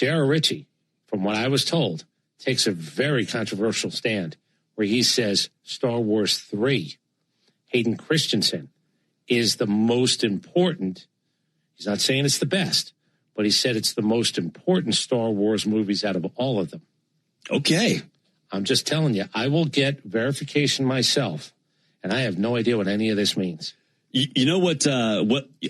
J.R. Ritchie, from what I was told, takes a very controversial stand where he says Star Wars 3, Hayden Christensen, is the most important. He's not saying it's the best, but he said it's the most important Star Wars movies out of all of them. Okay. I'm just telling you, I will get verification myself, and I have no idea what any of this means. You know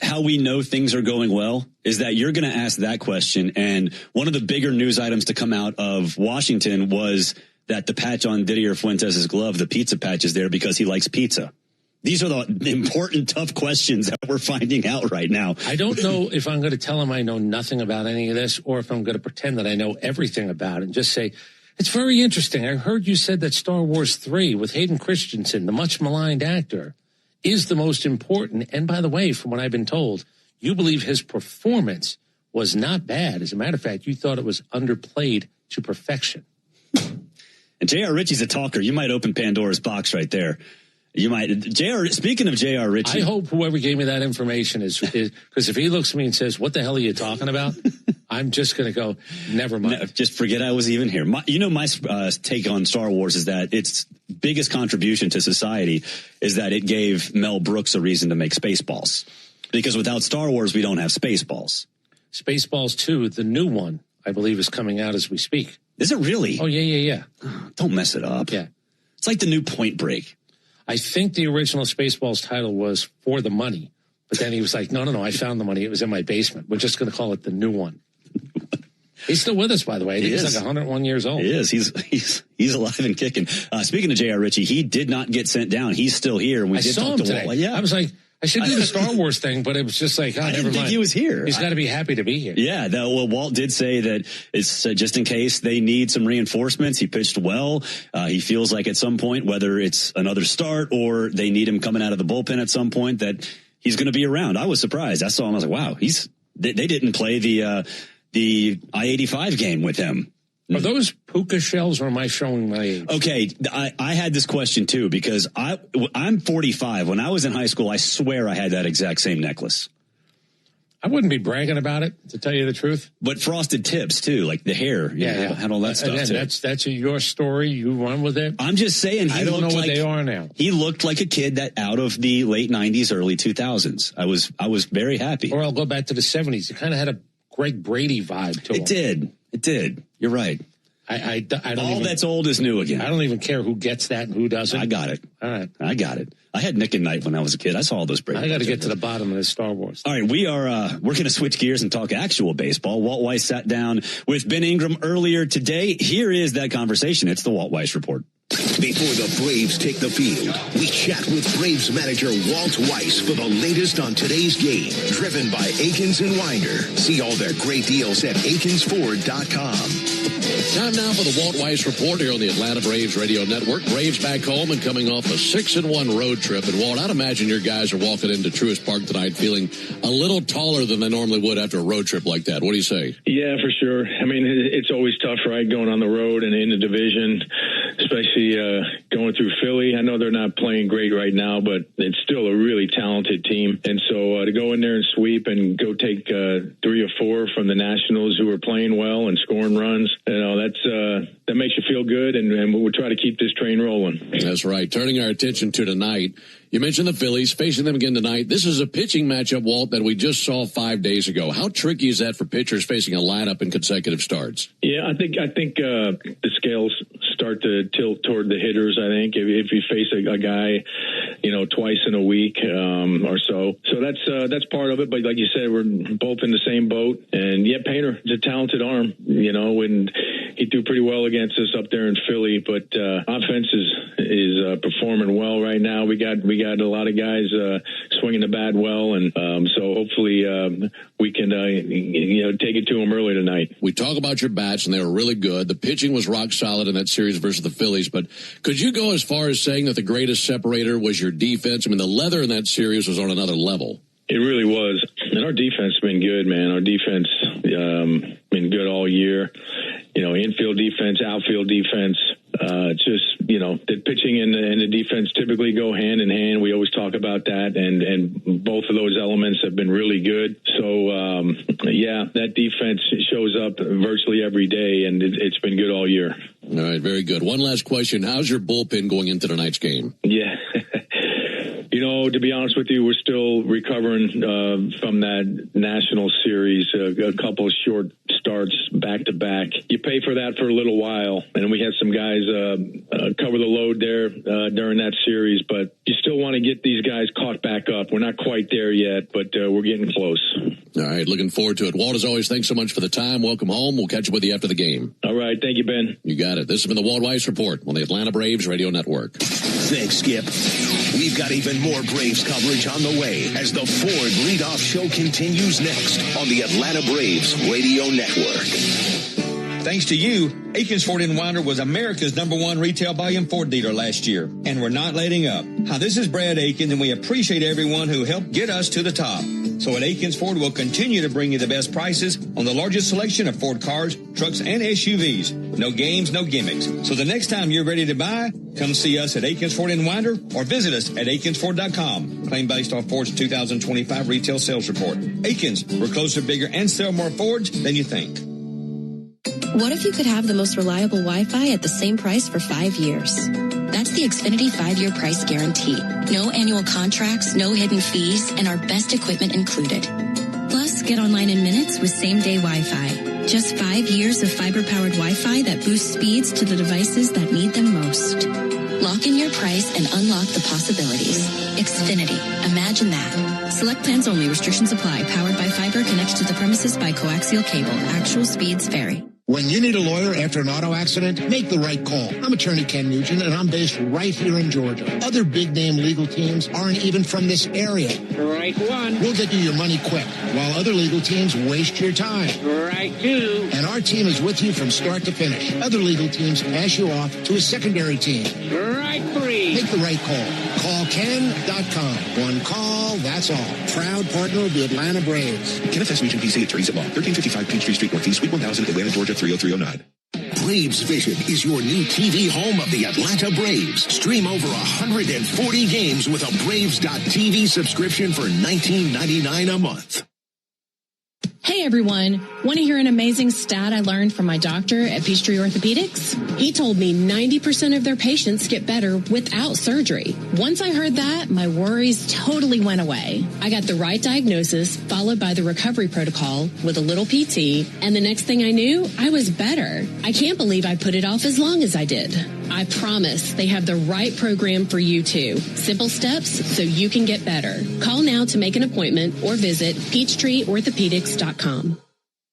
how we know things are going well is that you're going to ask that question. And one of the bigger news items to come out of Washington was that the patch on Didier Fuentes' glove, the pizza patch, is there because he likes pizza. These are the important, tough questions that we're finding out right now. I don't know if I'm going to tell him I know nothing about any of this or if I'm going to pretend that I know everything about it and just say, it's very interesting. I heard you said that Star Wars 3 with Hayden Christensen, the much maligned actor, is the most important. And by the way, from what I've been told, you believe his performance was not bad. As a matter of fact, you thought it was underplayed to perfection. And J.R. Ritchie's a talker. You might open Pandora's box right there. You might. Speaking of J.R. Ritchie. I hope whoever gave me that information is because if he looks at me and says, what the hell are you talking about? I'm just going to go, never mind. No, just forget I was even here. My take on Star Wars is that its biggest contribution to society is that it gave Mel Brooks a reason to make Spaceballs. Because without Star Wars, we don't have Spaceballs. Spaceballs 2, the new one, I believe, is coming out as we speak. Is it really? Oh, yeah. Oh, don't mess it up. Yeah. It's like the new Point Break. I think the original Spaceballs title was For the Money. But then he was like, no, I found the money. It was in my basement. We're just going to call it the new one. He's still with us, by the way. He's like 101 years old. He is. He's alive and kicking. Speaking of J.R. Ritchie, he did not get sent down. He's still here. I saw him today. Yeah. I was like, I should do the Star Wars thing, but it was just like, I never didn't mind. think he was here. He's got to be happy to be here. Yeah. Walt did say that it's just in case they need some reinforcements. He pitched well. He feels like at some point, whether it's another start or they need him coming out of the bullpen at some point, that he's going to be around. I was surprised. I saw him. I was like, wow, they didn't play the I-85 game with him. Are those puka shells or am I showing my age? Okay, I had this question too because I'm 45. When I was in high school, I swear I had that exact same necklace. I wouldn't be bragging about it, to tell you the truth. But frosted tips too, like the hair, had all that stuff again, too. That's your story. You run with it. I'm just saying. I don't know what they are now. He looked like a kid that out of the late 90s, early 2000s. I was very happy. Or I'll go back to the 70s. It kind of had a Greg Brady vibe to him. It did. You're right. I don't all that's old is new again. I don't even care who gets that and who doesn't. I got it. All right. I got it. I had Nick and Knight when I was a kid. I saw all those Brady. I got to get to the bottom of this Star Wars. All right, we're going to switch gears and talk actual baseball. Walt Weiss sat down with Ben Ingram earlier today. Here is that conversation. It's the Walt Weiss Report. Before the Braves take the field, we chat with Braves manager Walt Weiss for the latest on today's game. Driven by Akins and Winder. See all their great deals at akinsford.com. Time now for the Walt Weiss Report here on the Atlanta Braves Radio Network. Braves back home and coming off a 6-1 road trip. And Walt, I'd imagine your guys are walking into Truist Park tonight feeling a little taller than they normally would after a road trip like that. What do you say? Yeah, for sure. I mean, it's always tough, right, going on the road and in the division, especially going through Philly. I know they're not playing great right now, but it's still a really talented team. And so to go in there and sweep and go take 3 or 4 from the Nationals who are playing well and scoring runs, that makes you feel good, and we'll try to keep this train rolling. That's right. Turning our attention to tonight, you mentioned the Phillies, facing them again tonight. This is a pitching matchup, Walt, that we just saw 5 days ago. How tricky is that for pitchers facing a lineup in consecutive starts? Yeah, I think the scales start to tilt toward the hitters. I think if you face a guy, twice in a week or so. So that's part of it. But like you said, we're both in the same boat. And yeah, Painter is a talented arm, and he threw pretty well against us up there in Philly. But offense is performing well right now. We got a lot of guys swinging the bat well, and so hopefully we can take it to them early tonight. We talk about your bats, and they were really good. The pitching was rock solid in that series versus the Phillies. But could you go as far as saying that the greatest separator was your defense? I mean, the leather in that series was on another level. It really was, and our defense has been good, man. Our defense been good all year. Infield defense, outfield defense. Just, the pitching and the defense typically go hand in hand. We always talk about that, and both of those elements have been really good. So, that defense shows up virtually every day, and it's been good all year. All right, very good. One last question. How's your bullpen going into tonight's game? Yeah. To be honest with you, we're still recovering from that national series, a couple of short starts back to back. You pay for that for a little while, and we had some guys cover the load there during that series, but you still want to get these guys caught back up. We're not quite there yet, but we're getting close. All right, looking forward to it. Walt, as always, thanks so much for the time. Welcome home. We'll catch up with you after the game. All right, thank you, Ben. You got it. This has been the Walt Weiss Report on the Atlanta Braves Radio Network. Thanks, Skip. We've got even more Braves coverage on the way as the Ford Leadoff Show continues next on the Atlanta Braves Radio Network. Thanks to you, Aikens Ford & Winder was America's #1 retail volume Ford dealer last year, and we're not letting up. Hi, this is Brad Aikens, and we appreciate everyone who helped get us to the top. So at Aikens Ford, we'll continue to bring you the best prices on the largest selection of Ford cars, trucks, and SUVs. No games, no gimmicks. So the next time you're ready to buy, come see us at Aikens Ford & Winder or visit us at AikensFord.com. Claim based off Ford's 2025 retail sales report. Aikens, we're closer, bigger, and sell more Fords than you think. What if you could have the most reliable Wi-Fi at the same price for 5 years? That's the Xfinity 5-year price guarantee. No annual contracts, no hidden fees, and our best equipment included. Plus, get online in minutes with same-day Wi-Fi. Just 5 years of fiber-powered Wi-Fi that boosts speeds to the devices that need them most. Lock in your price and unlock the possibilities. Xfinity. Imagine that. Select plans only. Restrictions apply. Powered by fiber. Connected to the premises by coaxial cable. Actual speeds vary. When you need a lawyer after an auto accident, make the right call. I'm attorney Ken Nugent, and I'm based right here in Georgia. Other big-name legal teams aren't even from this area. Right one. We'll get you your money quick, while other legal teams waste your time. Right two. And our team is with you from start to finish. Other legal teams pass you off to a secondary team. Right three. Make the right call. Call Ken.com. One call, that's all. Proud partner of the Atlanta Braves. Kenneth S. Nugent, PC, attorneys at law. 1355 Peachtree Street Northeast, Suite 1000, Atlanta, Georgia, 30309. Braves Vision is your new TV home of the Atlanta Braves. Stream over 140 games with a Braves.TV subscription for $19.99 a month. Hey everyone, want to hear an amazing stat I learned from my doctor at Peachtree Orthopedics? He told me 90% of their patients get better without surgery. Once I heard that, my worries totally went away. I got the right diagnosis, followed by the recovery protocol with a little PT, and the next thing I knew, I was better. I can't believe I put it off as long as I did. I promise they have the right program for you too. Simple steps so you can get better. Call now to make an appointment or visit PeachtreeOrthopedics.com.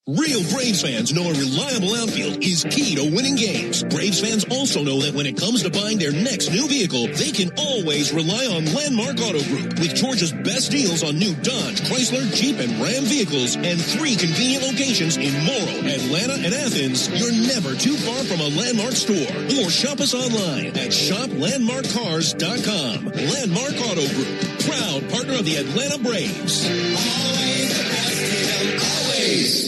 Real Braves fans know a reliable outfield is key to winning games. Braves fans also know that when it comes to buying their next new vehicle, they can always rely on Landmark Auto Group. With Georgia's best deals on new Dodge, Chrysler, Jeep, and Ram vehicles, and 3 convenient locations in Morrow, Atlanta, and Athens, you're never too far from a Landmark store. Or shop us online at shoplandmarkcars.com. Landmark Auto Group, proud partner of the Atlanta Braves. Always the best deal, always.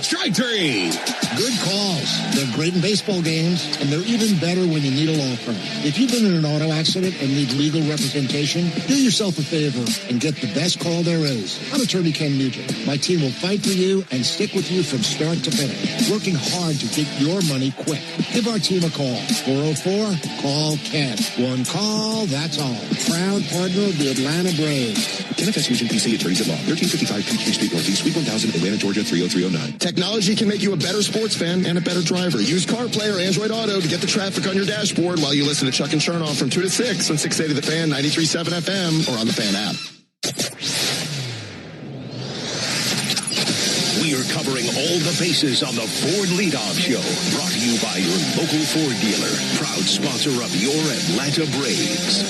Strike three. Good calls. They're great in baseball games, and they're even better when you need a law firm. If you've been in an auto accident and need legal representation, do yourself a favor and get the best call there is. I'm attorney Ken Nugent. My team will fight for you and stick with you from start to finish, working hard to get your money quick. Give our team a call. 404-CALL-KEN. One call, that's all. Proud partner of the Atlanta Braves. Kenneth S. Nugent, PC, attorneys at law. 1355 Peachtree Street Northeast, Suite 1000, Atlanta, Georgia, 30309. Technology can make you a better sports fan and a better driver. Use CarPlay or Android Auto to get the traffic on your dashboard while you listen to Chuck and Chernoff from 2 to 6 on 680 The Fan, 93.7 FM, or on the Fan app. We are covering all the bases on the Ford Leadoff Show. Brought to you by your local Ford dealer. Proud sponsor of your Atlanta Braves.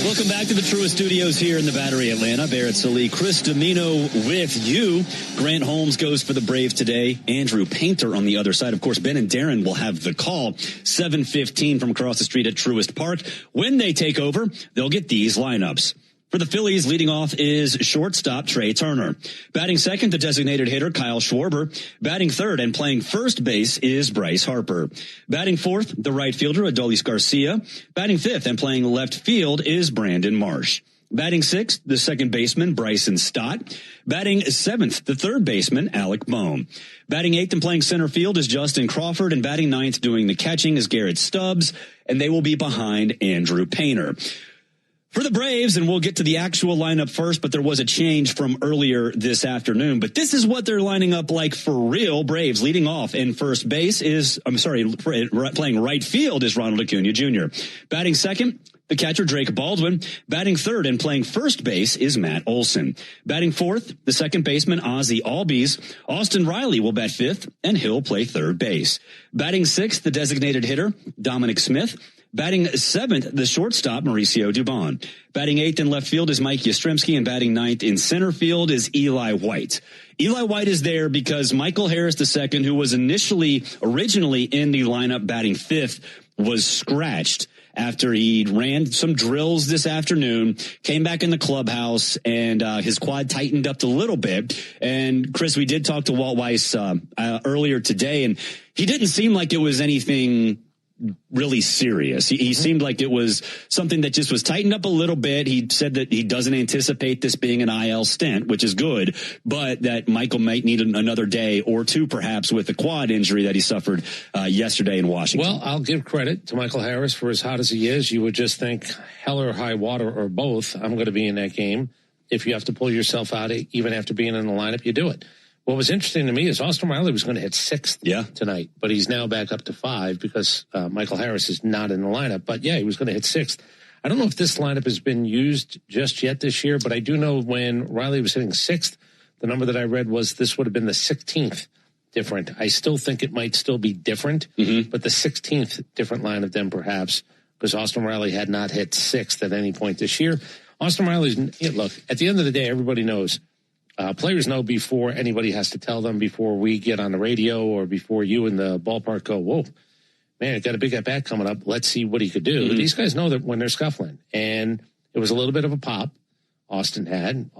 Welcome back to the Truist Studios here in the Battery, Atlanta. Barrett Sallee, Chris Domino with you. Grant Holmes goes for the Braves today. Andrew Painter on the other side. Of course, Ben and Darren will have the call. 7:15 from across the street at Truist Park. When they take over, they'll get these lineups. For the Phillies, leading off is shortstop Trey Turner. Batting second, the designated hitter Kyle Schwarber. Batting third and playing first base is Bryce Harper. Batting fourth, the right fielder Adolis Garcia. Batting fifth and playing left field is Brandon Marsh. Batting sixth, the second baseman Bryson Stott. Batting seventh, the third baseman Alec Bohm. Batting eighth and playing center field is Justin Crawford, and batting ninth doing the catching is Garrett Stubbs, and they will be behind Andrew Painter. For the Braves, and we'll get to the actual lineup first, but there was a change from earlier this afternoon. But this is what they're lining up like for real. Braves leading off in first base playing right field is Ronald Acuna Jr. Batting second, the catcher Drake Baldwin. Batting third and playing first base is Matt Olson. Batting fourth, the second baseman Ozzie Albies. Austin Riley will bat fifth, and he'll play third base. Batting sixth, the designated hitter Dominic Smith. Batting seventh, the shortstop Mauricio Dubon. Batting eighth in left field is Mike Yastrzemski, and batting ninth in center field is Eli White. Eli White is there because Michael Harris II, who was originally in the lineup batting fifth, was scratched after he ran some drills this afternoon, came back in the clubhouse, and his quad tightened up a little bit. And Chris, we did talk to Walt Weiss earlier today, and he didn't seem like it was anything really serious. He seemed like it was something that just was tightened up a little bit. He said that he doesn't anticipate this being an IL stint, which is good, but that Michael might need another day or two perhaps with the quad injury that he suffered yesterday in Washington. Well, I'll give credit to Michael Harris for as hot as he is. You would just think hell or high water or both, I'm going to be in that game. If you have to pull yourself out, even after being in the lineup, you do it. What was interesting to me is Austin Riley was going to hit sixth tonight, but he's now back up to five because Michael Harris is not in the lineup. But, yeah, he was going to hit sixth. I don't know if this lineup has been used just yet this year, but I do know when Riley was hitting sixth, the number that I read was this would have been the 16th different. I still think it might still be different, but the 16th different lineup then perhaps because Austin Riley had not hit sixth at any point this year. Austin Riley's, look, at the end of the day, everybody knows. Players know before anybody has to tell them, before we get on the radio or before you in the ballpark go, whoa, man, it got a big at-bat coming up. Let's see what he could do. These guys know that when they're scuffling. And it was a little bit of a pop. Austin had.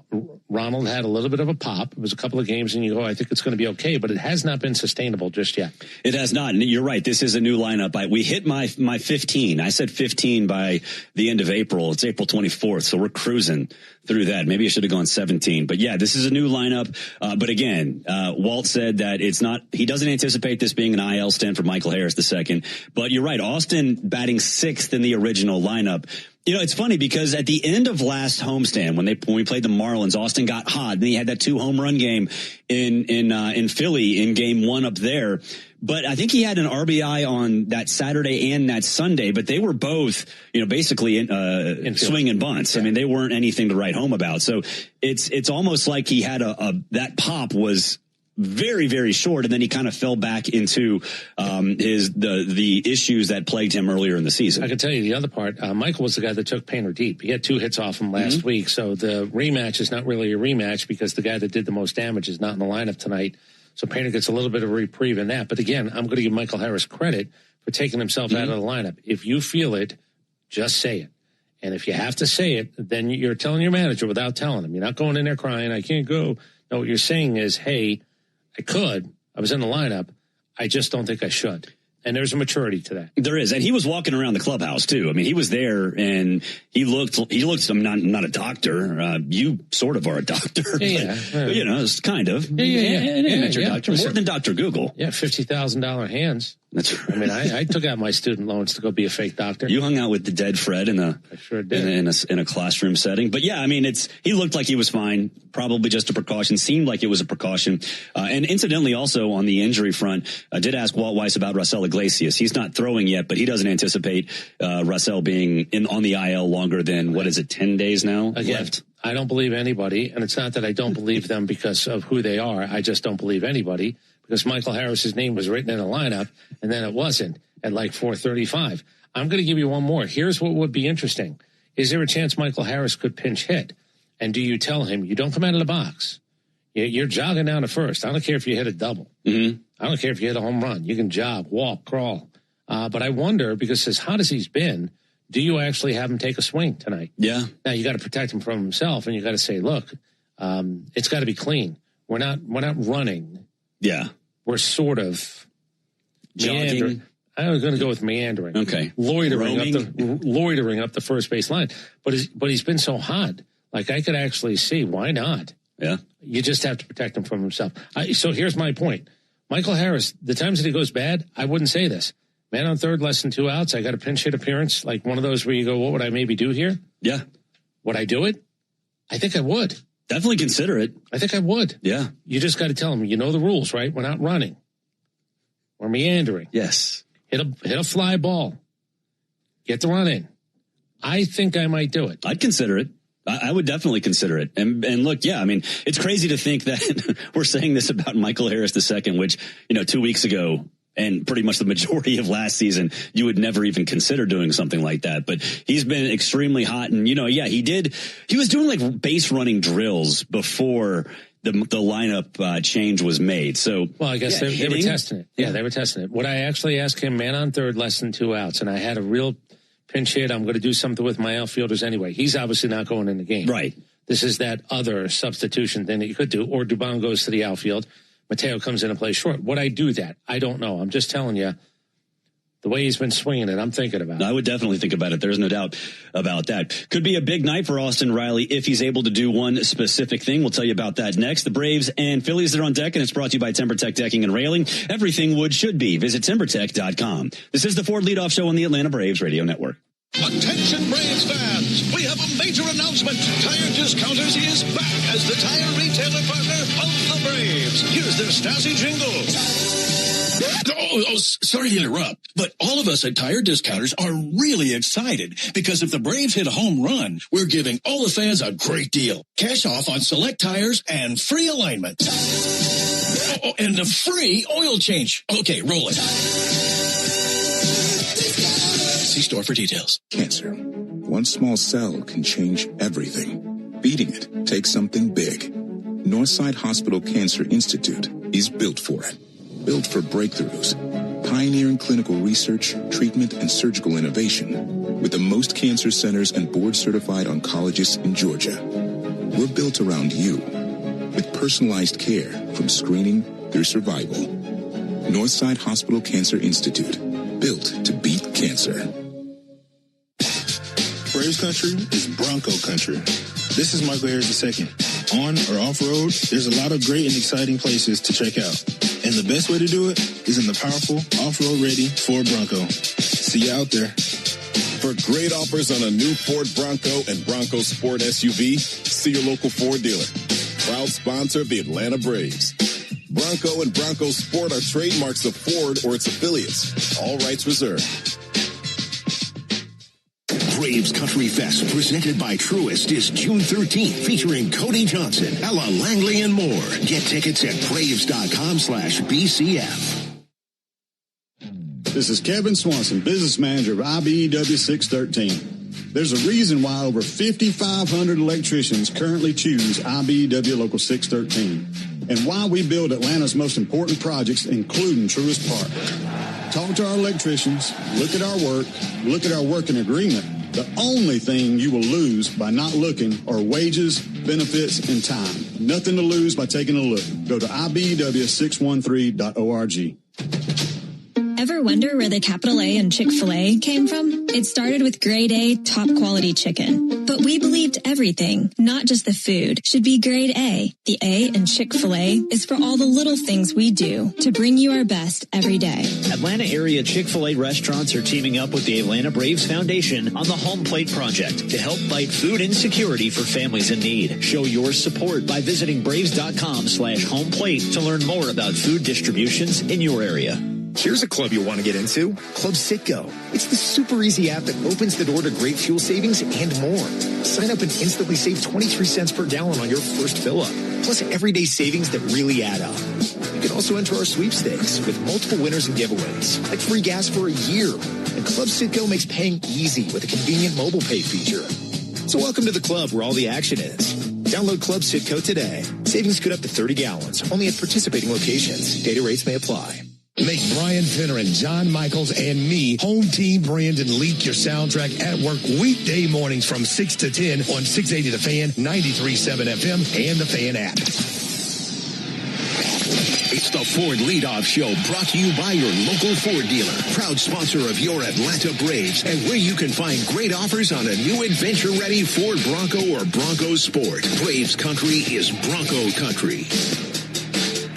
Ronald had a little bit of a pop. It was a couple of games, and you go, I think it's going to be okay, but it has not been sustainable just yet. It has not, and you're right. This is a new lineup. We hit my 15. I said 15 by the end of April. It's April 24th, so we're cruising through that. Maybe I should have gone 17. But, yeah, this is a new lineup. But, again, Walt said that it's not – he doesn't anticipate this being an IL stint for Michael Harris II. But you're right. Austin batting sixth in the original lineup. You know, it's funny because at the end of last homestand, when we played the Marlins, Austin got hot. And he had that 2-home run game in Philly in game one up there. But I think he had an RBI on that Saturday and that Sunday. But they were both, basically in swing and bunts. Yeah. I mean, they weren't anything to write home about. So it's almost like he had that pop was very, very short, and then he kind of fell back into the issues that plagued him earlier in the season. I can tell you the other part. Michael was the guy that took Painter deep. He had 2 hits off him last week, so the rematch is not really a rematch because the guy that did the most damage is not in the lineup tonight. So Painter gets a little bit of a reprieve in that. But again, I'm going to give Michael Harris credit for taking himself out of the lineup. If you feel it, just say it. And if you have to say it, then you're telling your manager without telling him. You're not going in there crying, I can't go. No, what you're saying is, hey, I was in the lineup. I just don't think I should. And there's a maturity to that. There is. And he was walking around the clubhouse too. I mean, he was there and he looked, I'm not a doctor. You sort of are a doctor. Yeah. But, it's kind of. Yeah. Doctor. More than Dr. Google. Yeah. $50,000 hands. That's right. I mean, I took out my student loans to go be a fake doctor. You hung out with the dead Fred I sure did. in a classroom setting. But yeah, I mean, he looked like he was fine. Probably just a precaution. Seemed like it was a precaution. And incidentally, also on the injury front, I did ask Walt Weiss about Raisel Iglesias. He's not throwing yet, but he doesn't anticipate Raisel being on the IL longer than 10 days now left. I don't believe anybody, and it's not that I don't believe them because of who they are. I just don't believe anybody. Because Michael Harris's name was written in the lineup, and then it wasn't at like 4:35. I'm going to give you one more. Here's what would be interesting. Is there a chance Michael Harris could pinch hit? And do you tell him, you don't come out of the box? You're jogging down to first. I don't care if you hit a double. I don't care if you hit a home run. You can jog, walk, crawl. But I wonder, because as hot as he's been, do you actually have him take a swing tonight? Yeah. Now you got to protect him from himself, and you got to say, look, it's got to be clean. We're not running. Yeah. We're sort of jogging. I was going to go with meandering. Okay. Loitering up the first base line. But he's been so hot. Like, I could actually see why not. Yeah. You just have to protect him from himself. So here's my point. Michael Harris, the times that he goes bad, I wouldn't say this. Man on third, less than 2 outs. I got a pinch hit appearance, like one of those where you go, what would I maybe do here? Yeah. Would I do it? I think I would. Definitely consider it. I think I would. Yeah. You just got to tell him, you know the rules, right? We're not running. We're meandering. Yes. Hit a fly ball. Get the run in. I think I might do it. I'd consider it. I would definitely consider it. And look, yeah, I mean, it's crazy to think that we're saying this about Michael Harris II, which, 2 weeks ago and pretty much the majority of last season, you would never even consider doing something like that. But he's been extremely hot. And, he was doing like base running drills before the lineup change was made. So, well, I guess they were testing it. Yeah, they were testing it. Would I actually ask him, man on third, less than 2 outs, and I had a real pinch hit, I'm going to do something with my outfielders anyway. He's obviously not going in the game. Right. This is that other substitution thing that you could do. Or Dubon goes to the outfield. Mateo comes in and plays short. Would I do that? I don't know. I'm just telling you, the way he's been swinging it, I'm thinking about it. I would definitely think about it. There's no doubt about that. Could be a big night for Austin Riley if he's able to do one specific thing. We'll tell you about that next. The Braves and Phillies are on deck, and it's brought to you by TimberTech Decking and Railing. Everything wood should be. Visit TimberTech.com. This is the Ford Leadoff Show on the Atlanta Braves Radio Network. Attention Braves fans, we have a major announcement. Tire Discounters is back as the tire retailer partner of the Braves. Here's their Stasi jingle. Sorry to interrupt, but all of us at Tire Discounters are really excited because if the Braves hit a home run, we're giving all the fans a great deal. Cash off on select tires and free alignment. And a free oil change. Okay, roll it. See store for details. Cancer. One small cell can change everything. Beating it takes something big. Northside Hospital Cancer Institute is built for it. Built for breakthroughs, pioneering clinical research, treatment, and surgical innovation with the most cancer centers and board-certified oncologists in Georgia. We're built around you with personalized care from screening through survival. Northside Hospital Cancer Institute, built to beat cancer. Braves country is Bronco country. This is Michael Harris II. On or off-road, there's a lot of great and exciting places to check out. And the best way to do it is in the powerful, off-road ready Ford Bronco. See you out there. For great offers on a new Ford Bronco and Bronco Sport SUV, see your local Ford dealer. Proud sponsor of the Atlanta Braves. Bronco and Bronco Sport are trademarks of Ford or its affiliates. All rights reserved. Braves Country Fest, presented by Truist, is June 13th, featuring Cody Johnson, Ella Langley, and more. Get tickets at Braves.com/BCF. This is Kevin Swanson, business manager of IBEW 613. There's a reason why over 5,500 electricians currently choose IBEW Local 613, and why we build Atlanta's most important projects, including Truist Park. Talk to our electricians, look at our work, look at our working agreement. The only thing you will lose by not looking are wages, benefits, and time. Nothing to lose by taking a look. Go to IBEW613.org. Ever wonder where the capital A in Chick-fil-A came from? It started with grade A, top quality chicken. But we believed everything, not just the food, should be grade A. The A in Chick-fil-A is for all the little things we do to bring you our best every day. Atlanta area Chick-fil-A restaurants are teaming up with the Atlanta Braves Foundation on the Home Plate Project to help fight food insecurity for families in need. Show your support by visiting Braves.com/homeplate to learn more about food distributions in your area. Here's a club you'll want to get into, Club Citgo. It's the super easy app that opens the door to great fuel savings and more. Sign up and instantly save 23 cents per gallon on your first fill up, plus everyday savings that really add up. You can also enter our sweepstakes with multiple winners and giveaways, like free gas for a year. And Club Citgo makes paying easy with a convenient mobile pay feature. So welcome to the club where all the action is. Download Club Citgo today. Savings could up to 30 gallons, only at participating locations. Data rates may apply. Make Brian Finner and John Michaels and me, Home Team Brandon Leak, your soundtrack at work weekday mornings from 6 to 10 on 680 The Fan, 93.7 FM, and the Fan app. It's the Ford Leadoff Show, brought to you by your local Ford dealer. Proud sponsor of your Atlanta Braves, and where you can find great offers on a new adventure-ready Ford Bronco or Bronco Sport. Braves country is Bronco country.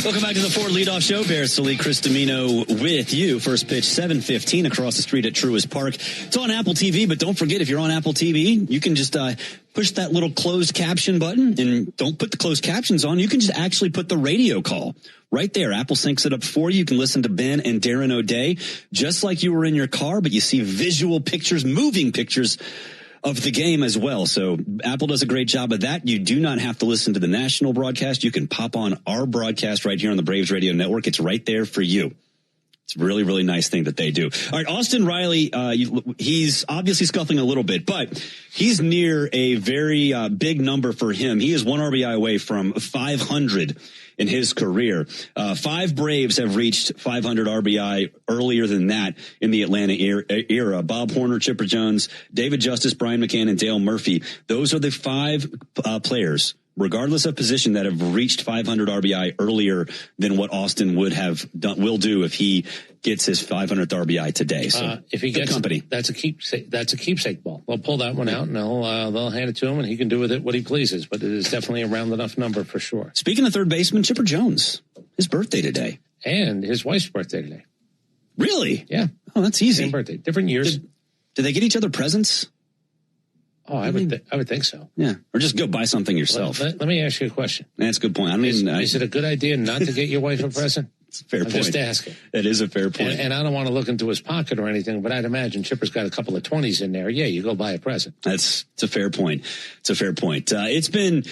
Welcome back to the Ford Leadoff Show. Bears Salik, Chris Domino with you. First pitch, 7:15 across the street at Truist Park. It's on Apple TV, but don't forget, if you're on Apple TV, you can just push that little closed caption button, and don't put the closed captions on. You can just actually put the radio call right there. Apple syncs it up for you. You can listen to Ben and Darren O'Day just like you were in your car, but you see visual pictures, moving pictures of the game as well. So Apple does a great job of that. You do not have to listen to the national broadcast. You can pop on our broadcast right here on the Braves Radio Network. It's right there for you. It's a really, really nice thing that they do. All right, Austin Riley, he's obviously scuffling a little bit, but he's near a very big number for him. He is 1 RBI away from 500 in his career. 5 Braves have reached 500 RBI earlier than that in the Atlanta era. Bob Horner, Chipper Jones, David Justice, Brian McCann, and Dale Murphy. Those are the 5 players, regardless of position, that have reached 500 RBI earlier than what Austin will do if he gets his 500th RBI today. So if he gets company, that's a keepsake ball. They'll pull that one out and they'll hand it to him, and he can do with it what he pleases. But it is definitely a round enough number for sure. Speaking of third baseman, Chipper Jones, his birthday today, and his wife's birthday today. Really? Yeah. Oh, that's easy. Same birthday, different years. Did they get each other presents? Oh, I would think so. Yeah, or just go buy something yourself. Let me ask you a question. That's a good point. Is it a good idea not to get your wife a present? It's a fair point. Just asking. That is a fair point. And I don't want to look into his pocket or anything, but I'd imagine Chipper's got a couple of 20s in there. Yeah, you go buy a present. It's a fair point. It's a fair point. It's been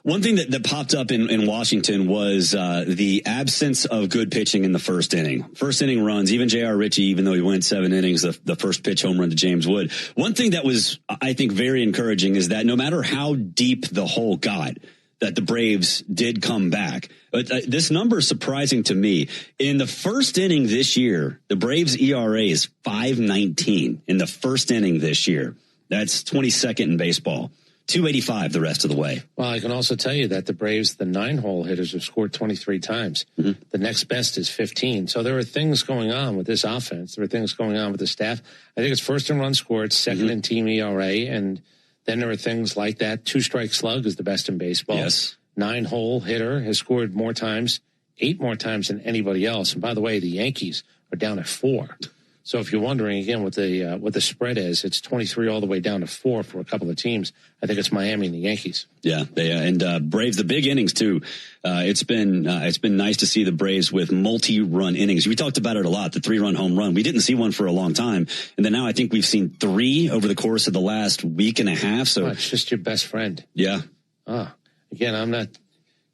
one thing that popped up in Washington was the absence of good pitching in the first inning. First inning runs, even J.R. Ritchie, even though he went 7 innings, the first pitch home run to James Wood. One thing that was, I think, very encouraging is that no matter how deep the hole got, that the Braves did come back. But this number is surprising to me. In the first inning this year, the Braves ERA is 5.19 in the first inning this year. That's 22nd in baseball. 285 the rest of the way. Well, I can also tell you that the Braves, the 9-hole hitters, have scored 23 times. Mm-hmm. The next best is 15. So there are things going on with this offense. There are things going on with the staff. I think it's first in runs scored, second in team ERA, and then there are things like that. 2-strike slug is the best in baseball. Yes. 9-hole hitter has scored more times, 8 more times than anybody else. And by the way, the Yankees are down at 4. So if you're wondering again what the spread is, it's 23 all the way down to 4 for a couple of teams. I think it's Miami and the Yankees. Yeah, and Braves, the big innings too. It's been nice to see the Braves with multi-run innings. We talked about it a lot, the 3-run home run. We didn't see one for a long time, and then now I think we've seen 3 over the course of the last week and a half. So it's just your best friend. Yeah. Again, I'm not.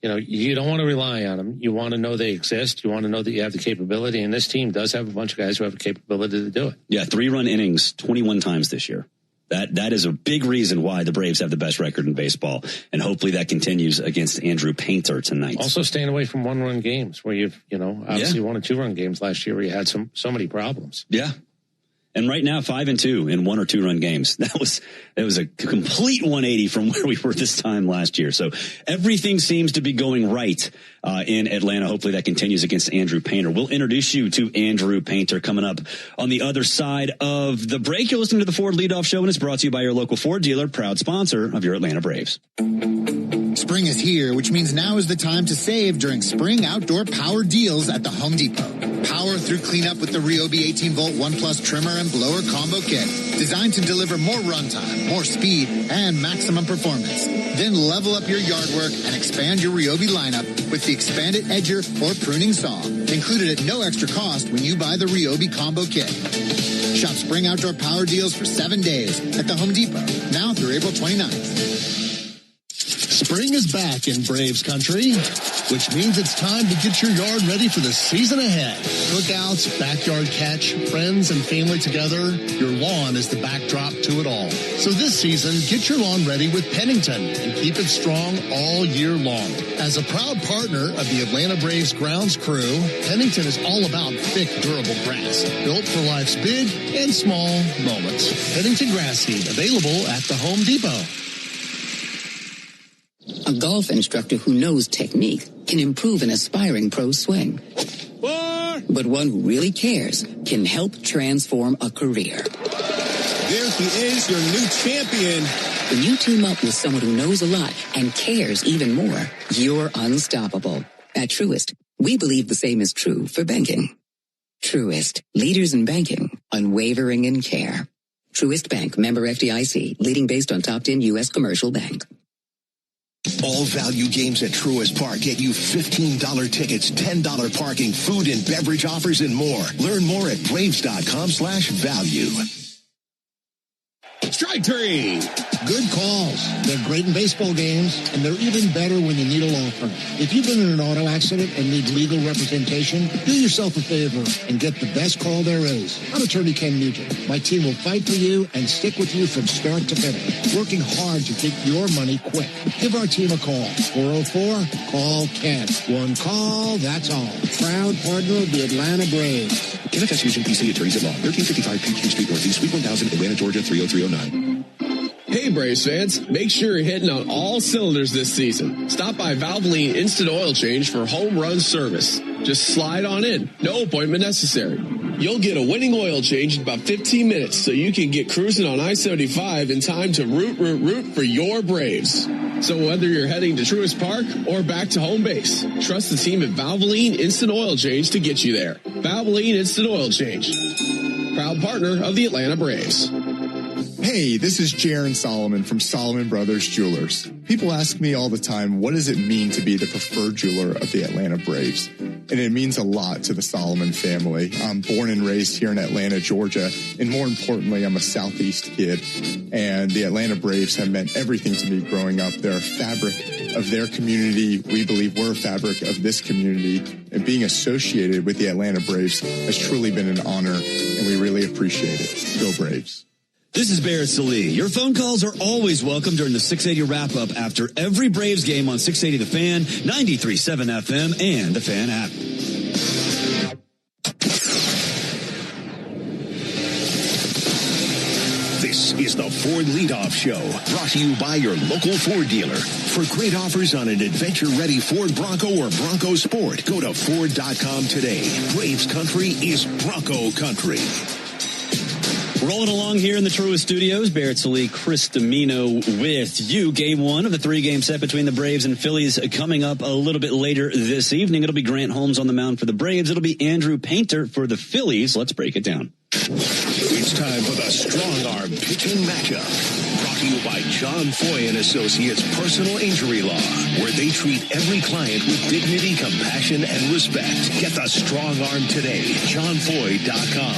You don't want to rely on them. You want to know they exist. You want to know that you have the capability. And this team does have a bunch of guys who have the capability to do it. Yeah, 3-run innings 21 times this year. That is a big reason why the Braves have the best record in baseball. And hopefully that continues against Andrew Painter tonight. Also staying away from 1-run games where you've, obviously 1 and 2-run games last year where you had so many problems. Yeah. And right now, 5-2 in 1 or 2-run games. That was a complete 180 from where we were this time last year. So everything seems to be going right in Atlanta. Hopefully that continues against Andrew Painter. We'll introduce you to Andrew Painter coming up on the other side of the break. You're listening to the Ford Leadoff Show, and it's brought to you by your local Ford dealer, proud sponsor of your Atlanta Braves. Spring is here, which means now is the time to save during spring outdoor power deals at the Home Depot. Power through cleanup with the Ryobi 18-volt 1 Plus trimmer and blower combo kit, designed to deliver more runtime, more speed, and maximum performance. Then level up your yard work and expand your Ryobi lineup with the expanded edger or pruning saw, included at no extra cost when you buy the Ryobi combo kit. Shop spring outdoor power deals for 7 days at the Home Depot, now through April 29th. Spring is back in Braves country. which means it's time to get your yard ready for the season ahead. Cookouts, backyard catch, friends and family together, your lawn is the backdrop to it all. So this season, get your lawn ready with Pennington and keep it strong all year long. As a proud partner of the Atlanta Braves grounds crew, Pennington is all about thick, durable grass, built for life's big and small moments. Pennington grass seed, available at the Home Depot. A golf instructor who knows technique can improve an aspiring pro's swing. But one who really cares can help transform a career. There he is, your new champion. When you team up with someone who knows a lot and cares even more, you're unstoppable. At Truist, we believe the same is true for banking. Truist, leaders in banking, unwavering in care. Truist Bank, member FDIC, leading based on top 10 U.S. commercial bank. All value games at Truist Park get you $15 tickets, $10 parking, food and beverage offers, and more. Learn more at Braves.com/value. Strike three. Good calls. They're great in baseball games, and they're even better when you need a law firm. If you've been in an auto accident and need legal representation, do yourself a favor and get the best call there is. I'm attorney Ken Nugent. My team will fight for you and stick with you from start to finish, working hard to get your money quick. Give our team a call. 404-CALL-KEN. One call, that's all. Proud partner of the Atlanta Braves. Kenneth S. Nugent, PC, Attorneys at Law, 1355 Peachtree Street Northeast, Suite 1000, Atlanta, Georgia, 30309. Hey, Braves fans, make sure you're hitting on all cylinders this season. Stop by Valvoline Instant Oil Change for home run service. Just slide on in. No appointment necessary. You'll get a winning oil change in about 15 minutes so you can get cruising on I-75 in time to root for your Braves. So whether you're heading to Truist Park or back to home base, trust the team at Valvoline Instant Oil Change to get you there. Valvoline Instant Oil Change. Proud partner of the Atlanta Braves. Hey, this is Jaron Solomon from Solomon Brothers Jewelers. People ask me all the time, what does it mean to be the preferred jeweler of the Atlanta Braves? And it means a lot to the Solomon family. I'm born and raised here in Atlanta, Georgia, and more importantly, I'm a Southeast kid. And the Atlanta Braves have meant everything to me growing up. They're a fabric of their community. We believe we're a fabric of this community. And being associated with the Atlanta Braves has truly been an honor, and we really appreciate it. Go Braves. This is Barrett Salee. Your phone calls are always welcome during the 680 wrap-up after every Braves game on 680 The Fan, 93.7 FM, and the Fan app. This is the Ford Leadoff Show, brought to you by your local Ford dealer. For great offers on an adventure-ready Ford Bronco or Bronco Sport, go to Ford.com today. Braves country is Bronco country. Rolling along here in the Truist Studios, Barrett Salee, Chris Domino with you. Game one of the three-game set between the Braves and Phillies coming up a little bit later this evening. It'll be Grant Holmes on the mound for the Braves. It'll be Andrew Painter for the Phillies. Let's break it down. It's time for the Strong Arm Pitching Matchup. Brought to you by John Foy & Associates Personal Injury Law, where they treat every client with dignity, compassion, and respect. Get the Strong Arm today. JohnFoy.com.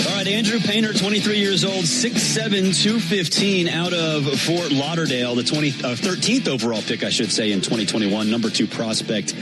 All right, Andrew Painter, 23 years old, 6'7", 215, out of Fort Lauderdale, the 13th overall pick, I should say, in 2021, number 2 prospect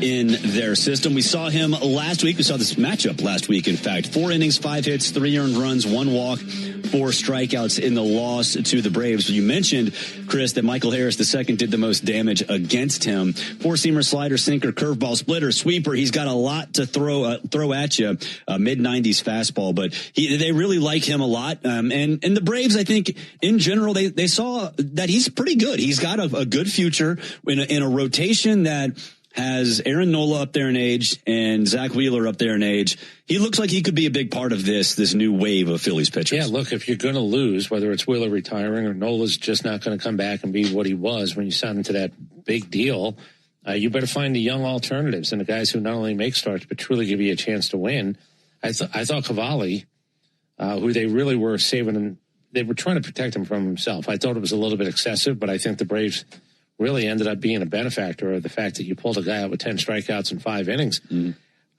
in their system. We saw him last week. We saw this matchup last week, in fact. 4 innings, 5 hits, 3 earned runs, 1 walk, 4 strikeouts in the loss to the Braves. You mentioned, Chris, that Michael Harris II did the most damage against him. 4-seamer, slider, sinker, curveball, splitter, sweeper. He's got a lot to throw at you. Mid-90s fastball, but they really like him a lot. And the Braves, I think, in general, they saw that he's pretty good. He's got a good future in a rotation that has Aaron Nola up there in age and Zach Wheeler up there in age. He looks like he could be a big part of this new wave of Phillies pitchers. Yeah, look, if you're going to lose, whether it's Wheeler retiring or Nola's just not going to come back and be what he was when you signed into that big deal, you better find the young alternatives and the guys who not only make starts but truly give you a chance to win. I thought Cavalli, who they really were saving him, they were trying to protect him from himself. I thought it was a little bit excessive, but I think the Braves really ended up being a benefactor of the fact that you pulled a guy out with 10 strikeouts in 5 innings. Mm-hmm.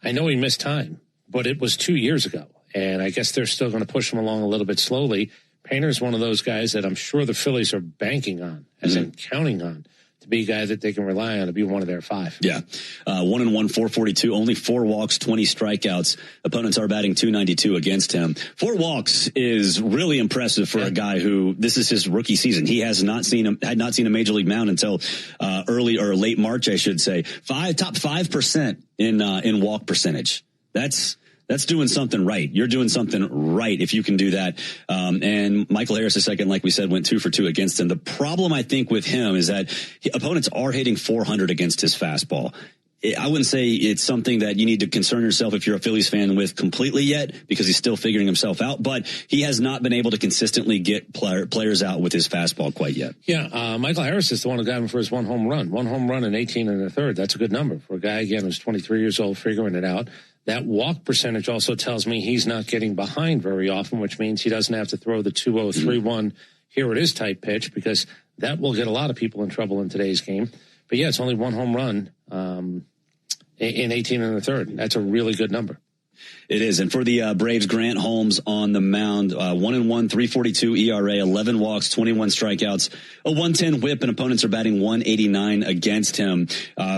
I know he missed time, but it was 2 years ago, and I guess they're still going to push him along a little bit slowly. Painter's one of those guys that I'm sure the Phillies are banking on, as in counting on, to be a guy that they can rely on to be one of their 5. Yeah. 1-1, 442, only 4 walks, 20 strikeouts. Opponents are batting .292 against him. 4 walks is really impressive for a guy who, this is his rookie season. He had not seen a major league mound until early or late March, I should say. Top 5% in walk percentage. That's doing something right. You're doing something right if you can do that. And Michael Harris II, like we said, went 2 for 2 against him. The problem, I think, with him is that opponents are hitting 400 against his fastball. I wouldn't say it's something that you need to concern yourself if you're a Phillies fan with completely yet, because he's still figuring himself out. But he has not been able to consistently get players out with his fastball quite yet. Yeah, Michael Harris is the one who got him for his 1 home run. 1 home run in 18 1/3. That's a good number for a guy, again, who's 23 years old, figuring it out. That walk percentage also tells me he's not getting behind very often, which means he doesn't have to throw the 2-0, 3-1, here it is type pitch, because that will get a lot of people in trouble in today's game. But yeah, it's only 1 home run in 18 1/3. That's a really good number. It is. And for the Braves, Grant Holmes on the mound, 1-1, 3.42 ERA, 11 walks, 21 strikeouts, a 110 whip, and opponents are batting 189 against him.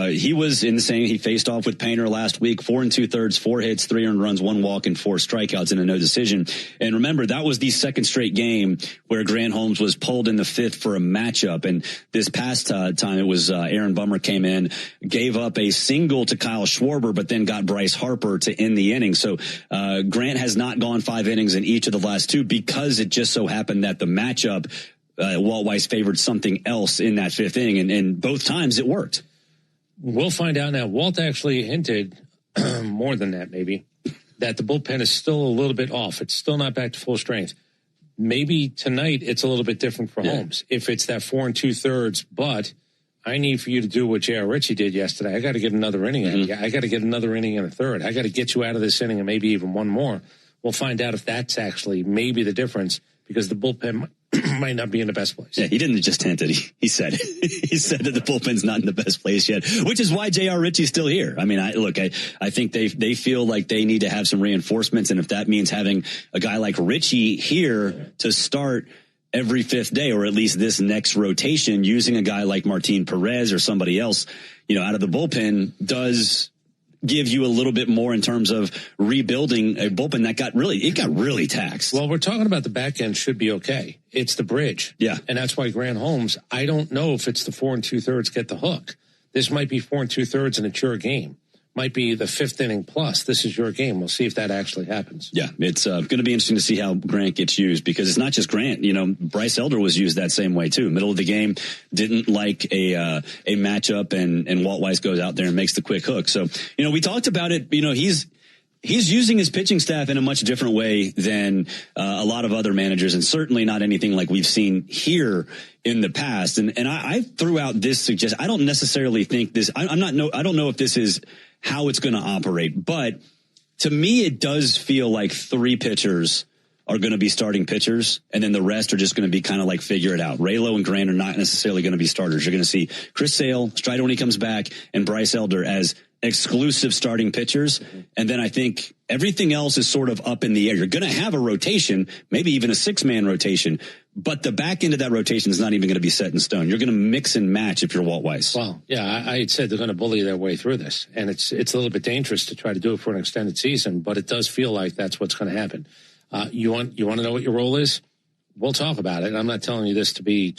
He was insane. He faced off with Painter last week, 4 2/3, 4 hits, 3 earned runs, 1 walk, and 4 strikeouts in a no decision. And remember, that was the second straight game where Grant Holmes was pulled in the 5th for a matchup. And this past time, it was Aaron Bummer came in, gave up a single to Kyle Schwarber, but then got Bryce Harper to end the inning. So Grant has not gone 5 innings in each of the last 2 because it just so happened that the matchup, Walt Weiss favored something else in that 5th inning, and both times it worked. We'll find out now. Walt actually hinted more than that, maybe, that the bullpen is still a little bit off. It's still not back to full strength. Maybe tonight it's a little bit different for Holmes. If it's that 4 2/3, but I need for you to do what J.R. Ritchie did yesterday. I got to get another inning. I got to get another inning and a third. I got to get you out of this inning and maybe even one more. We'll find out if that's actually maybe the difference, because the bullpen might not be in the best place. Yeah, he didn't just hint it. He said it. He said that the bullpen's not in the best place yet, which is why J.R. Ritchie's still here. I mean, I think they feel like they need to have some reinforcements, and if that means having a guy like Ritchie here to start every 5th day, or at least this next rotation, using a guy like Martin Perez or somebody else, out of the bullpen, does give you a little bit more in terms of rebuilding a bullpen that got really taxed. Well, we're talking about the back end should be okay. It's the bridge. Yeah. And that's why Grant Holmes, I don't know if it's the 4 2/3 get the hook. This might be 4 2/3 and it's your game. Might be the 5th inning plus. This is your game. We'll see if that actually happens. Yeah, it's going to be interesting to see how Grant gets used, because it's not just Grant. Bryce Elder was used that same way too. Middle of the game, didn't like a matchup, and Walt Weiss goes out there and makes the quick hook. So, we talked about it. He's using his pitching staff in a much different way than a lot of other managers, and certainly not anything like we've seen here in the past. And I threw out this suggestion. I don't necessarily think this. I don't know if this is how it's going to operate, but to me, it does feel like 3 pitchers are going to be starting pitchers, and then the rest are just going to be kind of like figure it out. Raylo and Grant are not necessarily going to be starters. You're going to see Chris Sale, Strider when he comes back, and Bryce Elder as exclusive starting pitchers. And then I think everything else is sort of up in the air. You're going to have a rotation, maybe even a 6-man rotation, but the back end of that rotation is not even going to be set in stone. You're going to mix and match if you're Walt Weiss. Well, yeah, I had said they're going to bully their way through this, and it's a little bit dangerous to try to do it for an extended season, but it does feel like that's what's going to happen. You want to know what your role is? We'll talk about it. I'm not telling you this to be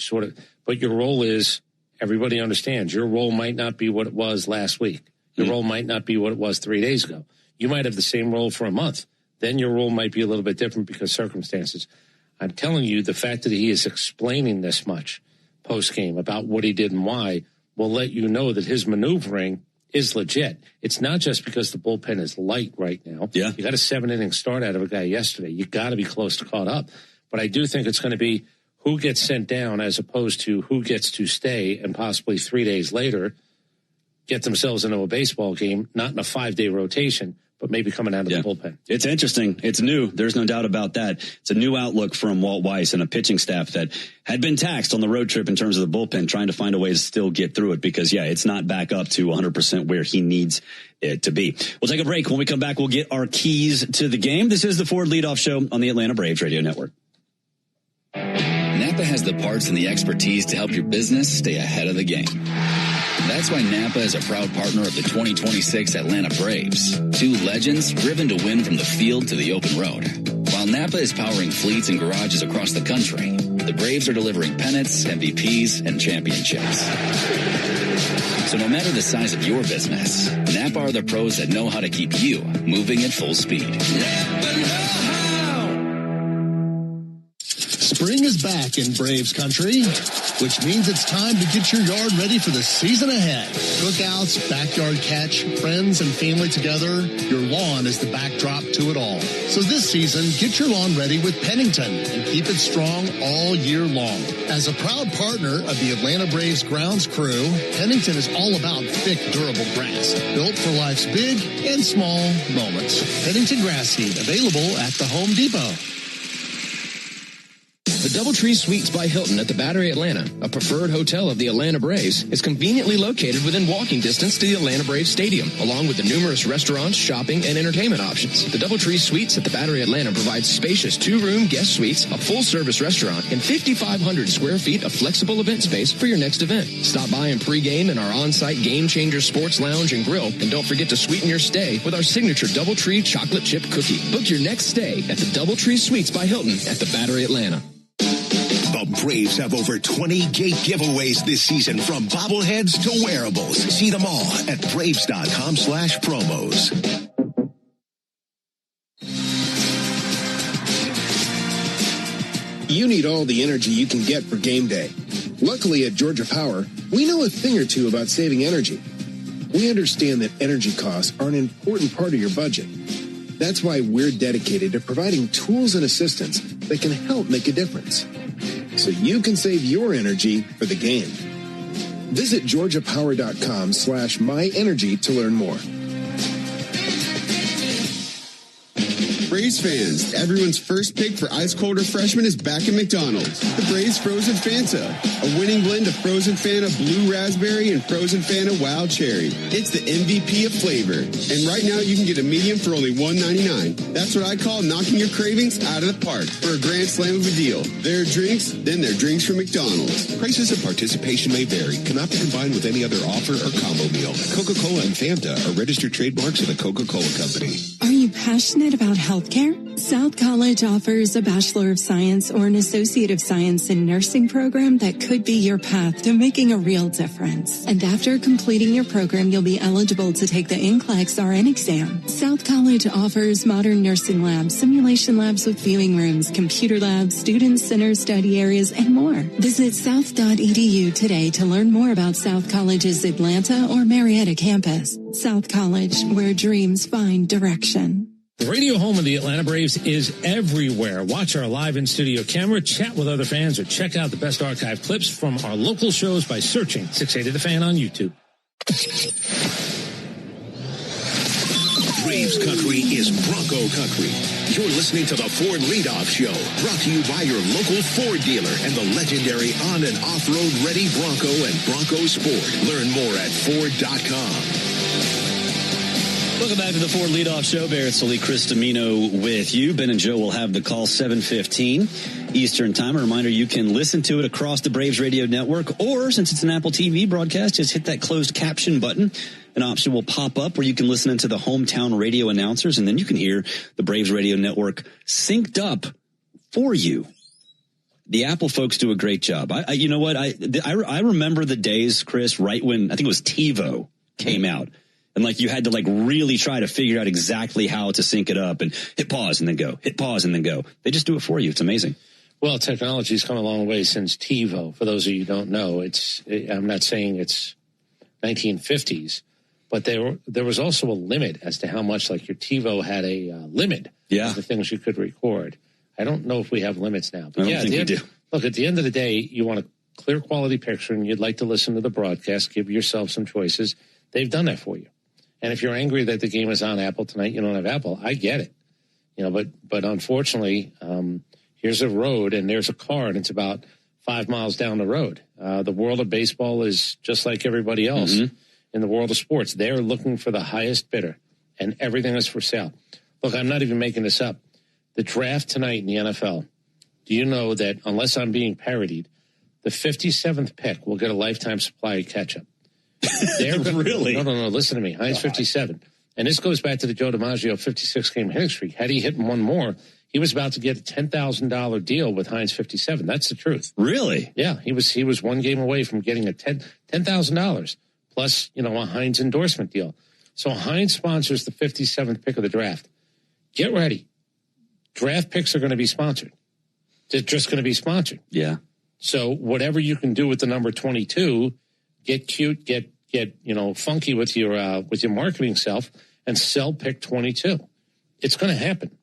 but your role is, everybody understands, your role might not be what it was last week. Your role might not be what it was 3 days ago. You might have the same role for a month. Then your role might be a little bit different because circumstances. I'm telling you, the fact that he is explaining this much post-game about what he did and why will let you know that his maneuvering is legit. It's not just because the bullpen is light right now. Yeah. You got a 7-inning start out of a guy yesterday. You got to be close to caught up. But I do think it's going to be who gets sent down as opposed to who gets to stay and possibly 3 days later get themselves into a baseball game, not in a 5-day rotation, but maybe coming out of the bullpen. It's interesting. It's new. There's no doubt about that. It's a new outlook from Walt Weiss and a pitching staff that had been taxed on the road trip in terms of the bullpen, trying to find a way to still get through it because, it's not back up to 100% where he needs it to be. We'll take a break. When we come back, we'll get our keys to the game. This is the Ford Leadoff Show on the Atlanta Braves Radio Network. Napa has has the parts and the expertise to help your business stay ahead of the game. That's why Napa is a proud partner of the 2026 Atlanta Braves. Two legends driven to win from the field to the open road. While Napa is powering fleets and garages across the country, the Braves are delivering pennants, MVPs, and championships. So no matter the size of your business, Napa are the pros that know how to keep you moving at full speed. Napa know-how. Spring is back in Braves country, which means it's time to get your yard ready for the season ahead. Cookouts, backyard catch, friends and family together, your lawn is the backdrop to it all. So this season, get your lawn ready with Pennington and keep it strong all year long. As a proud partner of the Atlanta Braves grounds crew, Pennington is all about thick, durable grass, built for life's big and small moments. Pennington grass seed, available at the Home Depot. The Doubletree Suites by Hilton at the Battery Atlanta, a preferred hotel of the Atlanta Braves, is conveniently located within walking distance to the Atlanta Braves Stadium, along with the numerous restaurants, shopping, and entertainment options. The Doubletree Suites at the Battery Atlanta provides spacious two-room guest suites, a full-service restaurant, and 5,500 square feet of flexible event space for your next event. Stop by and pregame in our on-site Game Changer Sports Lounge and Grill, and don't forget to sweeten your stay with our signature Doubletree chocolate chip cookie. Book your next stay at the Doubletree Suites by Hilton at the Battery Atlanta. The Braves have over 20 gate giveaways this season, from bobbleheads to wearables. See them all at Braves.com/promos. You need all the energy you can get for game day. Luckily at Georgia Power, we know a thing or two about saving energy. We understand that energy costs are an important part of your budget. That's why we're dedicated to providing tools and assistance that can help make a difference, so you can save your energy for the game. Visit georgiapower.com/myenergy to learn more. Braves fans, everyone's first pick for ice cold refreshment is back at McDonald's. The Braves Frozen Fanta, a winning blend of Frozen Fanta Blue Raspberry and Frozen Fanta Wild Cherry. It's the MVP of flavor. And right now you can get a medium for only $1.99. That's what I call knocking your cravings out of the park for a grand slam of a deal. There are drinks, then there are drinks from McDonald's. Prices and participation may vary. Cannot be combined with any other offer or combo meal. Coca-Cola and Fanta are registered trademarks of the Coca-Cola Company. Are you passionate about healthcare? South College offers a Bachelor of Science or an Associate of Science in Nursing program that could be your path to making a real difference. And after completing your program, you'll be eligible to take the NCLEX RN exam. South College offers modern nursing labs, simulation labs with viewing rooms, computer labs, student center study areas, and more. Visit south.edu today to learn more about South College's Atlanta or Marietta campus. South College, where dreams find direction. The radio home of the Atlanta Braves is everywhere. Watch our live in-studio camera, chat with other fans, or check out the best archive clips from our local shows by searching 680 The Fan on YouTube. Braves country is Bronco country. You're listening to the Ford Leadoff Show, brought to you by your local Ford dealer and the legendary on- and off-road ready Bronco and Bronco Sport. Learn more at Ford.com. Welcome back to the Ford Leadoff Show. Barrett Sully, Chris Domino with you. Ben and Joe will have the call 7:15 Eastern Time. A reminder, you can listen to it across the Braves Radio Network, or since it's an Apple TV broadcast, just hit that closed caption button. An option will pop up where you can listen into the hometown radio announcers, and then you can hear the Braves Radio Network synced up for you. The Apple folks do a great job. You know what? I remember the days, Chris, right when I think it was TiVo came out. And like you had to like really try to figure out exactly how to sync it up and hit pause and then go, hit pause and then go. They just do it for you. It's amazing. Well, technology's come a long way since TiVo. For those of you who don't know, I'm not saying it's 1950s, but there was also a limit as to how much, like your TiVo had a limit of the things you could record. I don't know if we have limits now. But I don't think we do. Look, at the end of the day, you want a clear quality picture and you'd like to listen to the broadcast, give yourself some choices. They've done that for you. And if you're angry that the game is on Apple tonight, you don't have Apple. I get it, but unfortunately, here's a road and there's a car and it's about 5 miles down the road. The world of baseball is just like everybody else in the world of sports. They're looking for the highest bidder and everything is for sale. Look, I'm not even making this up. The draft tonight in the NFL. Do you know that unless I'm being parodied, the 57th pick will get a lifetime supply of ketchup. Really? No. Listen to me. Heinz 57. And this goes back to the Joe DiMaggio 56-game hitting streak. Had he hit one more, he was about to get a $10,000 deal with Heinz 57. That's the truth. Really? Yeah, he was one game away from getting a $10,000 plus, a Heinz endorsement deal. So Heinz sponsors the 57th pick of the draft. Get ready. Draft picks are going to be sponsored. They're just going to be sponsored. Yeah. So whatever you can do with the number 22, get cute, get funky with your marketing self and sell pick 22. It's going to happen.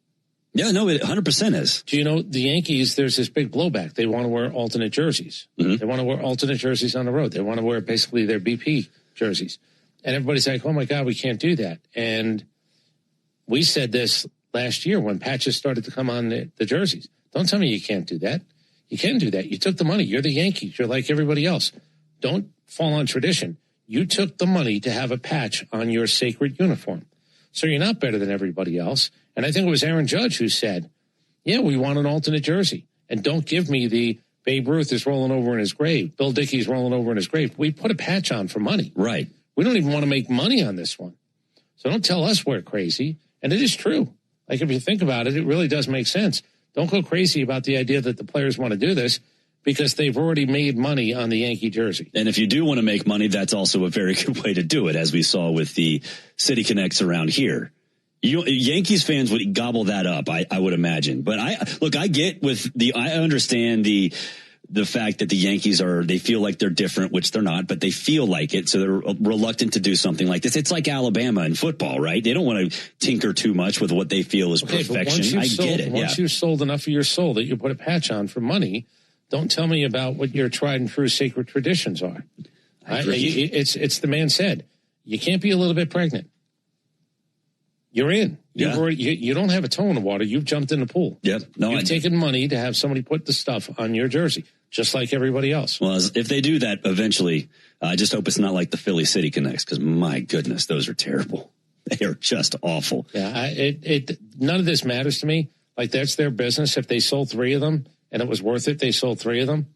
Yeah, no, it 100% is. Do you know the Yankees, there's this big blowback. They want to wear alternate jerseys. Mm-hmm. They want to wear alternate jerseys on the road. They want to wear basically their BP jerseys. And everybody's like, oh, my God, we can't do that. And we said this last year when patches started to come on the jerseys. Don't tell me you can't do that. You can do that. You took the money. You're the Yankees. You're like everybody else. Don't fall on tradition. You took the money to have a patch on your sacred uniform. So you're not better than everybody else. And I think it was Aaron Judge who said, yeah, we want an alternate jersey. And don't give me the Babe Ruth is rolling over in his grave. Bill Dickey's rolling over in his grave. We put a patch on for money. Right. We don't even want to make money on this one. So don't tell us we're crazy. And it is true. Like if you think about it, it really does make sense. Don't go crazy about the idea that the players want to do this because they've already made money on the Yankee jersey. And if you do want to make money, that's also a very good way to do it, as we saw with the City Connects around here. Yankees fans would gobble that up, I would imagine. But I understand the fact that the Yankees they feel like they're different, which they're not, but they feel like it. So they're reluctant to do something like this. It's like Alabama in football, right? They don't want to tinker too much with what they feel is perfection. I get it. Once you've sold enough of your soul that you put a patch on for money, don't tell me about what your tried and true sacred traditions are. It's the man said, you can't be a little bit pregnant. You're in. You don't have a toe in the water. You've jumped in the pool. Yep. No, You've taken money to have somebody put the stuff on your jersey, just like everybody else. Well, if they do that eventually, I just hope it's not like the Philly City Connects, because my goodness, those are terrible. They are just awful. Yeah, none of this matters to me. Like, that's their business. If they sold 3 of them and it was worth it, they sold 3 of them.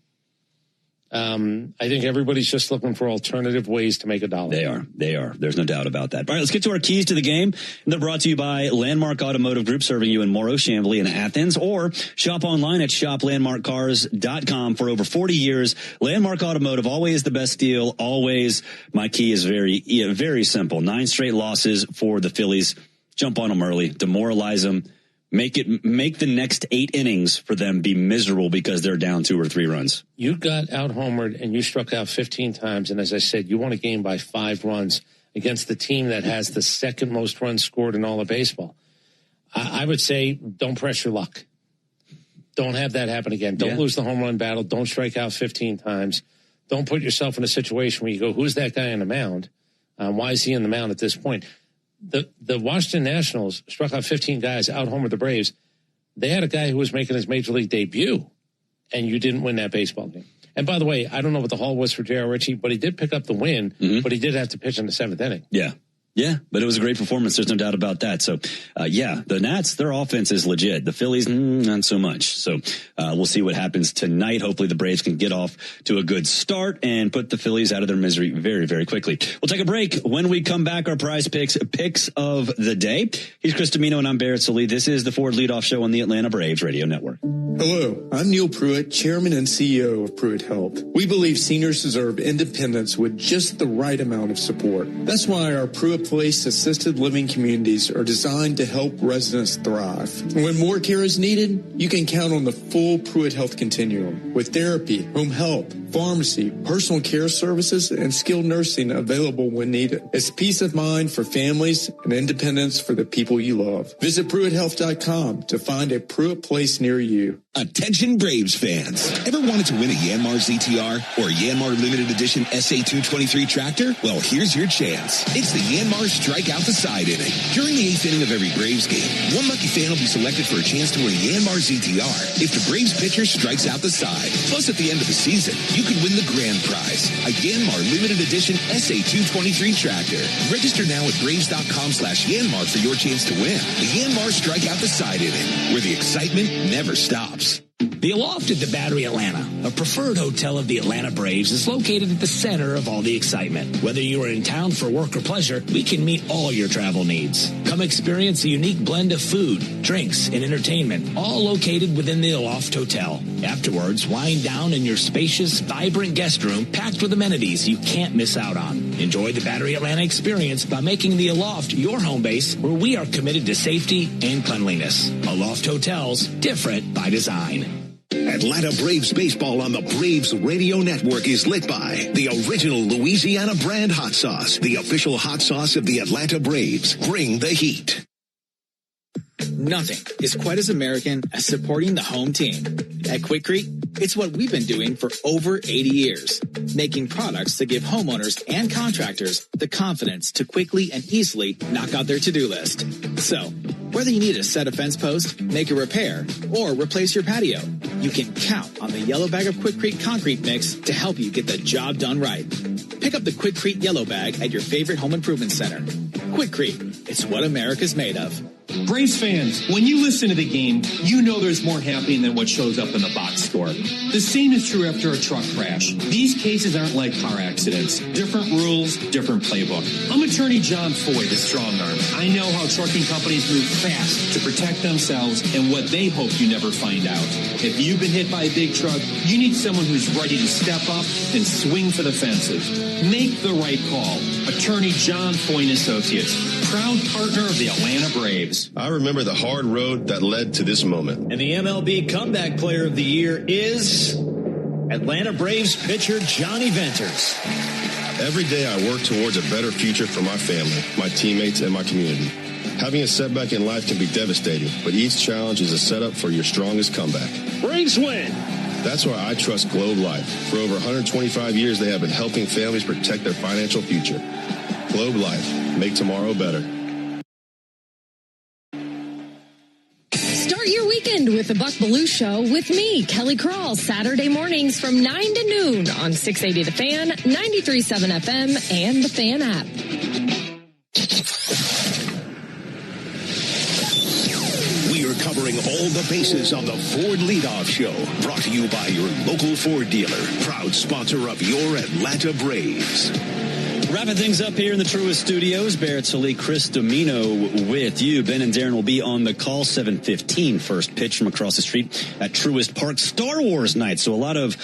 I think everybody's just looking for alternative ways to make a dollar. They are. There's no doubt about that. All right, let's get to our keys to the game. And they're brought to you by Landmark Automotive Group, serving you in Morrow, Chambly, and Athens. Or shop online at shoplandmarkcars.com. For over 40 years, Landmark Automotive, always the best deal. Always. My key is very simple. 9 straight losses for the Phillies. Jump on them early. Demoralize them. Make the next 8 innings for them be miserable because they're down 2 or 3 runs. You got out homered and you struck out 15 times. And as I said, you won a game by 5 runs against the team that has the second most runs scored in all of baseball. I would say don't press your luck. Don't have that happen again. Don't lose the home run battle. Don't strike out 15 times. Don't put yourself in a situation where you go, who's that guy on the mound? Why is he in the mound at this point? The Washington Nationals struck out 15 guys, out-homered the Braves. They had a guy who was making his major league debut, and you didn't win that baseball game. And by the way, I don't know what the haul was for J.R. Ritchie, but he did pick up the win, but he did have to pitch in the 7th inning. Yeah, but it was a great performance. There's no doubt about that. So, the Nats, their offense is legit. The Phillies, not so much. So, we'll see what happens tonight. Hopefully the Braves can get off to a good start and put the Phillies out of their misery very, very quickly. We'll take a break. When we come back, our prize picks of the day. He's Chris Domino and I'm Barrett Sallee. This is the Ford Leadoff Show on the Atlanta Braves Radio Network. Hello, I'm Neil Pruitt, Chairman and CEO of Pruitt Health. We believe seniors deserve independence with just the right amount of support. That's why our Pruitt Place assisted living communities are designed to help residents thrive. When more care is needed, you can count on the full Pruitt Health continuum with therapy, home health, pharmacy, personal care services, and skilled nursing available when needed. It's peace of mind for families and independence for the people you love. Visit PruittHealth.com to find a Pruitt Place near you. Attention Braves fans. Ever wanted to win a Yanmar ZTR or a Yanmar limited edition SA223 tractor? Well, here's your chance. It's the Yanmar Strike Out the Side inning. During the 8th inning of every Braves game, one lucky fan will be selected for a chance to win a Yanmar ZTR if the Braves pitcher strikes out the side. Plus, at the end of the season, you could win the grand prize, a Yanmar limited edition SA223 tractor. Register now at Braves.com/Yanmar for your chance to win the Yanmar Strike Out the Side inning, where the excitement never stops. The Aloft at the Battery Atlanta, a preferred hotel of the Atlanta Braves, is located at the center of all the excitement. Whether you are in town for work or pleasure, we can meet all your travel needs. Come experience a unique blend of food, drinks, and entertainment, all located within the Aloft Hotel. Afterwards, wind down in your spacious, vibrant guest room packed with amenities you can't miss out on. Enjoy the Battery Atlanta experience by making the Aloft your home base, where we are committed to safety and cleanliness. Aloft Hotels, different by design. Atlanta Braves baseball on the Braves Radio Network is lit by the original Louisiana brand hot sauce, the official hot sauce of the Atlanta Braves. Bring the heat. Nothing is quite as American as supporting the home team. At Quikrete, it's what we've been doing for over 80 years, making products that give homeowners and contractors the confidence to quickly and easily knock out their to-do list. So, whether you need to set a fence post, make a repair, or replace your patio, you can count on the yellow bag of Quikrete concrete mix to help you get the job done right. Pick up the Quikrete yellow bag at your favorite home improvement center. Quikrete, it's what America's made of. Braves fans, when you listen to the game, you know there's more happening than what shows up in the box score. The same is true after a truck crash. These cases aren't like car accidents. Different rules, different playbook. I'm attorney John Foy, the strong arm. I know how trucking companies move fast to protect themselves and what they hope you never find out. If you've been hit by a big truck, you need someone who's ready to step up and swing for the fences. Make the right call. Attorney John Foy & Associates, proud partner of the Atlanta Braves. I remember the hard road that led to this moment. And the MLB Comeback Player of the Year is Atlanta Braves pitcher Johnny Venters. Every day I work towards a better future for my family, my teammates, and my community. Having a setback in life can be devastating, but each challenge is a setup for your strongest comeback. Braves win! That's why I trust Globe Life. For over 125 years, they have been helping families protect their financial future. Globe Life. Make tomorrow better. Start your weekend with the Buck Belue Show with me, Kelly Crawl, Saturday mornings from 9 to noon on 680 The Fan, 93.7 FM, and the Fan app. We are covering all the bases on the Ford Leadoff Show, brought to you by your local Ford dealer, proud sponsor of your Atlanta Braves. Wrapping things up here in the Truist Studios, Barrett Sallee, Chris Domino with you. Ben and Darren will be on the call, 7:15, first pitch from across the street at Truist Park. Star Wars night, so a lot of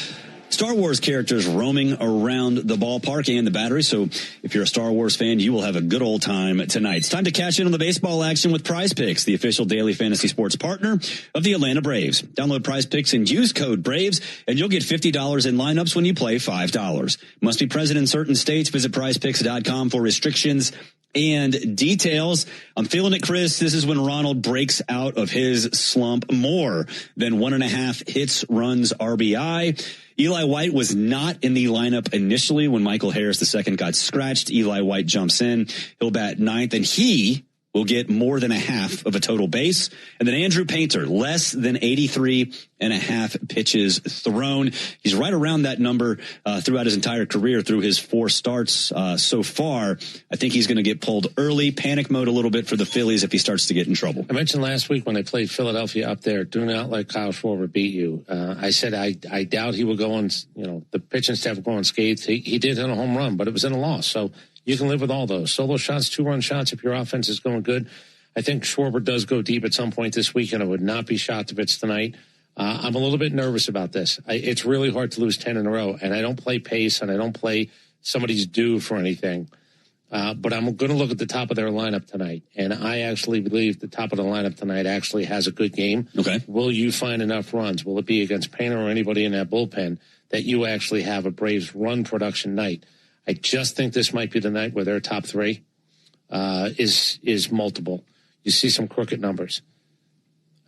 Star Wars characters roaming around the ballpark and the Battery. So if you're a Star Wars fan, you will have a good old time tonight. It's time to cash in on the baseball action with Prize Picks, the official daily fantasy sports partner of the Atlanta Braves. Download Prize Picks and use code BRAVES, and you'll get $50 in lineups when you play $5. Must be present in certain states. Visit prizepicks.com for restrictions and details. I'm feeling it, Chris. This is when Ronald breaks out of his slump. More than 1.5 hits, runs, RBI. Eli White was not in the lineup initially when Michael Harris II got scratched. Eli White jumps in. He'll bat ninth, and he will get more than a half of a total base. And then Andrew Painter, less than 83.5 pitches thrown. He's right around that number throughout his entire career, through his 4 starts so far. I think he's going to get pulled early. Panic mode a little bit for the Phillies if he starts to get in trouble. I mentioned last week when they played Philadelphia up there, do not let Kyle Schwarber beat you. I said I doubt he will go on, the pitching staff will go unscathed. He did hit a home run, but it was in a loss. So you can live with all those. Solo shots, 2-run shots if your offense is going good. I think Schwarber does go deep at some point this week, and I would not be shocked if it's tonight. I'm a little bit nervous about this. It's really hard to lose 10 in a row, and I don't play pace, and I don't play somebody's due for anything. But I'm going to look at the top of their lineup tonight, and I actually believe the top of the lineup tonight actually has a good game. Okay. Will you find enough runs? Will it be against Painter or anybody in that bullpen that you actually have a Braves run production night? I just think this might be the night where their top 3 is multiple. You see some crooked numbers.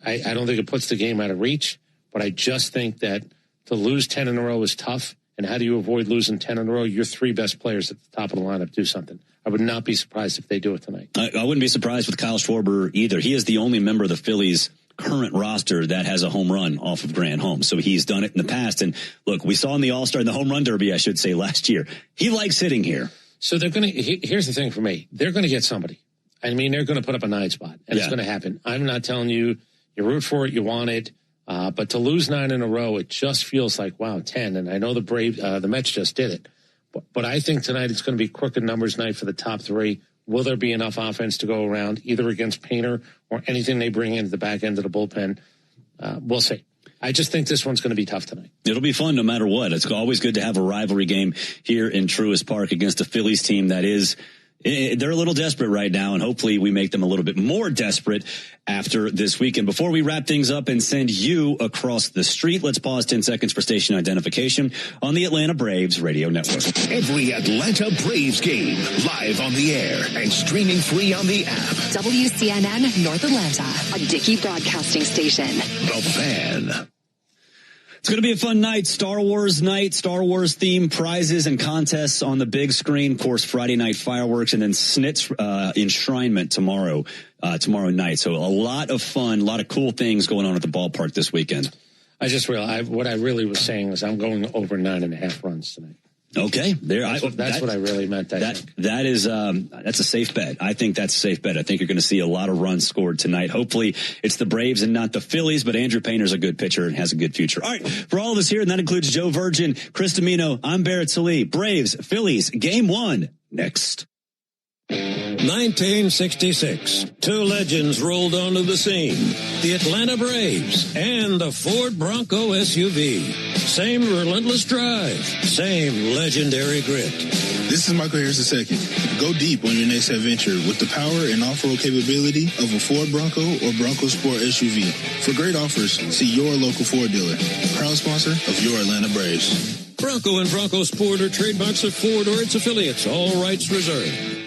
I don't think it puts the game out of reach, but I just think that to lose 10 in a row is tough. And how do you avoid losing 10 in a row? Your 3 best players at the top of the lineup do something. I would not be surprised if they do it tonight. I wouldn't be surprised with Kyle Schwarber either. He is the only member of the Phillies current roster that has a home run off of Grant Holmes. So he's done it in the past. And look, we saw in the All-Star, in the Home Run Derby, I should say, last year, he likes hitting here. So they're going to, here's the thing for me. They're going to get somebody. I mean, they're going to put up a 9 spot, and it's going to happen. I'm not telling you, you root for it, you want it. But to lose 9 in a row, it just feels like, wow, 10. And I know the Mets just did it. But I think tonight it's going to be crooked numbers night for the top 3. Will there be enough offense to go around, either against Painter or anything they bring into the back end of the bullpen? We'll see. I just think this one's going to be tough tonight. It'll be fun no matter what. It's always good to have a rivalry game here in Truist Park against a Phillies team that is, they're a little desperate right now, and hopefully we make them a little bit more desperate after this weekend. Before we wrap things up and send you across the street, let's pause 10 seconds for station identification on the Atlanta Braves Radio Network. Every Atlanta Braves game live on the air and streaming free on the app. WCNN North Atlanta, a Dickey broadcasting station. The Fan. It's going to be a fun night, Star Wars night, Star Wars themed prizes and contests on the big screen. Of course, Friday night fireworks, and then Snit's enshrinement tomorrow night. So a lot of fun, a lot of cool things going on at the ballpark this weekend. I just realized what I really was saying is I'm going over 9.5 runs tonight. Okay, that's what I really meant. That's a safe bet. I think that's a safe bet. I think you're going to see a lot of runs scored tonight. Hopefully it's the Braves and not the Phillies, but Andrew Painter's a good pitcher and has a good future. All right, for all of us here, and that includes Joe Virgin, Chris Domino, I'm Barrett Sallee. Braves, Phillies, Game 1, next. 1966, 2 legends rolled onto the scene. The Atlanta Braves and the Ford Bronco SUV. Same relentless drive, same legendary grit. This is Michael Harris II. Go deep on your next adventure with the power and off-road capability of a Ford Bronco or Bronco Sport SUV. For great offers, see your local Ford dealer. Proud sponsor of your Atlanta Braves. Bronco and Bronco Sport are trademarks of Ford or its affiliates. All rights reserved.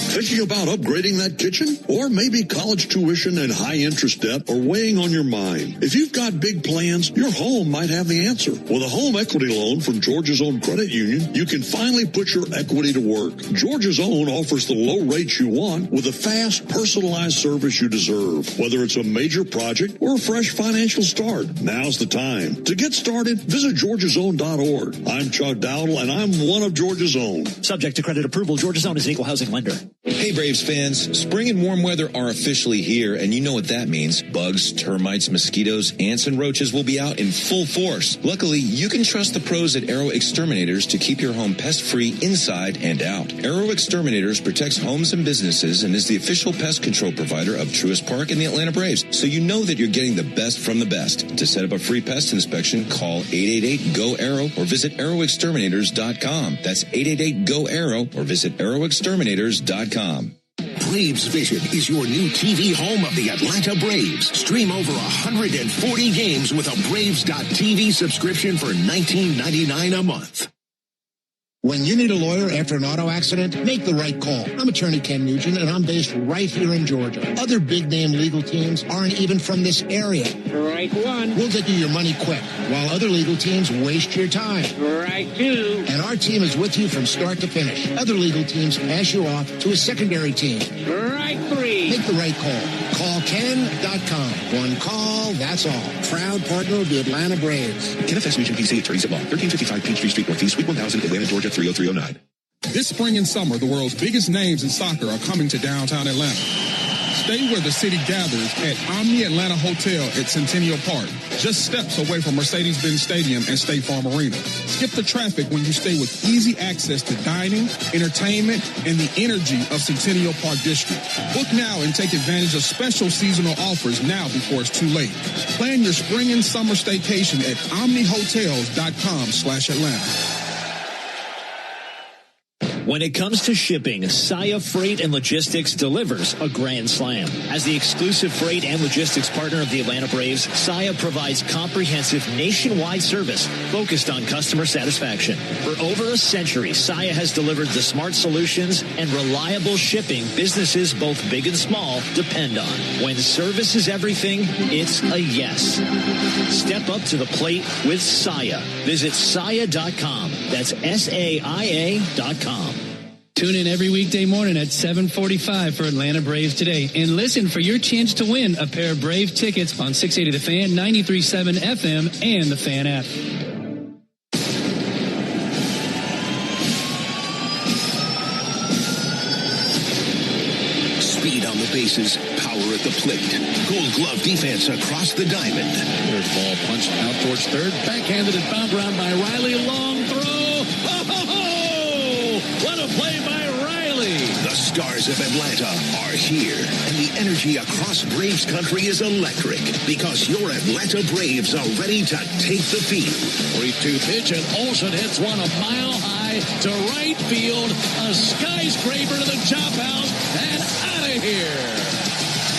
Thinking about upgrading that kitchen? Or maybe college tuition and high interest debt are weighing on your mind. If you've got big plans, your home might have the answer. With a home equity loan from Georgia's Own Credit Union, you can finally put your equity to work. Georgia's Own offers the low rates you want with a fast, personalized service you deserve. Whether it's a major project or a fresh financial start, now's the time. To get started, visit georgiasown.org. I'm Chuck Dowdle, and I'm one of Georgia's Own. Subject to credit approval, Georgia's Own is an equal housing lender. Hey Braves fans, spring and warm weather are officially here, and you know what that means. Bugs, termites, mosquitoes, ants, and roaches will be out in full force. Luckily, you can trust the pros at Arrow Exterminators to keep your home pest-free inside and out. Arrow Exterminators protects homes and businesses and is the official pest control provider of Truist Park and the Atlanta Braves, so you know that you're getting the best from the best. To set up a free pest inspection, call 888-GO-ARROW or visit arrowexterminators.com. That's 888-GO-ARROW or visit arrowexterminators.com. Braves Vision is your new TV home of the Atlanta Braves. Stream over 140 games with a Braves.TV subscription for $19.99 a month. When you need a lawyer after an auto accident, make the right call. I'm attorney Ken Nugent, and I'm based right here in Georgia. Other big-name legal teams aren't even from this area. Right one. We'll get you your money quick, while other legal teams waste your time. Right two. And our team is with you from start to finish. Other legal teams pass you off to a secondary team. Right three. Make the right call. Call Ken.com. One call, that's all. Proud partner of the Atlanta Braves. Kenneth S. Nugent, PC, attorneys at law. 1355 Peachtree Street Northeast, Suite 1000, Atlanta, Georgia, 30309. This spring and summer, the world's biggest names in soccer are coming to downtown Atlanta. Stay where the city gathers at Omni Atlanta Hotel at Centennial Park, just steps away from Mercedes-Benz Stadium and State Farm Arena. Skip the traffic when you stay with easy access to dining, entertainment, and the energy of Centennial Park District. Book now and take advantage of special seasonal offers now before it's too late. Plan your spring and summer staycation at omnihotels.com/Atlanta. When it comes to shipping, Saia Freight and Logistics delivers a grand slam. As the exclusive freight and logistics partner of the Atlanta Braves, Saia provides comprehensive nationwide service focused on customer satisfaction. For over a century, Saia has delivered the smart solutions and reliable shipping businesses both big and small depend on. When service is everything, it's a yes. Step up to the plate with Saia. Visit Saia.com. That's SAIA.com. Tune in every weekday morning at 7:45 for Atlanta Braves Today. And listen for your chance to win a pair of Brave tickets on 680 The Fan, 93.7 FM, and the Fan app. Speed on the bases, power at the plate. Gold Glove defense across the diamond. There's the ball punched out towards third. Backhanded and fouled around by Riley. Long throw. Oh, what a play by Riley. The stars of Atlanta are here, and the energy across Braves country is electric because your Atlanta Braves are ready to take the field. 3-2 pitch, and Olsen hits one a mile high to right field. A skyscraper to the chop house, and out of here.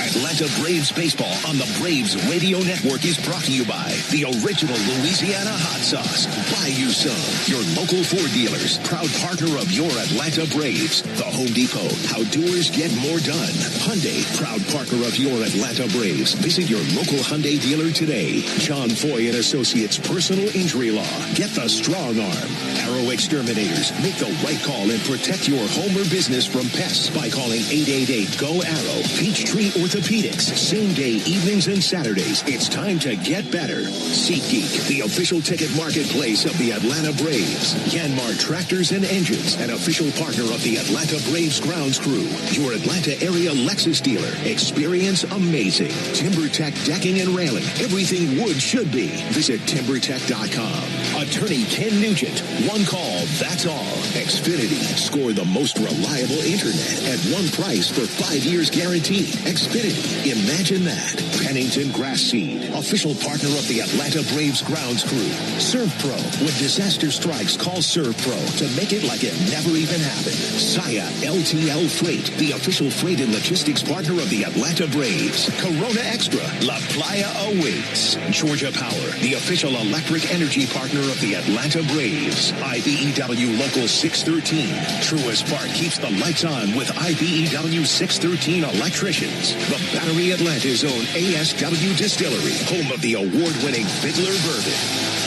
Atlanta Braves baseball on the Braves Radio Network is brought to you by the original Louisiana hot sauce. Buy you some. Your local Ford dealers, proud partner of your Atlanta Braves. The Home Depot, how doers get more done. Hyundai, proud partner of your Atlanta Braves. Visit your local Hyundai dealer today. John Foy and Associates Personal Injury Law. Get the strong arm. Arrow Exterminators. Make the right call and protect your home or business from pests by calling 888-GO-ARROW. Peachtree Orthopedics. Same day, evenings and Saturdays. It's time to get better. SeatGeek, the official ticket marketplace of the Atlanta Braves. Yanmar Tractors and Engines, an official partner of the Atlanta Braves grounds crew. Your Atlanta area Lexus dealer. Experience amazing. TimberTech Decking and Railing. Everything wood should be. Visit TimberTech.com. Attorney Ken Nugent. One call, that's all. Xfinity. Score the most reliable internet at one price for 5 years guaranteed. Xfinity. Imagine that. Pennington Grass Seed, official partner of the Atlanta Braves grounds crew. ServPro. When disaster strikes, call ServPro to make it like it never even happened. Saya LTL Freight, the official freight and logistics partner of the Atlanta Braves. Corona Extra. La Playa awaits. Georgia Power, the official electric energy partner of the Atlanta Braves. IBEW Local 613. Truist Park keeps the lights on with IBEW 613 electricians. The Battery Atlanta's own ASW Distillery, home of the award-winning Fiddler Bourbon.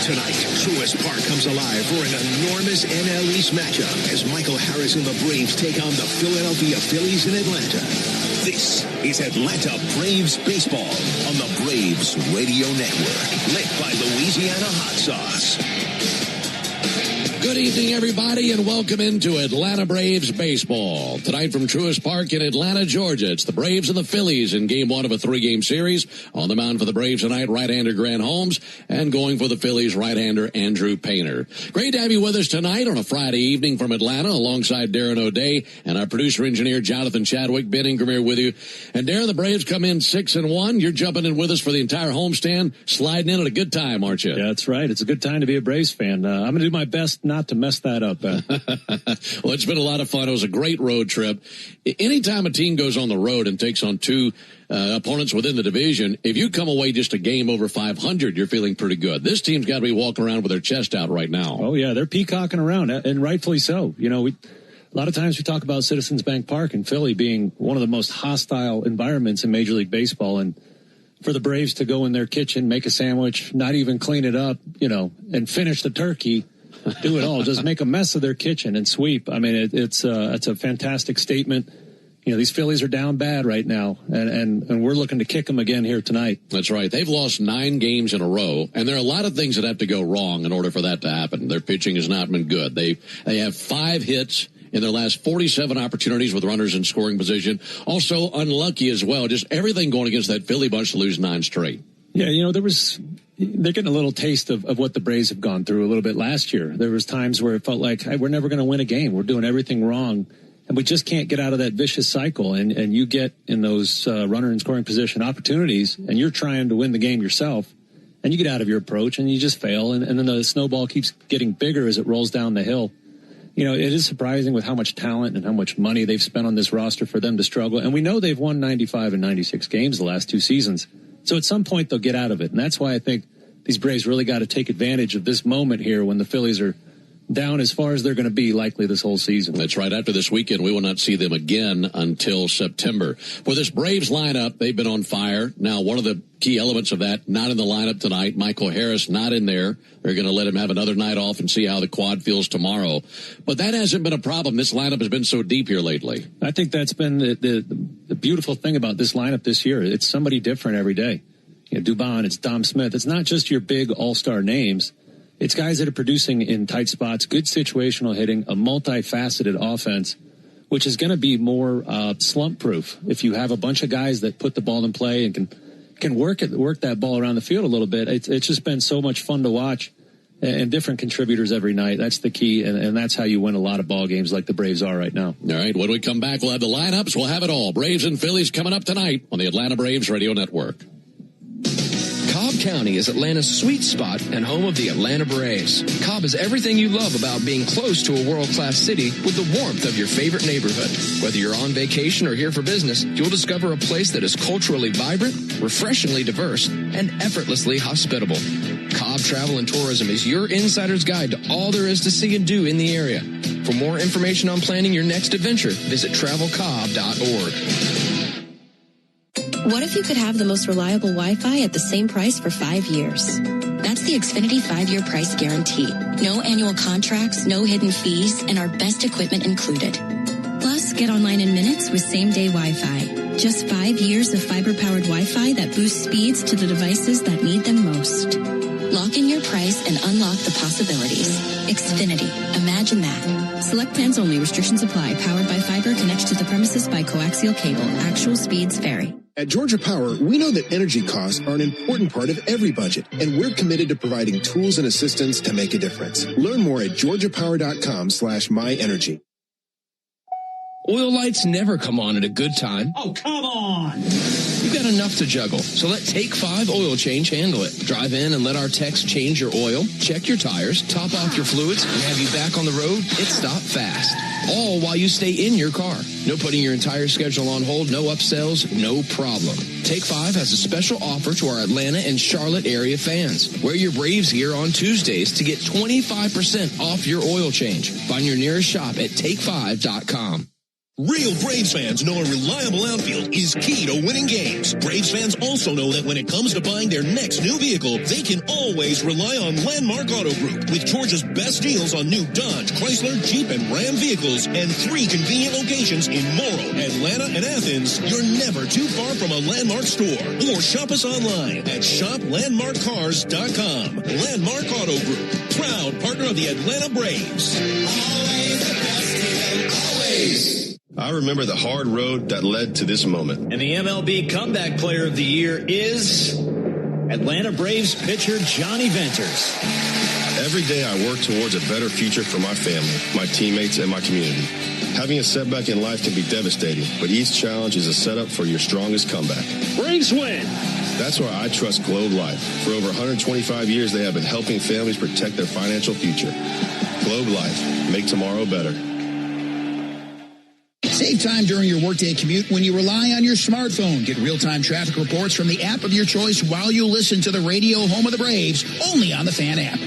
Tonight, Truist Park comes alive for an enormous NL East matchup as Michael Harris and the Braves take on the Philadelphia Phillies in Atlanta. This is Atlanta Braves Baseball on the Braves Radio Network, lit by Louisiana Hot Sauce. Good evening, everybody, and welcome into Atlanta Braves baseball. Tonight from Truist Park in Atlanta, Georgia, it's the Braves and the Phillies in Game 1 of a 3-game series. On the mound for the Braves tonight, right-hander Grant Holmes, and going for the Phillies, right-hander Andrew Painter. Great to have you with us tonight on a Friday evening from Atlanta, alongside Darren O'Day and our producer-engineer Jonathan Chadwick. Ben Ingram here with you. And Darren, the Braves come in 6-1. You're jumping in with us for the entire homestand, sliding in at a good time, aren't you? Yeah, that's right. It's a good time to be a Braves fan. I'm going to do my best not to mess that up. Well, it's been a lot of fun. It was a great road trip. Anytime a team goes on the road and takes on two opponents within the division, if you come away just a game over 500, you're feeling pretty good. This team's got to be walking around with their chest out right now. Oh, yeah, they're peacocking around, and rightfully so. You know, a lot of times we talk about Citizens Bank Park in Philly being one of the most hostile environments in Major League Baseball, and for the Braves to go in their kitchen, make a sandwich, not even clean it up, and finish the turkey, do it all, just make a mess of their kitchen and sweep. I mean, it's a fantastic statement. These Phillies are down bad right now, and we're looking to kick them again here tonight. That's right. They've lost 9 games in a row, and there are a lot of things that have to go wrong in order for that to happen. Their pitching has not been good. They have 5 hits in their last 47 opportunities with runners in scoring position. Also unlucky as well. Just everything going against that Philly bunch to lose 9 straight. Yeah, they're getting a little taste of what the Braves have gone through a little bit last year. There was times where it felt like, hey, we're never going to win a game. We're doing everything wrong. And we just can't get out of that vicious cycle. And you get in those runner in scoring position opportunities, and you're trying to win the game yourself, and you get out of your approach, and you just fail. And then the snowball keeps getting bigger as it rolls down the hill. It is surprising with how much talent and how much money they've spent on this roster for them to struggle. And we know they've won 95 and 96 games the last 2 seasons. So at some point they'll get out of it. And that's why I think these Braves really got to take advantage of this moment here when the Phillies are down as far as they're going to be likely this whole season. That's right. After this weekend, we will not see them again until September. For this Braves lineup, they've been on fire. Now, one of the key elements of that, not in the lineup tonight. Michael Harris not in there. They're going to let him have another night off and see how the quad feels tomorrow. But that hasn't been a problem. This lineup has been so deep here lately. I think that's been the beautiful thing about this lineup this year. It's somebody different every day. Dubon, it's Dom Smith. It's not just your big all-star names. It's guys that are producing in tight spots, good situational hitting, a multifaceted offense which is going to be more slump proof. If you have a bunch of guys that put the ball in play and can work that ball around the field a little bit, it's just been so much fun to watch, and different contributors every night. That's the key, and that's how you win a lot of ball games like the Braves are right now. All right, when we come back, we'll have the lineups. We'll have it all. Braves and Phillies coming up tonight on the Atlanta Braves Radio Network. Cobb County is Atlanta's sweet spot and home of the Atlanta Braves. Cobb is everything you love about being close to a world-class city with the warmth of your favorite neighborhood. Whether you're on vacation or here for business, you'll discover a place that is culturally vibrant, refreshingly diverse, and effortlessly hospitable. Cobb Travel and Tourism is your insider's guide to all there is to see and do in the area. For more information on planning your next adventure, visit travelcobb.org. What if you could have the most reliable Wi-Fi at the same price for 5 years? That's the Xfinity 5-year price guarantee. No annual contracts, no hidden fees, and our best equipment included. Plus, get online in minutes with same-day Wi-Fi. Just 5 years of fiber-powered Wi-Fi that boosts speeds to the devices that need them most. Lock in your price and unlock the possibilities. Xfinity. Imagine that. Select plans only. Restrictions apply. Powered by fiber. Connects to the premises by coaxial cable. Actual speeds vary. At Georgia Power, we know that energy costs are an important part of every budget, and we're committed to providing tools and assistance to make a difference. Learn more at georgiapower.com/myenergy. Oil lights never come on at a good time. Oh, come on! You've got enough to juggle, so let Take 5 Oil Change handle it. Drive in and let our techs change your oil, check your tires, top off your fluids, and have you back on the road. It's stop fast. All while you stay in your car. No putting your entire schedule on hold, no upsells, no problem. Take 5 has a special offer to our Atlanta and Charlotte area fans. Wear your Braves gear on Tuesdays to get 25% off your oil change. Find your nearest shop at take5.com. Real Braves fans know a reliable outfield is key to winning games. Braves fans also know that when it comes to buying their next new vehicle, they can always rely on Landmark Auto Group. With Georgia's best deals on new Dodge, Chrysler, Jeep, and Ram vehicles, and 3 convenient locations in Morrow, Atlanta, and Athens, you're never too far from a Landmark store. Or shop us online at shoplandmarkcars.com. Landmark Auto Group, proud partner of the Atlanta Braves. Always the best team, always. I remember the hard road that led to this moment. And the MLB Comeback Player of the Year is Atlanta Braves pitcher Johnny Venters. Every day I work towards a better future for my family, my teammates, and my community. Having a setback in life can be devastating, but each challenge is a setup for your strongest comeback. Braves win! That's why I trust Globe Life. For over 125 years, they have been helping families protect their financial future. Globe Life. Make tomorrow better. Save time during your workday commute when you rely on your smartphone. Get real-time traffic reports from the app of your choice while you listen to the radio home of the Braves, only on the Fan app.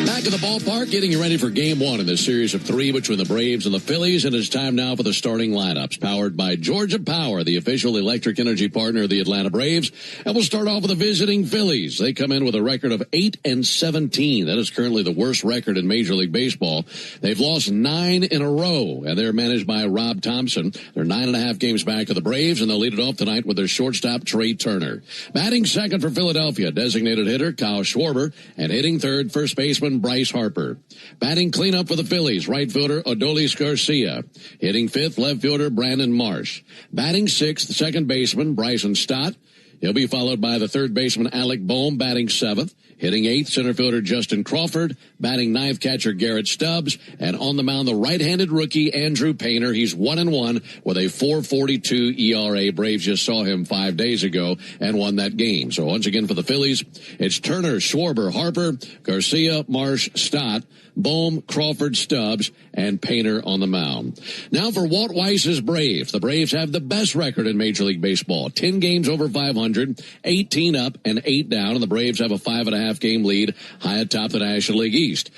Back at the ballpark, getting you ready for Game 1 in this series of 3 between the Braves and the Phillies, and it's time now for the starting lineups, powered by Georgia Power, the official electric energy partner of the Atlanta Braves. And we'll start off with the visiting Phillies. They come in with a record of 8-17. That is currently the worst record in Major League Baseball. They've lost 9 in a row, and they're managed by Rob Thompson. They're 9.5 games back of the Braves, and they'll lead it off tonight with their shortstop, Trey Turner. Batting second for Philadelphia, designated hitter Kyle Schwarber, and hitting third, first baseman Bryce Harper. Batting cleanup for the Phillies, right fielder Adolis Garcia. Hitting fifth, left fielder Brandon Marsh. Batting sixth, second baseman Bryson Stott. He'll be followed by the third baseman Alec Bohm, batting seventh. Hitting eighth, center fielder Justin Crawford. Batting ninth, catcher Garrett Stubbs. And on the mound, the right-handed rookie Andrew Painter. He's 1-1 with a 4.42 ERA. Braves just saw him 5 days ago and won that game. So once again for the Phillies, it's Turner, Schwarber, Harper, Garcia, Marsh, Stott, Bohm, Crawford, Stubbs, and Painter on the mound. Now for Walt Weiss's Braves. The Braves have the best record in Major League Baseball. 10 games over 500, 18 up and 8 down, and the Braves have a 5.5 game lead high atop the National League East.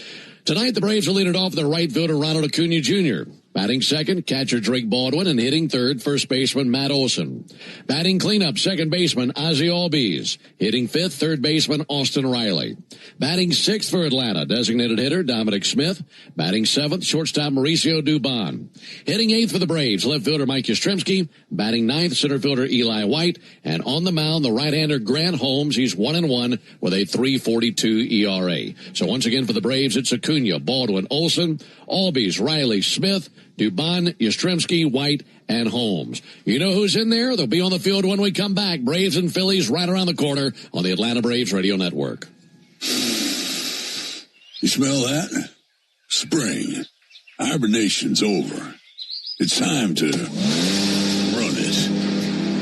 Tonight, the Braves will lead it off with their right fielder, Ronald Acuna Jr. Batting second, catcher Drake Baldwin, and hitting third, first baseman Matt Olson. Batting cleanup, second baseman Ozzie Albies. Hitting fifth, third baseman Austin Riley. Batting sixth for Atlanta, designated hitter Dominic Smith. Batting seventh, shortstop Mauricio Dubon. Hitting eighth for the Braves, left fielder Mike Yastrzemski. Batting ninth, center fielder Eli White. And on the mound, the right-hander Grant Holmes. He's 1-1 with a 3.42 ERA. So once again for the Braves, it's Acuna, Baldwin, Olson, Albies, Riley, Smith, Dubon, Yastrzemski, White, and Holmes. You know who's in there? They'll be on the field when we come back. Braves and Phillies right around the corner on the Atlanta Braves Radio Network. You smell that? Spring. Hibernation's over. It's time to run it.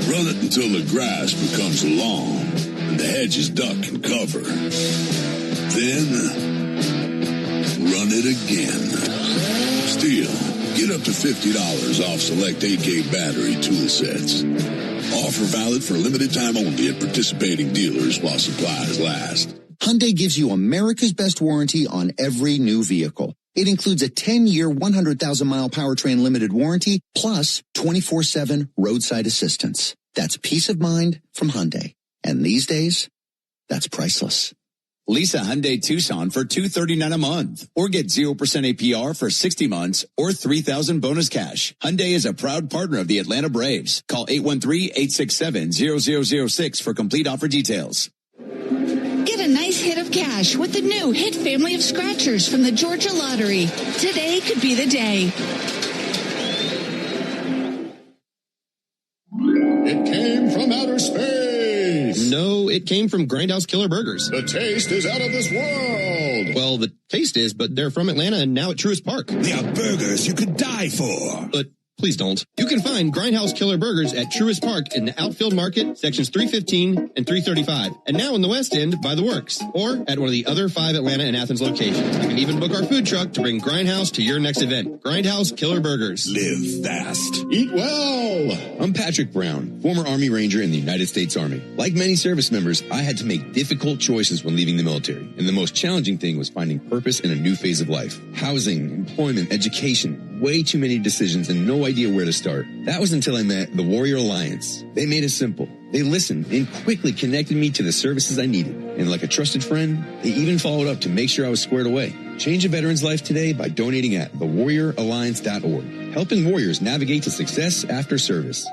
Run it until the grass becomes long and the hedges duck and cover. Then run it again. Still, get up to $50 off select AK battery tool sets. Offer valid for a limited time only at participating dealers while supplies last. Hyundai gives you America's best warranty on every new vehicle. It includes a 10-year, 100,000-mile powertrain limited warranty, plus 24/7 roadside assistance. That's peace of mind from Hyundai. And these days, that's priceless. Lease a Hyundai Tucson for $239 a month, or get 0% APR for 60 months, or $3,000 bonus cash. Hyundai is a proud partner of the Atlanta Braves. Call 813-867-0006 for complete offer details. Get a nice hit of cash with the new Hit Family of Scratchers from the Georgia Lottery. Today could be the day. It came from outer space. No, it came from Grindhouse Killer Burgers. The taste is out of this world. Well, the taste is, but they're from Atlanta and now at Truist Park. They are burgers you could die for. But please don't. You can find Grindhouse Killer Burgers at Truist Park in the Outfield Market, sections 315 and 335. And now in the West End by the Works, or at one of the other 5 Atlanta and Athens locations. You can even book our food truck to bring Grindhouse to your next event. Grindhouse Killer Burgers. Live fast. Eat well. I'm Patrick Brown, former Army Ranger in the United States Army. Like many service members, I had to make difficult choices when leaving the military. And the most challenging thing was finding purpose in a new phase of life. Housing, employment, education, way too many decisions and no idea where to start. That was until I met the Warrior Alliance. They made it simple. They listened and quickly connected me to the services I needed. And like a trusted friend, they even followed up to make sure I was squared away. Change a veteran's life today by donating at thewarrioralliance.org. Helping warriors navigate to success after service.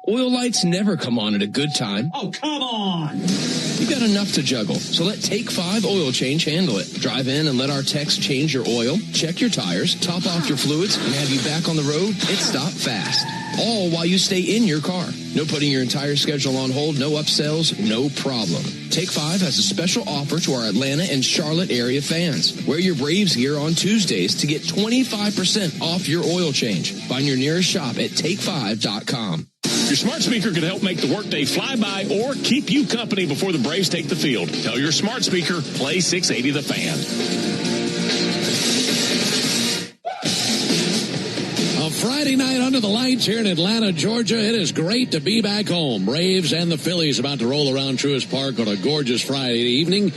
Oil lights never come on at a good time. Oh, come on! You got enough to juggle, so let Take 5 Oil Change handle it. Drive in and let our techs change your oil, check your tires, top off your fluids, and have you back on the road and stop fast. All while you stay in your car. No putting your entire schedule on hold, no upsells, no problem. Take 5 has a special offer to our Atlanta and Charlotte area fans. Wear your Braves gear on Tuesdays to get 25% off your oil change. Find your nearest shop at take5.com. Your smart speaker can help make the workday fly by or keep you company before the Braves take the field. Tell your smart speaker, play 680 The Fan. A Friday night under the lights here in Atlanta, Georgia. It is great to be back home. Braves and the Phillies about to roll around Truist Park on a gorgeous Friday evening.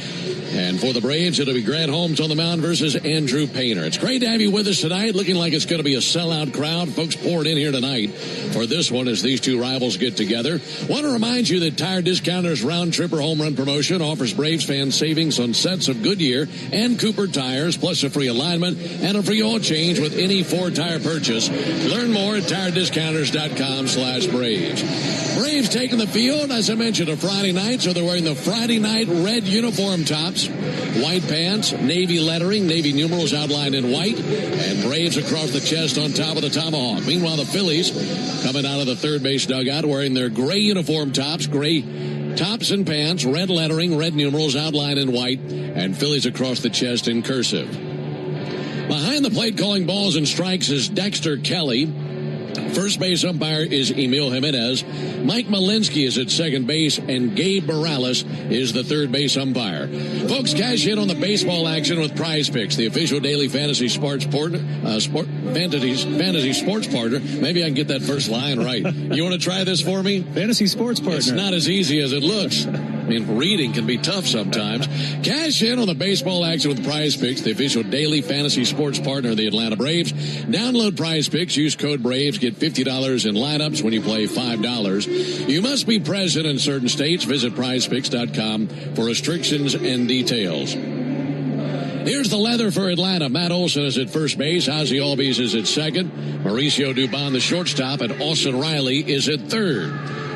And for the Braves, it'll be Grant Holmes on the mound versus Andrew Painter. It's great to have you with us tonight. Looking like it's going to be a sellout crowd. Folks pouring in here tonight for this one as these two rivals get together. Want to remind you that Tire Discounters Round Trip or Home Run promotion offers Braves fans savings on sets of Goodyear and Cooper tires, plus a free alignment and a free oil change with any Ford tire purchase. Learn more at TireDiscounters.com/Braves. Braves taking the field, as I mentioned, a Friday night, so they're wearing the Friday night red uniform tops, white pants, navy lettering, navy numerals outlined in white, and Braves across the chest on top of the tomahawk. Meanwhile, the Phillies coming out of the third base dugout wearing their gray uniform tops, gray tops and pants, red lettering, red numerals outlined in white, and Phillies across the chest in cursive. Behind the plate calling balls and strikes is Dexter Kelly. First base umpire is Emil Jimenez. Mike Malinsky is at second base, and Gabe Morales is the third base umpire. Folks, cash in on the baseball action with Prize Picks, the official daily fantasy sports partner. Fantasy sports partner. Maybe I can get that first line right. You want to try this for me? Fantasy sports partner. It's not as easy as it looks. I mean, reading can be tough sometimes. Cash in on the baseball action with Prize Picks, the official daily fantasy sports partner of the Atlanta Braves. Download Prize Picks, use code BRAVES, get $50 in lineups when you play $5. You must be present in certain states. Visit prizepicks.com for restrictions and details. Here's the leather for Atlanta. Matt Olson is at first base. Ozzie Albies is at second. Mauricio Dubon, the shortstop, and Austin Riley is at third.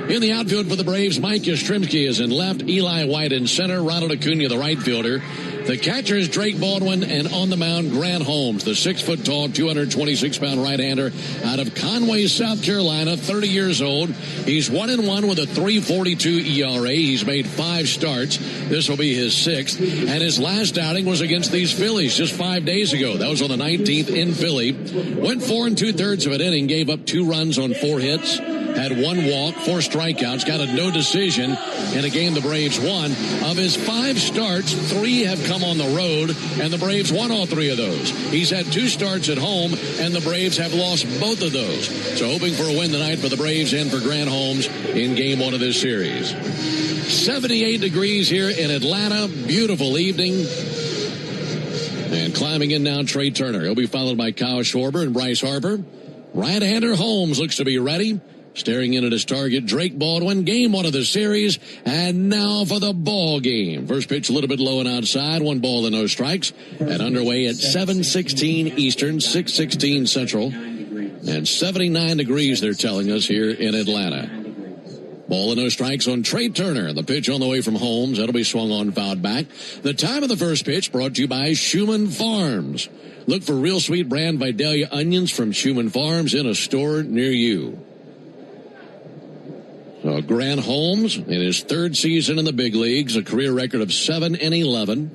In the outfield for the Braves, Mike Yastrzemski is in left, Eli White in center, Ronald Acuna, the right fielder. The catchers, Drake Baldwin, and on the mound, Grant Holmes, the 6-foot-tall, 226-pound right-hander out of Conway, South Carolina, 30 years old. He's 1-1 with a 3.42 ERA. He's made 5 starts. This will be his 6th. And his last outing was against these Phillies just 5 days ago. That was on the 19th in Philly. Went 4 2/3 of an inning, gave up 2 runs on 4 hits. Had 1 walk, 4 strikeouts, got a no decision in a game the Braves won. Of his 5 starts, 3 have come on the road, and the Braves won all 3 of those. He's had 2 starts at home, and the Braves have lost both of those. So hoping for a win tonight for the Braves and for Grant Holmes in game 1 of this series. 78 degrees here in Atlanta. Beautiful evening. And climbing in now, Trey Turner. He'll be followed by Kyle Schwarber and Bryce Harper. Right-hander Holmes looks to be ready. Staring in at his target, Drake Baldwin, game 1 of the series, and now for the ball game. First pitch a little bit low and outside, 1 ball and no strikes, and underway at 7:16 Eastern, 6:16 Central, and 79 degrees they're telling us here in Atlanta. Ball and no strikes on Trey Turner. The pitch on the way from Holmes. That'll be swung on, fouled back. The time of the first pitch brought to you by Schumann Farms. Look for real sweet brand Vidalia onions from Schumann Farms in a store near you. So Grant Holmes in his 3rd season in the big leagues, a career record of 7-11.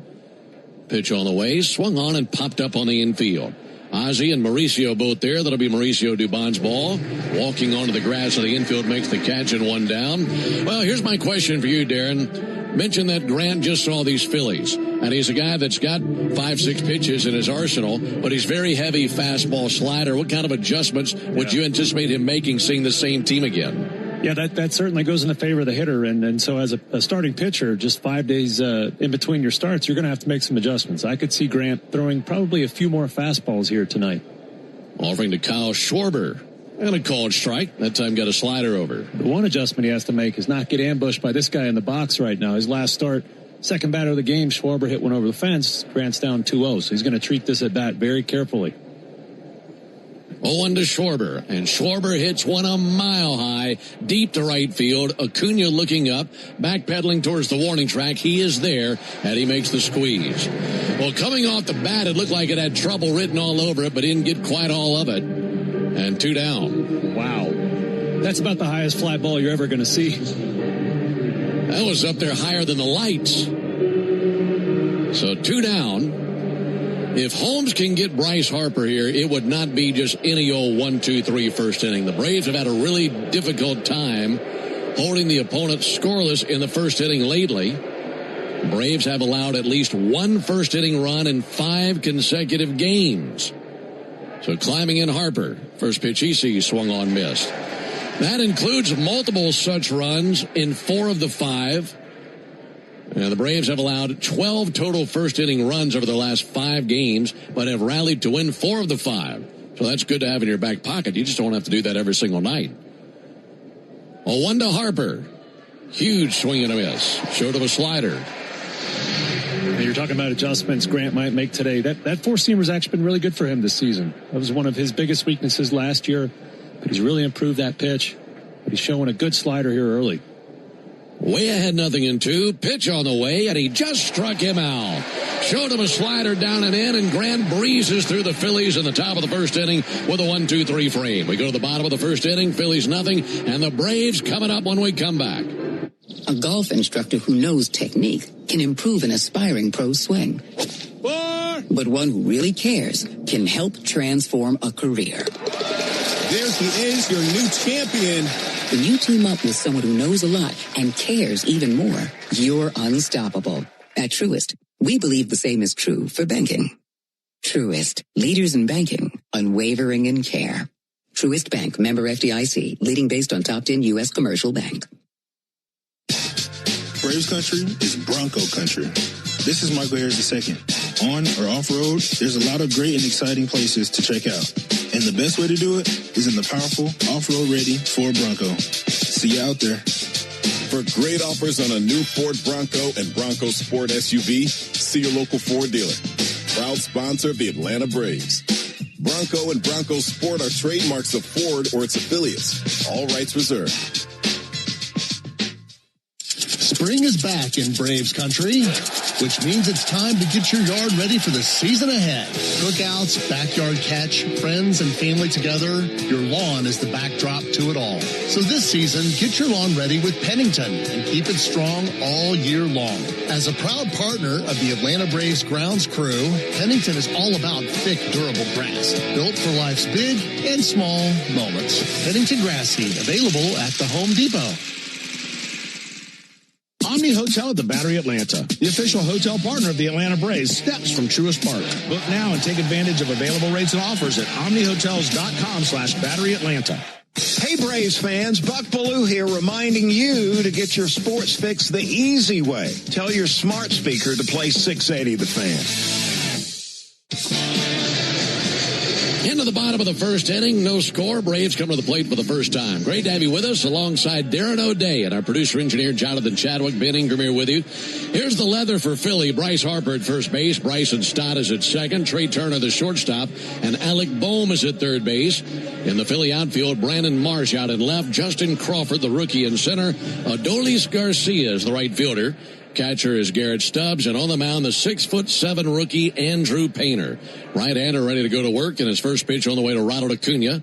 Pitch on the way, swung on and popped up on the infield. Ozzie and Mauricio both there. That'll be Mauricio Dubon's ball. Walking onto the grass of the infield makes the catch and 1 down. Well, here's my question for you, Darren. Mentioned that Grant just saw these Phillies, and he's a guy that's got 5-6 pitches in his arsenal, but he's very heavy fastball slider. What kind of adjustments would you anticipate him making seeing the same team again? Yeah, that certainly goes in the favor of the hitter. And so as a starting pitcher, just 5 days in between your starts, you're going to have to make some adjustments. I could see Grant throwing probably a few more fastballs here tonight. Offering to Kyle Schwarber. And a called strike. That time got a slider over. The one adjustment he has to make is not get ambushed by this guy in the box right now. His last start, second batter of the game, Schwarber hit one over the fence. Grant's down 2-0, so he's going to treat this at bat very carefully. 0-1 to Schwarber, and Schwarber hits one a mile high, deep to right field. Acuna looking up, backpedaling towards the warning track. He is there, and he makes the squeeze. Well, coming off the bat, it looked like it had trouble written all over it, but didn't get quite all of it. And 2 down. Wow. That's about the highest fly ball you're ever going to see. That was up there higher than the lights. So 2 down. If Holmes can get Bryce Harper here, it would not be just any old 1-2-3 first inning. The Braves have had a really difficult time holding the opponent scoreless in the first inning lately. Braves have allowed at least 1 first inning run in 5 consecutive games. So climbing in Harper. First pitch he sees swung on, missed. That includes multiple such runs in 4 of the 5. And the Braves have allowed 12 total first-inning runs over the last 5 games, but have rallied to win 4 of the 5. So that's good to have in your back pocket. You just don't have to do that every single night. 0-1 to Harper. Huge swing and a miss. Short of a slider. And you're talking about adjustments Grant might make today. That 4-seamer's actually been really good for him this season. That was one of his biggest weaknesses last year, but he's really improved that pitch. But he's showing a good slider here early. Way ahead, 0-2. Pitch on the way, and he just struck him out. Showed him a slider down and in, and Grant breezes through the Phillies in the top of the first inning with a 1-2-3 frame. We go to the bottom of the first inning, Phillies nothing, and the Braves coming up when we come back. A golf instructor who knows technique can improve an aspiring pro's swing. But one who really cares can help transform a career. There he is, your new champion. When you team up with someone who knows a lot and cares even more, you're unstoppable. At Truist, we believe the same is true for banking. Truist, leaders in banking, unwavering in care. Truist Bank, member FDIC, leading based on top 10 U.S. commercial bank. Braves country is Bronco country. This is Michael Harris II. On or off-road, there's a lot of great and exciting places to check out. And the best way to do it is in the powerful, off-road ready Ford Bronco. See you out there. For great offers on a new Ford Bronco and Bronco Sport SUV, see your local Ford dealer. Proud sponsor of the Atlanta Braves. Bronco and Bronco Sport are trademarks of Ford or its affiliates. All rights reserved. Spring is back in Braves country, which means it's time to get your yard ready for the season ahead. Cookouts, backyard catch, friends and family together, your lawn is the backdrop to it all. So this season, get your lawn ready with Pennington and keep it strong all year long. As a proud partner of the Atlanta Braves grounds crew, Pennington is all about thick, durable grass, built for life's big and small moments. Pennington grass seed, available at the Home Depot. Omni Hotel at the Battery Atlanta, the official hotel partner of the Atlanta Braves, steps from Truist Park. Book now and take advantage of available rates and offers at omnihotels.com/Battery Atlanta. Hey Braves fans, Buck Ballou here reminding you to get your sports fix the easy way. Tell your smart speaker to play 680 The Fan. Into the bottom of the first inning, no score. Braves come to the plate for the first time. Great to have you with us alongside Darren O'Day and our producer-engineer Jonathan Chadwick. Ben Ingram here with you. Here's the leather for Philly. Bryce Harper at first base. Bryson Stott is at second. Trey Turner the shortstop. And Alec Boehm is at third base. In the Philly outfield, Brandon Marsh out at left. Justin Crawford, the rookie, in center. Adolis Garcia is the right fielder. Catcher is Garrett Stubbs, and on the mound, the 6'7" rookie Andrew Painter. Right-hander ready to go to work, and his first pitch on the way to Ronald Acuna.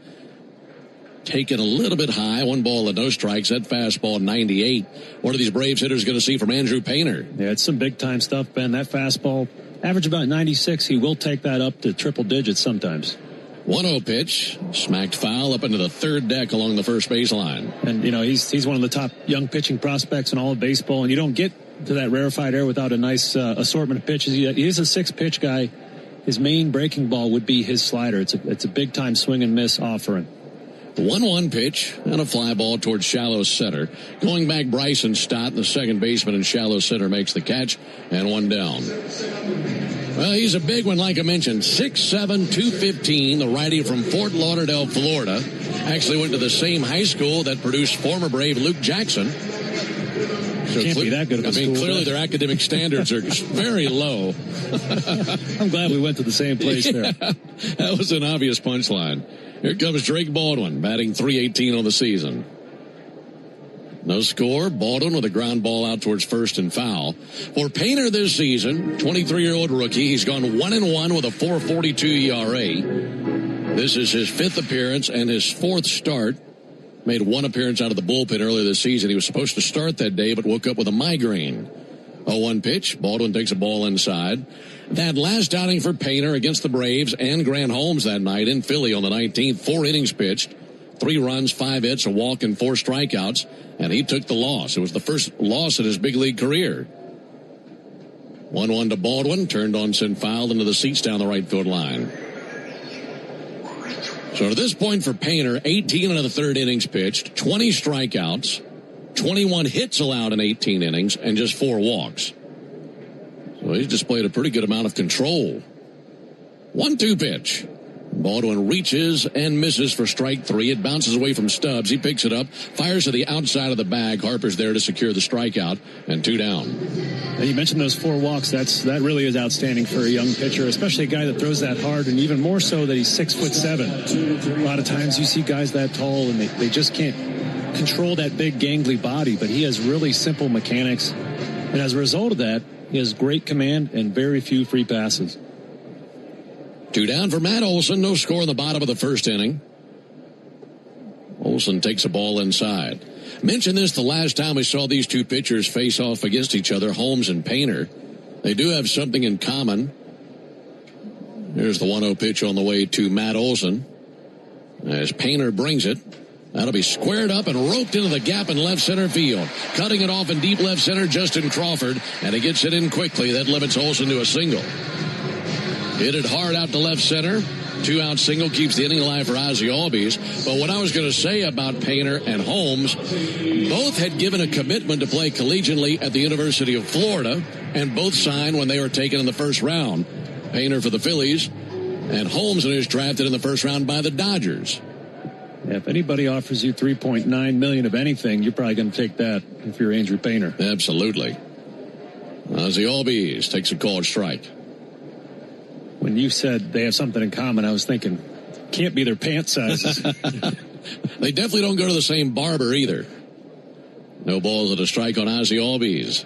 Taken a little bit high, 1 ball and no strikes. That fastball 98. What are these Braves hitters going to see from Andrew Painter? Yeah, it's some big-time stuff, Ben. That fastball, average about 96. He will take that up to triple digits sometimes. 1-0 pitch, smacked foul up into the third deck along the first baseline. And, you know, he's one of the top young pitching prospects in all of baseball, and you don't get to that rarefied air without a nice assortment of pitches. He is a 6-pitch guy. His main breaking ball would be his slider. It's a big-time swing and miss offering. 1-1 pitch and a fly ball towards shallow center. Going back, Bryson Stott, the second baseman in shallow center, makes the catch, and one down. Well, he's a big one, like I mentioned. 6'7", 215, the righty from Fort Lauderdale, Florida. Actually went to the same high school that produced former Brave Luke Jackson. So can't be that good of a school. Clearly their academic standards are very low. I'm glad we went to the same place there. Yeah, that was an obvious punchline. Here comes Drake Baldwin, batting .318 on the season. No score. Baldwin with a ground ball out towards first and foul. For Painter this season, 23-year-old rookie, he's gone 1-1 with a 4.42 ERA. This is his 5th appearance and his 4th start. Made 1 appearance out of the bullpen earlier this season. He was supposed to start that day, but woke up with a migraine. 0-1 pitch. Baldwin takes a ball inside. That last outing for Painter against the Braves and Grant Holmes that night in Philly on the 19th. 4 innings pitched. 3 runs, 5 hits, a walk, and 4 strikeouts. And he took the loss. It was the first loss in his big league career. 1-1 to Baldwin. Turned on, sent foul into the seats down the right field line. So at this point for Painter, 18 of the 3rd innings pitched, 20 strikeouts, 21 hits allowed in 18 innings, and just 4 walks. So he's displayed a pretty good amount of control. 1-2 pitch. Baldwin reaches and misses for strike 3. It bounces away from Stubbs. He picks it up, fires to the outside of the bag. Harper's there to secure the strikeout, and 2 down. Now you mentioned those 4 walks. That really is outstanding for a young pitcher, especially a guy that throws that hard, and even more so that he's 6'7". A lot of times you see guys that tall, and they just can't control that big gangly body, but he has really simple mechanics. And as a result of that, he has great command and very few free passes. 2 down for Matt Olson. No score in the bottom of the first inning. Olson takes a ball inside. Mentioned this the last time we saw these two pitchers face off against each other, Holmes and Painter. They do have something in common. Here's the 1-0 pitch on the way to Matt Olson. As Painter brings it, that'll be squared up and roped into the gap in left center field. Cutting it off in deep left center, Justin Crawford, and he gets it in quickly. That limits Olson to a single. Hit it hard out to left center. 2-out single keeps the inning alive for Ozzie Albies. But what I was going to say about Painter and Holmes, both had given a commitment to play collegiately at the University of Florida, and both signed when they were taken in the first round. Painter for the Phillies, and Holmes was drafted in the first round by the Dodgers. Yeah, if anybody offers you $3.9 million of anything, you're probably going to take that if you're Andrew Painter. Absolutely. Ozzie Albies takes a called strike. When you said they have something in common, I was thinking, can't be their pant sizes. They definitely don't go to the same barber either. No balls at a strike on Ozzie Albies.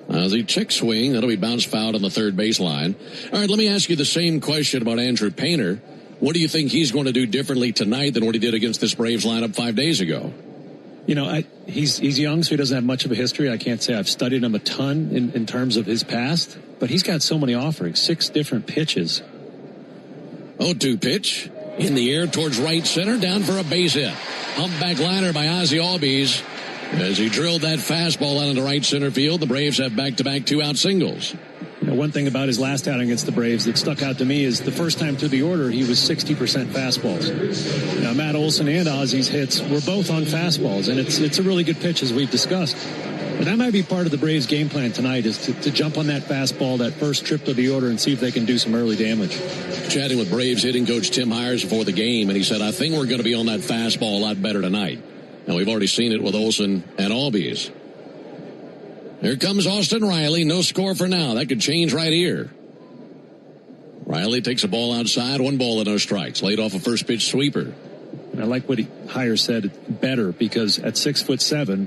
Ozzie check swing. That'll be bounced foul on the third baseline. All right, let me ask you the same question about Andrew Painter. What do you think he's going to do differently tonight than what he did against this Braves lineup 5 days ago? You know, he's young, so he doesn't have much of a history. I can't say I've studied him a ton in terms of his past, but he's got so many offerings, 6 different pitches. 0-2 pitch in the air towards right center, down for a base hit. Humpback liner by Ozzie Albies. As he drilled that fastball out into right center field, the Braves have back-to-back 2-out singles. You know, one thing about his last outing against the Braves that stuck out to me is the first time through the order, he was 60% fastballs. Now, Matt Olson and Ozzie's hits were both on fastballs, and it's a really good pitch, as we've discussed. But that might be part of the Braves' game plan tonight, is to jump on that fastball, that first trip to the order, and see if they can do some early damage. Chatting with Braves hitting coach Tim Hires before the game, and he said, I think we're going to be on that fastball a lot better tonight. And we've already seen it with Olson and Albies. Here comes Austin Riley. No score for now. That could change right here. Riley takes a ball outside. 1 ball and no strikes. Laid off a first pitch sweeper. And I like what Hires said, better, because at 6'7",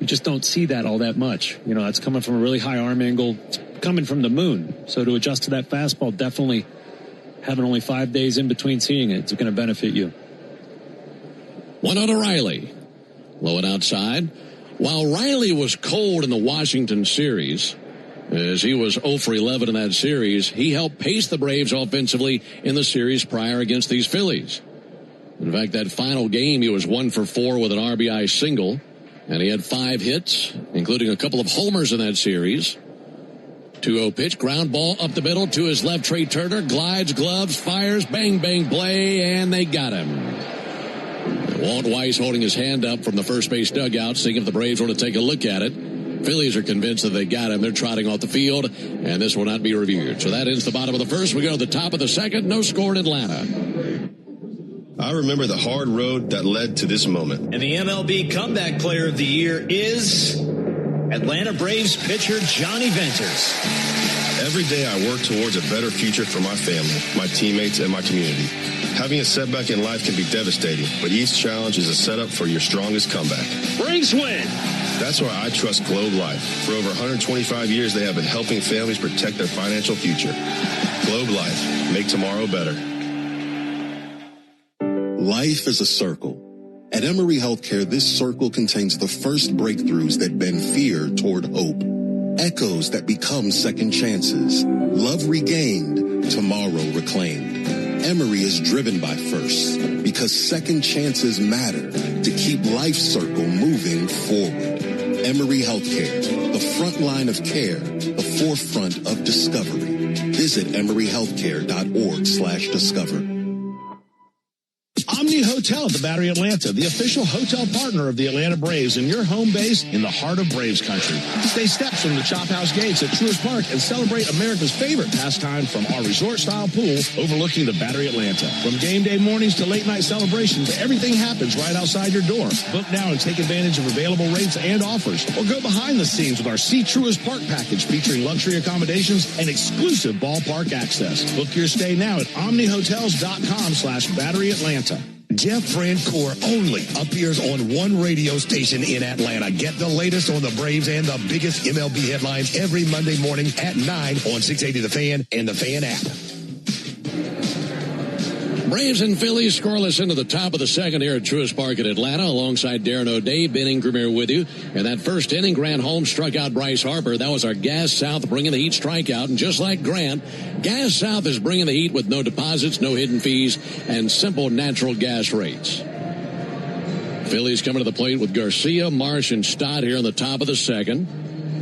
you just don't see that all that much. You know, it's coming from a really high arm angle. It's coming from the moon. So to adjust to that fastball, definitely having only 5 days in between seeing it, it's going to benefit you. 1-0 to Riley. Low and outside. While Riley was cold in the Washington series, as he was 0 for 11 in that series, he helped pace the Braves offensively in the series prior against these Phillies. In fact, that final game, he was 1 for 4 with an RBI single, and he had 5 hits, including a couple of homers in that series. 2-0 pitch, ground ball up the middle to his left. Trey Turner glides, gloves, fires, bang, bang, play, and they got him. Walt Weiss holding his hand up from the first base dugout, seeing if the Braves want to take a look at it. Phillies are convinced that they got him. They're trotting off the field, and this will not be reviewed. So that ends the bottom of the first. We go to the top of the second. No score in Atlanta. I remember the hard road that led to this moment. And the MLB Comeback Player of the Year is Atlanta Braves pitcher Johnny Venters. Every day I work towards a better future for my family, my teammates, and my community. Having a setback in life can be devastating, but each challenge is a setup for your strongest comeback. Braves win! That's why I trust Globe Life. For over 125 years, they have been helping families protect their financial future. Globe Life. Make tomorrow better. Life is a circle. At Emory Healthcare, this circle contains the first breakthroughs that bend fear toward hope. Echoes that become second chances. Love regained, tomorrow reclaimed. Emory is driven by firsts because second chances matter to keep life's circle moving forward. Emory Healthcare, the front line of care, the forefront of discovery. Visit emoryhealthcare.org/discover. Omni Hotel at the Battery Atlanta, the official hotel partner of the Atlanta Braves and your home base in the heart of Braves country. Stay steps from the Chop House gates at Truist Park and celebrate America's favorite pastime from our resort-style pool overlooking the Battery Atlanta. From game day mornings to late-night celebrations, everything happens right outside your door. Book now and take advantage of available rates and offers. Or go behind the scenes with our See Truist Park package featuring luxury accommodations and exclusive ballpark access. Book your stay now at omnihotels.com/Battery Atlanta. Jeff Francoeur only appears on one radio station in Atlanta. Get the latest on the Braves and the biggest MLB headlines every Monday morning at 9 on 680 The Fan and the Fan app. Braves and Phillies scoreless into the top of the second here at Truist Park in Atlanta, alongside Darren O'Day, Ben Ingram here with you. And that first inning, Grant Holmes struck out Bryce Harper. That was our Gas South bringing the Heat strikeout. And just like Grant, Gas South is bringing the Heat with no deposits, no hidden fees, and simple natural gas rates. Phillies coming to the plate with Garcia, Marsh, and Stott here in the top of the second.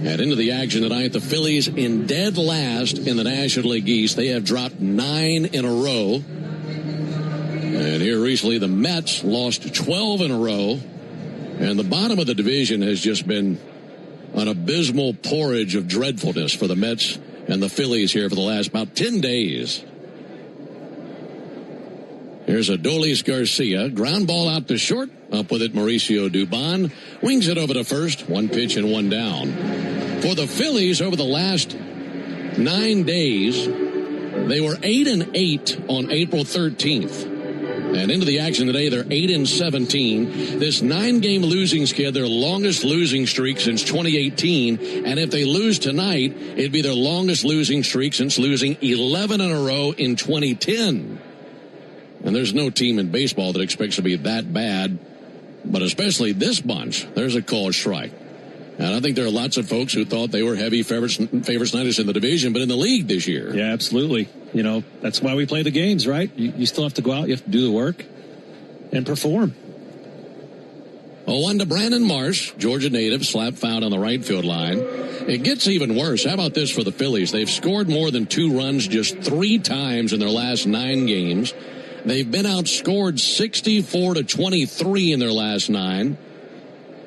And into the action tonight, the Phillies in dead last in the National League East. They have dropped 9 in a row. And here recently, the Mets lost 12 in a row. And the bottom of the division has just been an abysmal porridge of dreadfulness for the Mets and the Phillies here for the last about 10 days. Here's Adolis Garcia. Ground ball out to short. Up with it, Mauricio Dubon. Wings it over to first. 1 pitch and 1 down. For the Phillies, over the last 9 days, they were 8-8 on April 13th. And into the action today, they're 8-17. This 9-game losing skid, their longest losing streak since 2018. And if they lose tonight, it'd be their longest losing streak since losing 11 in a row in 2010. And there's no team in baseball that expects to be that bad, but especially this bunch. There's a called strike. And I think there are lots of folks who thought they were heavy favorites not just in the division, but in the league this year. Yeah, absolutely. You know, that's why we play the games, right? You still have to go out, you have to do the work and perform. 0-1 to Brandon Marsh, Georgia native, slap foul on the right field line. It gets even worse. How about this for the Phillies? They've scored more than 2 runs just 3 times in their last 9 games. They've been outscored 64-23 in their last 9.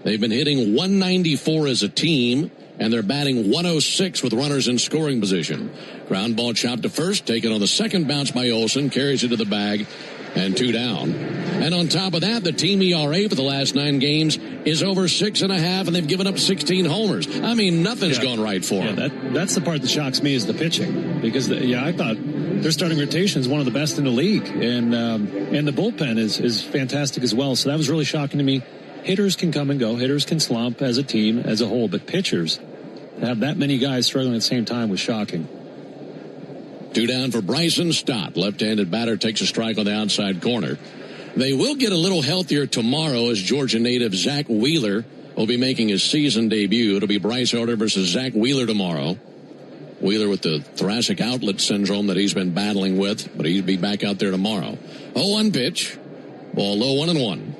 They've been hitting 194 as a team, and they're batting 106 with runners in scoring position. Ground ball chopped to first, taken on the second bounce by Olsen, carries it to the bag, and 2 down. And on top of that, the team ERA for the last 9 games is over 6.5, and they've given up 16 homers. I mean, nothing's gone right for them. That's the part that shocks me is the pitching, because I thought their starting rotation is one of the best in the league, and the bullpen is fantastic as well. So that was really shocking to me. Hitters can come and go. Hitters can slump as a team, as a whole. But pitchers, to have that many guys struggling at the same time was shocking. 2 down for Bryson Stott. Left-handed batter takes a strike on the outside corner. They will get a little healthier tomorrow as Georgia native Zach Wheeler will be making his season debut. It'll be Bryce Harper versus Zach Wheeler tomorrow. Wheeler with the thoracic outlet syndrome that he's been battling with, but he'll be back out there tomorrow. 0-1 pitch. Ball low, 1-1.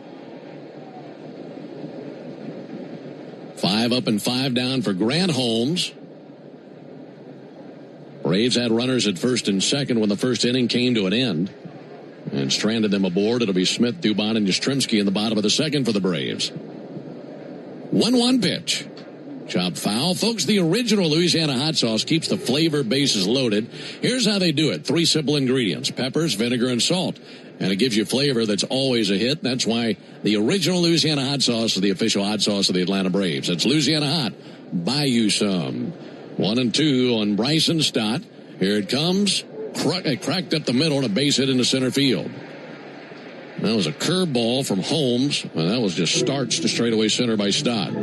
5 up and 5 down for Grant Holmes. Braves had runners at first and second when the first inning came to an end and stranded them aboard. It'll be Smith, Dubon, and Yastrzemski in the bottom of the second for the Braves. 1-1 pitch. Chop foul. Folks, the original Louisiana hot sauce keeps the flavor bases loaded. Here's how they do it. 3 simple ingredients: peppers, vinegar, and salt. And it gives you flavor that's always a hit. That's why the original Louisiana hot sauce is the official hot sauce of the Atlanta Braves. It's Louisiana Hot. Buy you some. 1-2 on Bryson Stott. Here it comes. Cracked up the middle and a base hit into center field. That was a curveball from Holmes, and that was just starched to straightaway center by Stott.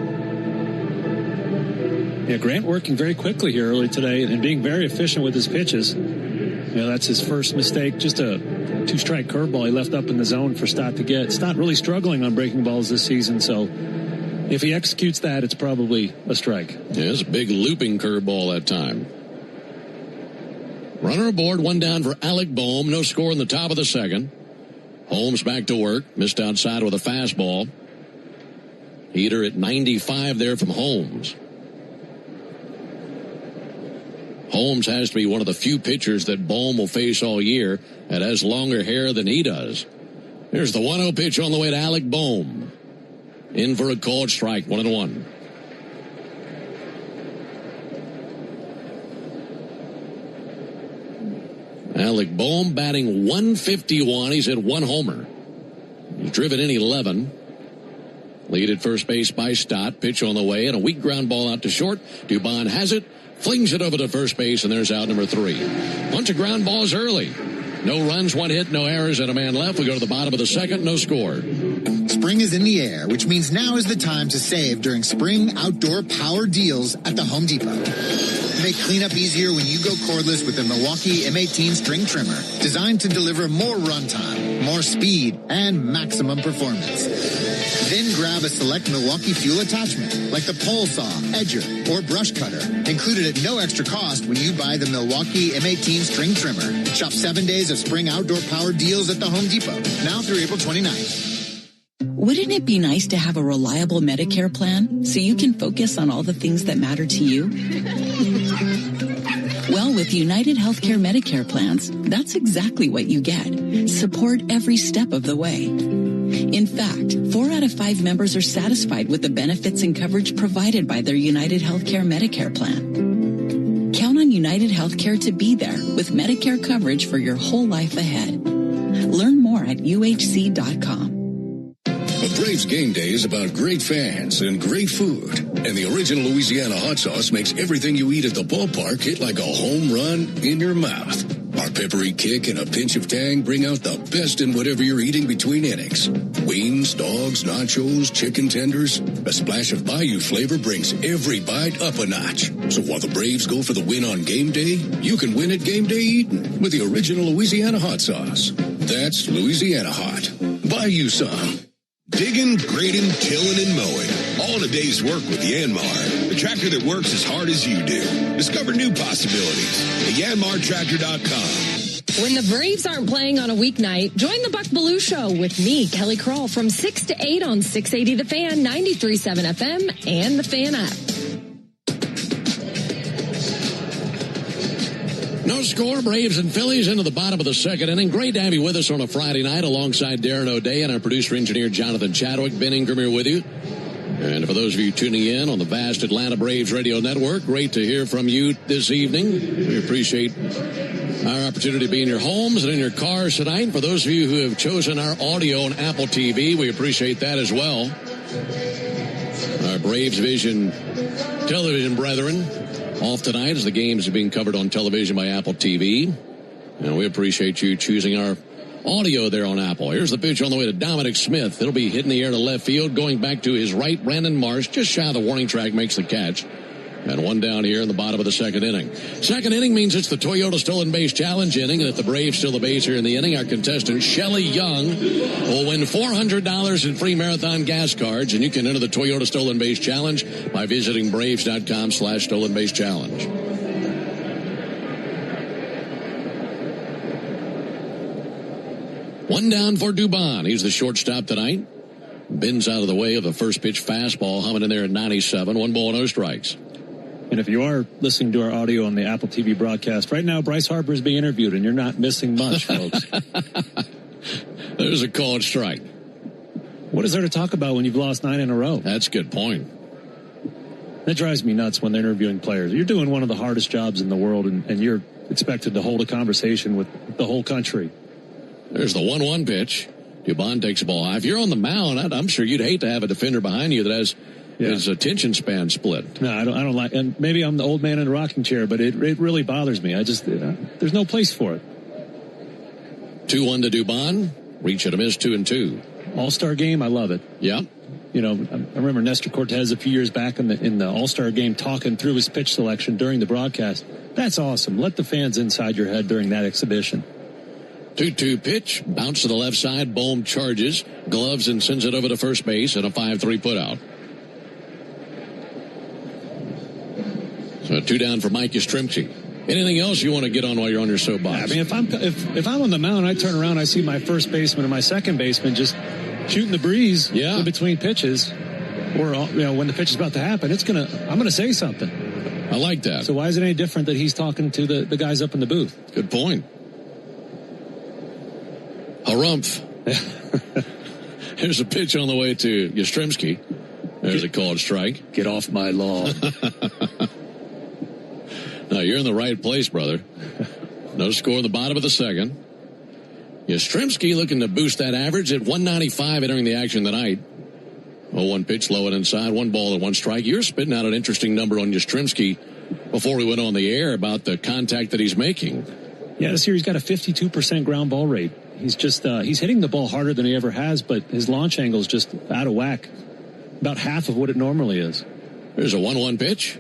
Yeah, Grant working very quickly here early today and being very efficient with his pitches. That's his first mistake. Just a 2-strike curveball he left up in the zone for Stott to get. Stott really struggling on breaking balls this season, so if he executes that, it's probably a strike. Yeah, it's a big looping curveball that time. Runner aboard, 1 down for Alec Boehm. No score in the top of the second. Holmes back to work. Missed outside with a fastball. Heater at 95 there from Holmes. Holmes has to be one of the few pitchers that Boehm will face all year that has longer hair than he does. Here's the 1-0 pitch on the way to Alec Boehm. In for a called strike, 1-1. Alec Boehm batting 151. He's hit 1 homer. He's driven in 11. Lead at first base by Stott. Pitch on the way and a weak ground ball out to short. Dubon has it. Flings it over to first base, and there's out number 3. Bunch of ground balls early. No runs, 1 hit, no errors, and a man left. We go to the bottom of the second, no score. Spring is in the air, which means now is the time to save during spring outdoor power deals at the Home Depot. Make cleanup easier when you go cordless with the Milwaukee M18 string trimmer, designed to deliver more runtime, more speed, and maximum performance. Then grab a select Milwaukee fuel attachment, like the pole saw, edger, or brush cutter, included at no extra cost when you buy the Milwaukee M18 string trimmer. Shop 7 days of spring outdoor power deals at the Home Depot, now through April 29th. Wouldn't it be nice to have a reliable Medicare plan so you can focus on all the things that matter to you? Well, with United Healthcare Medicare plans, that's exactly what you get. Support every step of the way. In fact, 4 out of 5 members are satisfied with the benefits and coverage provided by their United Healthcare Medicare plan. Count on United Healthcare to be there with Medicare coverage for your whole life ahead. Learn more at uhc.com. A Braves game day is about great fans and great food. And the original Louisiana hot sauce makes everything you eat at the ballpark hit like a home run in your mouth. Our peppery kick and a pinch of tang bring out the best in whatever you're eating between innings. Wings, dogs, nachos, chicken tenders. A splash of Bayou flavor brings every bite up a notch. So while the Braves go for the win on game day, you can win at game day eating with the original Louisiana hot sauce. That's Louisiana hot. Buy you some. Digging, grading, tilling, and mowing. All in a day's work with Yanmar, the tractor that works as hard as you do. Discover new possibilities at yanmartractor.com. When the Braves aren't playing on a weeknight, join the Buck Belue Show with me, Kelly Kroll, from 6 to 8 on 680 The Fan, 93.7 FM, and the Fan app. No score, Braves and Phillies into the bottom of the second inning. Great to have you with us on a Friday night alongside Darren O'Day and our producer-engineer Jonathan Chadwick. Ben Ingram here with you. And for those of you tuning in on the vast Atlanta Braves radio network, great to hear from you this evening. We appreciate our opportunity to be in your homes and in your cars tonight. For those of you who have chosen our audio on Apple TV, we appreciate that as well. Our Braves Vision television brethren off tonight as the games are being covered on television by Apple TV. And we appreciate you choosing our audio there on Apple. Here's the pitch on the way to Dominic Smith. It'll be hitting the air to left field, going back to his right. Brandon Marsh, just shy of the warning track, makes the catch. And one down here in the bottom of the second inning. Second inning means it's the Toyota Stolen Base Challenge inning. And if the Braves steal the base here in the inning, our contestant, Shelly Young, will win $400 in free marathon gas cards. And you can enter the Toyota Stolen Base Challenge by visiting Braves.com/Stolen Base Challenge. One down for Dubon. He's the shortstop tonight. Bends out of the way of the first pitch fastball, humming in there at 97. 1 ball, no strikes. And if you are listening to our audio on the Apple TV broadcast, right now Bryce Harper is being interviewed, and you're not missing much, folks. There's a called strike. What is there to talk about when you've lost 9 in a row? That's a good point. That drives me nuts when they're interviewing players. You're doing one of the hardest jobs in the world, and you're expected to hold a conversation with the whole country. There's the 1-1 pitch. Dubon takes the ball high. If you're on the mound, I'm sure you'd hate to have a defender behind you that has his attention span split. No, I don't like, and maybe I'm the old man in a rocking chair, but it really bothers me. There's no place for it. 2-1 to Dubon. Reach and a miss, 2-2. All-Star game, I love it. Yeah. You know, I remember Nestor Cortez a few years back in the All-Star game talking through his pitch selection during the broadcast. That's awesome. Let the fans inside your head during that exhibition. 2-2 pitch, bounce to the left side, Bohm charges, gloves and sends it over to first base, and a 5-3 putout. So 2 down for Mike Yastrzemski. Anything else you want to get on while you're on your soapbox? I mean, if I'm on the mound, I turn around, I see my first baseman and my second baseman just shooting the breeze in between pitches, or when the pitch is about to happen, I'm gonna say something. I like that. So why is it any different that he's talking to the guys up in the booth? Good point. Harumph. Here's a pitch on the way to Yastrzemski. There's a called strike. Get off my lawn. No, you're in the right place, brother. No score in the bottom of the second. Yastrzemski looking to boost that average at 195 entering the action tonight. 0-1 pitch, low and inside, 1 ball and 1 strike. You're spitting out an interesting number on Yastrzemski before we went on the air about the contact that he's making. Yeah, this year he's got a 52% ground ball rate. He's just he's hitting the ball harder than he ever has, but his launch angle is just out of whack. About half of what it normally is. There's a 1-1 pitch.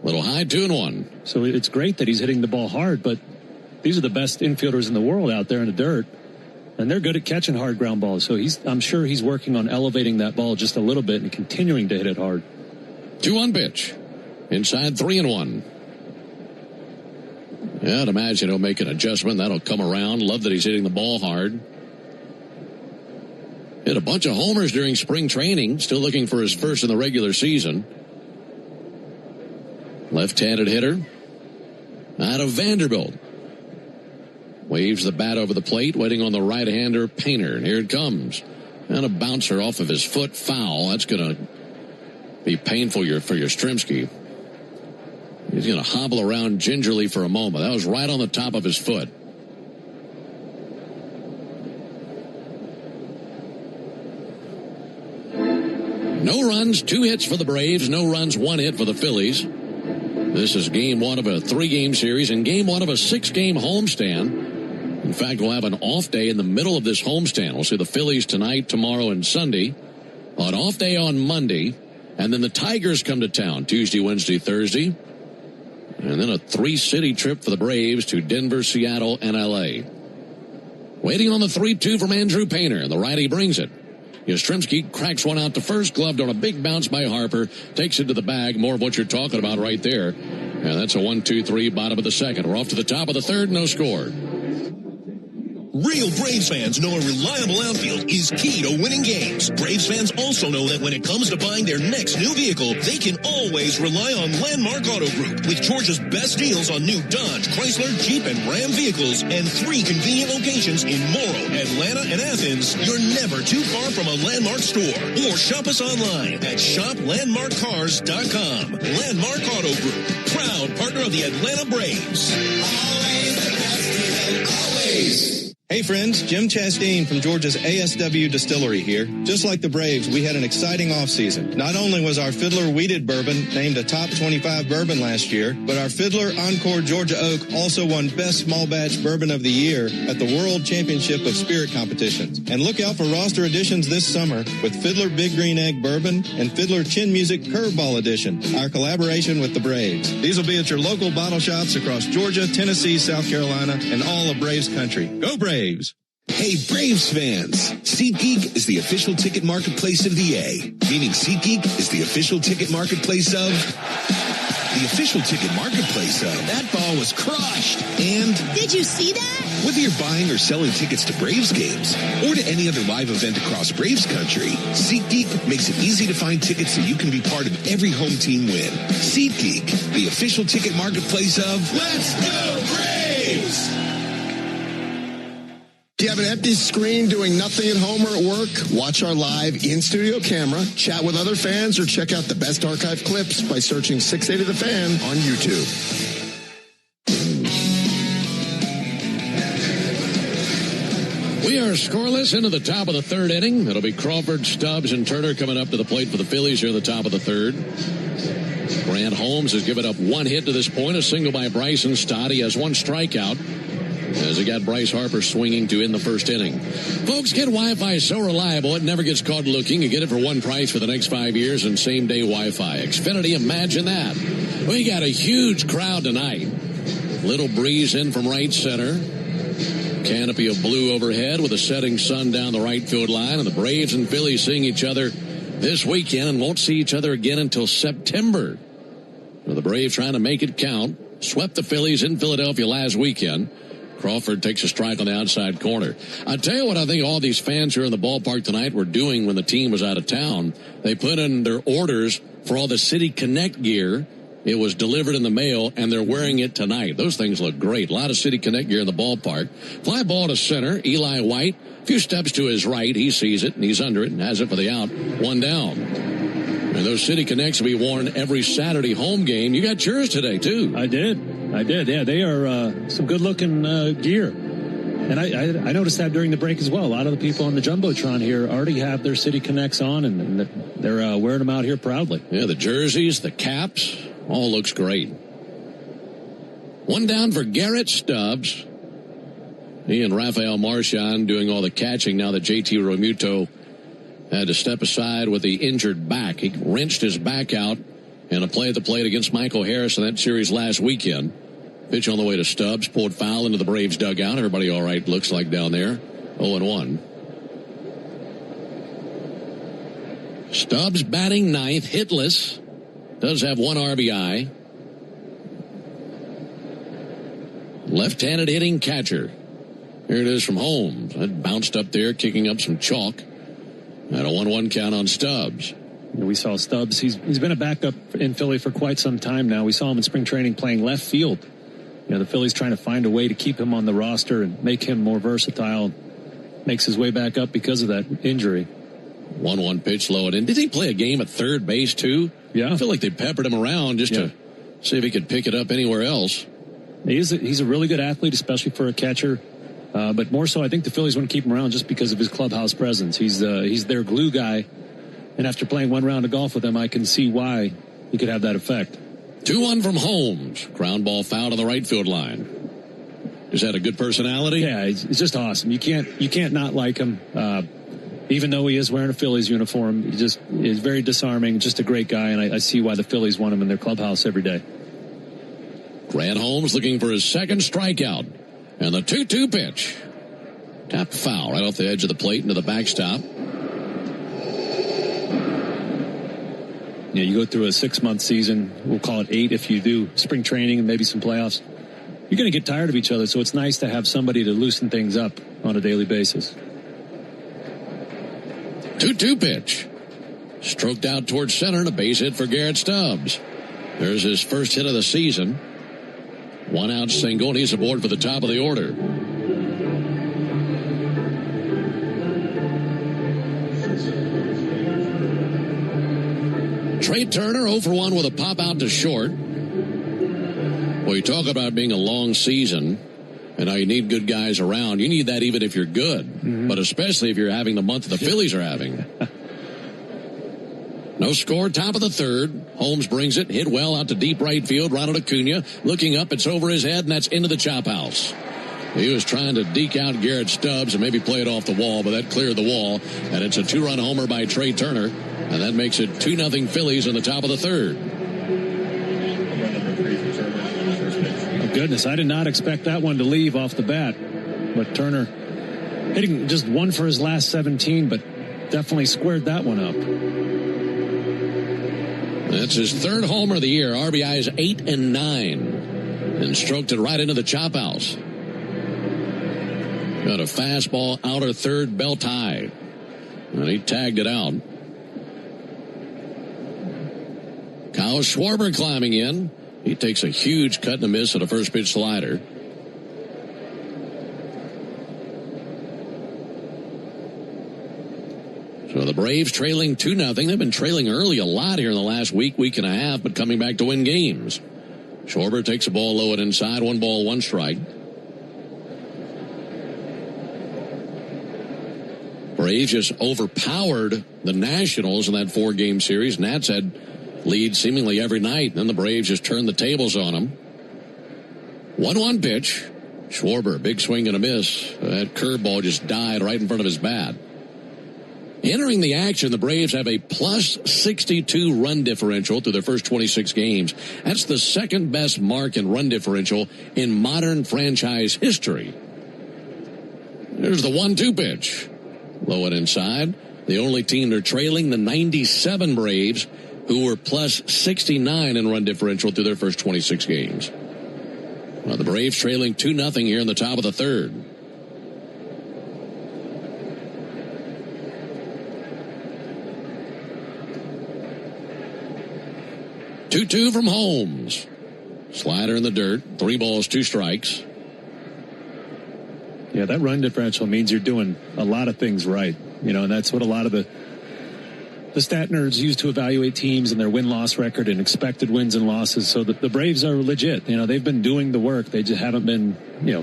Little high, 2-1. So it's great that he's hitting the ball hard, but these are the best infielders in the world out there in the dirt, and they're good at catching hard ground balls. So I'm sure he's working on elevating that ball just a little bit and continuing to hit it hard. 2-1 pitch. Inside, 3-1. Yeah, I'd imagine he'll make an adjustment. That'll come around. Love that he's hitting the ball hard. Hit a bunch of homers during spring training. Still looking for his first in the regular season. Left-handed hitter out of Vanderbilt. Waves the bat over the plate, waiting on the right-hander Painter. And here it comes. And a bouncer off of his foot, foul. That's going to be painful for Yastrzemski. He's going to hobble around gingerly for a moment. That was right on the top of his foot. No runs, 2 hits for the Braves. No runs, 1 hit for the Phillies. This is game 1 of a 3-game series and game 1 of a 6-game homestand. In fact, we'll have an off day in the middle of this homestand. We'll see the Phillies tonight, tomorrow, and Sunday. An off day on Monday. And then the Tigers come to town Tuesday, Wednesday, Thursday. And then a 3-city trip for the Braves to Denver, Seattle, and L.A. Waiting on the 3-2 from Andrew Painter. And the righty brings it. Yastrzemski cracks one out to first, gloved on a big bounce by Harper, takes it to the bag. More of what you're talking about right there. And that's a 1-2-3, bottom of the second. We're off to the top of the third, no score. Real Braves fans know a reliable outfield is key to winning games. Braves fans also know that when it comes to buying their next new vehicle, they can always rely on Landmark Auto Group. With Georgia's best deals on new Dodge, Chrysler, Jeep, and Ram vehicles, and 3 convenient locations in Morrow, Atlanta, and Athens, you're never too far from a Landmark store. Or shop us online at shoplandmarkcars.com. Landmark Auto Group, proud partner of the Atlanta Braves. Always the best deal, always. Hey friends, Jim Chastain from Georgia's ASW Distillery here. Just like the Braves, we had an exciting offseason. Not only was our Fiddler Wheated Bourbon named a top 25 bourbon last year, but our Fiddler Encore Georgia Oak also won Best Small Batch Bourbon of the Year at the World Championship of Spirit Competitions. And look out for roster additions this summer with Fiddler Big Green Egg Bourbon and Fiddler Chin Music Curveball Edition, our collaboration with the Braves. These will be at your local bottle shops across Georgia, Tennessee, South Carolina, and all of Braves country. Go Braves! Hey, Braves fans! SeatGeek is the official ticket marketplace of the A, meaning SeatGeek is the official ticket marketplace of... the official ticket marketplace of... That ball was crushed! And... Did you see that? Whether you're buying or selling tickets to Braves games or to any other live event across Braves country, SeatGeek makes it easy to find tickets so you can be part of every home team win. SeatGeek, the official ticket marketplace of... Let's go Braves! Do you have an empty screen doing nothing at home or at work? Watch our live in-studio camera, chat with other fans, or check out the best archive clips by searching 680 The Fan on YouTube. We are scoreless into the top of the third inning. It'll be Crawford, Stubbs, and Turner coming up to the plate for the Phillies here in the top of the third. Grant Holmes has given up 1 hit to this point, a single by Bryson Stott. He has 1 strikeout, as he got Bryce Harper swinging to end the first inning. Folks, get Wi-Fi so reliable it never gets caught looking. You get it for 1 price for the next 5 years and same-day Wi-Fi. Xfinity, imagine that. We got a huge crowd tonight. Little breeze in from right center. Canopy of blue overhead with a setting sun down the right field line. And the Braves and Phillies seeing each other this weekend and won't see each other again until September. So the Braves trying to make it count. Swept the Phillies in Philadelphia last weekend. Crawford takes a strike on the outside corner. I tell you what I think all these fans here in the ballpark tonight were doing when the team was out of town. They put in their orders for all the City Connect gear. It was delivered in the mail, and they're wearing it tonight. Those things look great. A lot of City Connect gear in the ballpark. Fly ball to center. Eli White, a few steps to his right. He sees it, and he's under it, and has it for the out. 1 down. And those City Connects will be worn every Saturday home game. You got yours today, too. I did. Yeah, they are some good-looking gear. And I noticed that during the break as well. A lot of the people on the Jumbotron here already have their City Connects on, and they're wearing them out here proudly. Yeah, the jerseys, the caps, all looks great. 1 down for Garrett Stubbs. He and Rafael Marchand doing all the catching now that JT Realmuto had to step aside with the injured back. He wrenched his back out in a play at the plate against Michael Harris in that series last weekend. Pitch on the way to Stubbs, pulled foul into the Braves dugout. Everybody all right, looks like down there. 0-1. Stubbs batting 9th, hitless. Does have 1 RBI. Left-handed hitting catcher. Here it is from Holmes. That bounced up there, kicking up some chalk. And a 1-1 count on Stubbs. We saw Stubbs. He's been a backup in Philly for quite some time now. We saw him in spring training playing left field. The Phillies trying to find a way to keep him on the roster and make him more versatile. Makes his way back up because of that injury. 1-1 pitch low. And did he play a game at third base too? Yeah. I feel like they peppered him around just to see if he could pick it up anywhere else. He's a really good athlete, especially for a catcher. But more so, I think the Phillies want to keep him around just because of his clubhouse presence. He's their glue guy. And after playing one round of golf with him, I can see why he could have that effect. 2-1 from Holmes. Ground ball foul to the right field line. Just had a good personality. Yeah, he's just awesome. You can't not like him. Even though he is wearing a Phillies uniform, he just is very disarming. Just a great guy, and I see why the Phillies want him in their clubhouse every day. Grant Holmes looking for his second strikeout. And the 2-2 pitch. Tapped foul right off the edge of the plate into the backstop. You go through a 6-month season. We'll call it 8 if you do spring training and maybe some playoffs. You're going to get tired of each other, so it's nice to have somebody to loosen things up on a daily basis. 2-2 pitch. Stroked out towards center and a base hit for Garrett Stubbs. There's his first hit of the season. 1 out single, and he's aboard for the top of the order. Trey Turner 0 for 1 with a pop out to short. Well, you talk about being a long season and how you need good guys around. You need that even if you're good, but especially if you're having the month the Phillies are having. No score, top of the third. Holmes brings it, hit well out to deep right field. Ronald Acuna looking up, it's over his head, and that's into the chop house. He was trying to deke out Garrett Stubbs and maybe play it off the wall, but that cleared the wall, and it's a 2-run homer by Trey Turner, and that makes it 2-0 Phillies in the top of the third. Oh, goodness, I did not expect that one to leave off the bat, but Turner hitting just 1 for his last 17, but definitely squared that one up. That's his third homer of the year. RBIs 8 and 9. And stroked it right into the chop house. Got a fastball outer third, belt high. And he tagged it out. Kyle Schwarber climbing in. He takes a huge cut and a miss at a first pitch slider. So the Braves trailing 2-0. They've been trailing early a lot here in the last week and a half, but coming back to win games. Schwarber takes a ball low and inside. 1 ball, 1 strike. Braves just overpowered the Nationals in that 4-game series. Nats had leads seemingly every night. Then the Braves just turned the tables on them. 1-1 pitch. Schwarber, big swing and a miss. That curveball just died right in front of his bat. Entering the action, the Braves have a plus 62 run differential through their first 26 games. That's the second best mark in run differential in modern franchise history. There's the 1-2 pitch. Low and inside. The only team they're trailing, the 97 Braves, who were plus 69 in run differential through their first 26 games. Well, the Braves trailing 2-0 here in the top of the third. Two from Holmes. Slider in the dirt. 3 balls, 2 strikes. Yeah, that run differential means you're doing a lot of things right. And that's what a lot of the stat nerds use to evaluate teams and their win-loss record and expected wins and losses. So the Braves are legit. They've been doing the work. They just haven't been,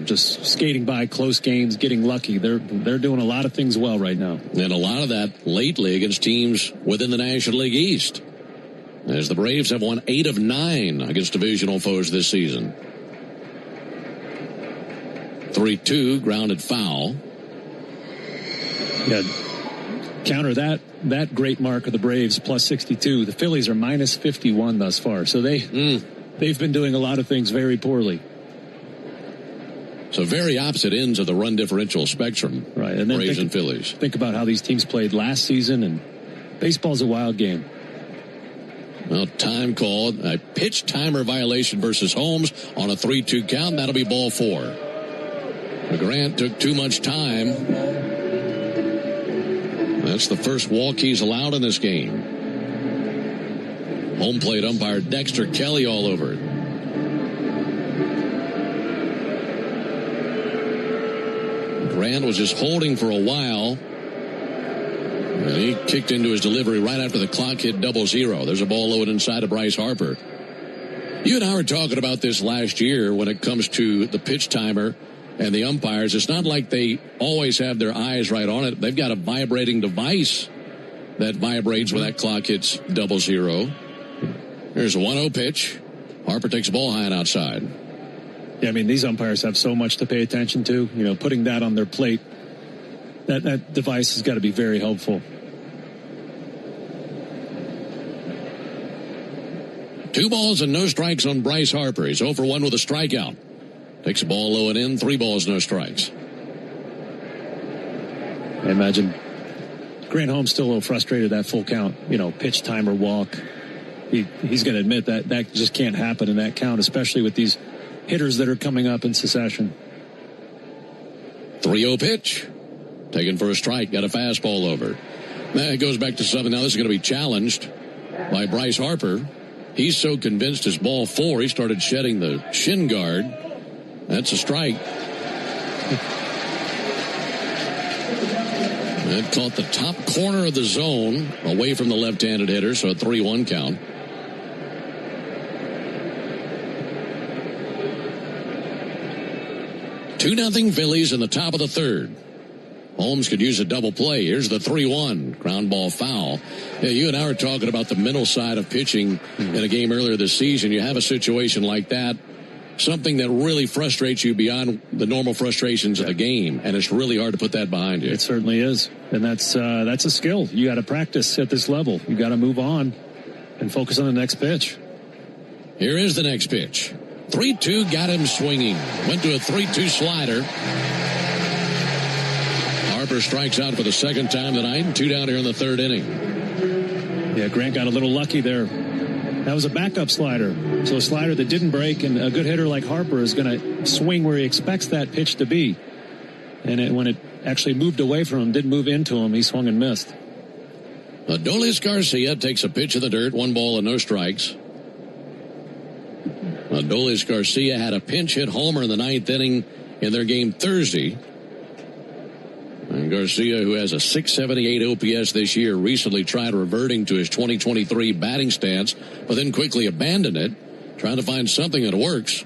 just skating by close games, getting lucky. They're doing a lot of things well right now. And a lot of that lately against teams within the National League East, as the Braves have won 8 of 9 against divisional foes this season. 3-2, grounded foul. Yeah, counter that great mark of the Braves, plus 62. The Phillies are minus 51 thus far. So they've been doing a lot of things very poorly. So very opposite ends of the run differential spectrum. Right, and then Braves and Phillies. Think about how these teams played last season, and baseball's a wild game. Well, time called. A pitch timer violation versus Holmes on a 3-2 count. That'll be ball 4. Grant took too much time. That's the first walk he's allowed in this game. Home plate umpire Dexter Kelly all over it. Grant was just holding for a while. And he kicked into his delivery right after the clock hit 00. There's a ball low and inside of Bryce Harper. You and I were talking about this last year when it comes to the pitch timer and the umpires. It's not like they always have their eyes right on it. They've got a vibrating device that vibrates when that clock hits 00. There's a 1-0 pitch. Harper takes the ball high and outside. Yeah, I mean, these umpires have so much to pay attention to. You know, putting that on their plate, that device has got to be very helpful. 2 balls and no strikes on Bryce Harper. He's 0 for 1 with a strikeout. Takes the ball low and in. 3 balls, no strikes. I imagine Grant Holmes still a little frustrated at that full count. You know, pitch, timer, walk. He's going to admit that just can't happen in that count, especially with these hitters that are coming up in succession. 3-0 pitch. Taken for a strike. Got a fastball over. That goes back to something. Now this is going to be challenged by Bryce Harper. He's so convinced his ball 4, he started shedding the shin guard. That's a strike. That caught the top corner of the zone away from the left-handed hitter, so a 3-1 count. Two 2-0 Phillies in the top of the third. Holmes could use a double play. Here's the 3-1. Ground ball foul. Yeah, you and I were talking about the mental side of pitching in a game earlier this season. You have a situation like that, something that really frustrates you beyond the normal frustrations of the game, and it's really hard to put that behind you. It certainly is, and that's a skill. You got to practice at this level. You got to move on and focus on the next pitch. Here is the next pitch. 3-2, got him swinging. Went to a 3-2 slider. Harper strikes out for the second time tonight. 2 down here in the third inning. Yeah, Grant got a little lucky there. That was a backup slider. So a slider that didn't break, and a good hitter like Harper is going to swing where he expects that pitch to be. And when it actually moved away from him, didn't move into him, he swung and missed. Adolis Garcia takes a pitch in the dirt. 1 ball and no strikes. Adolis Garcia had a pinch hit homer in the 9th inning in their game Thursday. And Garcia, who has a .678 OPS this year, recently tried reverting to his 2023 batting stance, but then quickly abandoned it, trying to find something that works.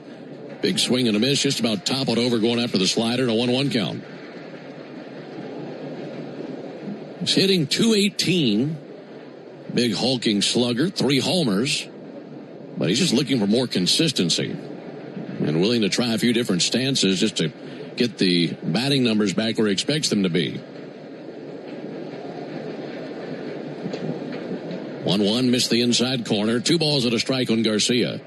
Big swing and a miss, just about toppled over going after the slider and a 1-1 count. He's hitting .218. Big hulking slugger, 3 homers. But he's just looking for more consistency and willing to try a few different stances just to get the batting numbers back where he expects them to be. 1-1, missed the inside corner. 2 balls and a strike on Garcia.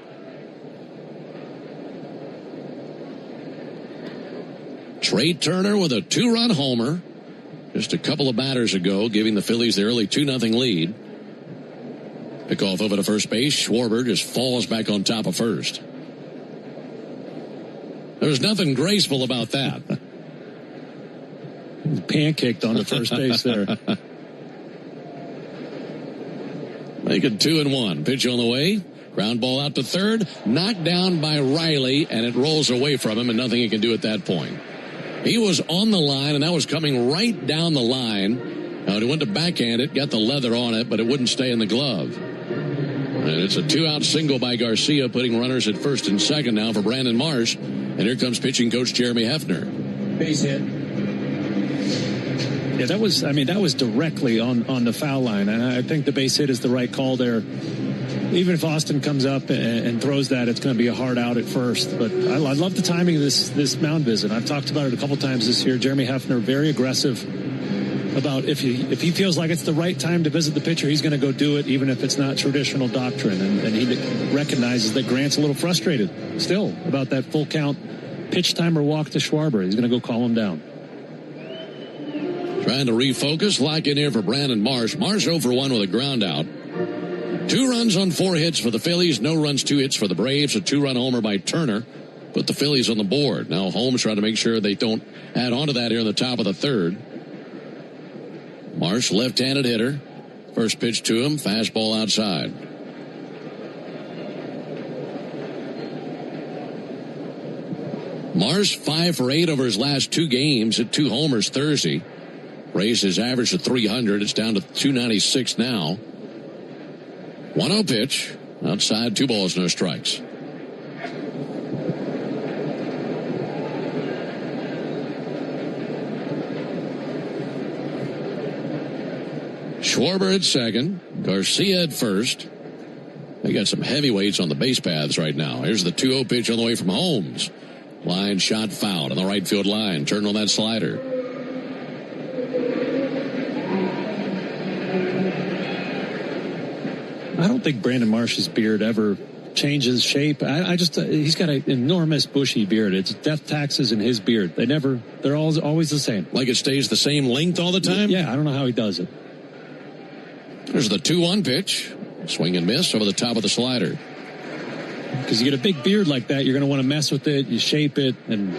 Trey Turner with a 2-run homer just a couple of batters ago, giving the Phillies the early 2-0 lead. Pickoff over to first base. Schwarber just falls back on top of first. There's nothing graceful about that. Pancaked on the first base there. Make it 2-1. Pitch on the way. Ground ball out to third. Knocked down by Riley, and it rolls away from him, and nothing he can do at that point. He was on the line, and that was coming right down the line. Now, he went to backhand it, got the leather on it, but it wouldn't stay in the glove. And it's a 2-out single by Garcia, putting runners at first and second now for Brandon Marsh. And here comes pitching coach Jeremy Hefner. Base hit. Yeah, that was directly on the foul line. And I think the base hit is the right call there. Even if Austin comes up and throws that, it's going to be a hard out at first. But I love the timing of this mound visit. I've talked about it a couple times this year. Jeremy Hefner, very aggressive about if he feels like it's the right time to visit the pitcher, he's going to go do it, even if it's not traditional doctrine. And he recognizes that Grant's a little frustrated still about that full count pitch timer walk to Schwarber. He's going to go call him down. Trying to refocus, lock in here for Brandon Marsh. Marsh 0 for 1 with a ground out. 2 runs on 4 hits for the Phillies. No runs, 2 hits for the Braves. A 2-run homer by Turner put the Phillies on the board. Now Holmes trying to make sure they don't add on to that here in the top of the third. Marsh, left-handed hitter. First pitch to him, fastball outside. Marsh 5 for 8 over his last 2 games at 2 homers Thursday. Raised his average to 300. It's down to 296 now. 1-0 pitch. Outside, 2 balls, no strikes. Schwarber at second. Garcia at first. They got some heavyweights on the base paths right now. Here's the 2-0 pitch on the way from Holmes. Line shot fouled on the right field line. Turn on that slider. I don't think Brandon Marsh's beard ever changes shape. He's got an enormous bushy beard. It's death taxes in his beard. They're always the same. Like it stays the same length all the time? Yeah, I don't know how he does it. There's the 2-1 pitch. Swing and miss over the top of the slider. Because you get a big beard like that, you're going to want to mess with it, you shape it, and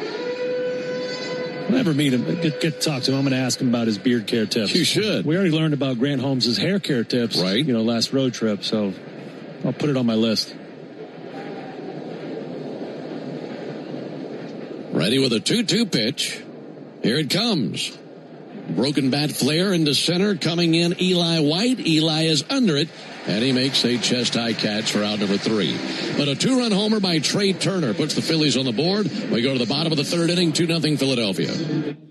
whenever meet him, get to talk to him. I'm going to ask him about his beard care tips. You should. We already learned about Grant Holmes' hair care tips, right? Last road trip, so I'll put it on my list. Ready with a 2-2 pitch. Here it comes. Broken bat flare into center. Coming in, Eli White. Eli is under it, and he makes a chest-high catch for out number 3. But a 2-run homer by Trey Turner puts the Phillies on the board. We go to the bottom of the 3rd inning, 2-0 Philadelphia.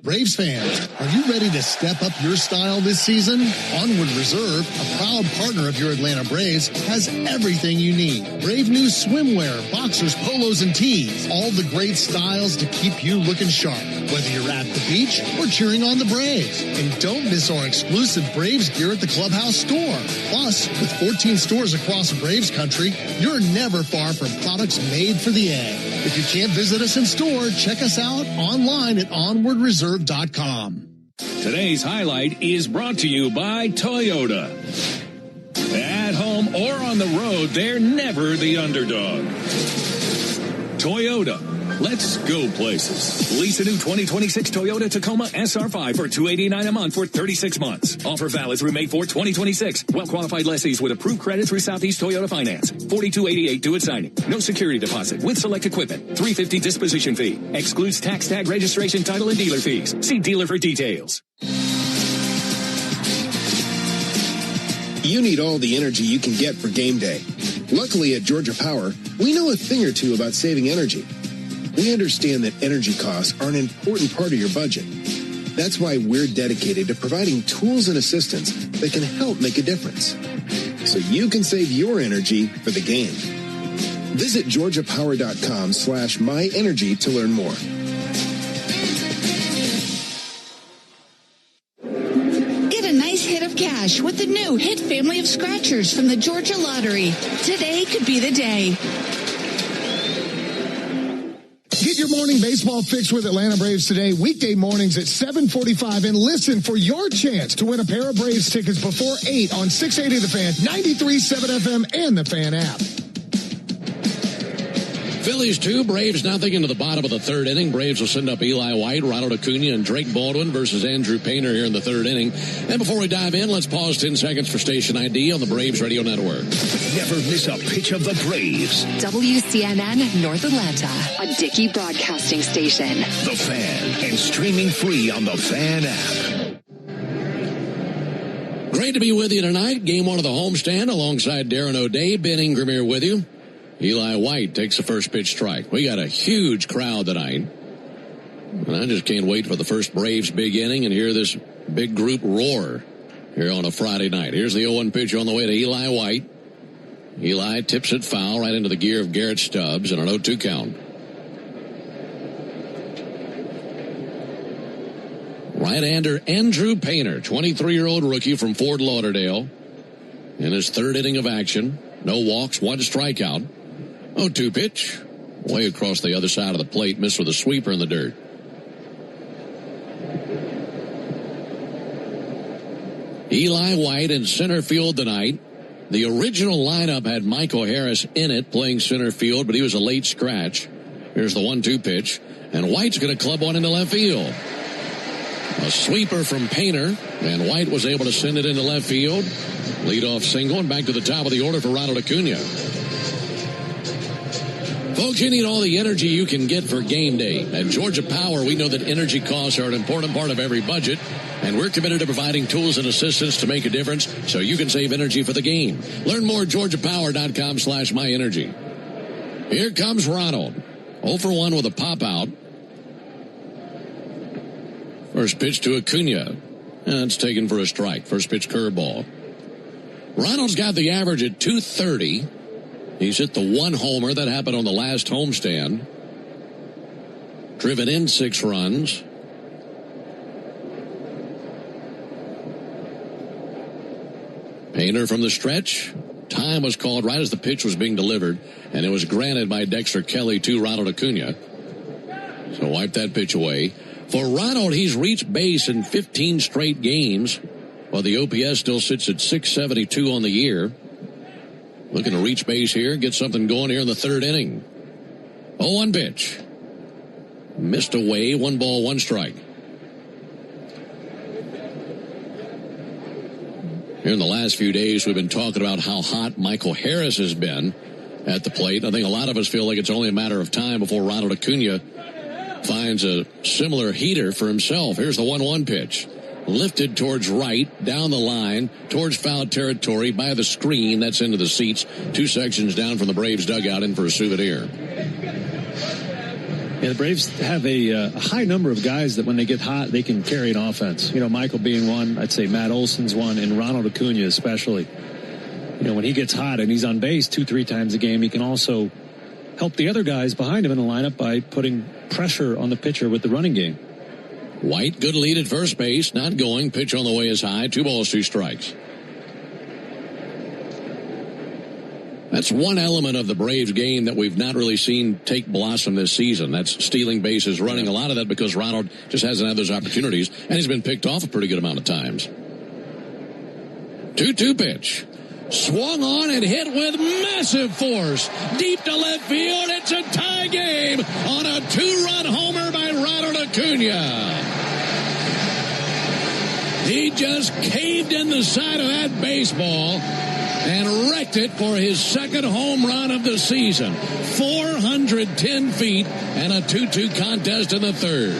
Braves fans, are you ready to step up your style this season? Onward Reserve, a proud partner of your Atlanta Braves, has everything you need. Brave new swimwear, boxers, polos, and tees. All the great styles to keep you looking sharp, whether you're at the beach or cheering on the Braves. And don't miss our exclusive Braves gear at the Clubhouse store. Plus, with 14 stores across Braves country, you're never far from products made for the A. If you can't visit us in store, check us out online at onwardreserve.com. Today's highlight is brought to you by Toyota. At home or on the road, they're never the underdog. Toyota. Let's go places. Lease a new 2026 Toyota Tacoma SR5 for $289 a month for 36 months. Offer valid through May 4, 2026. Well-qualified lessees with approved credit through Southeast Toyota Finance. $42.88 due at signing. No security deposit with select equipment. $350 disposition fee. Excludes tax tag registration, title, and dealer fees. See dealer for details. You need all the energy you can get for game day. Luckily at Georgia Power, we know a thing or two about saving energy. We understand that energy costs are an important part of your budget. That's why we're dedicated to providing tools and assistance that can help make a difference, so you can save your energy for the game. Visit georgiapower.com/myenergy to learn more. Get a nice hit of cash with the new Hit Family of Scratchers from the Georgia Lottery. Today could be the day. Get your morning baseball fix with Atlanta Braves today, weekday mornings at 7:45, and listen for your chance to win a pair of Braves tickets before 8 on 680 The Fan, 93.7 FM, and the Fan app. Phillies 2, Braves nothing into the bottom of the 3rd inning. Braves will send up Eli White, Ronald Acuna, and Drake Baldwin versus Andrew Painter here in the 3rd inning. And before we dive in, let's pause 10 seconds for station ID on the Braves Radio Network. Never miss a pitch of the Braves. WCNN North Atlanta, a Dickey broadcasting station. The Fan, and streaming free on the Fan app. Great to be with you tonight. Game 1 of the homestand alongside Darren O'Day. Ben Ingram here with you. Eli White takes the first pitch strike. We got a huge crowd tonight. And I just can't wait for the first Braves big inning and hear this big group roar here on a Friday night. Here's the 0-1 pitch on the way to Eli White. Eli tips it foul right into the gear of Garrett Stubbs and an 0-2 count. Right-hander Andrew Painter, 23-year-old rookie from Fort Lauderdale. In his 3rd inning of action, no walks, 1 strikeout. 0-2 pitch. Way across the other side of the plate. Missed with a sweeper in the dirt. Eli White in center field tonight. The original lineup had Michael Harris in it playing center field, but he was a late scratch. Here's the 1-2 pitch. And White's going to club one into left field. A sweeper from Painter, and White was able to send it into left field. Leadoff single, and back to the top of the order for Ronald Acuna. Folks, you need all the energy you can get for game day. At Georgia Power, we know that energy costs are an important part of every budget, and we're committed to providing tools and assistance to make a difference so you can save energy for the game. Learn more at georgiapower.com/myenergy. Here comes Ronald. 0 for 1 with a pop-out. First pitch to Acuna. It's taken for a strike. First pitch curveball. Ronald's got the average at 230. He's hit the one homer that happened on the last homestand. Driven in 6 runs. Painter from the stretch. Time was called right as the pitch was being delivered, and it was granted by Dexter Kelly to Ronald Acuna. So wipe that pitch away. For Ronald, he's reached base in 15 straight games, while the OPS still sits at 672 on the year. Looking to reach base here, get something going here in the third inning. 0-1 pitch. Missed away, 1 ball, 1 strike. Here in the last few days, we've been talking about how hot Michael Harris has been at the plate. I think a lot of us feel like it's only a matter of time before Ronald Acuna finds a similar heater for himself. Here's the 1-1 pitch. Lifted towards right, down the line, towards foul territory, by the screen. That's into the seats. 2 sections down from the Braves dugout, in for a souvenir. Yeah, the Braves have a high number of guys that when they get hot, they can carry an offense. You know, Michael being one, I'd say Matt Olson's one, and Ronald Acuna especially. You know, when he gets hot and he's on base 2-3 times a game, he can also help the other guys behind him in the lineup by putting pressure on the pitcher with the running game. White, good lead at first base, not going. Pitch on the way is high. 2 balls, 2 strikes. That's one element of the Braves game that we've not really seen take blossom this season. That's stealing bases, running. A lot of that because Ronald just hasn't had those opportunities, and he's been picked off a pretty good amount of times. 2-2 pitch. Swung on and hit with massive force. Deep to left field. It's a tie game on a 2-run homer by Ronald Acuna. He just caved in the side of that baseball and wrecked it for his second home run of the season. 410 feet and a 2-2 contest in the third.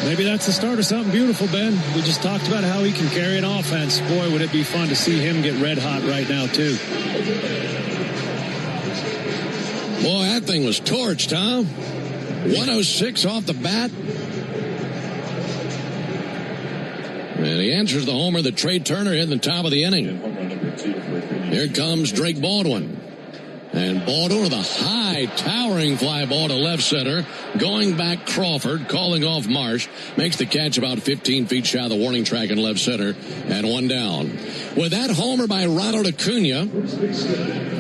Maybe that's the start of something beautiful, Ben. We just talked about how he can carry an offense. Boy, would it be fun to see him get red hot right now, too. Boy, that thing was torched, huh? 106 off the bat. And he answers the homer that Trey Turner hit in the top of the inning. Here comes Drake Baldwin. And Baldwin with a high, towering fly ball to left center. Going back Crawford, calling off Marsh. Makes the catch about 15 feet shy of the warning track in left center. And 1 down. With that homer by Ronald Acuna,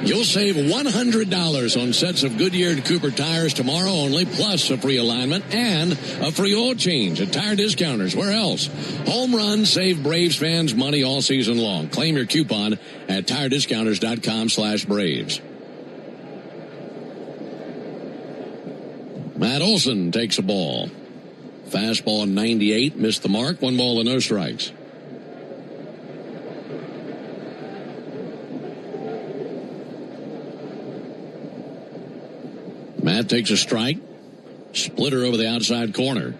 you'll save $100 on sets of Goodyear and Cooper tires tomorrow only, plus a free alignment and a free oil change at Tire Discounters. Where else? Home runs save Braves fans money all season long. Claim your coupon at tirediscounters.com/Braves. Matt Olson takes a ball. Fastball 98, missed the mark. 1 ball and no strikes. Matt takes a strike. Splitter over the outside corner.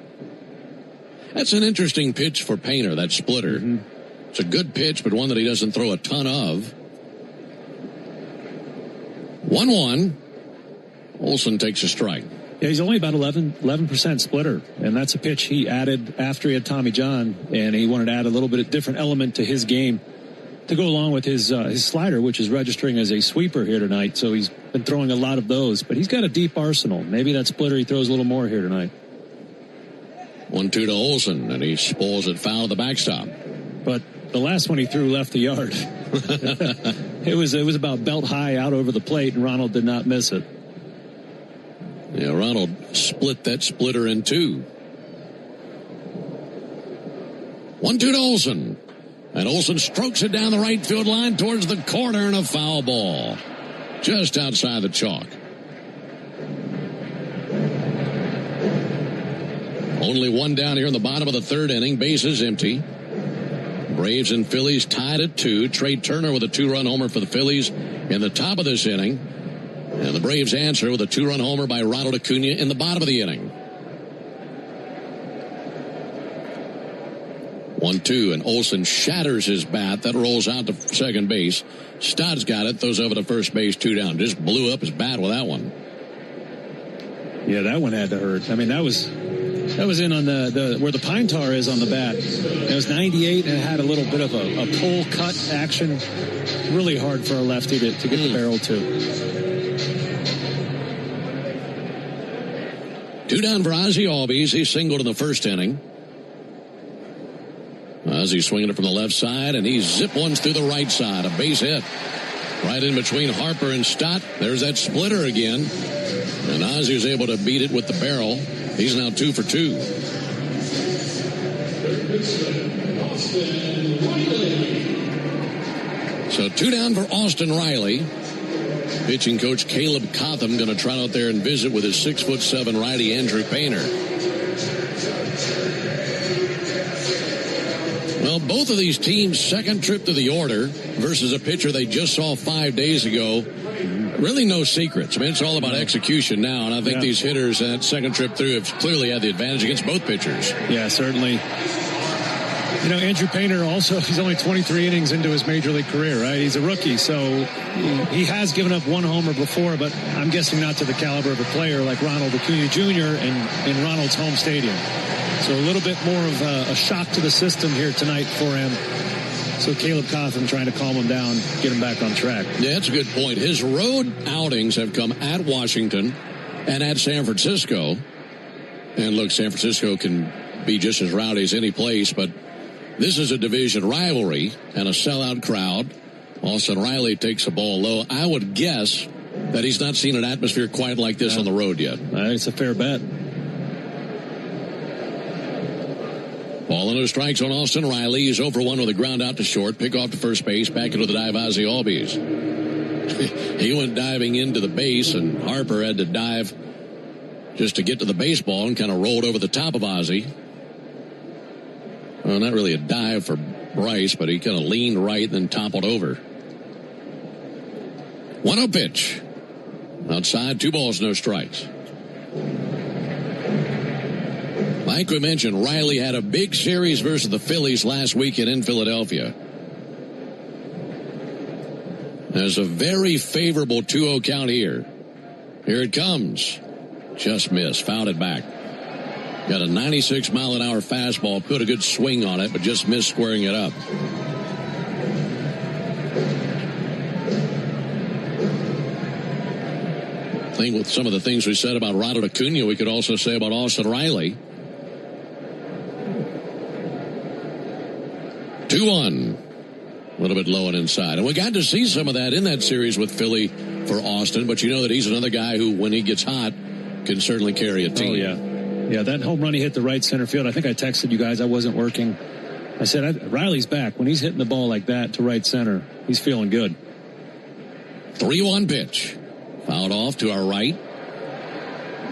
That's an interesting pitch for Painter, that splitter. Mm-hmm. It's a good pitch, but one that he doesn't throw a ton of. 1-1. Olson takes a strike. Yeah, he's only about 11% splitter, and that's a pitch he added after he had Tommy John, and he wanted to add a little bit of different element to his game to go along with his slider, which is registering as a sweeper here tonight. So he's been throwing a lot of those, but he's got a deep arsenal. Maybe that splitter he throws a little more here tonight. 1-2 to Olson, and he spoils it foul of the backstop. But the last one he threw left the yard. It was about belt high out over the plate, and Ronald did not miss it. Yeah, Ronald split that splitter in 2. 1-2 to Olson. And Olson strokes it down the right field line towards the corner, and a foul ball. Just outside the chalk. Only one down here in the bottom of the third inning. Bases empty. Braves and Phillies tied at 2. Trey Turner with a 2-run homer for the Phillies in the top of this inning. And the Braves answer with a 2-run homer by Ronald Acuna in the bottom of the inning. 1-2, and Olsen shatters his bat. That rolls out to second base. Stodd's got it, throws over to first base, 2 down. Just blew up his bat with that one. Yeah, that one had to hurt. I mean, that was in on the where the pine tar is on the bat. It was 98, and it had a little bit of a pull cut action. Really hard for a lefty to get the barrel to. 2 down for Ozzie Albies. He singled in the first inning. Ozzie swinging it from the left side, and he zip ones through the right side. A base hit. Right in between Harper and Stott. There's that splitter again. And Ozzie was able to beat it with the barrel. He's now 2 for 2. So 2 down for Austin Riley. Pitching coach Caleb Cotham going to trot out there and visit with his 6'7" righty Andrew Painter. Well, both of these teams' second trip to the order versus a pitcher they just saw 5 days ago. Really no secrets. I mean, it's all about execution now, and I think these hitters that second trip through have clearly had the advantage against both pitchers. Yeah, certainly. You know, Andrew Painter also, he's only 23 innings into his major league career, right? He's a rookie, so he has given up 1 homer before, but I'm guessing not to the caliber of a player like Ronald Acuna Jr. in Ronald's home stadium. So a little bit more of a shock to the system here tonight for him. So Caleb Cotham trying to calm him down, get him back on track. Yeah, that's a good point. His road outings have come at Washington and at San Francisco. And look, San Francisco can be just as rowdy as any place, but this is a division rivalry and a sellout crowd. Austin Riley takes the ball low. I would guess that he's not seen an atmosphere quite like this on the road yet. It's a fair bet. Ball and no strikes on Austin Riley. He's 0 for 1 with a ground out to short. Pick off to first base. Back into the dive, Ozzie Albies. He went diving into the base, and Harper had to dive just to get to the baseball and kind of rolled over the top of Ozzie. Well, not really a dive for Bryce, but he kind of leaned right and then toppled over. 1-0 pitch. Outside, 2 balls, no strikes. Like we mentioned, Riley had a big series versus the Phillies last weekend in Philadelphia. There's a very favorable 2-0 count here. Here it comes. Just missed. Fouled it back. Got a 96-mile-an-hour fastball. Put a good swing on it, but just missed squaring it up. I think with some of the things we said about Ronald Acuna, we could also say about Austin Riley. 2-1. A little bit low and inside. And we got to see some of that in that series with Philly for Austin. But you know that he's another guy who, when he gets hot, can certainly carry a team. Oh, yeah. Yeah, that home run he hit the right center field. I think I texted you guys. I wasn't working. I said, Riley's back. When he's hitting the ball like that to right center, he's feeling good. 3-1 pitch. Fouled off to our right.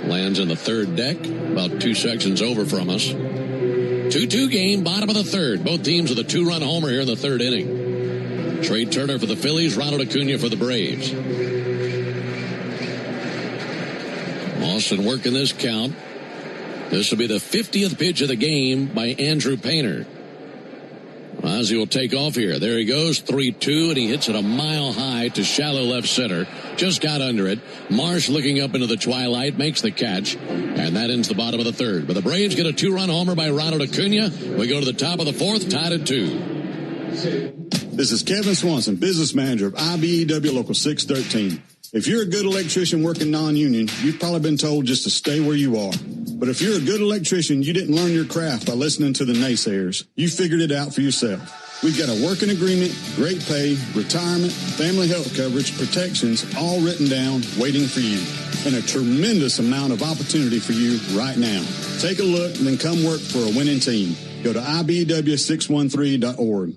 Lands in the third deck. About 2 sections over from us. 2-2 game, bottom of the third. Both teams with a 2-run homer here in the third inning. Trey Turner for the Phillies, Ronald Acuna for the Braves. Austin working this count. This will be the 50th pitch of the game by Andrew Painter. Ozzie will take off here. There he goes, 3-2, and he hits it a mile high to shallow left center. Just got under it. Marsh looking up into the twilight, makes the catch, and that ends the bottom of the third. But the Braves get a 2-run homer by Ronald Acuna. We go to the top of the fourth, tied at 2. This is Kevin Swanson, business manager of IBEW Local 613. If you're a good electrician working non-union, you've probably been told just to stay where you are. But if you're a good electrician, you didn't learn your craft by listening to the naysayers. You figured it out for yourself. We've got a working agreement, great pay, retirement, family health coverage, protections, all written down, waiting for you. And a tremendous amount of opportunity for you right now. Take a look and then come work for a winning team. Go to IBEW613.org.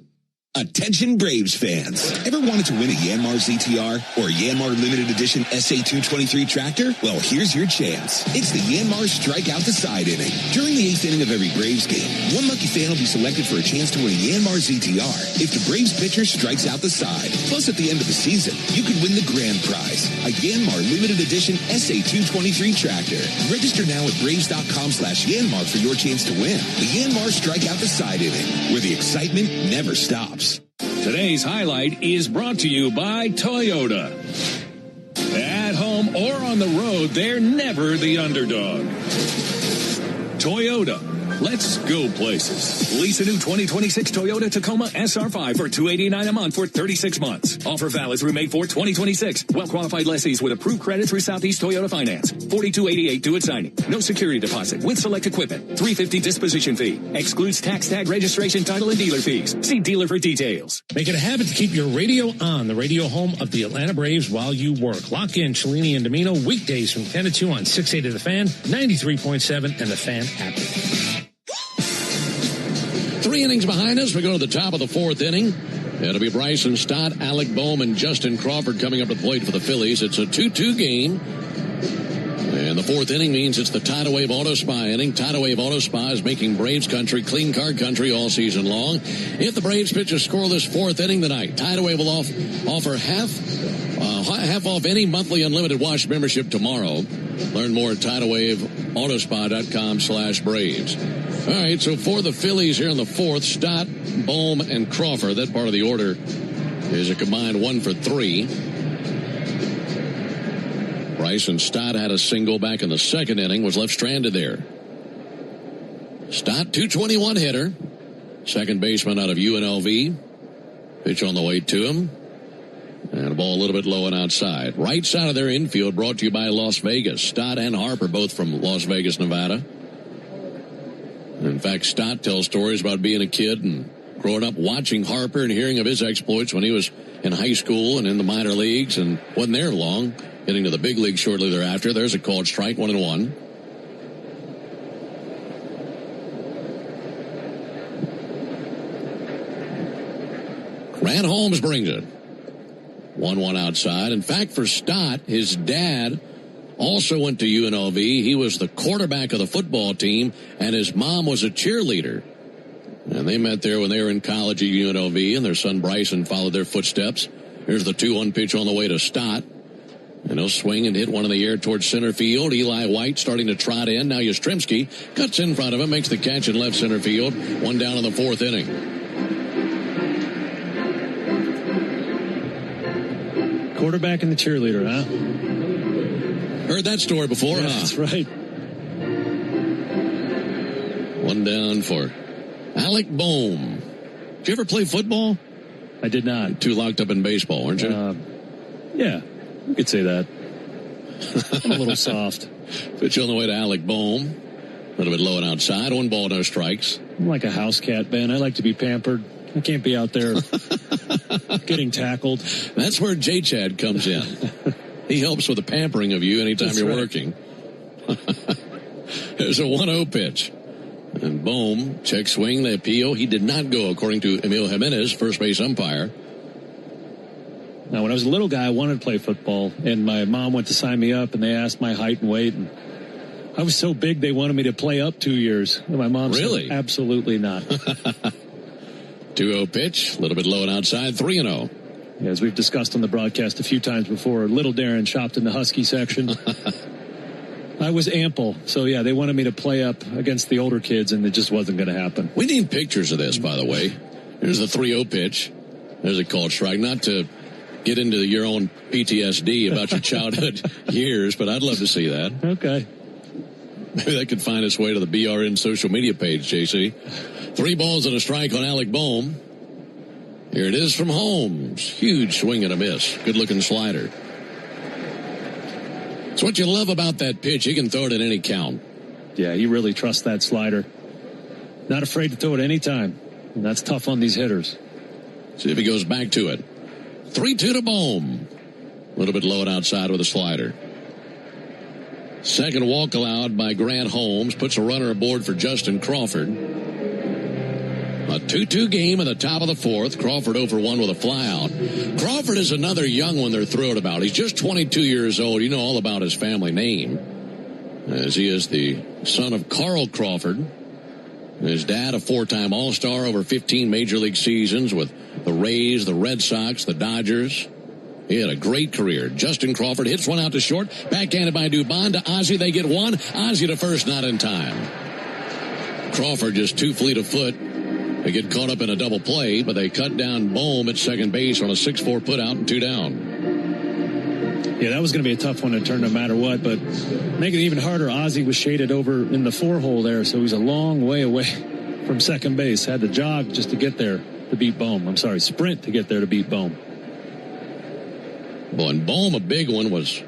Attention Braves fans. Ever wanted to win a Yanmar ZTR or a Yanmar Limited Edition SA223 tractor? Well, here's your chance. It's the Yanmar Strike Out the Side inning. During the 8th inning of every Braves game, one lucky fan will be selected for a chance to win a Yanmar ZTR if the Braves pitcher strikes out the side. Plus, at the end of the season, you could win the grand prize, a Yanmar Limited Edition SA223 tractor. Register now at Braves.com/Yanmar for your chance to win. The Yanmar Strike Out the Side inning, where the excitement never stops. Today's highlight is brought to you by Toyota. At home or on the road, they're never the underdog. Toyota. Let's go places. Lease a new 2026 Toyota Tacoma SR5 for $289 a month for 36 months. Offer valid through May 4, 2026. Well-qualified lessees with approved credit through Southeast Toyota Finance. $42.88 due at signing. No security deposit with select equipment. $350 disposition fee. Excludes tax tag registration, title, and dealer fees. See dealer for details. Make it a habit to keep your radio on, the radio home of the Atlanta Braves while you work. Lock in Cellini and Domino weekdays from 10 to 2 on 680 The Fan, 93.7, and The Fan app. 3 innings behind us. We go to the top of the 4th inning. It'll be Bryson Stott, Alec Boehm, and Justin Crawford coming up to the plate for the Phillies. It's a 2-2 game. And the 4th inning means it's the Tidal Wave Auto Spa inning. Tidal Wave Auto Spa is making Braves country clean car country all season long. If the Braves pitch a scoreless 4th inning tonight, Tidal Wave will offer half off any monthly unlimited wash membership tomorrow. Learn more at TidalWaveAutospa.com/Braves. All right, so for the Phillies here in the 4th, Stott, Boehm, and Crawford. That part of the order is a combined 1 for 3. Bryson Stott had a single back in the 2nd inning, was left stranded there. Stott, 221 hitter, second baseman out of UNLV. Pitch on the way to him. And a ball a little bit low and outside. Right side of their infield brought to you by Las Vegas. Stott and Harper both from Las Vegas, Nevada. In fact, Stott tells stories about being a kid and growing up watching Harper and hearing of his exploits when he was in high school and in the minor leagues and wasn't there long, getting to the big league shortly thereafter. There's a called strike, 1-1. Grant Holmes brings it. 1-1 outside. In fact, for Stott, his dad also went to UNLV. He was the quarterback of the football team, and his mom was a cheerleader. And they met there when they were in college at UNLV, and their son Bryson followed their footsteps. Here's the 2-1 pitch on the way to Stott. And he'll swing and hit one in the air towards center field. Eli White starting to trot in. Now Yastrzemski cuts in front of him, makes the catch in left center field. 1 down in the 4th inning. Quarterback and the cheerleader, huh? Heard that story before, yeah, huh? That's right. 1 down for Alec Boehm. Did you ever play football? I did not. Too locked up in baseball, weren't you? Yeah, you could say that. I'm a little soft. Pitch on the way to Alec Boehm. A little bit low and outside. 1 ball, no strikes. I'm like a house cat, Ben. I like to be pampered. I can't be out there getting tackled. That's where J-Chad comes in. He helps with the pampering of you anytime you're working. There's a 1-0 pitch. And Boehm, check swing, the appeal. He did not go, according to Emil Jimenez, first base umpire. Now, when I was a little guy, I wanted to play football, and my mom went to sign me up, and they asked my height and weight, and I was so big they wanted me to play up 2 years. And my mom said, absolutely not. 2-0 pitch, a little bit low and outside, 3-0. Yeah, as we've discussed on the broadcast a few times before, little Darren shopped in the Husky section. I was ample. So, yeah, they wanted me to play up against the older kids, and it just wasn't going to happen. We need pictures of this, by the way. Here's the 3-0 pitch. There's a called strike. Not to get into your own PTSD about your childhood years, but I'd love to see that. Okay. Maybe that could find its way to the BRN social media page, JC. 3 balls and a strike on Alec Boehm. Here it is from Holmes. Huge swing and a miss. Good-looking slider. It's what you love about that pitch. He can throw it at any count. Yeah, he really trusts that slider. Not afraid to throw it any time. And that's tough on these hitters. See if he goes back to it. 3-2 to Boehm. A little bit low and outside with a slider. Second walk allowed by Grant Holmes. Puts a runner aboard for Justin Crawford. A 2-2 game in the top of the fourth. Crawford 0-for-1 with a flyout. Crawford is another young one they're thrilled about. He's just 22 years old. You know all about his family name, as he is the son of Carl Crawford. His dad, a 4-time All-Star, over 15 Major League seasons with the Rays, the Red Sox, the Dodgers. He had a great career. Justin Crawford hits one out to short. Backhanded by Dubon to Ozzie. They get one. Ozzie to first, not in time. Crawford just too fleet of foot. They get caught up in a double play, but they cut down Bohm at second base on a 6-4 put out and 2 down. Yeah, that was going to be a tough one to turn no matter what, but make it even harder. Ozzie was shaded over in the 4-hole there, so he's a long way away from second base. Had to jog just to get there to beat Bohm. I'm sorry, sprint to get there to beat Bohm. Well, and Bohm, a big one, was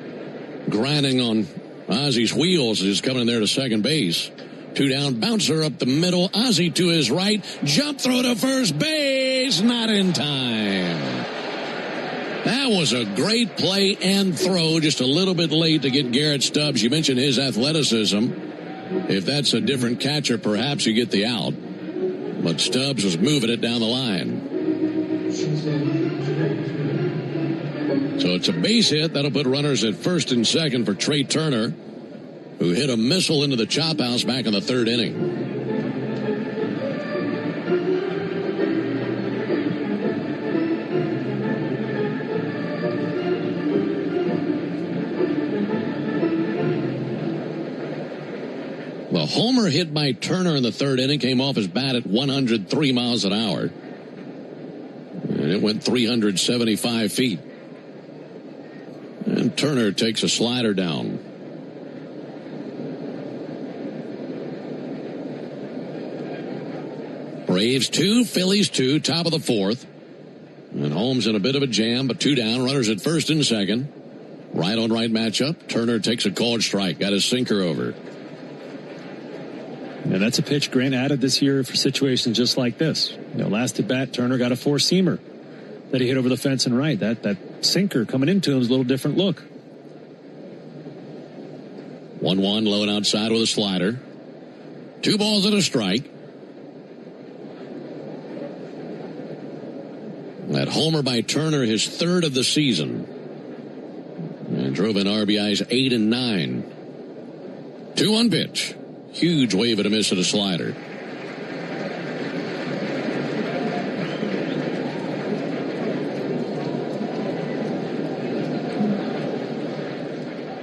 grinding on Ozzie's wheels as he's coming there to second base. 2 down, bouncer up the middle. Ozzie to his right. Jump throw to first base. Not in time. That was a great play and throw. Just a little bit late to get Garrett Stubbs. You mentioned his athleticism. If that's a different catcher, perhaps you get the out. But Stubbs was moving it down the line. So it's a base hit. That'll put runners at first and second for Trey Turner, who hit a missile into the chop house back in the 3rd inning. The homer hit by Turner in the 3rd inning came off his bat at 103 miles an hour. And it went 375 feet. And Turner takes a slider down. Braves 2, Phillies 2, top of the 4th. And Holmes in a bit of a jam, but 2 down, runners at first and second. Right on right matchup. Turner takes a called strike, got his sinker over. Yeah, that's a pitch Grant added this year for situations just like this. You know, last at bat, Turner got a 4-seamer that he hit over the fence and right. That sinker coming into him is a little different look. 1-1 low and outside with a slider. 2 balls and a strike. That homer by Turner, his 3rd of the season. And drove in RBIs 8 and 9. 2-1 pitch. Huge wave and a miss at a slider.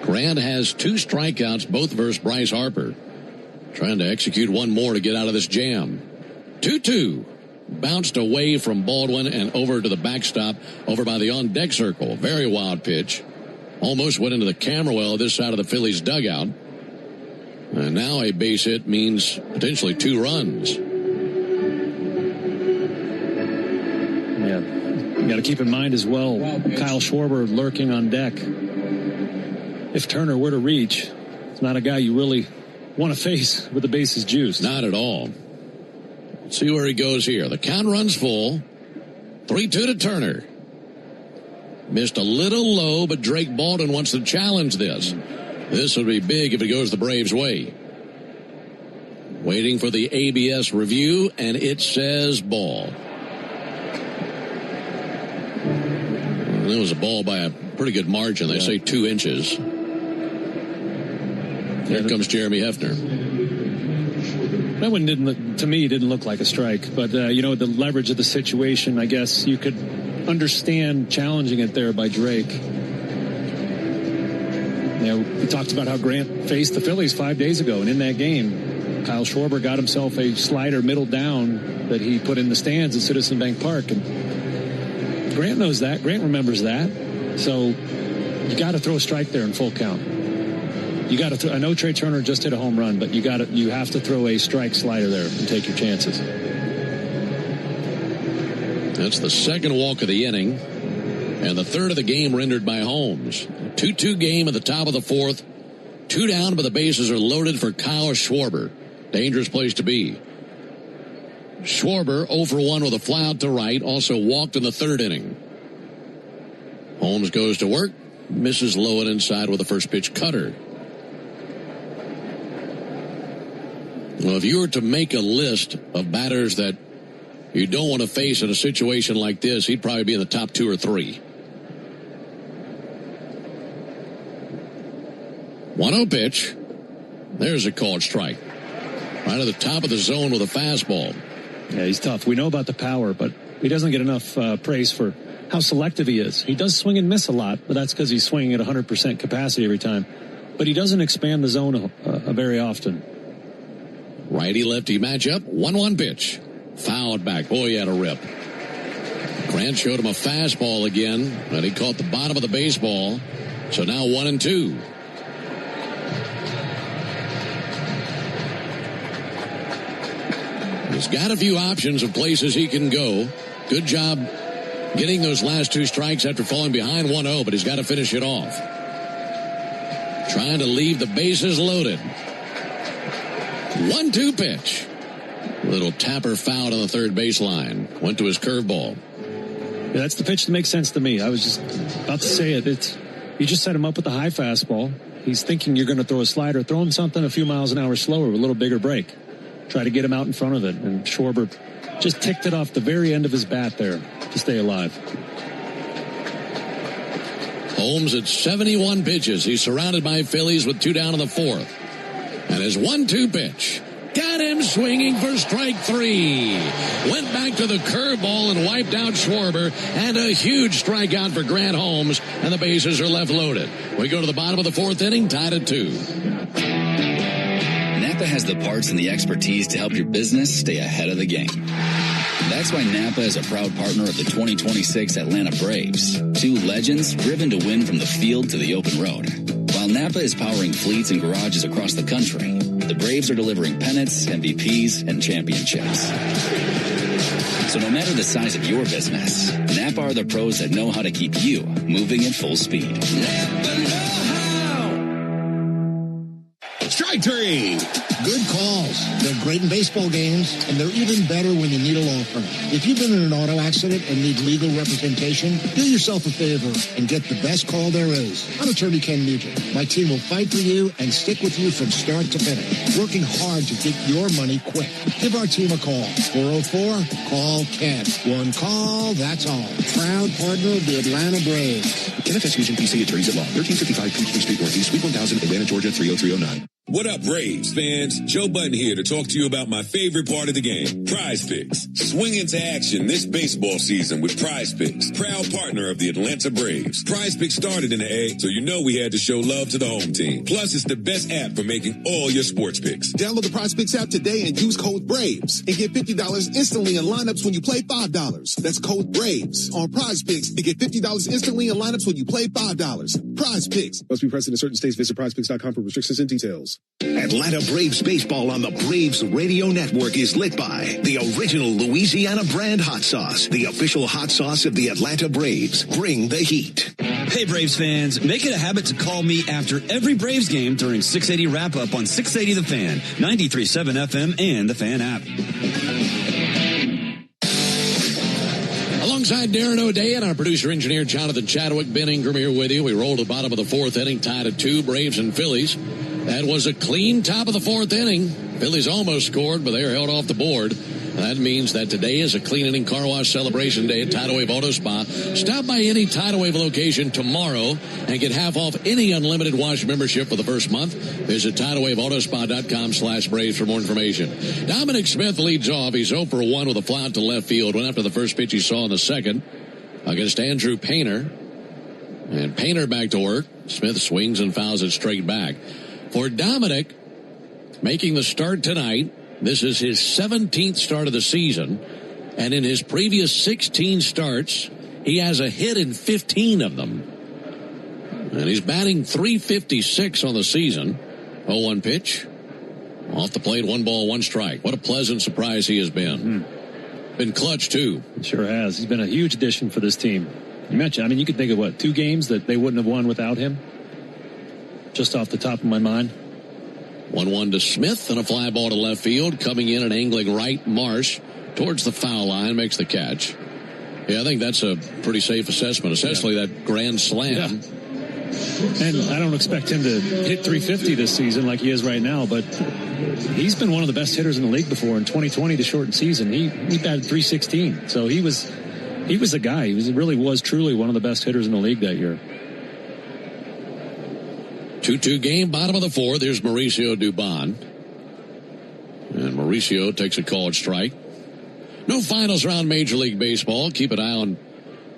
Grant has 2 strikeouts, both versus Bryce Harper. Trying to execute one more to get out of this jam. 2-2. Bounced away from Baldwin and over to the backstop, over by the on-deck circle. Very wild pitch. Almost went into the camera well this side of the Phillies dugout. And now a base hit means potentially 2 runs. Yeah, you got to keep in mind as well, Kyle Schwarber lurking on deck. If Turner were to reach, it's not a guy you really want to face with the bases juiced. Not at all. Let's see where he goes here. The count runs full. 3-2 to Turner. Missed a little low, but Drake Baldwin wants to challenge this. This would be big if it goes the Braves' way. Waiting for the ABS review, and it says ball. And it was a ball by a pretty good margin. They say 2 inches. Here comes Jeremy Hefner. That one didn't look like a strike, but you know, the leverage of the situation, I guess you could understand challenging it there by Drake. You know, we talked about how Grant faced the Phillies 5 days ago, and in that game, Kyle Schwarber got himself a slider middle down that he put in the stands at Citizen Bank Park, and Grant knows that. Grant remembers that. So you got to throw a strike there in full count. You got to. I know Trey Turner just hit a home run, but you have to throw a strike slider there and take your chances. That's the 2nd walk of the inning, and the 3rd of the game rendered by Holmes. 2-2 game at the top of the 4th. 2 down, but the bases are loaded for Kyle Schwarber. Dangerous place to be. Schwarber 0-for-1 with a fly out to right. Also walked in the 3rd inning. Holmes goes to work. Misses low and inside with a first pitch cutter. Well, if you were to make a list of batters that you don't want to face in a situation like this. He'd probably be in the top 2 or 3. 1-0 pitch. There's a called strike. Right at the top of the zone with a fastball. Yeah, he's tough. We know about the power, but he doesn't get enough praise for how selective he is. He does swing and miss a lot, but that's because he's swinging at 100% capacity every time. But he doesn't expand the zone very often. Righty-lefty matchup. 1-1 pitch. Fouled back. Boy, he had a rip. Grant showed him a fastball again, and he caught the bottom of the baseball. So now 1-2. He's got a few options of places he can go. Good job getting those last 2 strikes after falling behind 1-0, but he's got to finish it off. Trying to leave the bases loaded. 1-2 pitch. Little tapper fouled on the third baseline. Went to his curveball. Yeah, that's the pitch that makes sense to me. I was just about to say it. You just set him up with a high fastball. He's thinking you're going to throw a slider. Throw him something a few miles an hour slower with a little bigger break. Try to get him out in front of it. And Schwarber just ticked it off the very end of his bat there to stay alive. Holmes at 71 pitches. He's surrounded by Phillies with 2 down in the 4th. And his 1-2 pitch. Got him swinging for strike 3. Went back to the curveball and wiped out Schwarber. And a huge strikeout for Grant Holmes. And the bases are left loaded. We go to the bottom of the 4th inning, tied at 2. Napa has the parts and the expertise to help your business stay ahead of the game. That's why Napa is a proud partner of the 2026 Atlanta Braves. 2 legends driven to win from the field to the open road. While Napa is powering fleets and garages across the country, the Braves are delivering pennants, MVPs, and championships. So no matter the size of your business, Napa are the pros that know how to keep you moving at full speed. Napa know-how. Strike 3. Good calls. They're great in baseball games, and they're even better when you need a law firm. If you've been in an auto accident and need legal representation, do yourself a favor and get the best call there is. I'm attorney Ken Nugent. My team will fight for you and stick with you from start to finish, working hard to get your money quick. Give our team a call. 404-CALL-KEN. One call, that's all. Proud partner of the Atlanta Braves. Kenneth S. Nugent, PC Attorneys at Law, 1355 Peachtree Street Northeast, Suite 1000, Atlanta, Georgia, 30309. What up, Braves fans? Joe Button here to talk to you about my favorite part of the game, Prize Picks. Swing into action this baseball season with Prize Picks, proud partner of the Atlanta Braves. Prize Picks started in the A, so you know we had to show love to the home team. Plus, it's the best app for making all your sports picks. Download the Prize Picks app today and use code BRAVES and get $50 instantly in lineups when you play $5. That's code BRAVES on Prize Picks to get $50 instantly in lineups when you play $5. Prize Picks. Must be present in certain states. Visit prizepicks.com for restrictions and details. Atlanta Braves baseball on the Braves Radio Network is lit by the original Louisiana brand hot sauce, the official hot sauce of the Atlanta Braves. Bring the heat. Hey, Braves fans, make it a habit to call me after every Braves game during 680 wrap-up on 680 The Fan, 93.7 FM, and the Fan app. Alongside Darren O'Day and our producer-engineer Jonathan Chadwick, Ben Ingram here with you. We rolled to the bottom of the 4th inning, tied at 2, Braves and Phillies. That was a clean top of the 4th inning. Phillies almost scored, but they were held off the board. And that means that today is a clean inning car wash celebration day at Tidal Wave Auto Spa. Stop by any Tidal Wave location tomorrow and get half off any unlimited wash membership for the first month. Visit TidalWaveAutoSpa.com/Braves for more information. Dominic Smith leads off. He's 0 for 1 with a fly out to left field. Went after the first pitch he saw in the second against Andrew Painter. And Painter back to work. Smith swings and fouls it straight back. For Dominic, making the start tonight, this is his 17th start of the season, and in his previous 16 starts, he has a hit in 15 of them. And he's batting .356 on the season. 0-1 pitch. Off the plate, 1 ball, 1 strike. What a pleasant surprise he has been. Been clutch, too. Sure has. He's been a huge addition for this team. You mentioned, you could think of, 2 games that they wouldn't have won without him? Just off the top of my mind. 1-1 to Smith and a fly ball to left field. Coming in and angling right, Marsh towards the foul line, makes the catch. Yeah, I think that's a pretty safe assessment, especially that grand slam. And I don't expect him to hit 350 this season like he is right now, but he's been one of the best hitters in the league before. In 2020, the shortened season, he batted 316. So he was a guy. He really was truly one of the best hitters in the league that year. 2-2 game, bottom of the fourth. There's Mauricio Dubon. And Mauricio takes a called strike. No finals round Major League Baseball. Keep an eye on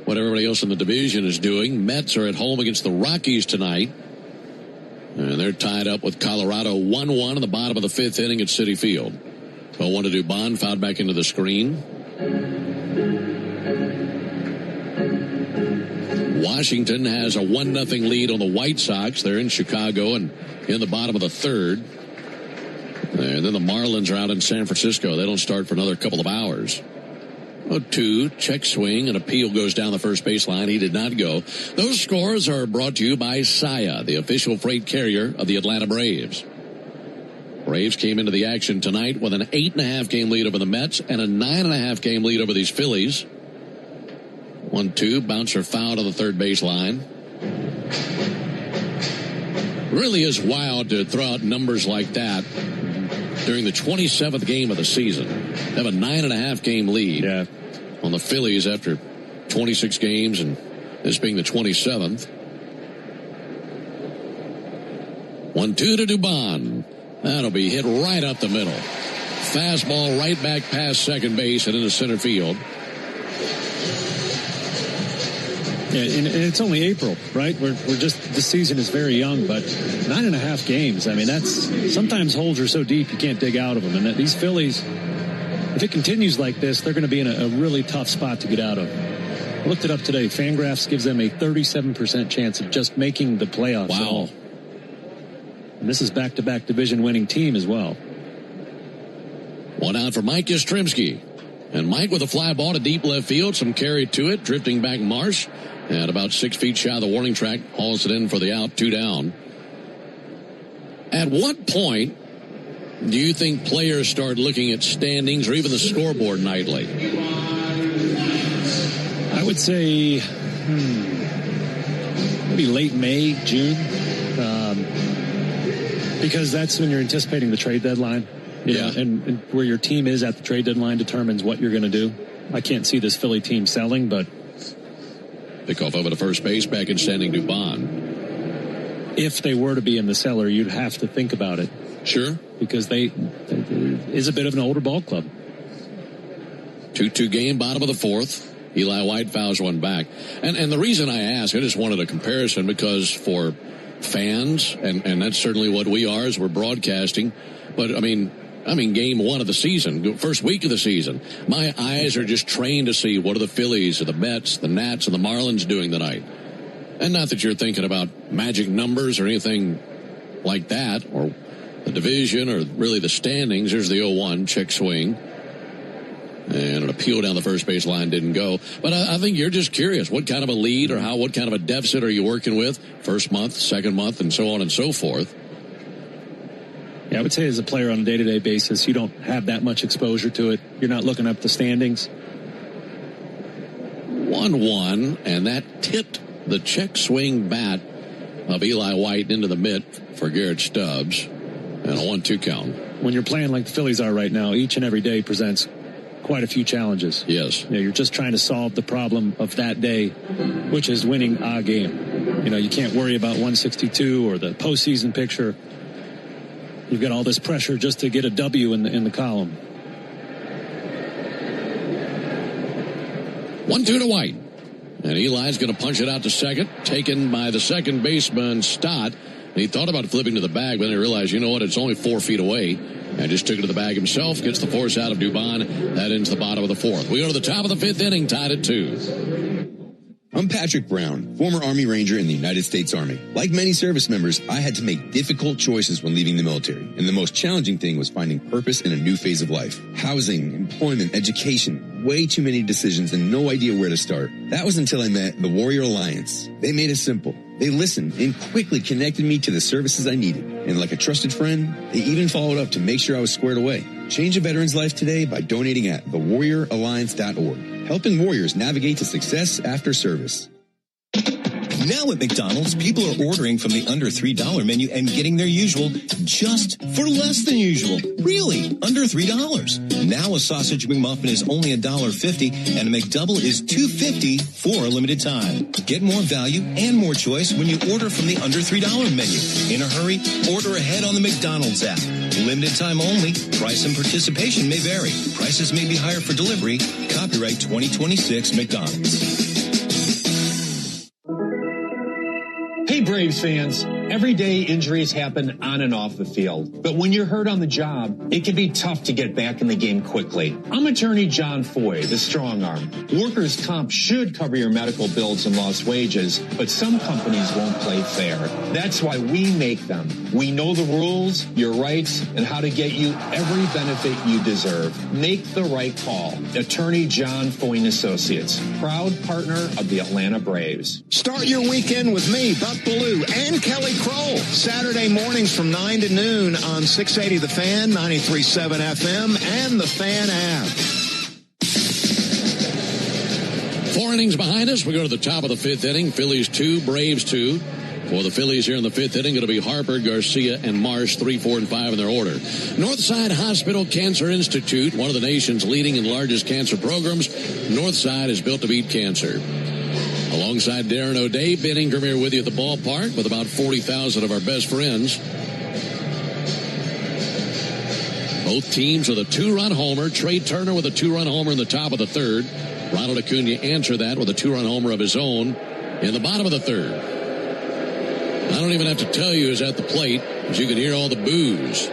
what everybody else in the division is doing. Mets are at home against the Rockies tonight. And they're tied up with Colorado 1-1 in the bottom of the fifth inning at Citi Field. 0-1 to Dubon, fouled back into the screen. Washington has a 1-0 lead on the White Sox. They're in Chicago and in the bottom of the third. And then the Marlins are out in San Francisco. They don't start for another couple of hours. 0-2, check swing, and appeal goes down the first baseline. He did not go. Those scores are brought to you by Saia, the official freight carrier of the Atlanta Braves. Braves came into the action tonight with an 8.5 game lead over the Mets and a 9.5 game lead over these Phillies. 1-2, bouncer fouled on the third baseline. Really is wild to throw out numbers like that during the 27th game of the season. They have a 9.5 game lead on the Phillies after 26 games, and this being the 27th. 1-2 to Dubon. That'll be hit right up the middle. Fastball right back past second base and into center field. Yeah, and it's only April, right? We're just, the season is very young, but 9.5 games. I mean, that's, sometimes holes are so deep you can't dig out of them. And that these Phillies, if it continues like this, they're going to be in a really tough spot to get out of. I looked it up today. Fangraphs gives them a 37% chance of just making the playoffs. Wow. And this is back-to-back division-winning team as well. One out for Mike Yastrzemski. And Mike with a fly ball to deep left field, some carry to it, drifting back Marsh. At about 6 feet shy of the warning track, hauls it in for the out, 2 down. At what point do you think players start looking at standings or even the scoreboard nightly? I would say maybe late May, June. Because that's when you're anticipating the trade deadline. You know, and where your team is at the trade deadline determines what you're going to do. I can't see this Philly team selling, but pick off over to first base, back in standing Dubon. If they were to be in the cellar, you'd have to think about it. Sure. Because they is a bit of an older ball club. 2-2 game, bottom of the fourth. Eli White fouls one back. And the reason I ask, I just wanted a comparison because for fans, and that's certainly what we are as we're broadcasting, but I mean, game one of the season, first week of the season, my eyes are just trained to see what are the Phillies or the Mets, the Nats, and the Marlins doing tonight. And not that you're thinking about magic numbers or anything like that, or the division, or really the standings. There's the 0-1, check swing. And an appeal down the first base line didn't go. But I think you're just curious. What kind of a lead or what kind of a deficit are you working with? First month, second month, and so on and so forth. Yeah, I would say as a player on a day-to-day basis, you don't have that much exposure to it. You're not looking up the standings. 1-1, and that tipped the check swing bat of Eli White into the mitt for Garrett Stubbs. And a 1-2 count. When you're playing like the Phillies are right now, each and every day presents quite a few challenges. Yes. You know, you're just trying to solve the problem of that day, which is winning a game. You know, you can't worry about 162 or the postseason picture. You've got all this pressure just to get a W in the column. 1-2 to White. And Eli's going to punch it out to second. Taken by the second baseman, Stott. And he thought about flipping to the bag, but then he realized, you know what, it's only 4 feet away. And just took it to the bag himself. Gets the force out of Dubon. That ends the bottom of the fourth. We go to the top of the fifth inning, tied at 2. I'm Patrick Brown, former Army Ranger in the United States Army. Like many service members, I had to make difficult choices when leaving the military. And the most challenging thing was finding purpose in a new phase of life. Housing, employment, education, way too many decisions and no idea where to start. That was until I met the Warrior Alliance. They made it simple. They listened and quickly connected me to the services I needed. And like a trusted friend, they even followed up to make sure I was squared away. Change a veteran's life today by donating at thewarrioralliance.org. Helping warriors navigate to success after service. Now at McDonald's, people are ordering from the under $3 menu and getting their usual just for less than usual. Really, under $3. Now a sausage McMuffin is only $1.50 and a McDouble is $2.50 for a limited time. Get more value and more choice when you order from the under $3 menu. In a hurry, order ahead on the McDonald's app. Limited time only. Price and participation may vary. Prices may be higher for delivery. Copyright 2026 McDonald's. Hey, Braves fans. Every day injuries happen on and off the field. But when you're hurt on the job, it can be tough to get back in the game quickly. I'm attorney John Foy, the strong arm. Workers' comp should cover your medical bills and lost wages, but some companies won't play fair. That's why we make them. We know the rules, your rights, and how to get you every benefit you deserve. Make the right call. Attorney John Foy and Associates, proud partner of the Atlanta Braves. Start your weekend with me, Buck Bellew, and Kelly Kroll. Saturday mornings from 9 to noon on 680 The Fan, 93.7 FM, and the Fan app. 4 innings behind us. We go to the top of the 5th inning. Phillies 2, Braves 2. For the Phillies here in the 5th inning, going to be Harper, Garcia, and Marsh, 3, 4, and 5 in their order. Northside Hospital Cancer Institute, one of the nation's leading and largest cancer programs. Northside is built to beat cancer. Alongside Darren O'Day, Ben Ingram here with you at the ballpark with about 40,000 of our best friends. Both teams with a 2-run homer. Trey Turner with a 2-run homer in the top of the 3rd. Ronald Acuna answered that with a 2-run homer of his own in the bottom of the 3rd. I don't even have to tell you who's at the plate, as you can hear all the boos.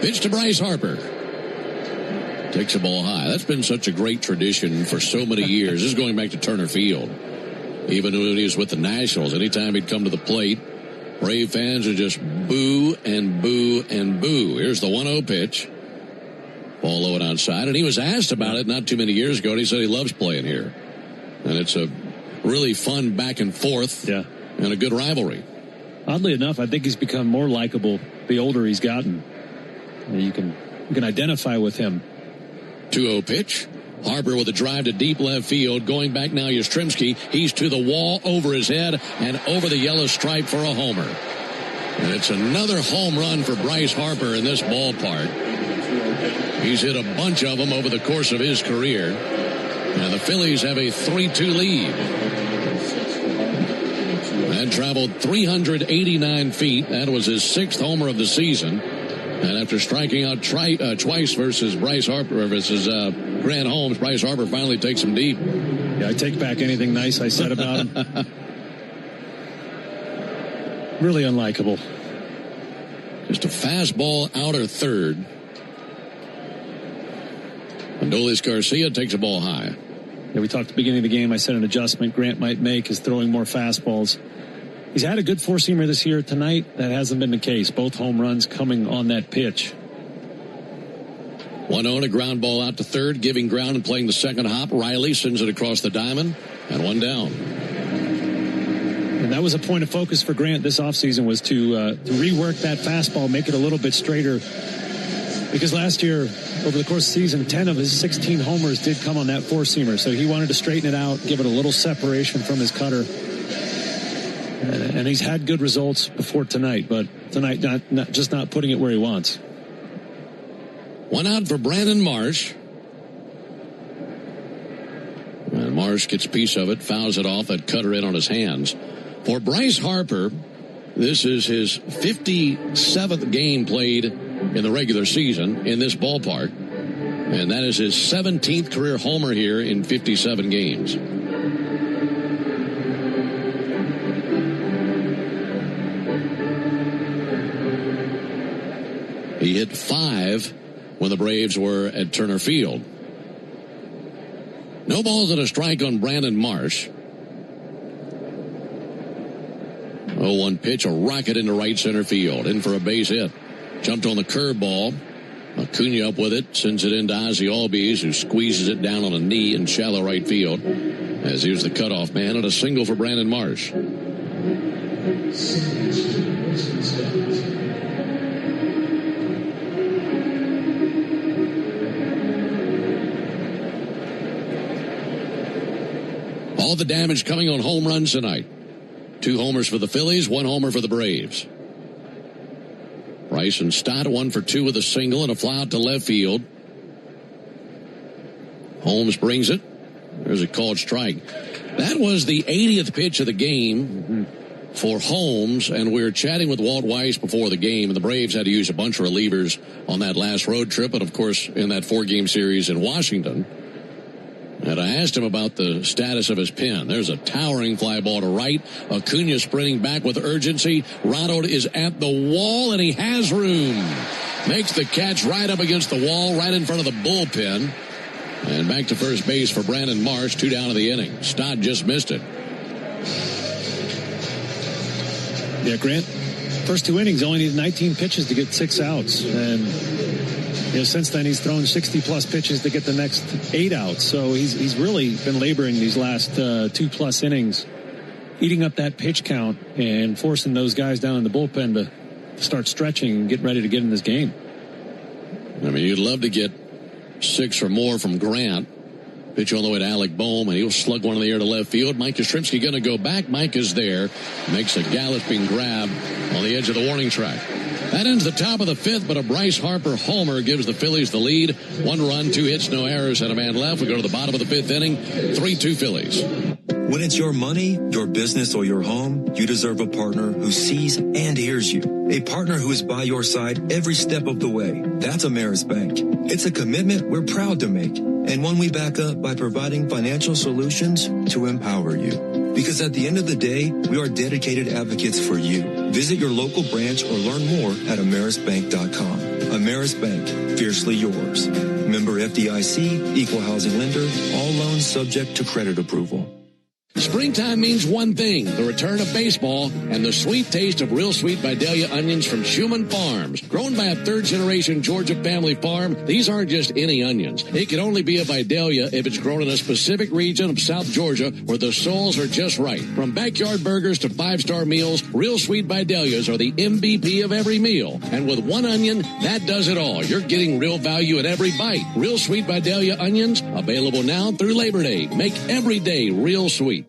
Pitch to Bryce Harper. Takes the ball high. That's been such a great tradition for so many years. This is going back to Turner Field. Even when he was with the Nationals, anytime he'd come to the plate, Brave fans would just boo and boo and boo. Here's the 1-0 pitch. Ball low and outside. And he was asked about it not too many years ago, and he said he loves playing here. And it's a really fun back and forth and a good rivalry. Oddly enough, I think he's become more likable the older he's gotten. You can identify with him. 2-0 pitch. Harper with a drive to deep left field. Going back now, Yastrzemski. He's to the wall, over his head, and over the yellow stripe for a homer. And it's another home run for Bryce Harper in this ballpark. He's hit a bunch of them over the course of his career. And the Phillies have a 3-2 lead. That traveled 389 feet. That was his 6th homer of the season. And after striking out twice versus Bryce Harper, versus Grant Holmes, Bryce Harper finally takes him deep. Yeah, I take back anything nice I said about him. Really unlikable. Just a fastball outer 3rd. Adolis Garcia takes a ball high. Yeah, we talked at the beginning of the game. I said an adjustment Grant might make is throwing more fastballs. He's had a good 4-seamer this year. Tonight, that hasn't been the case. Both home runs coming on that pitch. 1-0, a ground ball out to 3rd, giving ground and playing the second hop. Riley sends it across the diamond, and 1 down. And that was a point of focus for Grant this offseason, was to rework that fastball, make it a little bit straighter. Because last year, over the course of the season, 10 of his 16 homers did come on that 4-seamer. So he wanted to straighten it out, give it a little separation from his cutter. And he's had good results before tonight, but tonight not putting it where he wants. 1 out for Brandon Marsh. And Marsh gets a piece of it, fouls it off, that cutter in on his hands. For Bryce Harper, this is his 57th game played in the regular season in this ballpark. And that is his 17th career homer here in 57 games. He hit 5 when the Braves were at Turner Field. No balls and a strike on Brandon Marsh. 0-1 pitch, a rocket into right center field. In for a base hit. Jumped on the curveball. Acuna up with it. Sends it into Ozzie Albies, who squeezes it down on a knee in shallow right field. As he was the cutoff man, and a single for Brandon Marsh. All the damage coming on home runs tonight. 2 homers for the Phillies, 1 homer for the Braves. Bryson Stott 1 for 2 with a single and a fly out to left field. Holmes brings it. There's a called strike. That was the 80th pitch of the game for Holmes, and we were chatting with Walt Weiss before the game, and the Braves had to use a bunch of relievers on that last road trip, and of course in that 4-game series in Washington. And I asked him about the status of his pen. There's a towering fly ball to right. Acuna sprinting back with urgency. Ronald is at the wall, and he has room. Makes the catch right up against the wall, right in front of the bullpen. And back to first base for Brandon Marsh, 2 down of the inning. Stott just missed it. Yeah, Grant, first 2 innings only needed 19 pitches to get 6 outs. And since then he's thrown 60-plus pitches to get the next 8 outs. So he's really been laboring these last 2-plus innings, eating up that pitch count and forcing those guys down in the bullpen to start stretching and get ready to get in this game. I mean, you'd love to get 6 or more from Grant. Pitch on the way to Alec Boehm, and he'll slug one in the air to left field. Mike Yastrzemski going to go back. Mike is there. Makes a galloping grab on the edge of the warning track. That ends the top of the 5th, but a Bryce Harper homer gives the Phillies the lead. 1 run, 2 hits, no errors, and a man left. We go to the bottom of the 5th inning. 3-2 Phillies. When it's your money, your business, or your home, you deserve a partner who sees and hears you. A partner who is by your side every step of the way. That's Ameris Bank. It's a commitment we're proud to make, and one we back up by providing financial solutions to empower you. Because at the end of the day, we are dedicated advocates for you. Visit your local branch or learn more at amerisbank.com. Ameris Bank, fiercely yours. Member FDIC, equal housing lender, all loans subject to credit approval. Springtime means one thing, the return of baseball and the sweet taste of Real Sweet Vidalia onions from Schumann Farms. Grown by a 3rd-generation Georgia family farm, these aren't just any onions. It can only be a Vidalia if it's grown in a specific region of South Georgia where the soils are just right. From backyard burgers to 5-star meals, Real Sweet Vidalias are the MVP of every meal. And with one onion, that does it all. You're getting real value at every bite. Real Sweet Vidalia onions, available now through Labor Day. Make every day real sweet.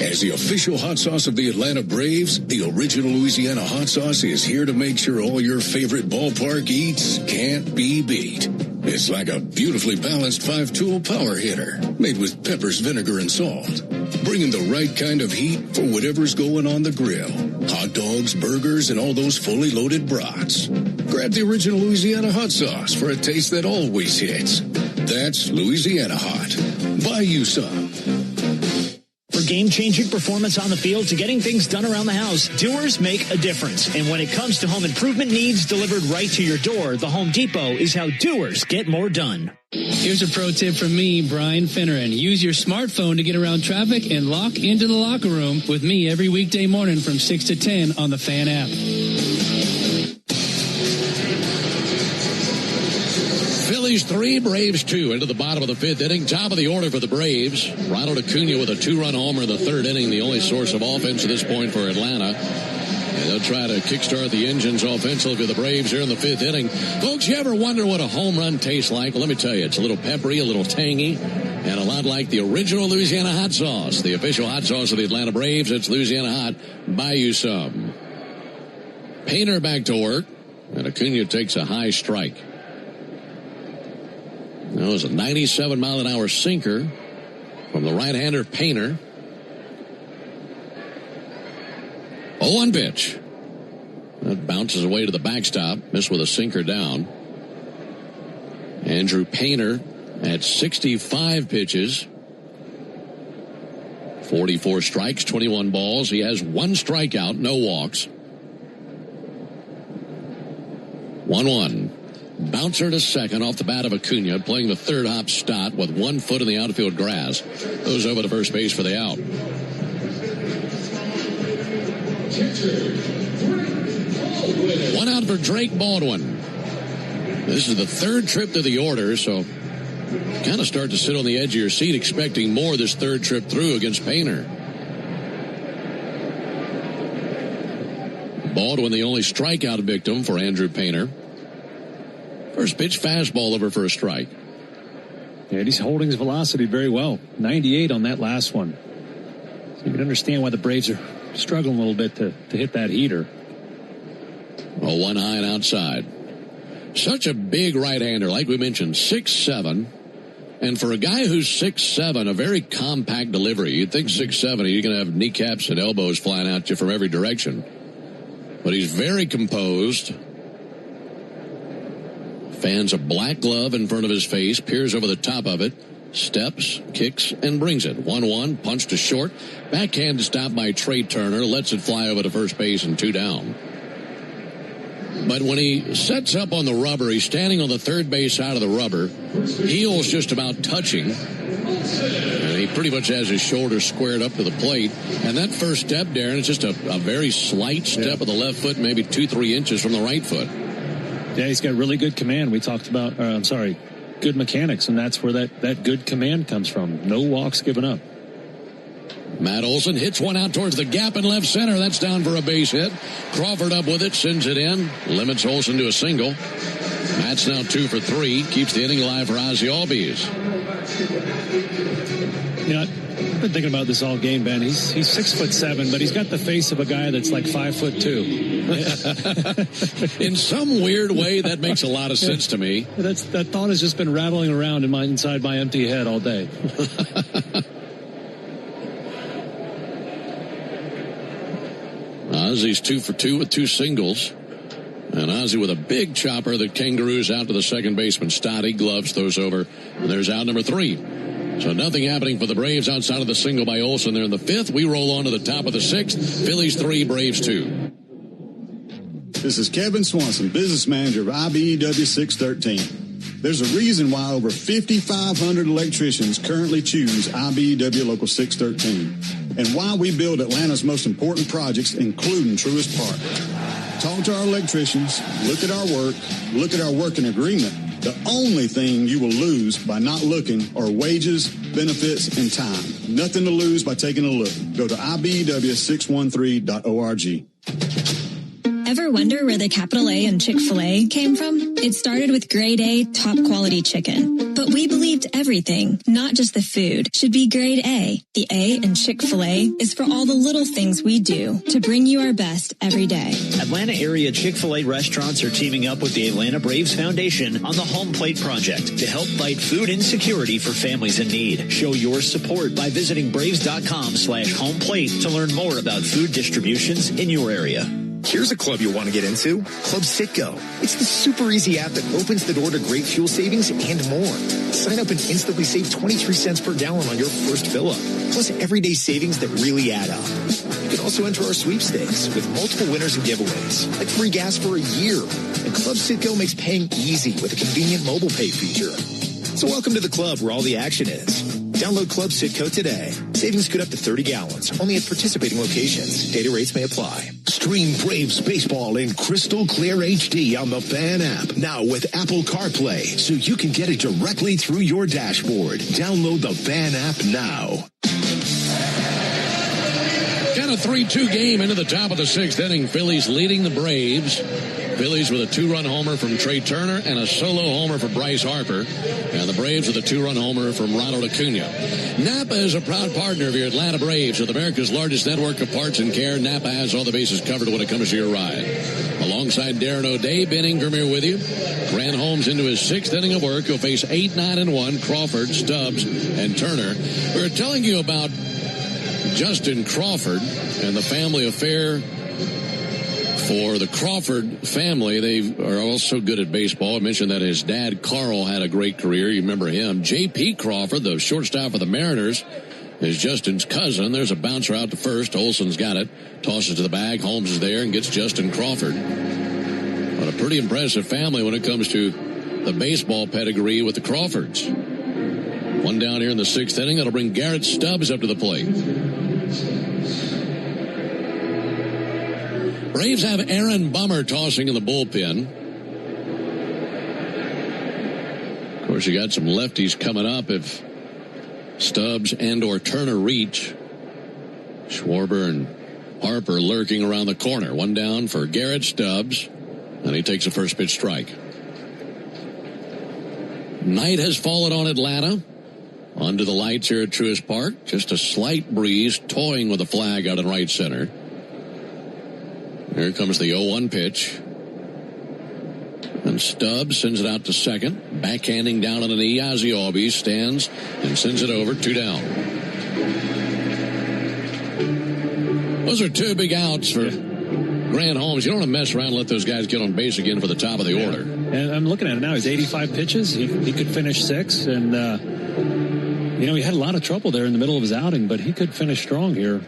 As the official hot sauce of the Atlanta Braves, the original Louisiana hot sauce is here to make sure all your favorite ballpark eats can't be beat. It's like a beautifully balanced 5-tool power hitter made with peppers, vinegar, and salt, bringing the right kind of heat for whatever's going on the grill. Hot dogs, burgers, and all those fully loaded brats. Grab the original Louisiana hot sauce for a taste that always hits. That's Louisiana Hot. Buy you some. For game-changing performance on the field to getting things done around the house, doers make a difference. And when it comes to home improvement needs delivered right to your door, the Home Depot is how doers get more done. Here's a pro tip from me, Brian Finneran. Use your smartphone to get around traffic and lock into the locker room with me every weekday morning from 6 to 10 on the Fan app. Phillies 3, Braves 2 into the bottom of the 5th inning. Top of the order for the Braves. Ronald Acuna with a 2-run homer in the 3rd inning, the only source of offense at this point for Atlanta. And they'll try to kickstart the engines offensively for the Braves here in the 5th inning. Folks, you ever wonder what a home run tastes like? Well, let me tell you, it's a little peppery, a little tangy, and a lot like the original Louisiana hot sauce. The official hot sauce of the Atlanta Braves. It's Louisiana Hot. Buy you some. Painter back to work, and Acuna takes a high strike. That was a 97-mile-an-hour sinker from the right-hander Painter. 0-1 pitch. That bounces away to the backstop. Missed with a sinker down. Andrew Painter at 65 pitches. 44 strikes, 21 balls. He has 1 strikeout, no walks. 1-1. Bouncer to second off the bat of Acuna, playing the third hop Stott with 1 foot in the outfield grass. Goes over to first base for the out. One out for Drake Baldwin. This is the 3rd trip to the order, so kind of start to sit on the edge of your seat expecting more this 3rd trip through against Painter. Baldwin the only strikeout victim for Andrew Painter. First pitch, fastball over for a strike. And he's holding his velocity very well. 98 on that last one. So you can understand why the Braves are struggling a little bit to hit that heater. Oh, one high and outside. Such a big right-hander, like we mentioned, 6'7". And for a guy who's 6'7", a very compact delivery. You'd think 6'7", you're going to have kneecaps and elbows flying at you from every direction. But he's very composed. Fans a black glove in front of his face, peers over the top of it, steps, kicks, and brings it. 1-1, punch to short. Backhand stop by Trey Turner, lets it fly over to first base and 2 down. But when he sets up on the rubber, he's standing on the third base side of the rubber. Heel's just about touching. And he pretty much has his shoulders squared up to the plate. And that first step, Darren, is just a very slight step of the left foot, maybe 2-3 inches from the right foot. Yeah, he's got really good command. We talked about, good mechanics, and that's where that good command comes from. No walks given up. Matt Olson hits one out towards the gap in left center. That's down for a base hit. Crawford up with it, sends it in, limits Olson to a single. Matt's now 2 for 3, keeps the inning alive for Ozzie Albies. You know, I've been thinking about this all game, Ben. He's 6'7", but he's got the face of a guy that's like 5'2". In some weird way, that makes a lot of sense to me. That thought has just been rattling around inside my empty head all day. Ozzie's 2 for 2 with 2 singles. And Ozzie with a big chopper. The Kangaroos out to the second baseman. Stotty gloves, throws over. And there's out number 3. So nothing happening for the Braves outside of the single by Olson there in the 5th. We roll on to the top of the 6th. Phillies 3, Braves 2. This is Kevin Swanson, business manager of IBEW 613. There's a reason why over 5,500 electricians currently choose IBEW Local 613, and why we build Atlanta's most important projects, including Truist Park. Talk to our electricians, look at our work, look at our working agreement. The only thing you will lose by not looking are wages, benefits, and time. Nothing to lose by taking a look. Go to IBEW613.org. Ever wonder where the capital A in Chick-fil-A came from? It started with grade A, top quality chicken. But we believed everything, not just the food, should be grade A. The A in Chick-fil-A is for all the little things we do to bring you our best every day. Atlanta area Chick-fil-A restaurants are teaming up with the Atlanta Braves Foundation on the Home Plate Project to help fight food insecurity for families in need. Show your support by visiting braves.com/homeplate to learn more about food distributions in your area. Here's a club you'll want to get into, Club Citgo. It's the super easy app that opens the door to great fuel savings and more. Sign up and instantly save 23 cents per gallon on your first fill-up, plus everyday savings that really add up. You can also enter our sweepstakes with multiple winners and giveaways, like free gas for a year. And Club Citgo makes paying easy with a convenient mobile pay feature. So welcome to the club where all the action is. Download Club Citgo today. Savings could up to 30 gallons, only at participating locations. Data rates may apply. Stream Braves baseball in crystal clear HD on the Fan app. Now with Apple CarPlay, so you can get it directly through your dashboard. Download the Fan app now. Got a 3-2 game into the top of the 6th inning. Phillies leading the Braves. Phillies with a 2-run homer from Trey Turner and a solo homer for Bryce Harper. And the Braves with a 2-run homer from Ronald Acuna. Napa is a proud partner of your Atlanta Braves. With America's largest network of parts and care, Napa has all the bases covered when it comes to your ride. Alongside Darren O'Day, Ben Ingram here with you. Grant Holmes into his 6th inning of work. He'll face 8-9-1, Crawford, Stubbs, and Turner. We were telling you about Justin Crawford and the family affair. For the Crawford family, they are also good at baseball. I mentioned that his dad, Carl, had a great career. You remember him. J.P. Crawford, the shortstop for the Mariners, is Justin's cousin. There's a bouncer out to first. Olson's got it. Tosses to the bag. Holmes is there and gets Justin Crawford. But a pretty impressive family when it comes to the baseball pedigree with the Crawfords. One down here in the 6th inning. That'll bring Garrett Stubbs up to the plate. Braves have Aaron Bummer tossing in the bullpen. Of course, you got some lefties coming up if Stubbs and or Turner reach. Schwarber and Harper lurking around the corner. One down for Garrett Stubbs, and he takes a first pitch strike. Night has fallen on Atlanta. Under the lights here at Truist Park. Just a slight breeze, toying with a flag out in right center. Here comes the 0-1 pitch. And Stubbs sends it out to second. Backhanding down on a knee. Ozzie Albies stands and sends it over. 2 down. Those are 2 big outs for Grant Holmes. You don't want to mess around and let those guys get on base again for the top of the order. And I'm looking at it now. He's 85 pitches. He could finish 6. And, he had a lot of trouble there in the middle of his outing, but he could finish strong here.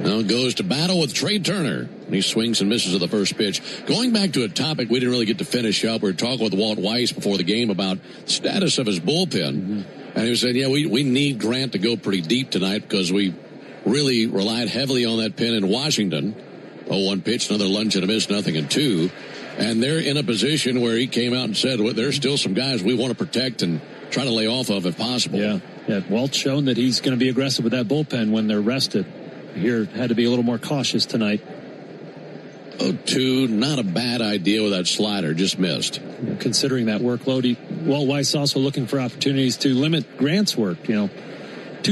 Now goes to battle with Trey Turner. He swings and misses at the first pitch. Going back to a topic we didn't really get to finish up. We were talking with Walt Weiss before the game about the status of his bullpen. Mm-hmm. And he was saying, we need Grant to go pretty deep tonight because we really relied heavily on that pen in Washington. 0-1 pitch, another lunge and a miss, 0-2. And they're in a position where he came out and said, well, there's still some guys we want to protect and try to lay off of if possible. Yeah. Walt's shown that he's going to be aggressive with that bullpen when they're rested. Here had to be a little more cautious tonight. 0-2, not a bad idea with that slider, just missed. Considering that workload, Walt Weiss also looking for opportunities to limit Grant's work. 2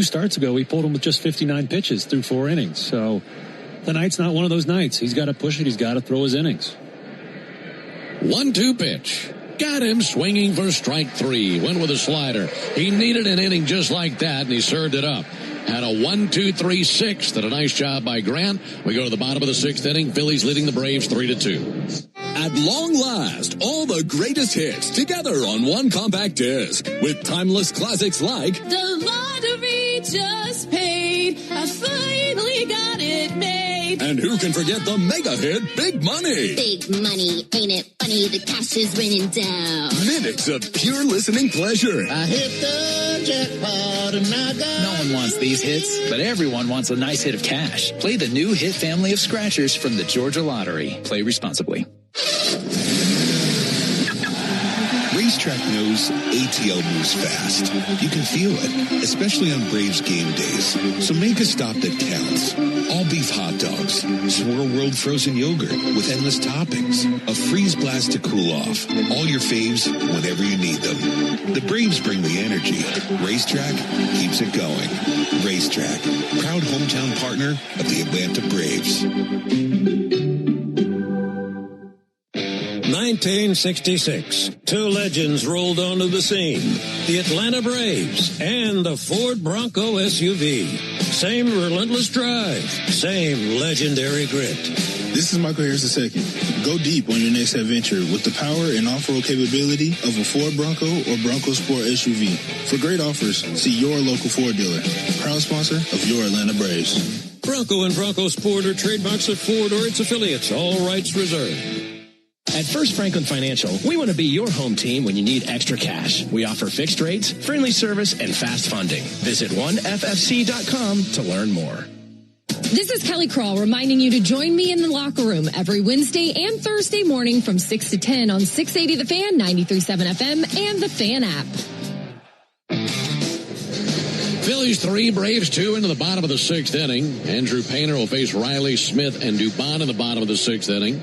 starts ago, we pulled him with just 59 pitches through 4 innings. So tonight's not one of those nights. He's got to push it. He's got to throw his innings. 1-2 pitch. Got him swinging for strike 3. Went with a slider. He needed an inning just like that, and he served it up. Had a 1-2-3-6. Did a nice job by Grant. We go to the bottom of the 6th inning. Phillies leading the Braves 3-2. At long last, all the greatest hits together on one compact disc with timeless classics like The Lottery Just Paid. I finally got it made. And who can forget the mega hit Big Money? Big money, ain't it funny? The cash is raining down. Minutes of pure listening pleasure. I hit the jackpot and I got... No one wants these hits, but everyone wants a nice hit of cash. Play the new hit family of scratchers from the Georgia Lottery. Play responsibly. Racetrack knows ATL moves fast. You can feel it, especially on Braves game days. So make a stop that counts. All beef hot dogs, Swirl World frozen yogurt with endless toppings, a freeze blast to cool off. All your faves whenever you need them. The Braves bring the energy. Racetrack keeps it going. Racetrack, proud hometown partner of the Atlanta Braves. 1966, 2 legends rolled onto the scene. The Atlanta Braves and the Ford Bronco SUV. Same relentless drive, same legendary grit. This is Michael Harris II. Go deep on your next adventure with the power and off-road capability of a Ford Bronco or Bronco Sport SUV. For great offers, see your local Ford dealer. Proud sponsor of your Atlanta Braves. Bronco and Bronco Sport are trademarks of Ford or its affiliates. All rights reserved. At First Franklin Financial, we want to be your home team when you need extra cash. We offer fixed rates, friendly service, and fast funding. Visit oneffc.com to learn more. This is Kelly Kroll reminding you to join me in the locker room every Wednesday and Thursday morning from 6 to 10 on 680 The Fan, 93.7 FM, and the Fan app. Phillies 3, Braves 2 into the bottom of the 6th inning. Andrew Painter will face Riley, Smith, and Dubon in the bottom of the 6th inning.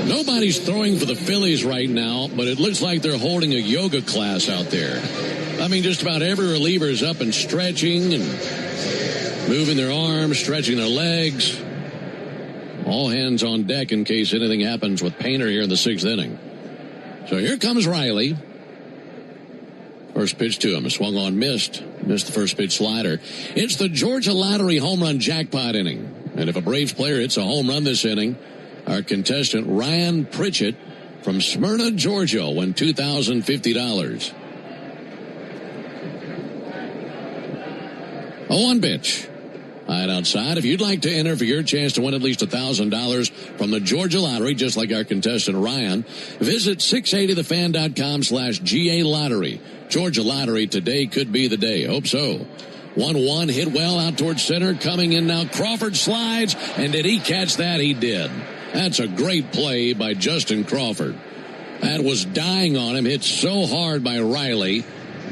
Nobody's throwing for the Phillies right now, but it looks like they're holding a yoga class out there. I mean, just about every reliever is up and stretching and moving their arms, stretching their legs. All hands on deck in case anything happens with Painter here in the 6th inning. So here comes Riley. First pitch to him. Swung on, missed. Missed the first pitch slider. It's the Georgia Lottery home run jackpot inning. And if a Braves player hits a home run this inning, our contestant Ryan Pritchett from Smyrna, Georgia, won $2,050. 0-1 pitch. Right outside. If you'd like to enter for your chance to win at least $1,000 from the Georgia Lottery, just like our contestant Ryan, visit 680thefan.com/GA Lottery. Georgia Lottery, today could be the day. Hope so. 1-1, hit well out towards center. Coming in now, Crawford slides, and did he catch that? He did. That's a great play by Justin Crawford. That was dying on him, hit so hard by Riley.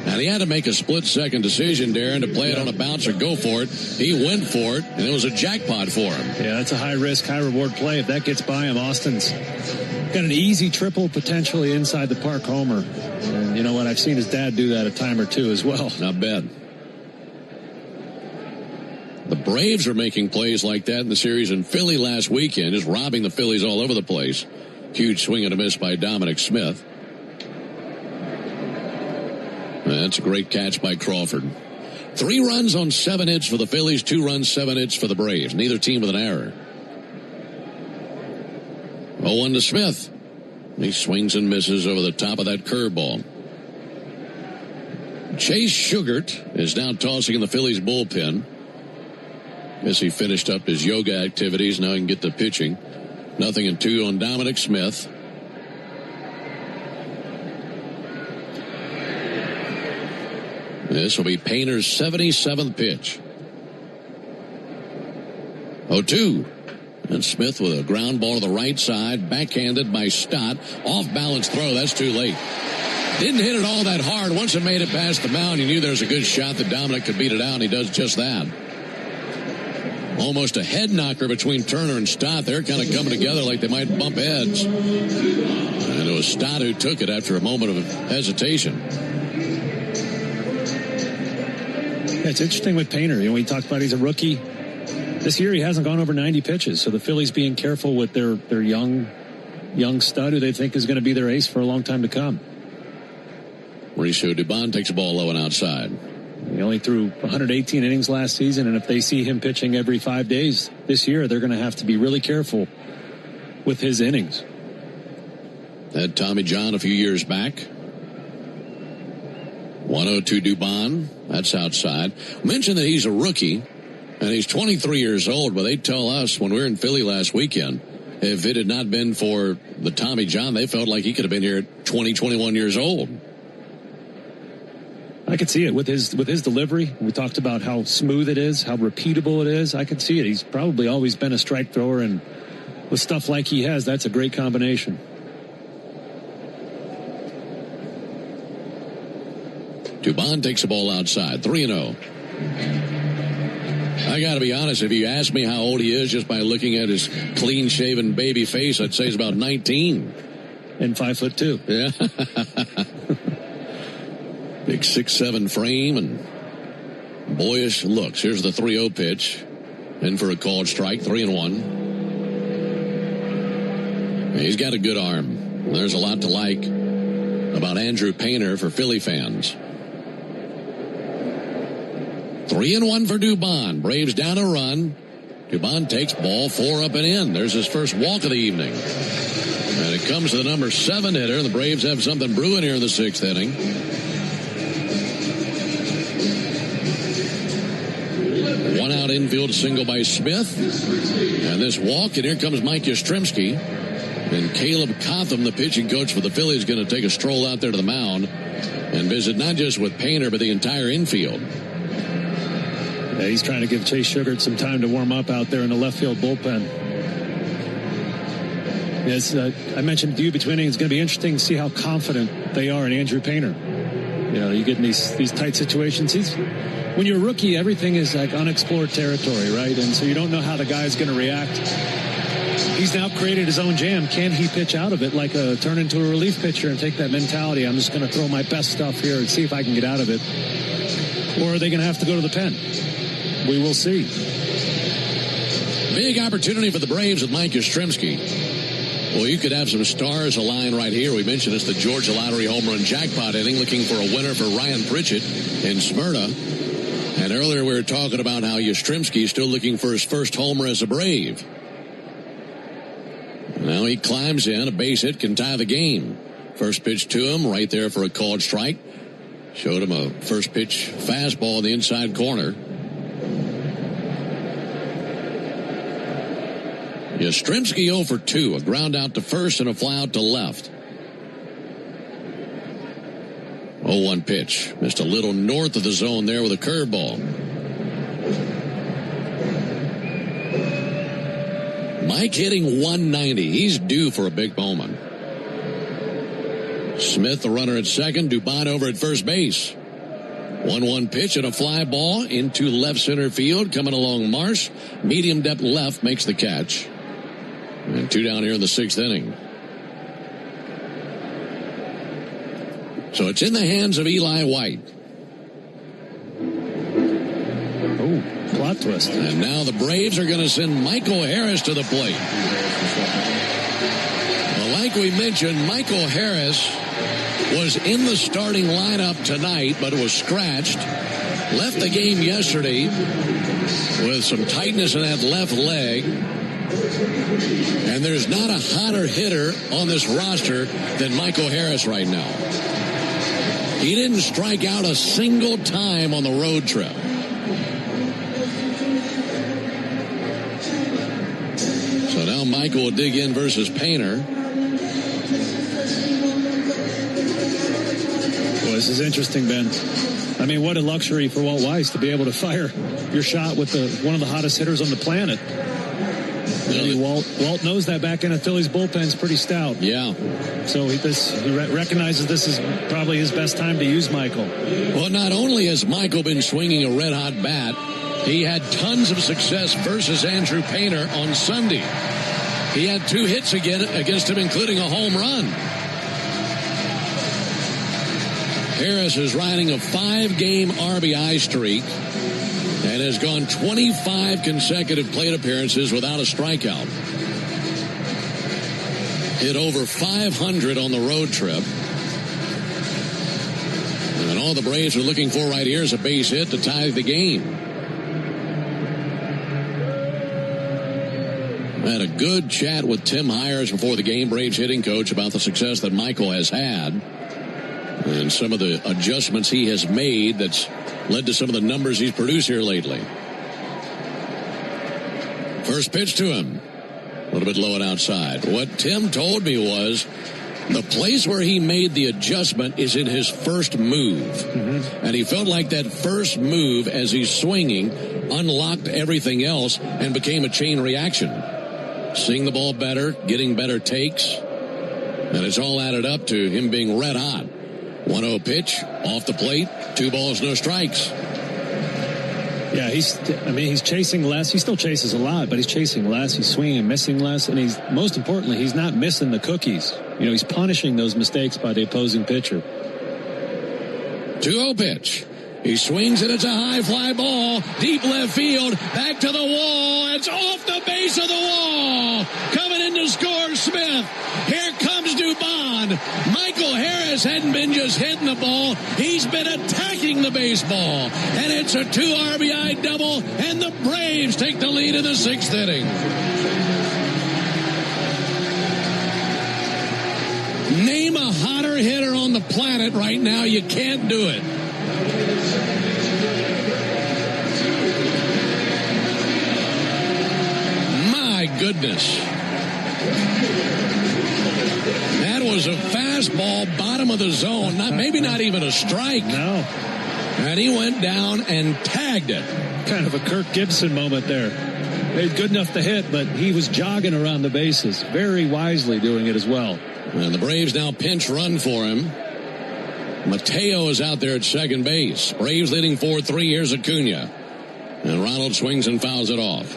And he had to make a split-second decision, Darren, to play it on a bounce or go for it. He went for it, and it was a jackpot for him. Yeah, that's a high-risk, high-reward play. If that gets by him, Austin's Got an easy triple potentially inside the park homer. And you know what? I've seen his dad do that a time or two as well. Not bad. The Braves are making plays like that in the series in Philly last weekend, just robbing the Phillies all over the place. Huge swing and a miss by Dominic Smith. That's a great catch by Crawford. 3 runs on 7 hits for the Phillies, 2 runs, 7 hits for the Braves. Neither team with an error. 0-1 to Smith. He swings and misses over the top of that curveball. Chase Sugart is now tossing in the Phillies bullpen. Guess he finished up his yoga activities. Now he can get to pitching. 0-2 on Dominic Smith. This will be Painter's 77th pitch. 0-2. And Smith with a ground ball to the right side. Backhanded by Stott. Off balance throw. That's too late. Didn't hit it all that hard. Once it made it past the mound, you knew there was a good shot that Dominic could beat it out, and he does just that. Almost a head knocker between Turner and Stott. They're kind of coming together like they might bump heads. And it was Stott who took it after a moment of hesitation. It's interesting with Painter. You know, we talked about he's a rookie. This year he hasn't gone over 90 pitches. So the Phillies being careful with their young stud who they think is going to be their ace for a long time to come. Mauricio Dubon takes the ball low and outside. He only threw 118 innings last season, and if they see him pitching every 5 days this year, they're going to have to be really careful with his innings. Had Tommy John a few years back. 102 Dubon. That's outside. Mentioned that he's a rookie, and he's 23 years old, but they tell us when we were in Philly last weekend, if it had not been for the Tommy John, they felt like he could have been here at 20, 21 years old. I could see it with his delivery. We talked about how smooth it is, how repeatable it is. I could see it. He's probably always been a strike thrower, and with stuff like he has, that's a great combination. Dubon takes the ball outside, 3-0. I got to be honest, if you ask me how old he is just by looking at his clean-shaven baby face, I'd say he's about 19. And 5'2". Yeah. Big 6'7" frame and boyish looks. Here's the 3-0 pitch. In for a called strike, 3-1. He's got a good arm. There's a lot to like about Andrew Painter for Philly fans. 3-1 for Dubon. Braves down a run. Dubon takes ball 4 up and in. There's his first walk of the evening. And it comes to the number 7 hitter. The Braves have something brewing here in the 6th inning. One out infield single by Smith. And this walk, and here comes Mike Yastrzemski. And Caleb Cotham, the pitching coach for the Phillies, is going to take a stroll out there to the mound and visit not just with Painter, but the entire infield. Yeah, he's trying to give Chase Sugart some time to warm up out there in the left field bullpen. Yes, I mentioned to you between innings, it's going to be interesting to see how confident they are in Andrew Painter. You know, you get in these tight situations. When you're a rookie, everything is like unexplored territory, right? And so you don't know how the guy's going to react. He's now created his own jam. Can he pitch out of it like turn into a relief pitcher and take that mentality? I'm just going to throw my best stuff here and see if I can get out of it. Or are they going to have to go to the pen? We will see. Big opportunity for the Braves with Mike Yastrzemski. Well, you could have some stars align right here. We mentioned it's the Georgia Lottery home run jackpot inning, looking for a winner for Ryan Pritchett in Smyrna. And earlier we were talking about how Yastrzemski is still looking for his first homer as a Brave. Now he climbs in. A base hit can tie the game. First pitch to him, right there for a called strike. Showed him a first pitch fastball in the inside corner. Yastrzemski 0 for 2. A ground out to first and a fly out to left. 0-1 pitch. Missed a little north of the zone there with a curveball. Mike hitting 190. He's due for a big moment. Smith, the runner at second. Dubon over at first base. 1-1 pitch and a fly ball into left center field. Coming along Marsh. Medium depth left makes the catch. And 2 down here in the 6th inning. So it's in the hands of Eli White. Oh, plot twist. And now the Braves are going to send Michael Harris to the plate. Well, like we mentioned, Michael Harris was in the starting lineup tonight, but was scratched. Left the game yesterday with some tightness in that left leg. And there's not a hotter hitter on this roster than Michael Harris right now. He didn't strike out a single time on the road trip. So now Michael will dig in versus Painter. Well, this is interesting, Ben. I mean, what a luxury for Walt Weiss to be able to fire your shot with one of the hottest hitters on the planet. Walt knows that back in the Phillies bullpen is pretty stout. Yeah. So he recognizes this is probably his best time to use Michael. Well, not only has Michael been swinging a red-hot bat, he had tons of success versus Andrew Painter on Sunday. He had 2 hits against him, including a home run. Harris is riding a 5-game RBI streak and has gone 25 consecutive plate appearances without a strikeout. Hit over 500 on the road trip. And all the Braves are looking for right here is a base hit to tie the game. I had a good chat with Tim Hires before the game, Braves hitting coach, about the success that Michael has had and some of the adjustments he has made that's led to some of the numbers he's produced here lately. First pitch to him. A little bit low and outside. What Tim told me was the place where he made the adjustment is in his first move. Mm-hmm. And he felt like that first move as he's swinging unlocked everything else and became a chain reaction. Seeing the ball better, getting better takes. And it's all added up to him being red hot. 1-0 pitch, off the plate, 2 balls, no strikes. Yeah, he's chasing less. He still chases a lot, but he's chasing less. He's swinging and missing less. And most importantly, he's not missing the cookies. He's punishing those mistakes by the opposing pitcher. 2-0 pitch. He swings it. It's a high fly ball. Deep left field. Back to the wall. It's off the base of the wall. Coming in to score, Smith. Here comes Dubon. Michael Harris hadn't been just hitting the ball. He's been attacking the baseball. And it's a 2 RBI double. And the Braves take the lead in the 6th inning. Name a hotter hitter on the planet right now. You can't do it. My goodness. That was a fastball, bottom of the zone. Maybe not even a strike. No. And he went down and tagged it. Kind of a Kirk Gibson moment there. Good enough to hit, but he was jogging around the bases. Very wisely doing it as well. And the Braves now pinch run for him. Mateo is out there at second base. Braves leading 4-3. Here's Acuna. And Ronald swings and fouls it off.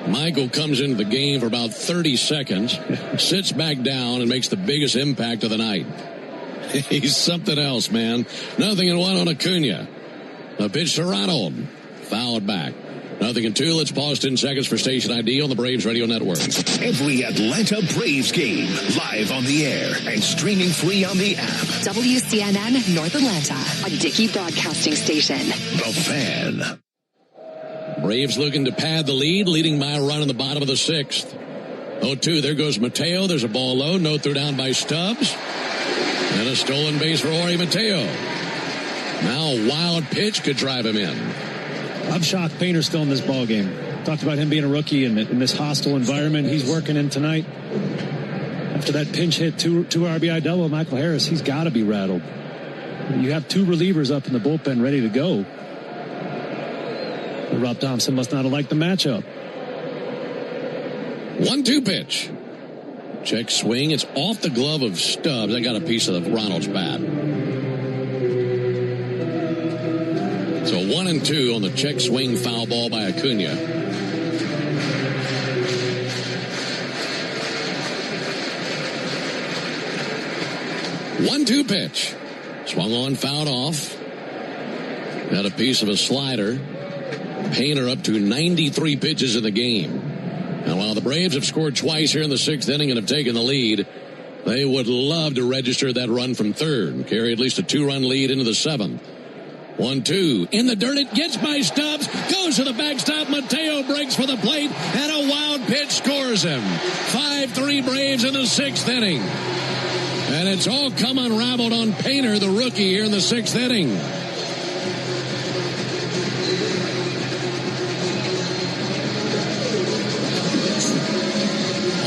Michael comes into the game for about 30 seconds, sits back down, and makes the biggest impact of the night. He's something else, man. Nothing in 1 on Acuna. A pitch to Ronald. Fouled back. Nothing in 2. Let's pause 10 seconds for station ID on the Braves Radio Network. Every Atlanta Braves game live on the air and streaming free on the app. WCNN North Atlanta, a Dickey Broadcasting Station. The Fan. Braves looking to pad the lead, leading by a run in the bottom of the 6th. 0-2. There goes Mateo. There's a ball low. No throw down by Stubbs. And a stolen base for Jorge Mateo. Now a wild pitch could drive him in. I'm shocked Painter's still in this ball game. Talked about him being a rookie in this hostile environment he's working in tonight. After that pinch hit, two RBI double, Michael Harris, he's got to be rattled. You have 2 relievers up in the bullpen ready to go. Rob Thompson must not have liked the matchup. 1-2 pitch. Check swing. It's off the glove of Stubbs. I got a piece of Ronald's bat. So 1-2 on the check swing foul ball by Acuna. 1-2 pitch. Swung on, fouled off. Got a piece of a slider. Painter up to 93 pitches in the game. And while the Braves have scored twice here in the 6th inning and have taken the lead, they would love to register that run from third and carry at least a 2-run lead into the 7th. 1-2. In the dirt, it gets by Stubbs. Goes to the backstop. Mateo breaks for the plate. And a wild pitch scores him. 5-3 Braves in the 6th inning. And it's all come unraveled on Painter, the rookie, here in the 6th inning.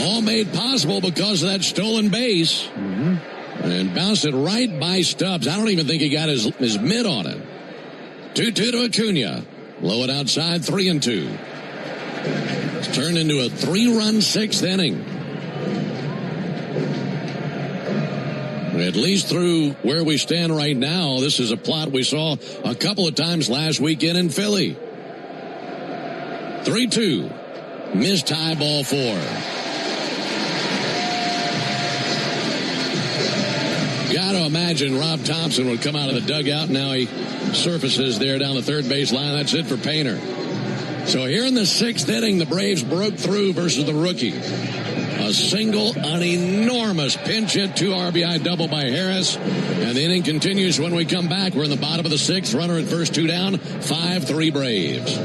All made possible because of that stolen base. And bounced it right by Stubbs. I don't even think he got his mitt on it. 2-2 to Acuna. Low it outside, 3-2. It's turned into a 3-run 6th inning. At least through where we stand right now, this is a plot we saw a couple of times last weekend in Philly. 3-2. Missed high ball 4. Got to imagine Rob Thompson would come out of the dugout. Now he surfaces there down the third base line. That's it for Painter. So here in the 6th inning, the Braves broke through versus the rookie. A single, an enormous pinch hit, 2 RBI double by Harris. And the inning continues when we come back. We're in the bottom of the 6th. Runner at first, 2 down, 5-3 Braves.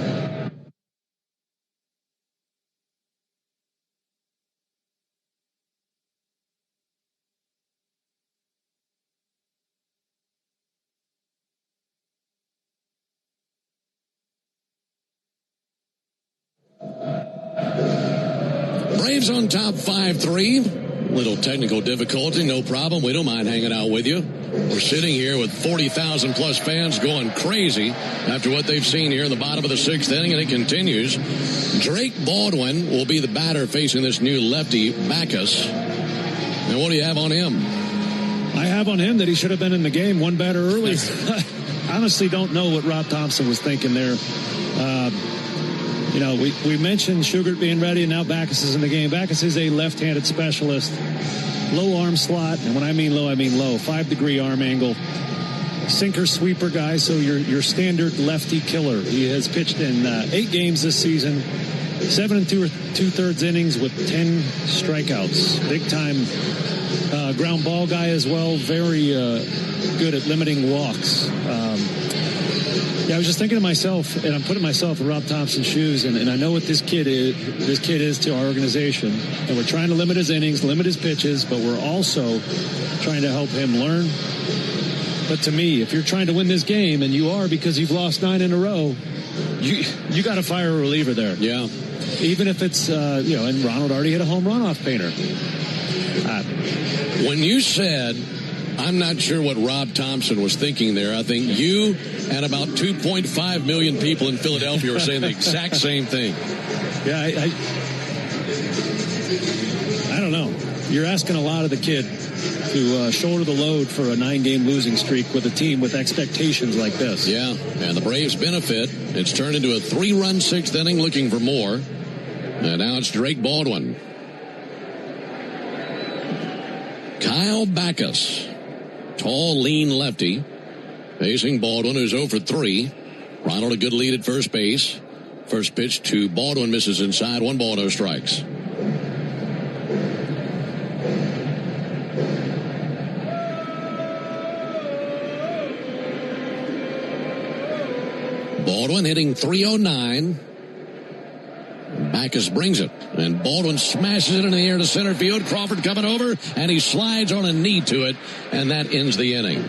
Braves on top 5-3. Little technical difficulty, no problem. We don't mind hanging out with you. We're sitting here with 40,000 plus fans going crazy after what they've seen here in the bottom of the 6th inning, and it continues. Drake Baldwin will be the batter facing this new lefty, Backus. And what do you have on him? I have on him that he should have been in the game one batter early. I honestly don't know what Rob Thompson was thinking there. You know, we mentioned Sugart being ready, and now Backus is in the game. Backus is a left-handed specialist, low arm slot, and when I mean low, 5-degree arm angle, sinker sweeper guy, so your standard lefty killer. He has pitched in 8 games this season, 7 2/3 innings with 10 strikeouts. Big-time ground ball guy as well, very good at limiting walks. Yeah, I was just thinking to myself, and I'm putting myself in Rob Thompson's shoes, and I know what this kid is to our organization. And we're trying to limit his innings, limit his pitches, but we're also trying to help him learn. But to me, if you're trying to win this game, and you are because you've lost 9 in a row, you got to fire a reliever there. Yeah. Even if it's, and Ronald already hit a home run off Painter. When you said, I'm not sure what Rob Thompson was thinking there, I think you and about 2.5 million people in Philadelphia are saying the exact same thing. Yeah, I don't know. You're asking a lot of the kid to shoulder the load for a 9-game losing streak with a team with expectations like this. Yeah, and the Braves benefit. It's turned into a 3-run 6th inning looking for more. And now it's Drake Baldwin. Kyle Backus. Tall, lean lefty. Facing Baldwin, who's 0 for 3. Ronald a good lead at first base. First pitch to Baldwin misses inside. 1 ball, no strikes. Baldwin hitting .309. Backus brings it, and Baldwin smashes it into the air to center field. Crawford coming over, and he slides on a knee to it, and that ends the inning.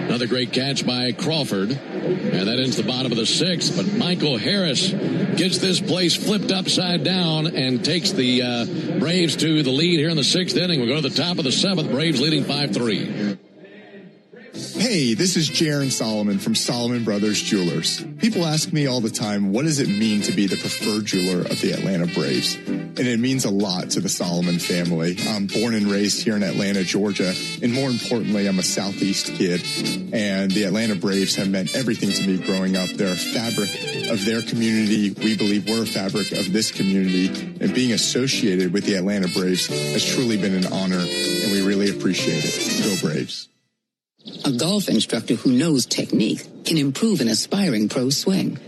Another great catch by Crawford, and that ends the bottom of the 6th. But Michael Harris gets this place flipped upside down and takes the Braves to the lead here in the 6th inning. We go to the top of the 7th. Braves leading 5-3. Hey, this is Jaron Solomon from Solomon Brothers Jewelers. People ask me all the time, what does it mean to be the preferred jeweler of the Atlanta Braves? and it means a lot to the Solomon family. I'm born and raised here in Atlanta, Georgia, and more importantly, I'm a Southeast kid, and the Atlanta Braves have meant everything to me growing up. They're a fabric of their community. We believe we're a fabric of this community, and being associated with the Atlanta Braves has truly been an honor, and we really appreciate it. Go Braves. A golf instructor who knows technique can improve an aspiring pro's swing.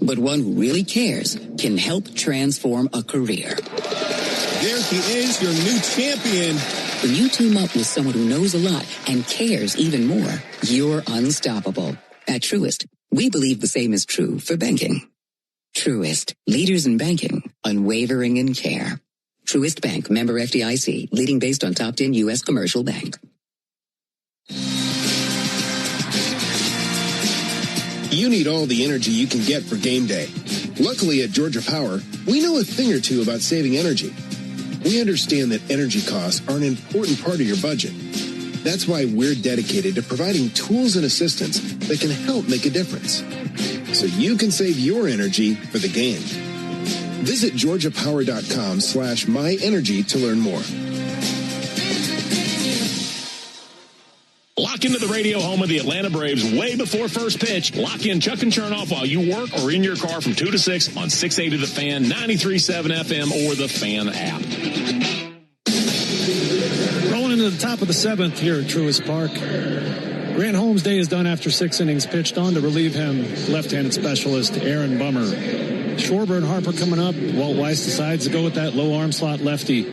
But one who really cares can help transform a career. There he is, your new champion. When you team up with someone who knows a lot and cares even more, you're unstoppable. At Truist, we believe the same is true for banking. Truist, leaders in banking, unwavering in care. Truist Bank, member FDIC, leading based on top 10 U.S. commercial bank. You need all the energy you can get for game day. Luckily at Georgia Power, we know a thing or two about saving energy. We understand that energy costs are an important part of your budget. That's why we're dedicated to providing tools and assistance that can help make a difference, so you can save your energy for the game. Visit georgiapower.com/myenergy to learn more. Lock into the radio home of the Atlanta Braves way before first pitch. Lock in Chuck and Chernoff while you work or in your car from 2 to 6 on 680 The Fan, 93.7 FM, or the Fan app. Rolling into the top of the 7th here at Truist Park. Grant Holmes' day is done after 6 innings pitched. On to relieve him, left-handed specialist Aaron Bummer. Schwarber and Harper coming up. Walt Weiss decides to go with that low arm slot lefty.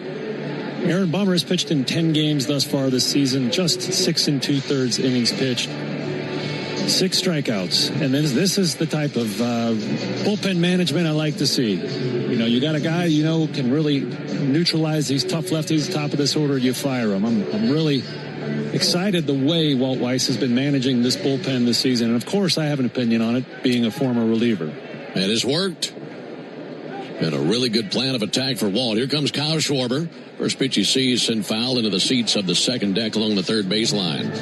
Aaron Bummer has pitched in 10 games thus far this season, just 6 2/3 innings pitched, 6 strikeouts. And this is the type of bullpen management I like to see. You know, you got a guy you know can really neutralize these tough lefties, top of this order, you fire him. I'm really excited the way Walt Weiss has been managing this bullpen this season. And, of course, I have an opinion on it, being a former reliever. It has worked. Been a really good plan of attack for Walt. Here comes Kyle Schwarber. First pitch he sees sent foul into the seats of the second deck along the third baseline.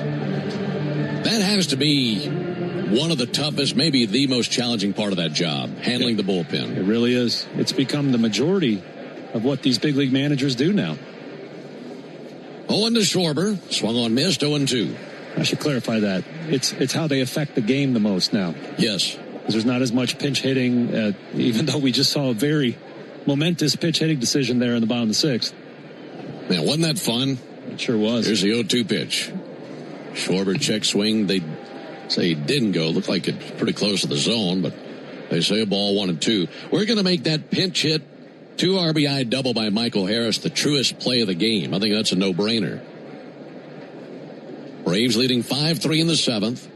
That has to be one of the toughest, maybe the most challenging part of that job, handling the bullpen. It really is. It's become the majority of what these big league managers do now. 0 to Schwarber. Swung on, missed, 0-2. I should clarify that. It's how they affect the game the most now. Yes. Because there's not as much pinch hitting, even though we just saw a very momentous pitch hitting decision there in the bottom of the 6th. Man, wasn't that fun? It sure was. Here's the 0-2 pitch. Schwarber check swing. They say he didn't go. Looked like it's pretty close to the zone, but they say a ball 1-2. We're going to make that pinch hit 2 RBI double by Michael Harris the truest play of the game. I think that's a no-brainer. Braves leading 5-3 in the 7th.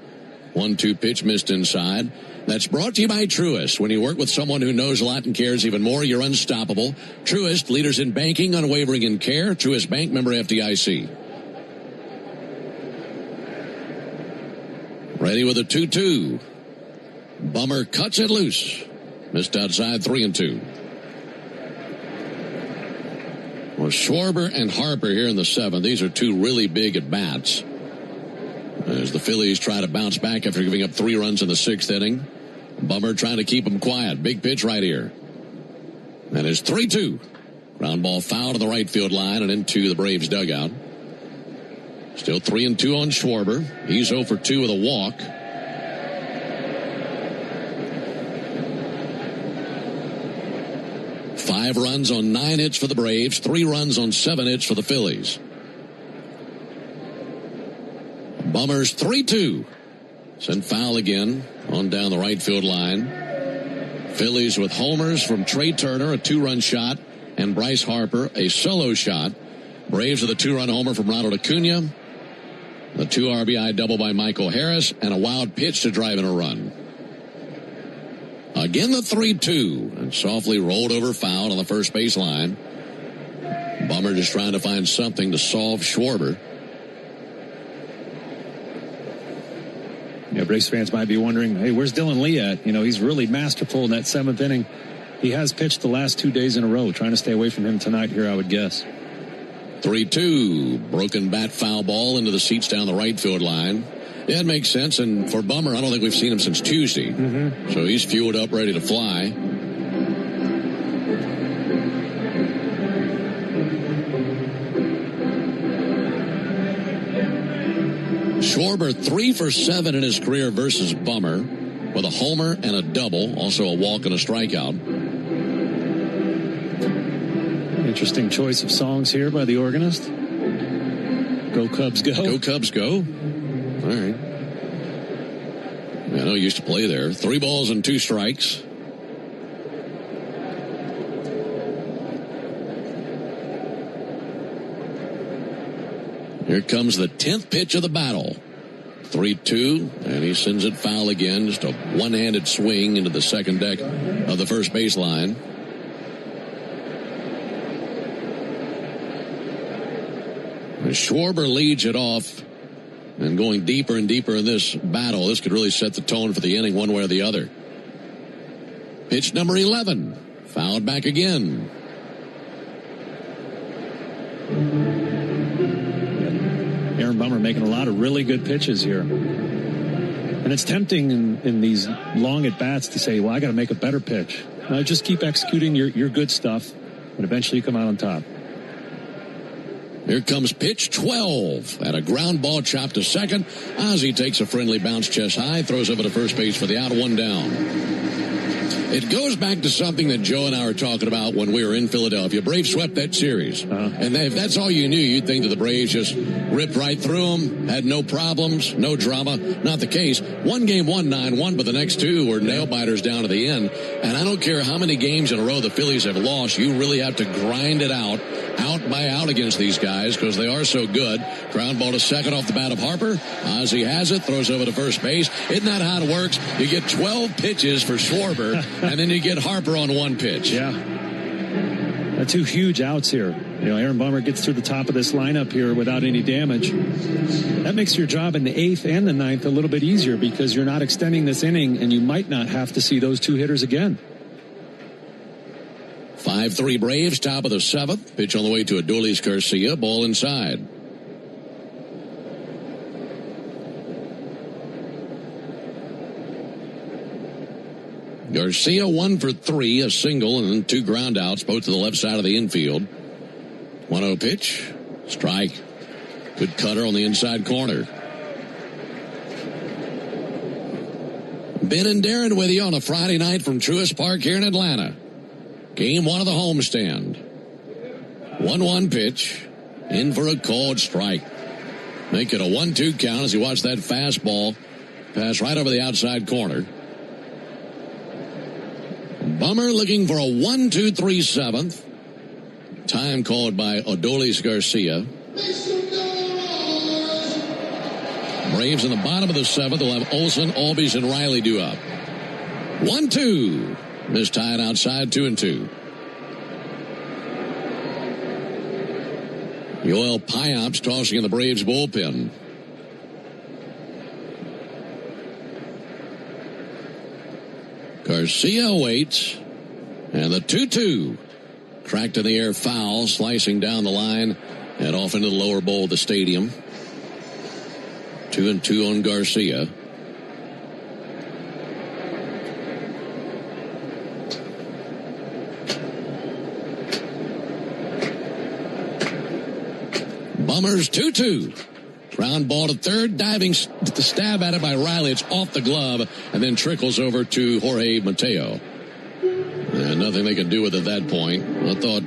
1-2 pitch missed inside. That's brought to you by Truist. When you work with someone who knows a lot and cares even more, you're unstoppable. Truist, leaders in banking, unwavering in care. Truist Bank, member FDIC. Ready with a 2-2. Bummer cuts it loose. Missed outside, 3-2. Well, Schwarber and Harper here in the 7th. These are 2 really big at-bats, as the Phillies try to bounce back after giving up 3 runs in the 6th inning. Bummer trying to keep them quiet. Big pitch right here. That is 3-2. Ground ball foul to the right field line and into the Braves dugout. Still 3-2 on Schwarber. He's 0 for 2 with a walk. Five runs on 9 hits for the Braves. 3 runs on 7 hits for the Phillies. Bummer's 3-2. Sent foul again on down the right field line. Phillies with homers from Trey Turner, a 2-run shot, and Bryce Harper, a solo shot. Braves with a 2-run homer from Ronald Acuna, the 2 RBI double by Michael Harris, and a wild pitch to drive in a run. Again the 3-2, and softly rolled over foul on the first baseline. Bummer just trying to find something to solve Schwarber. Yeah, Braves fans might be wondering, hey, where's Dylan Lee at? You know, he's really masterful in that 7th inning. He has pitched the last 2 days in a row. Trying to stay away from him tonight here, I would guess. 3-2. Broken bat foul ball into the seats down the right field line. Yeah, it makes sense. And for Bummer, I don't think we've seen him since Tuesday. So he's fueled up, ready to fly. Schwarber 3 for 7 in his career versus Bummer with a homer and a double, also a walk and a strikeout. Interesting choice of songs here by the organist. Go Cubs go. Go Cubs go. All right. I know he used to play there. 3 balls and 2 strikes. Here comes the 10th pitch of the battle. 3-2, and he sends it foul again. Just a one-handed swing into the second deck of the first baseline. And Schwarber leads it off, and going deeper and deeper in this battle, this could really set the tone for the inning one way or the other. Pitch number 11, fouled back again. Aaron Bummer making a lot of really good pitches here. And it's tempting in these long at-bats to say, well, I got to make a better pitch. No, just keep executing your good stuff, and eventually you come out on top. Here comes pitch 12, and a ground ball chopped to second. Ozzie takes a friendly bounce chest high, throws over to first base for the out, 1 down. It goes back to something that Joe and I were talking about when we were in Philadelphia. Braves swept that series. And if that's all you knew, you'd think that the Braves just ripped right through them, had no problems, no drama. Not the case. One game won 9-1, but the next 2 were nail-biters down to the end. And I don't care how many games in a row the Phillies have lost, you really have to grind it out by out against these guys because they are so good. Ground ball to second off the bat of Harper. Ozzie has it, throws over to first base. Isn't that how it works? You get 12 pitches for Schwarber, and then you get Harper on 1 pitch. Yeah. 2 huge outs here. You know, Aaron Bummer gets through the top of this lineup here without any damage. That makes your job in the 8th and the 9th a little bit easier because you're not extending this inning, and you might not have to see those 2 hitters again. 5-3 Braves, top of the 7th. Pitch on the way to Adolis Garcia. Ball inside. Garcia 1 for 3, a single and then 2 ground outs, both to the left side of the infield. 1-0 pitch. Strike. Good cutter on the inside corner. Ben and Darren with you on a Friday night from Truist Park here in Atlanta. Game 1 of the homestand. 1-1 pitch. In for a called strike. Make it a 1-2 count as you watch that fastball pass right over the outside corner. Bummer looking for a 1-2-3 7th. Time called by Adolis Garcia. Braves in the bottom of the 7th will have Olsen, Albies, and Riley due up. 1-2. This tied outside, 2-2. Yoel Pyops tossing in the Braves bullpen. Garcia waits. And the 2-2. Cracked in the air foul, slicing down the line and off into the lower bowl of the stadium. 2-2 on Garcia. Bummers 2-2. Ground ball to third, diving the stab at it by Riley. It's off the glove and then trickles over to Jorge Mateo. And nothing they could do with it at that point. I thought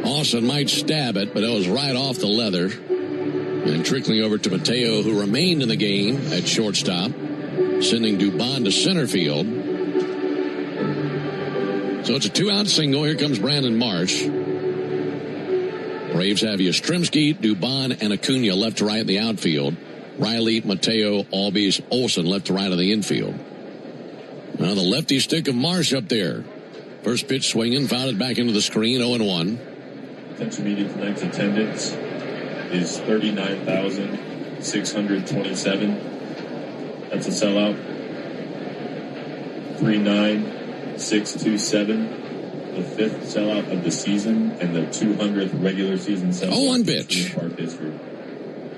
Austin might stab it, but it was right off the leather. And trickling over to Mateo, who remained in the game at shortstop, sending Dubon to center field. So it's a 2-out single. Here comes Brandon Marsh. Braves have Yastrzemski, Dubon, and Acuna left to right in the outfield. Riley, Mateo, Albies, Olsen left to right in the infield. Now the lefty stick of Marsh up there. First pitch swinging, fouled it back into the screen, 0-1. Attention media, tonight's attendance is 39,627. That's a sellout. 39,627. The 5th sellout of the season and the 200th regular season sellout. 0-1 pitch. Park history.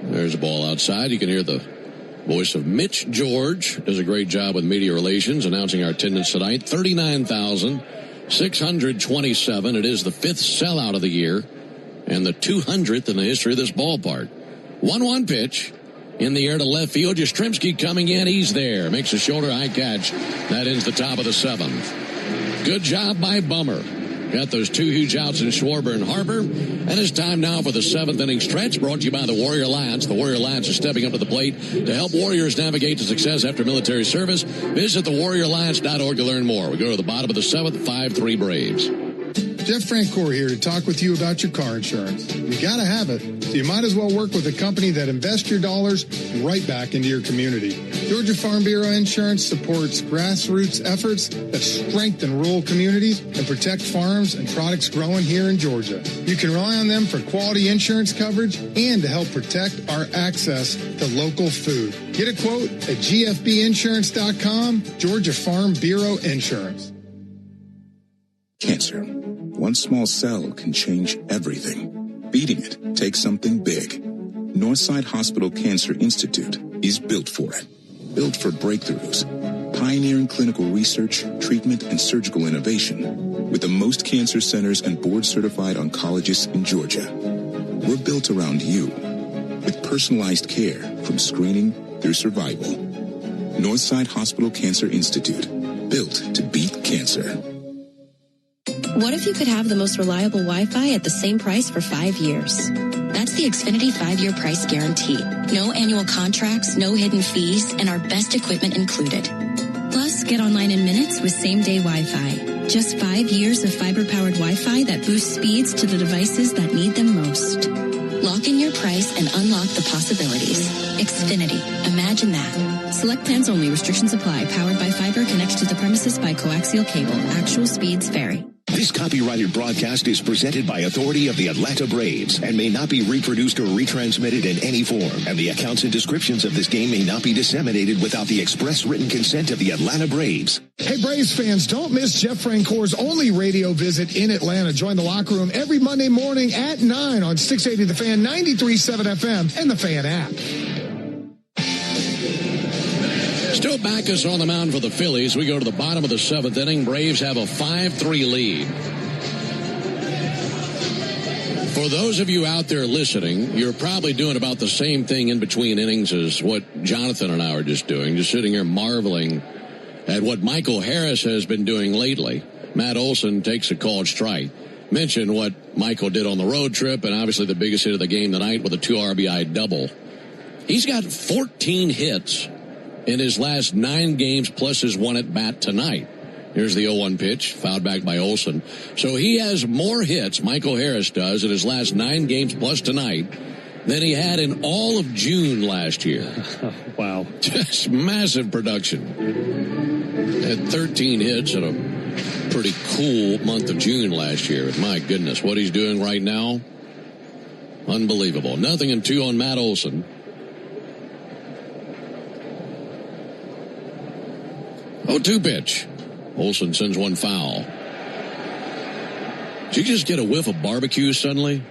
There's a ball outside. You can hear the voice of Mitch George. Does a great job with media relations announcing our attendance tonight. 39,627. It is the 5th sellout of the year and the 200th in the history of this ballpark. 1-1 pitch. In the air to left field, Yastrzemski coming in. He's there. Makes a shoulder high catch. That ends the top of the 7th. Good job by Bummer. Got those 2 huge outs in Schwarber and Harper. And it's time now for the 7th inning stretch, brought to you by the Warrior Alliance. The Warrior Alliance is stepping up to the plate to help Warriors navigate to success after military service. Visit thewarrioralliance.org to learn more. We go to the bottom of the 7th, 5-3 Braves. Jeff Francoeur here to talk with you about your car insurance. You gotta have it, so you might as well work with a company that invests your dollars right back into your community. Georgia Farm Bureau Insurance supports grassroots efforts that strengthen rural communities and protect farms and products growing here in Georgia. You can rely on them for quality insurance coverage and to help protect our access to local food. Get a quote at gfbinsurance.com, Georgia Farm Bureau Insurance. Cancer. One small cell can change everything. Beating it takes something big. Northside Hospital Cancer Institute is built for it. Built for breakthroughs. Pioneering clinical research, treatment, and surgical innovation. With the most cancer centers and board-certified oncologists in Georgia. We're built around you. With personalized care from screening through survival. Northside Hospital Cancer Institute. Built to beat cancer. What if you could have the most reliable Wi-Fi at the same price for 5 years? That's the Xfinity 5-year price guarantee. No annual contracts, no hidden fees, and our best equipment included. Plus, get online in minutes with same-day Wi-Fi. Just 5 years of fiber-powered Wi-Fi that boosts speeds to the devices that need them most. Lock in your price and unlock the possibilities. Xfinity. Imagine that. Select plans only. Restrictions apply. Powered by fiber. Connects to the premises by coaxial cable. Actual speeds vary. This copyrighted broadcast is presented by authority of the Atlanta Braves and may not be reproduced or retransmitted in any form. And the accounts and descriptions of this game may not be disseminated without the express written consent of the Atlanta Braves. Hey, Braves fans, don't miss Jeff Francoeur's only radio visit in Atlanta. Join the locker room every Monday morning at 9 on 680 The Fan, 93.7 FM, and the Fan app. Still Backus on the mound for the Phillies. We go to the bottom of the 7th inning. Braves have a 5-3 lead. For those of you out there listening, you're probably doing about the same thing in between innings as what Jonathan and I are just doing, just sitting here marveling at what Michael Harris has been doing lately. Matt Olson takes a called strike. Mention what Michael did on the road trip, and obviously the biggest hit of the game tonight with a 2 RBI double. He's got 14 hits in his last 9 games plus his 1 at bat tonight. Here's the 0-1 pitch, fouled back by Olson. So he has more hits, Michael Harris does, in his last 9 games plus tonight than he had in all of June last year. Wow. Just massive production. Had 13 hits in a pretty cool month of June last year. My goodness, what he's doing right now, unbelievable. 0-2 on Matt Olson. 0-2 pitch. Olson sends one foul. Did you just get a whiff of barbecue suddenly?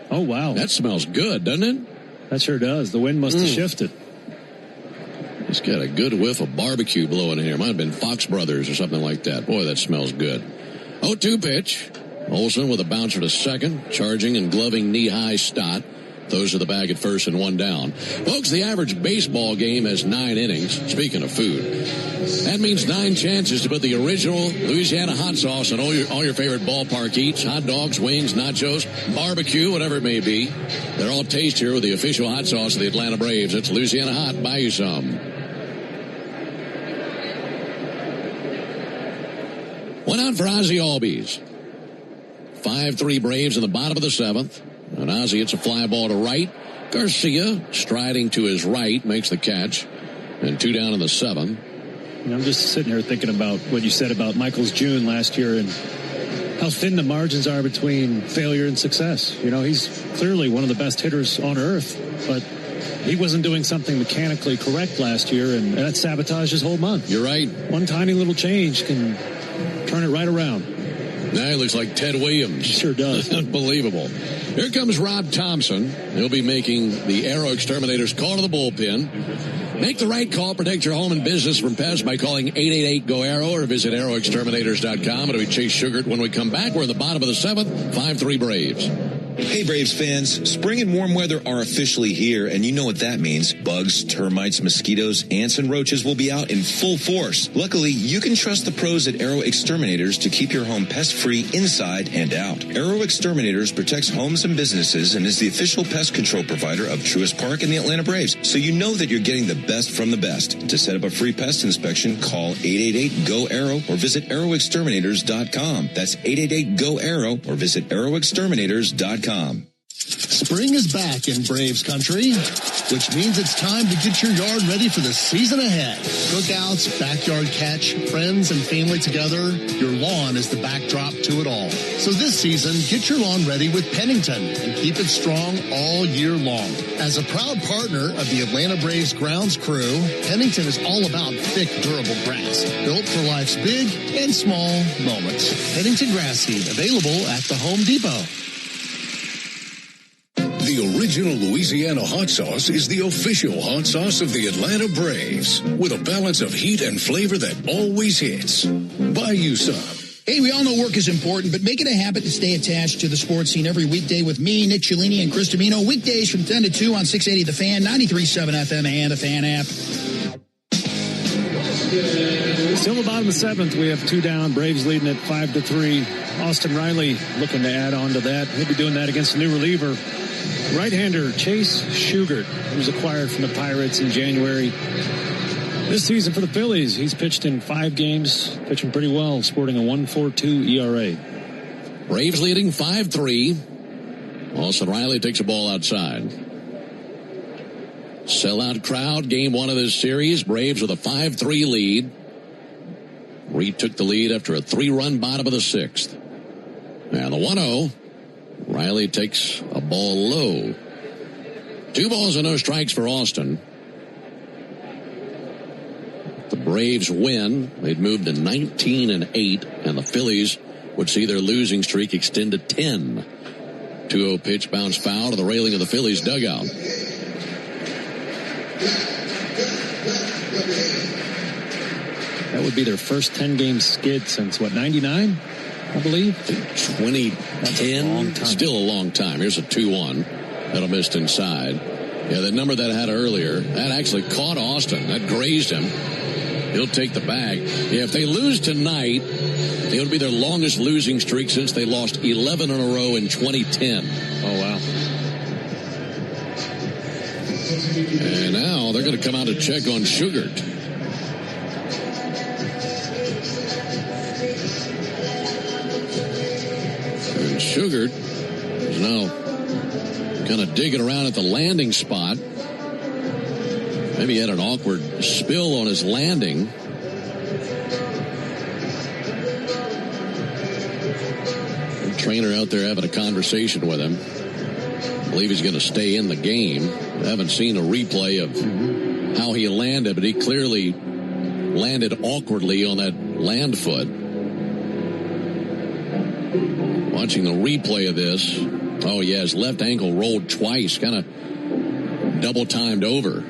Oh, wow. That smells good, doesn't it? That sure does. The wind must have shifted. Just got a good whiff of barbecue blowing in here. Might have been Fox Brothers or something like that. Boy, that smells good. 0-2 pitch. Olson with a bouncer to second. Charging and gloving knee-high Stott. Those are the bag at first and 1 down. Folks, the average baseball game has 9 innings. Speaking of food, that means 9 chances to put the original Louisiana hot sauce on all your favorite ballpark eats. Hot dogs, wings, nachos, barbecue, whatever it may be. They're all tastier with the official hot sauce of the Atlanta Braves. It's Louisiana Hot. Buy you some. 1 out for Ozzie Albies. 5-3 Braves in the bottom of the 7th. And Ozzie hits a fly ball to right. Garcia, striding to his right, makes the catch. And 2 down in the 7th. I'm just sitting here thinking about what you said about Michael's June last year and how thin the margins are between failure and success. You know, he's clearly one of the best hitters on earth, but he wasn't doing something mechanically correct last year, and that sabotaged his whole month. You're right. One tiny little change can turn it right around. Now he looks like Ted Williams. He sure does. Unbelievable. Here comes Rob Thompson. He'll be making the Aero Exterminators call to the bullpen. Make the right call. Protect your home and business from pests by calling 888-GO-AERO or visit aeroexterminators.com. It'll be Chase Sugart when we come back. We're in the bottom of the 7th, 5-3 Braves. Hey, Braves fans. Spring and warm weather are officially here, and you know what that means. Bugs, termites, mosquitoes, ants, and roaches will be out in full force. Luckily, you can trust the pros at Arrow Exterminators to keep your home pest-free inside and out. Arrow Exterminators protects homes and businesses and is the official pest control provider of Truist Park and the Atlanta Braves, so you know that you're getting the best from the best. To set up a free pest inspection, call 888-GO-ARROW or visit arrowexterminators.com. That's 888-GO-ARROW or visit arrowexterminators.com. Spring is back in Braves country, which means it's time to get your yard ready for the season ahead. Cookouts, backyard catch, friends and family together, your lawn is the backdrop to it all. So this season, get your lawn ready with Pennington and keep it strong all year long. As a proud partner of the Atlanta Braves grounds crew, Pennington is all about thick, durable grass, built for life's big and small moments. Pennington grass seed, available at the Home Depot. The original Louisiana hot sauce is the official hot sauce of the Atlanta Braves, with a balance of heat and flavor that always hits. Buy you some. Hey, we all know work is important, but make it a habit to stay attached to the sports scene every weekday with me, Nick Cellini, and Chris Domino. Weekdays from 10 to 2 on 680 The Fan, 93.7 FM, and the Fan app. Still the bottom of the seventh. We have 2 down. Braves leading at 5-3. Austin Riley looking to add on to that. He'll be doing that against the new reliever, right-hander Chase Shugart, who was acquired from the Pirates in January. This season for the Phillies, he's pitched in 5 games, pitching pretty well, sporting a 1.42 ERA. Braves leading 5-3. Austin Riley takes a ball outside. Sellout crowd, game 1 of this series. Braves with a 5-3 lead. Retook the lead after a 3-run bottom of the 6th. And the 1-0. Riley takes a ball low. 2 balls and no strikes for Austin. The Braves win. They'd moved to 19-8, and the Phillies would see their losing streak extend to 10. 2-0 pitch bounced foul to the railing of the Phillies dugout. That would be their first 10-game skid since, 99? I believe. 2010. Still a long time. Here's a 2-1. That'll missed inside. Yeah, that number that I had earlier, that actually caught Austin. That grazed him. He'll take the bag. Yeah, if they lose tonight, it would be their longest losing streak since they lost 11 in a row in 2010. Oh, wow. And now they're going to come out to check on Shugart. And Shugart is now kind of digging around at the landing spot. Maybe he had an awkward spill on his landing. The trainer out there having a conversation with him. I believe he's going to stay in the game. I haven't seen a replay of how he landed, but he clearly landed awkwardly on that land foot. Watching the replay of this. Oh, yeah, his left ankle rolled twice, kind of double-timed over.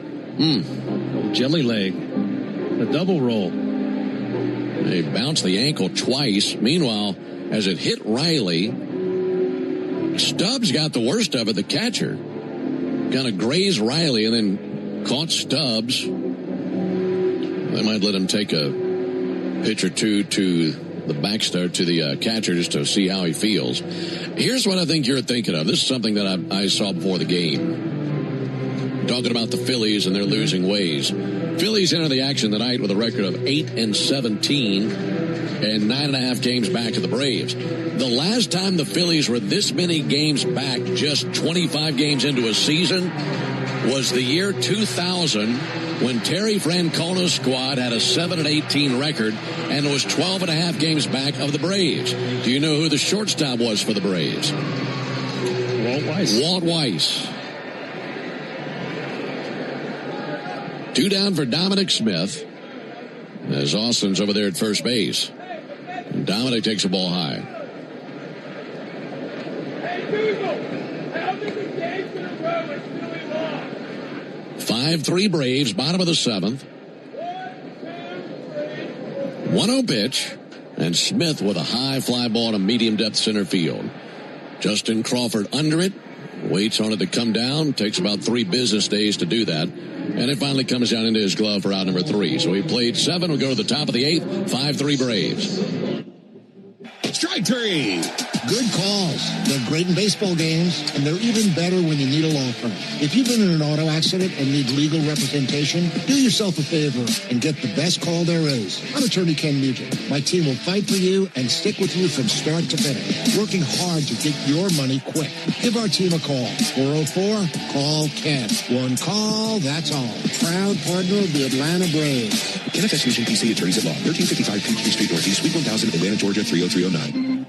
Jelly leg. A double roll. They bounced the ankle twice. Meanwhile, as it hit Riley, Stubbs got the worst of it, the catcher. Kind of grazed Riley and then caught Stubbs. They might let him take a pitch or two to the backstart to the catcher just to see how he feels. Here's what I think you're thinking of. This is something that I saw before the game. Talking about the Phillies and their losing ways. Phillies enter the action tonight with a record of 8-17 and 9.5 games back to the Braves. The last time the Phillies were this many games back, just 25 games into a season, was the year 2000 when Terry Francona's squad had a 7-18 record and was 12.5 games back of the Braves. Do you know who the shortstop was for the Braves? Walt Weiss. Walt Weiss. 2 down for Dominic Smith as Austin's over there at first base. And Dominic takes a ball high. Hey, 5-3 Braves, bottom of the 7th. 1-0 pitch, and Smith with a high fly ball to medium depth center field. Justin Crawford under it. Waits on it to come down. Takes about 3 business days to do that. And it finally comes down into his glove for out number 3. So he played 7. We'll go to the top of the 8th. 5-3 Braves. Strike 3. Good calls. They're great in baseball games, and they're even better when you need a law firm. If you've been in an auto accident and need legal representation, do yourself a favor and get the best call there is. I'm attorney Ken Nugent. My team will fight for you and stick with you from start to finish, working hard to get your money quick. Give our team a call. 404-CALL-KEN. One call, that's all. Proud partner of the Atlanta Braves. Kenneth S. Nugent, PC, Attorneys at Law, 1355 Peachtree Street Northeast, Suite 1000, Atlanta, Georgia, 30309.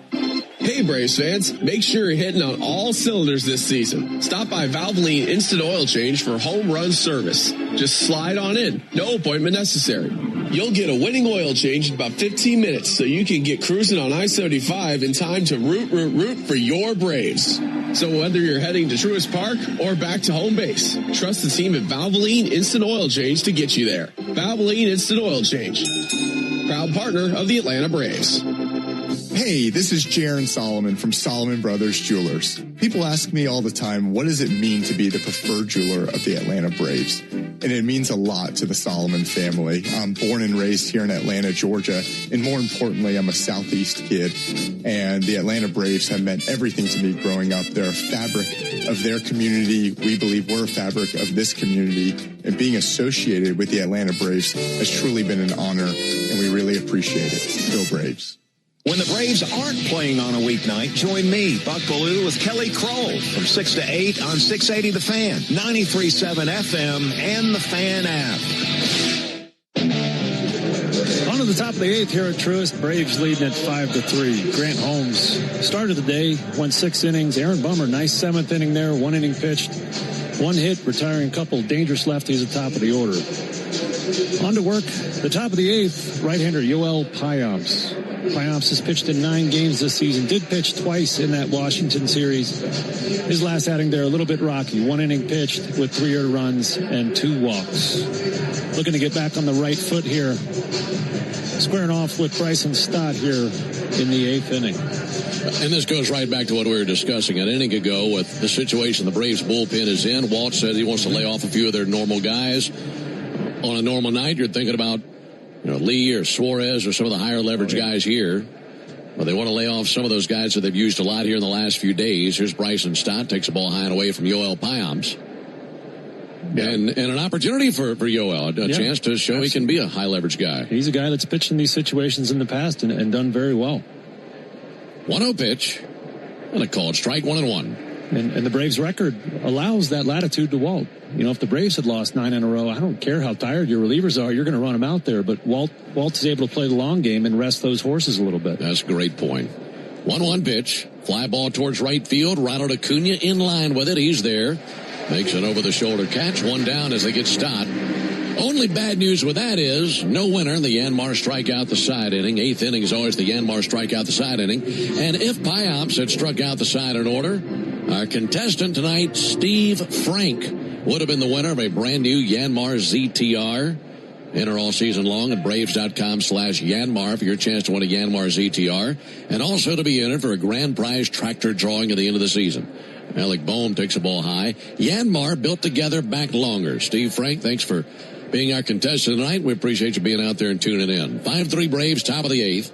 Hey Braves fans, make sure you're hitting on all cylinders this season. Stop by Valvoline Instant Oil Change for home run service. Just slide on in, no appointment necessary. You'll get a winning oil change in about 15 minutes so you can get cruising on I-75 in time to root for your Braves. So whether you're heading to Truist Park or back to home base, trust the team at Valvoline Instant Oil Change to get you there. Valvoline Instant Oil Change, proud partner of the Atlanta Braves. Hey, this is Jaron Solomon from Solomon Brothers Jewelers. People ask me all the time, what does it mean to be the preferred jeweler of the Atlanta Braves? And it means a lot to the Solomon family. I'm born and raised here in Atlanta, Georgia, and more importantly, I'm a Southeast kid. And the Atlanta Braves have meant everything to me growing up. They're a fabric of their community. We believe we're a fabric of this community. And being associated with the Atlanta Braves has truly been an honor, and we really appreciate it. Go Braves. When the Braves aren't playing on a weeknight, join me, Buck Bellew, with Kelly Kroll from 6 to 8 on 680 The Fan, 93.7 FM, and the Fan app. On to the top of the 8th here at Truist. Braves leading at 5-3. Grant Holmes started the day, went 6 innings. Aaron Bummer, nice 7th inning there, 1 inning pitched, 1 hit, retiring a couple dangerous lefties at the top of the order. On to work, the top of the 8th, right-hander Yoel Payamps. Payamps has pitched in 9 games this season, did pitch twice in that Washington series. His last outing there, a little bit rocky. 1 inning pitched with 3 earned runs and 2 walks. Looking to get back on the right foot here. Squaring off with Bryson Stott here in the 8th inning. And this goes right back to what we were discussing an inning ago with the situation the Braves bullpen is in. Walt said he wants to lay off a few of their normal guys. On a normal night, you're thinking about Lee or Suarez or some of the higher leverage guys here. Well, they want to lay off some of those guys that they've used a lot here in the last few days. Here's Bryson Stott, takes the ball high and away from Yoel Payamps. Yeah. And an opportunity for Yoel, a chance to show he can be a high leverage guy. He's a guy that's pitched in these situations in the past and done very well. 1-0 pitch and a called strike, 1-1. And the Braves record allows that latitude to Walt. If the Braves had lost 9 in a row, I don't care how tired your relievers are, you're going to run them out there. But Walt is able to play the long game and rest those horses a little bit. That's a great point. 1-1 pitch. Fly ball towards right field. Ronald Acuna in line with it. He's there. Makes an over-the-shoulder catch. 1 down as they get Stott. Only bad news with that is no winner in the Yanmar strikeout the side inning. 8th inning is always the Yanmar strikeout the side inning. And if Payamps had struck out the side in order, our contestant tonight, Steve Frank, would have been the winner of a brand new Yanmar ZTR. Enter all season long at Braves.com/Yanmar for your chance to win a Yanmar ZTR. And also to be entered for a grand prize tractor drawing at the end of the season. Alec Boehm takes a ball high. Yanmar built together, back longer. Steve Frank, thanks for being our contestant tonight. We appreciate you being out there and tuning in. 5-3 Braves, top of the 8th.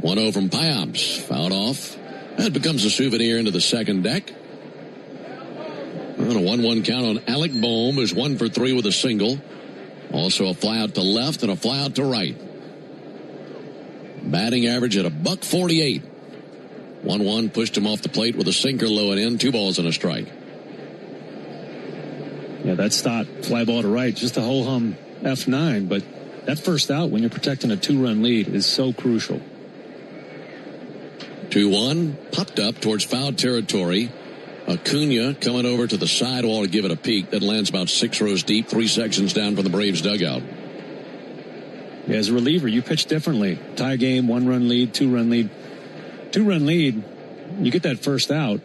1-0 from Payamps. Fouled off. That becomes a souvenir into the second deck. On a 1-1 count on Alec Boehm, who's 1 for 3 with a single. Also a fly out to left and a fly out to right. Batting average at $148. 1-1 pushed him off the plate with a sinker low and in. 2 balls and a strike. Yeah, that Stott fly ball to right, just a ho-hum F9, but that first out when you're protecting a 2-run lead is so crucial. 2-1, popped up towards foul territory. Acuna coming over to the sidewall to give it a peek. That lands about 6 rows deep, 3 sections down from the Braves dugout. Yeah, as a reliever, you pitch differently. Tie game, 1-run lead, 2-run lead. 2-run lead, you get that first out,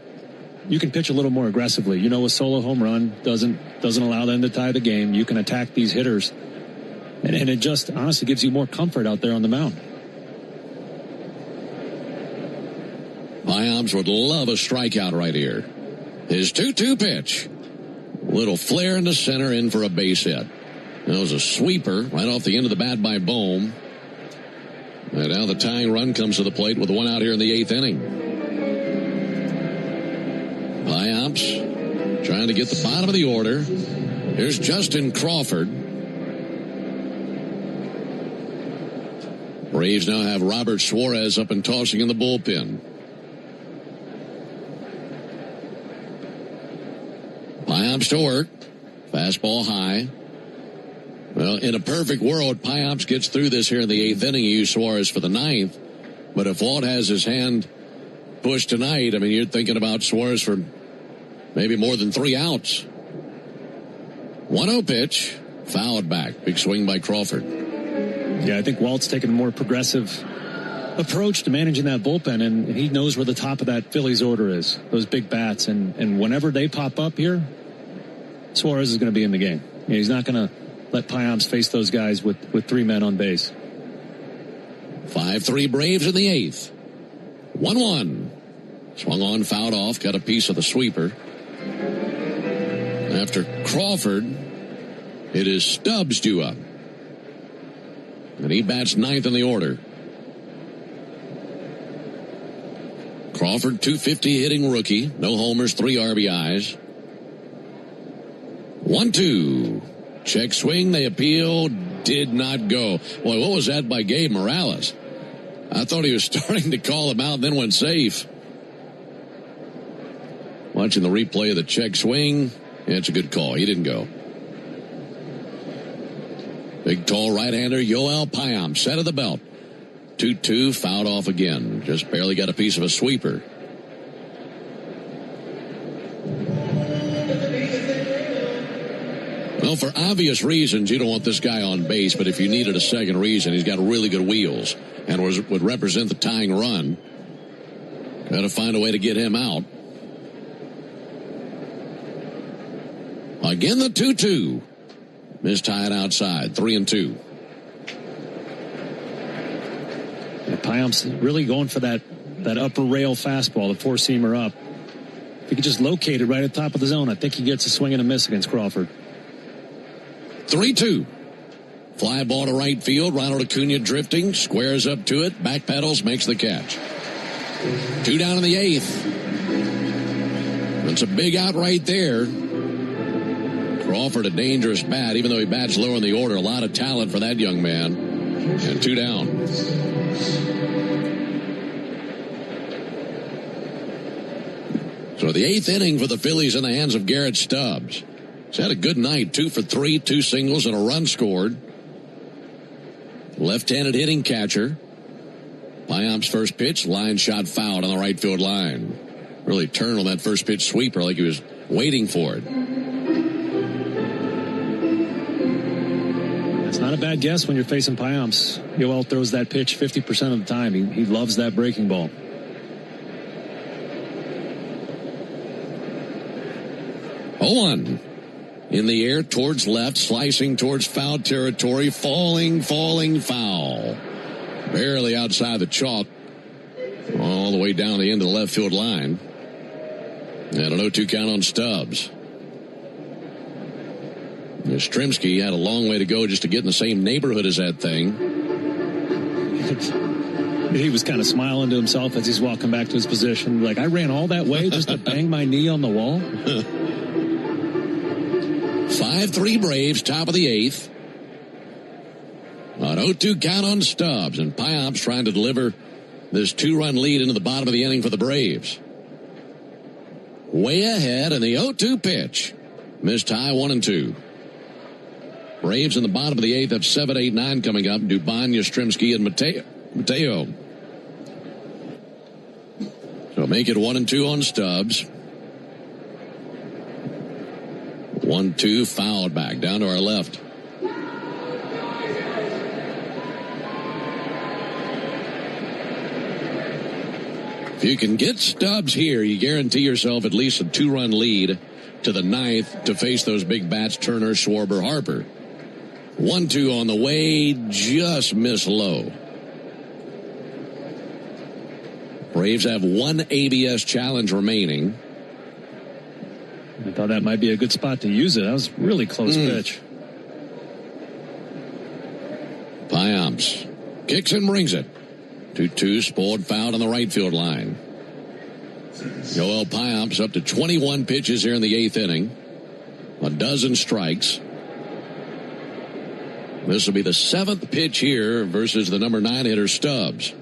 you can pitch a little more aggressively. A solo home run doesn't allow them to tie the game. You can attack these hitters. And it just honestly gives you more comfort out there on the mound. Payamps would love a strikeout right here. His 2-2 pitch. Little flare in the center, in for a base hit. That was a sweeper right off the end of the bat by Bohm. And now the tying run comes to the plate with one out here in the 8th inning. Payamps trying to get the bottom of the order. Here's Justin Crawford. Braves now have Robert Suarez up and tossing in the bullpen. Payamps to work. Fastball high. Well, in a perfect world, Payamps gets through this here in the 8th inning. You use Suarez for the 9th. But if Walt has his hand pushed tonight, I mean, you're thinking about Suarez for maybe more than 3 outs. 1-0 pitch. Fouled back. Big swing by Crawford. Yeah, I think Walt's taken a more progressive approach to managing that bullpen, and he knows where the top of that Phillies order is, those big bats. And whenever they pop up here, Suarez is going to be in the game. You know, he's not going to let Payamps face those guys with 3 men on base. 5-3 Braves in the 8th. 1-1. Swung on, fouled off, got a piece of the sweeper. After Crawford, it is Stubbs due up. And he bats 9th in the order. Crawford, .250 hitting rookie. No homers, 3 RBIs. 1-2. Check swing, they appeal, did not go. Boy, what was that by Gabe Morales? I thought he was starting to call him out and then went safe. Watching the replay of the check swing, yeah, it's a good call. He didn't go. Big, tall right-hander Yoel Payamps, set of the belt. 2-2, fouled off again. Just barely got a piece of a sweeper. Well, for obvious reasons, you don't want this guy on base, but if you needed a second reason, he's got really good wheels and would represent the tying run. Got to find a way to get him out. Again, the 2-2. Missed tied outside, 3-2. Payamps really going for that upper rail fastball, the 4-seamer up. If he could just locate it right at the top of the zone, I think he gets a swing and a miss against Crawford. 3-2. Fly ball to right field. Ronald Acuna drifting. Squares up to it. Back pedals. Makes the catch. 2 down in the 8th. That's a big out right there. Crawford, a dangerous bat, even though he bats lower in the order. A lot of talent for that young man. And 2 down. So the 8th inning for the Phillies in the hands of Garrett Stubbs. He's had a good night. 2 for 3, 2 singles and a run scored. Left-handed hitting catcher. Payamps' first pitch, line shot fouled on the right field line. Really turned on that first pitch sweeper like he was waiting for it. It's not a bad guess when you're facing Payamps. Yoel throws that pitch 50% of the time. He loves that breaking ball. 0-1. In the air, towards left, slicing towards foul territory, falling, foul. Barely outside the chalk, all the way down the end of the left field line. And an 0-2 count on Stubbs. Yastrzemski had a long way to go just to get in the same neighborhood as that thing. He was kind of smiling to himself as he's walking back to his position. Like, I ran all that way just to bang my knee on the wall. 5-3 Braves, top of the 8th. An 0-2 count on Stubbs, and Payamps trying to deliver this 2-run lead into the bottom of the inning for the Braves. Way ahead, and the 0-2 pitch. Missed high, 1-2. Braves in the bottom of the 8th have 7, 8, 9 coming up. Dubon, Yastrzemski, and Mateo. So make it 1-2 on Stubbs. 1-2, fouled back down to our left. If you can get Stubbs here, you guarantee yourself at least a 2-run lead to the 9th to face those big bats, Turner, Schwarber, Harper. 1-2 on the way, just missed low. Braves have one ABS challenge remaining. I thought that might be a good spot to use it. That was a really close pitch. Payamps kicks and brings it. 2-2, spoiled, fouled on the right field line. Joel Payamps up to 21 pitches here in the 8th inning. A dozen strikes. This will be the 7th pitch here versus the number 9 hitter Stubbs.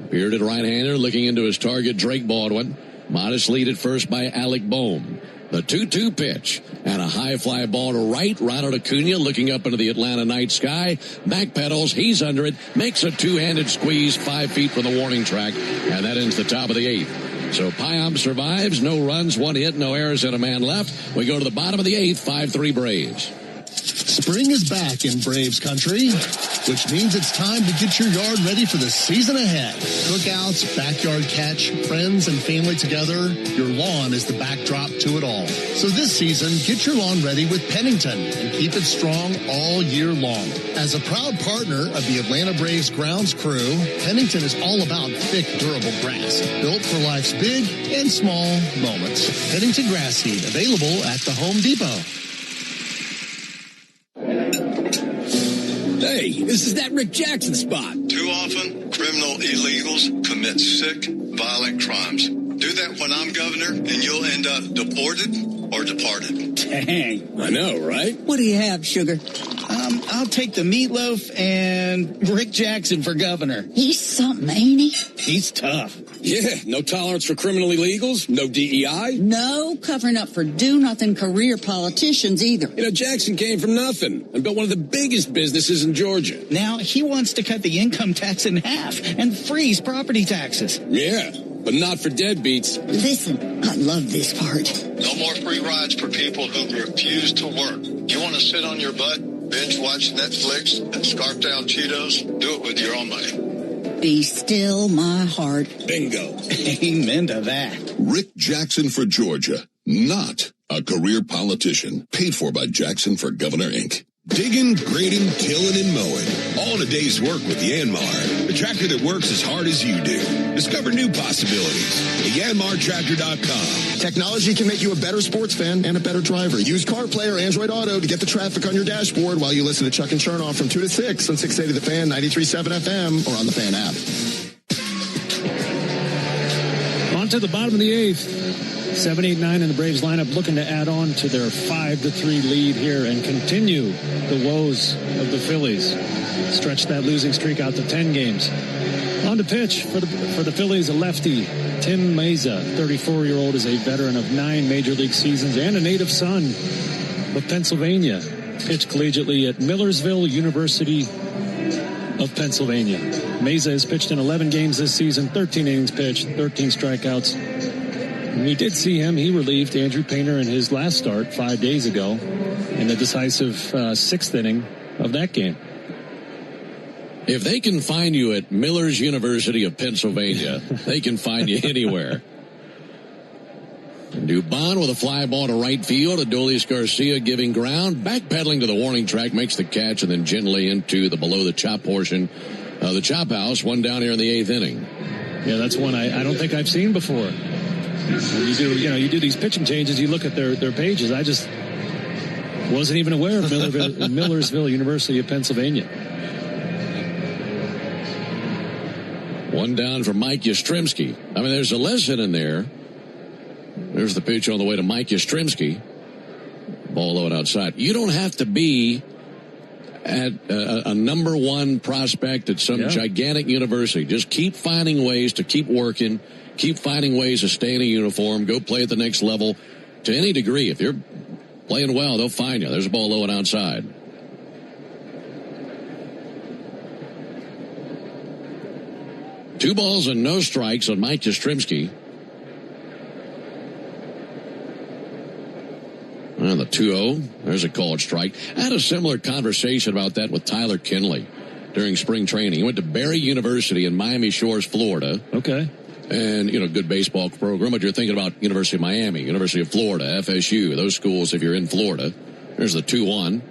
Bearded right-hander looking into his target, Drake Baldwin. Modest lead at first by Alec Bohm. The 2-2 pitch and a high fly ball to right. Ronald Acuna looking up into the Atlanta night sky. Backpedals. He's under it. Makes a two-handed squeeze 5 feet from the warning track. And that ends the top of the 8th. So Payamps survives. No runs, 1 hit, no errors, and a man left. We go to the bottom of the 8th. 5-3 Braves. Spring is back in Braves country, which means it's time to get your yard ready for the season ahead. Cookouts, backyard catch, friends and family together, your lawn is the backdrop to it all. So this season, get your lawn ready with Pennington and keep it strong all year long. As a proud partner of the Atlanta Braves grounds crew, Pennington is all about thick, durable grass, built for life's big and small moments. Pennington grass seed, available at the Home Depot. Hey, this is that Rick Jackson spot. Too often, criminal illegals commit sick, violent crimes. Do that when I'm governor, and you'll end up deported or departed. Dang. I know, right? What do you have, sugar? I'll take the meatloaf and Rick Jackson for governor. He's something, ain't he? He's tough. Yeah, no tolerance for criminal illegals, no DEI. No covering up for do-nothing career politicians either. You know, Jackson came from nothing and built one of the biggest businesses in Georgia. Now he wants to cut the income tax in half and freeze property taxes. Yeah, but not for deadbeats. Listen, I love this part. No more free rides for people who refuse to work. You want to sit on your butt, binge watch Netflix, and scarf down Cheetos? Do it with your own money. Be still my heart. Bingo. Amen to that. Rick Jackson for Georgia, not a career politician. Paid for by Jackson for Governor, Inc. Digging, grading, tilling, and mowing. All in a day's work with Yanmar, the tractor that works as hard as you do. Discover new possibilities at YanmarTractor.com. Technology can make you a better sports fan and a better driver. Use CarPlay or Android Auto to get the traffic on your dashboard while you listen to Chuck and Chernoff from 2 to 6 on 680 The Fan, 93.7 FM, or on the Fan app. On to the bottom of the 8th. 7-8-9 in the Braves lineup looking to add on to their 5-3 lead here and continue the woes of the Phillies. Stretch that losing streak out to 10 games. On to pitch for the Phillies, a lefty, Tim Meza, 34-year-old, is a veteran of 9 major league seasons and a native son of Pennsylvania. Pitched collegiately at Millersville University of Pennsylvania. Meza has pitched in 11 games this season, 13 innings pitched, 13 strikeouts. We did see him. He relieved Andrew Painter in his last start 5 days ago in the decisive 6th inning of that game. If they can find you at Miller's University of Pennsylvania, they can find you anywhere. Dubon with a fly ball to right field. Adolis Garcia giving ground. Backpedaling to the warning track, makes the catch, and then gently into the below the chop portion of the chop house. One down here in the 8th inning. Yeah, that's one I don't think I've seen before. You do these pitching changes, you look at their pages. I just wasn't even aware of Millersville University of Pennsylvania. One down for Mike Yastrzemski. I mean, there's a lesson in there. There's the pitch on the way to Mike Yastrzemski. Ball low and outside. You don't have to be at a number one prospect at some gigantic university. Just keep finding ways to keep working. Keep finding ways to stay in a uniform, go play at the next level to any degree. If you're playing well, they'll find you. There's a ball low and outside. Two balls and no strikes on Mike Yastrzemski. And the 2-0, there's a called strike. I had a similar conversation about that with Tyler Kinley during spring training. He went to Barry University in Miami Shores, Florida. Okay. And, good baseball program, but you're thinking about University of Miami, University of Florida, FSU, those schools if you're in Florida. There's the 2-1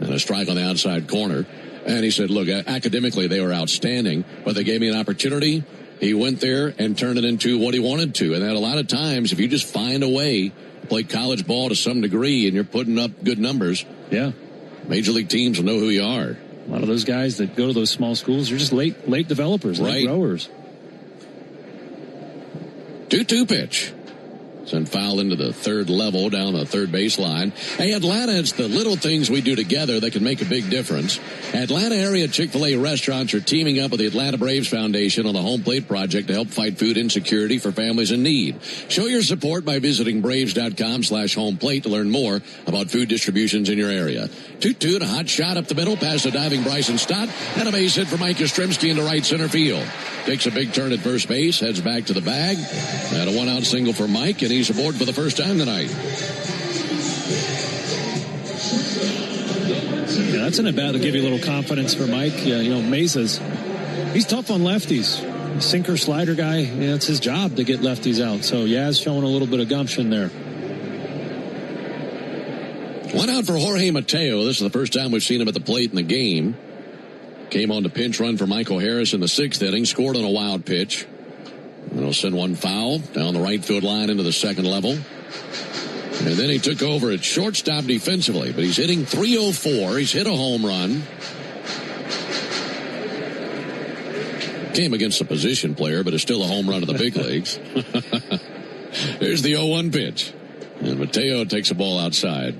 and a strike on the outside corner. And he said, look, academically they were outstanding, but they gave me an opportunity he went there and turned it into what he wanted to. And that a lot of times, if you just find a way to play college ball to some degree and you're putting up good numbers, yeah, major league teams will know who you are. A lot of those guys that go to those small schools are just late developers, late growers. 2-2 pitch. Sent foul into the third level down the third baseline. Hey, Atlanta, it's the little things we do together that can make a big difference. Atlanta area Chick-fil-A restaurants are teaming up with the Atlanta Braves Foundation on the Home Plate Project to help fight food insecurity for families in need. Show your support by visiting braves.com/homeplate to learn more about food distributions in your area. 2-2 and a hot shot up the middle past the diving Bryson Stott and a base hit for Mike Yastrzemski into right center field. Takes a big turn at first base, heads back to the bag. Had a one-out single for Mike, and he's aboard for the first time tonight. Yeah, that's an at-bat to give you a little confidence for Mike. Mesa's, he's tough on lefties. Sinker slider guy, it's his job to get lefties out. So Yaz showing a little bit of gumption there. One out for Jorge Mateo. This is the first time we've seen him at the plate in the game. Came on to pinch run for Michael Harris in the sixth inning. Scored on a wild pitch. And he'll send one foul down the right field line into the second level. And then he took over at shortstop defensively. But he's hitting .304. He's hit a home run. Came against a position player, but it's still a home run to the big leagues. Here's the 0-1 pitch. And Mateo takes the ball outside.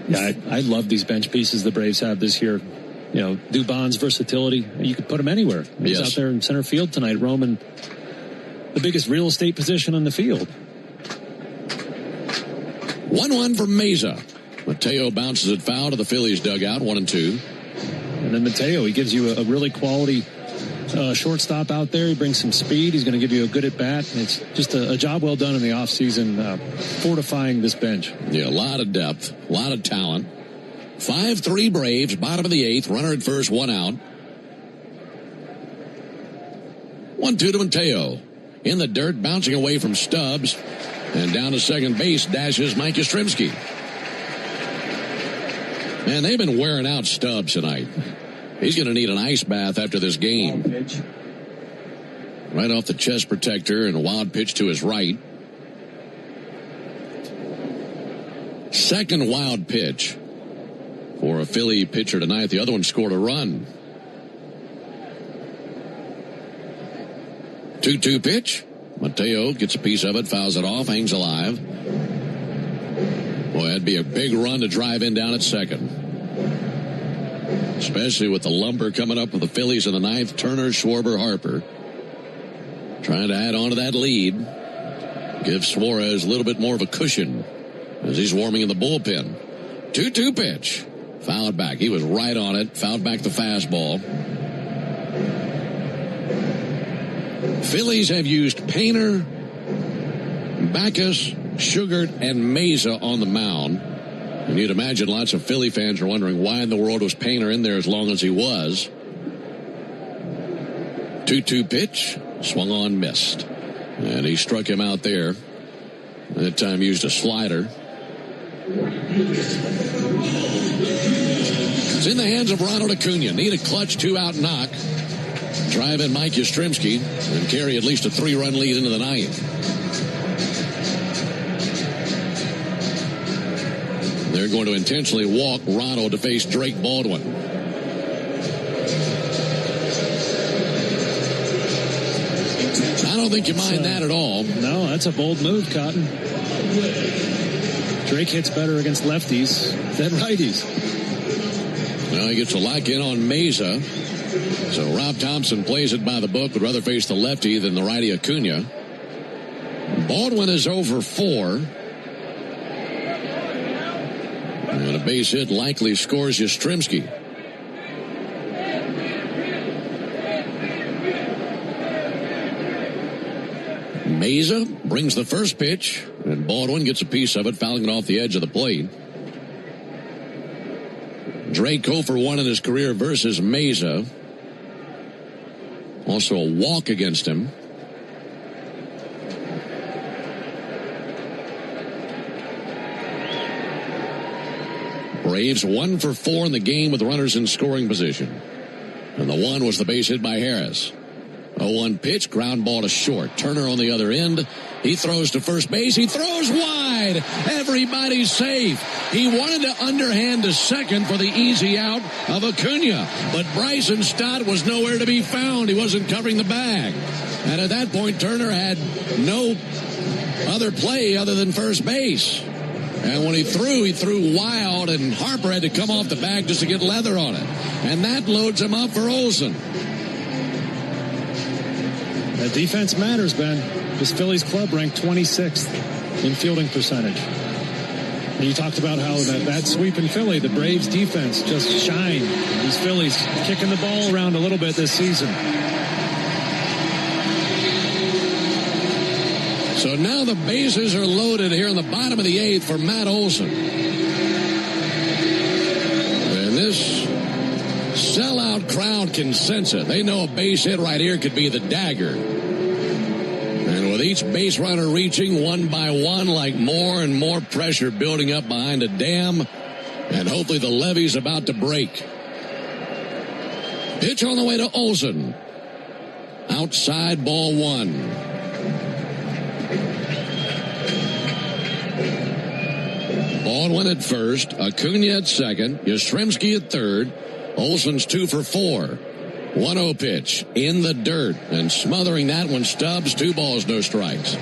Yeah, I love these bench pieces the Braves have this year. Dubon's versatility. You could put him anywhere. He's out there in center field tonight, roaming the biggest real estate position on the field. 1-1 for Mesa. Mateo bounces it foul to the Phillies dugout, 1-2. And then Mateo, he gives you a really quality shortstop out there. He brings some speed. He's going to give you a good at-bat. It's just a job well done in the offseason, fortifying this bench. Yeah, a lot of depth, a lot of talent. 5-3 Braves, bottom of the eighth, runner at first, one out. 1-2 to Mateo. In the dirt, bouncing away from Stubbs. And down to second base, dashes Mike Yastrzemski. Man, they've been wearing out Stubbs tonight. He's going to need an ice bath after this game. Right off the chest protector and a wild pitch to his right. Second wild pitch for a Philly pitcher tonight. The other one scored a run. 2-2 pitch. Mateo gets a piece of it, fouls it off, hangs alive. Boy, that'd be a big run to drive in down at second. Especially with the lumber coming up with the Phillies in the ninth. Turner, Schwarber, Harper. Trying to add on to that lead. Give Suarez a little bit more of a cushion as he's warming in the bullpen. 2-2 pitch. Fouled back. He was right on it. Fouled back the fastball. Phillies have used Painter, Backus, Sugart, and Mesa on the mound. And you'd imagine lots of Philly fans are wondering why in the world was Painter in there as long as he was. 2-2 pitch. Swung on, missed. And he struck him out there. That time used a slider. It's in the hands of Ronald Acuna. Need a clutch 2-out knock. Drive in Mike Yastrzemski and carry at least a 3-run lead into the ninth. They're going to intentionally walk Ronald to face Drake Baldwin. I don't think you mind that at all. No, that's a bold move, Cotton. Drake hits better against lefties than righties. Well, he gets a lock in on Mesa. So Rob Thompson plays it by the book, would rather face the lefty than the righty Acuna. Baldwin is over 4. And a base hit likely scores Yastrzemski. Mesa brings the first pitch, and Baldwin gets a piece of it, fouling it off the edge of the plate. Drake 0 for 1 in his career versus Mesa. Also a walk against him. Braves 1 for 4 in the game with runners in scoring position. And the one was the base hit by Harris. 0-1 pitch, ground ball to short. Turner on the other end. He throws to first base. He throws wide. Everybody's safe. He wanted to underhand to second for the easy out of Acuna. But Bryson Stott was nowhere to be found. He wasn't covering the bag. And at that point, Turner had no other play other than first base. And when he threw wild, and Harper had to come off the bag just to get leather on it. And that loads him up for Olsen. That defense matters, Ben. This Phillies club ranked 26th in fielding percentage. And you talked about how that sweep in Philly, the Braves defense just shined. These Phillies kicking the ball around a little bit this season. So now the bases are loaded here in the bottom of the 8th for Matt Olson. And this sellout crowd can sense it. They know a base hit right here could be the dagger. And with each base runner reaching one by one, like more and more pressure building up behind a dam, and hopefully the levee's about to break. Pitch on the way to Olsen. Outside, ball 1. Baldwin at first, Acuna at second, Yastrzemski at third. Olsen's 2 for 4. 1-0 pitch in the dirt, and smothering that one, Stubbs. 2 balls, no strikes.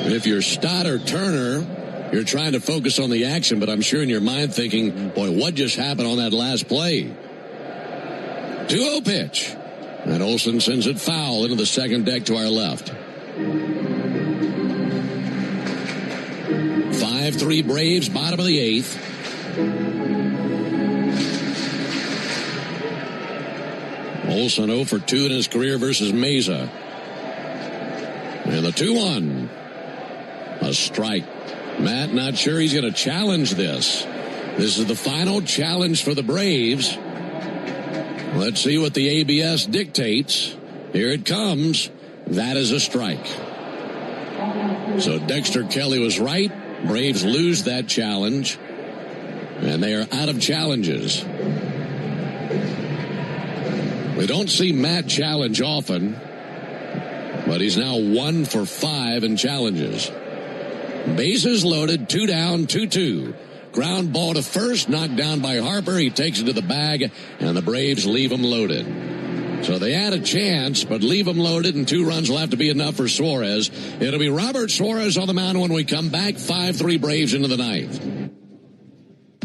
If you're Stott or Turner, you're trying to focus on the action, but I'm sure in your mind thinking, boy, what just happened on that last play? 2-0 pitch. And Olsen sends it foul into the second deck to our left. 5-3 Braves, bottom of the 8th. Olsen 0 for 2 in his career versus Mesa. And the 2-1. A strike. Matt not sure he's going to challenge this. This is the final challenge for the Braves. Let's see what the ABS dictates. Here it comes. That is a strike. So Dexter Kelly was right. Braves lose that challenge. And they are out of challenges. We don't see Matt challenge often. But he's now 1 for 5 in challenges. Bases loaded, 2 down, 2-2. Ground ball to first, knocked down by Harper. He takes it to the bag, and the Braves leave him loaded. So they had a chance, but leave him loaded, and 2 runs will have to be enough for Suarez. It'll be Robert Suarez on the mound when we come back. 5-3 Braves into the 9th.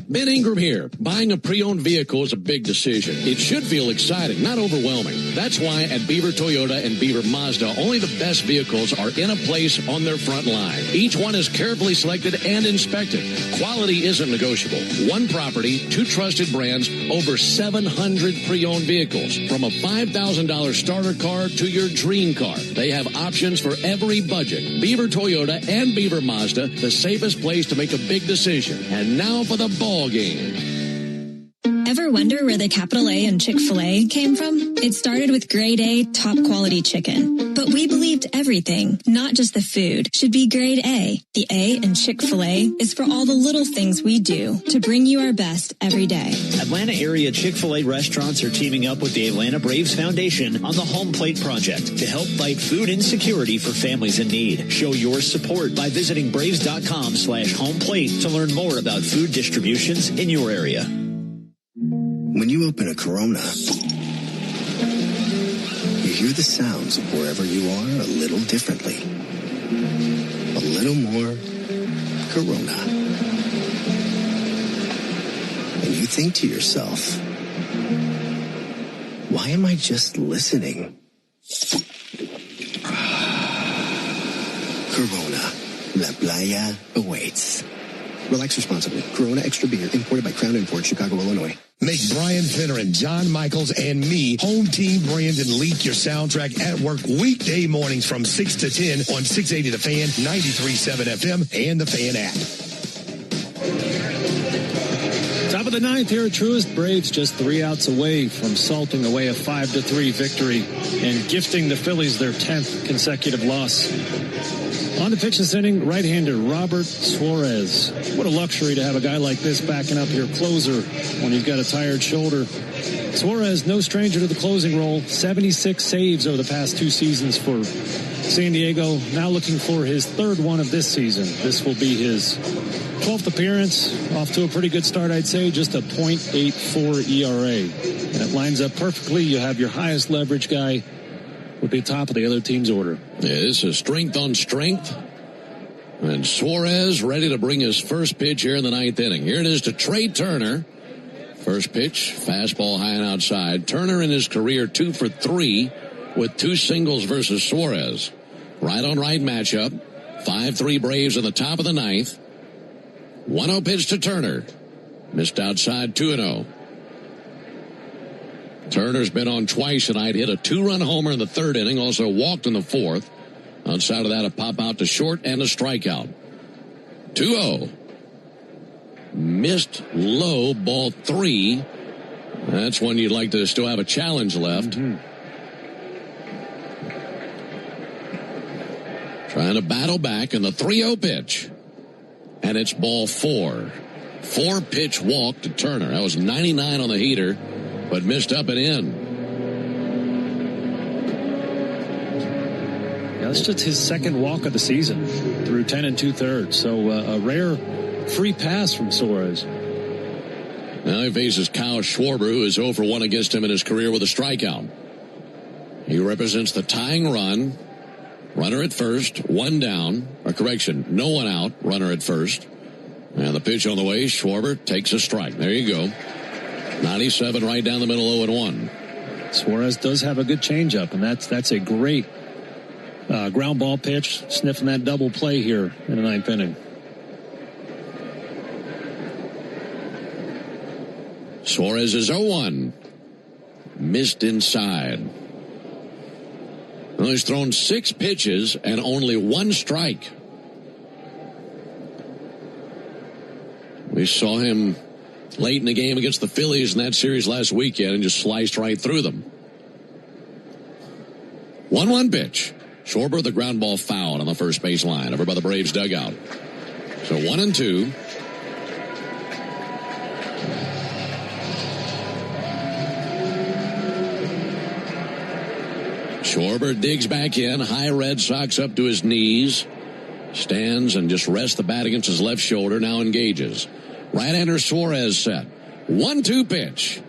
Ben Ingram here. Buying a pre-owned vehicle is a big decision. It should feel exciting, not overwhelming. That's why at Beaver Toyota and Beaver Mazda, only the best vehicles are in a place on their front line. Each one is carefully selected and inspected. Quality isn't negotiable. One property, 2 trusted brands, over 700 pre-owned vehicles. From a $5,000 starter car to your dream car. They have options for every budget. Beaver Toyota and Beaver Mazda, the safest place to make a big decision. And now for the ball game. Ever wonder where the capital A in Chick-fil-A came from? It started with grade A, top quality chicken. But we believed everything, not just the food, should be grade A. The A in Chick-fil-A is for all the little things we do to bring you our best every day. Atlanta area Chick-fil-A restaurants are teaming up with the Atlanta Braves Foundation on the Home Plate Project to help fight food insecurity for families in need. Show your support by visiting braves.com/homeplate to learn more about food distributions in your area. When you open a Corona, you hear the sounds of wherever you are a little differently. A little more Corona. And you think to yourself, why am I just listening? Corona, La Playa awaits. Relax responsibly. Corona Extra Beer, imported by Crown Imports, Chicago, Illinois. Make Brian Finner and John Michaels and me home team Brandon leak your soundtrack at work weekday mornings from 6 to 10 on 680 The Fan, 93.7 FM, and the Fan app. Top of the 9th here at Truist. Braves just 3 outs away from salting away a 5-3 victory and gifting the Phillies their 10th consecutive loss. On to pitch this inning, right-hander Robert Suarez. What a luxury to have a guy like this backing up your closer when he's got a tired shoulder. Suarez, no stranger to the closing role, 76 saves over the past 2 seasons for San Diego. Now looking for his 3rd one of this season. This will be his 12th appearance. Off to a pretty good start, I'd say. Just a .84 ERA. And it lines up perfectly. You have your highest leverage guy would be top of the other team's order. Yeah, this is strength on strength. And Suarez ready to bring his first pitch here in the 9th inning. Here it is to Trey Turner. First pitch, fastball high and outside. Turner in his career 2 for 3 with 2 singles versus Suarez. Right on right matchup. 5-3 Braves in the top of the 9th. 1-0 pitch to Turner. Missed outside, 2-0. Turner's been on twice tonight, hit a 2-run homer in the 3rd inning, also walked in the 4th. Outside of that, a pop out to short and a strikeout. 2-0. Missed low, ball 3. That's one you'd like to still have a challenge left. Trying to battle back in the 3-0 pitch. And it's ball 4. 4-pitch walk to Turner. That was 99 on the heater, but missed up and in. Yeah, that's just his 2nd walk of the season through 10 2/3. So a rare free pass from Suarez. Now he faces Kyle Schwarber, who is 0 for 1 against him in his career with a strikeout. He represents the tying run. Runner at first, 1 down. Or correction, no one out. Runner at first. And the pitch on the way, Schwarber takes a strike. There you go. 97 right down the middle, 0-1. Suarez does have a good changeup, and that's a great ground ball pitch, sniffing that double play here in the 9th inning. Suarez is 0-1. Missed inside. Well, he's thrown 6 pitches and only 1 strike. We saw him late in the game against the Phillies in that series last weekend and just sliced right through them. 1-1 pitch. Schwarber, the ground ball foul on the first base line over by the Braves dugout. So 1-2. Schwarber digs back in. High Red Sox up to his knees. Stands and just rests the bat against his left shoulder. Now engages. Right-hander Suarez set. 1-2 pitch.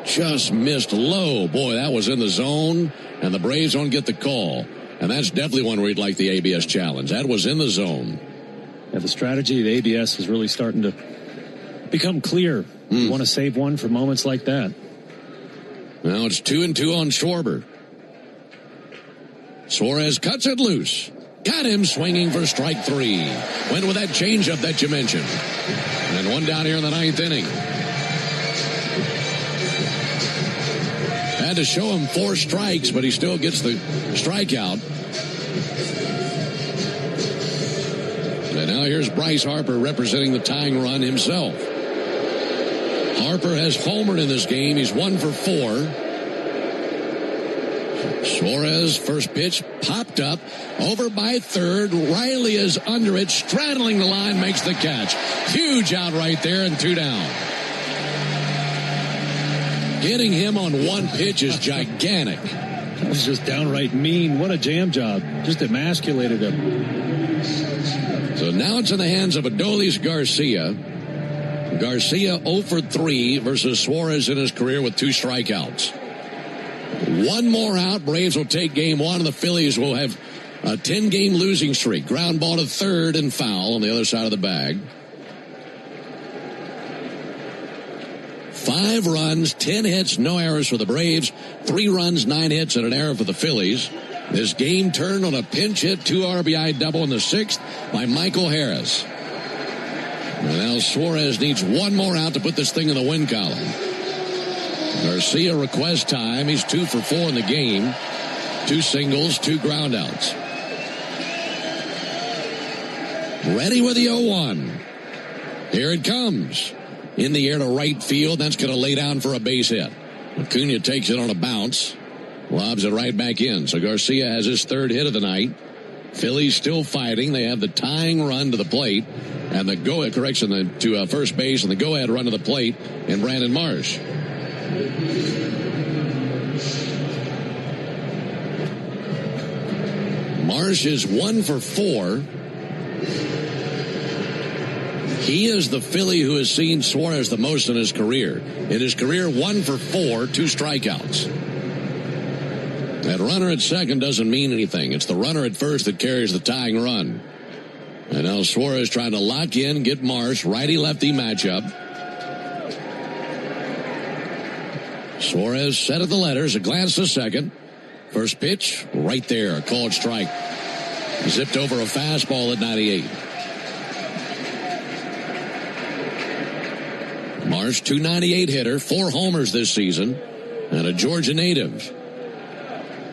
Just missed low. Boy, that was in the zone. And the Braves don't get the call. And that's definitely one where he'd like the ABS challenge. That was in the zone. Yeah, the strategy of ABS is really starting to become clear. You want to save one for moments like that. Now it's 2-2 on Schwarber. Suarez cuts it loose. Got him swinging for strike 3. Went with that changeup that you mentioned. And 1 down here in the 9th inning. Had to show him 4 strikes, but he still gets the strikeout. And now here's Bryce Harper representing the tying run himself. Harper has homered in this game. He's 1 for 4. Suarez, first pitch, popped up, over by third. Riley is under it, straddling the line, makes the catch. Huge out right there, and 2 down. Getting him on 1 pitch is gigantic. That was just downright mean. What a jam job. Just emasculated him. So now it's in the hands of Adolis Garcia. Garcia 0 for 3 versus Suarez in his career with 2 strikeouts. 1 more out. Braves will take game 1, and the Phillies will have a 10-game losing streak. Ground ball to third and foul on the other side of the bag. 5 runs, 10 hits, no errors for the Braves. 3 runs, 9 hits, and an error for the Phillies. This game turned on a pinch hit, 2 RBI double in the 6th by Michael Harris. And now Suarez needs 1 more out to put this thing in the win column. Garcia requests time. He's 2 for 4 in the game. 2 singles, 2 groundouts. Ready with the 0-1. Here it comes. In the air to right field. That's going to lay down for a base hit. Acuna takes it on a bounce. Lobs it right back in. So Garcia has his 3rd hit of the night. Phillies still fighting. They have the tying run to the plate and the to first base and the go-ahead run to the plate in Brandon Marsh. Marsh is 1 for 4. He is the Philly who has seen Suarez the most in his career. In his career, 1 for 4, 2 strikeouts. That runner at second doesn't mean anything. It's the runner at first that carries the tying run. And now Suarez trying to lock in, get Marsh, righty-lefty matchup. Suarez set at the letters, a glance to second. First pitch, right there, a called strike. Zipped over a fastball at 98. Marsh, .298 hitter, 4 homers this season, and a Georgia native.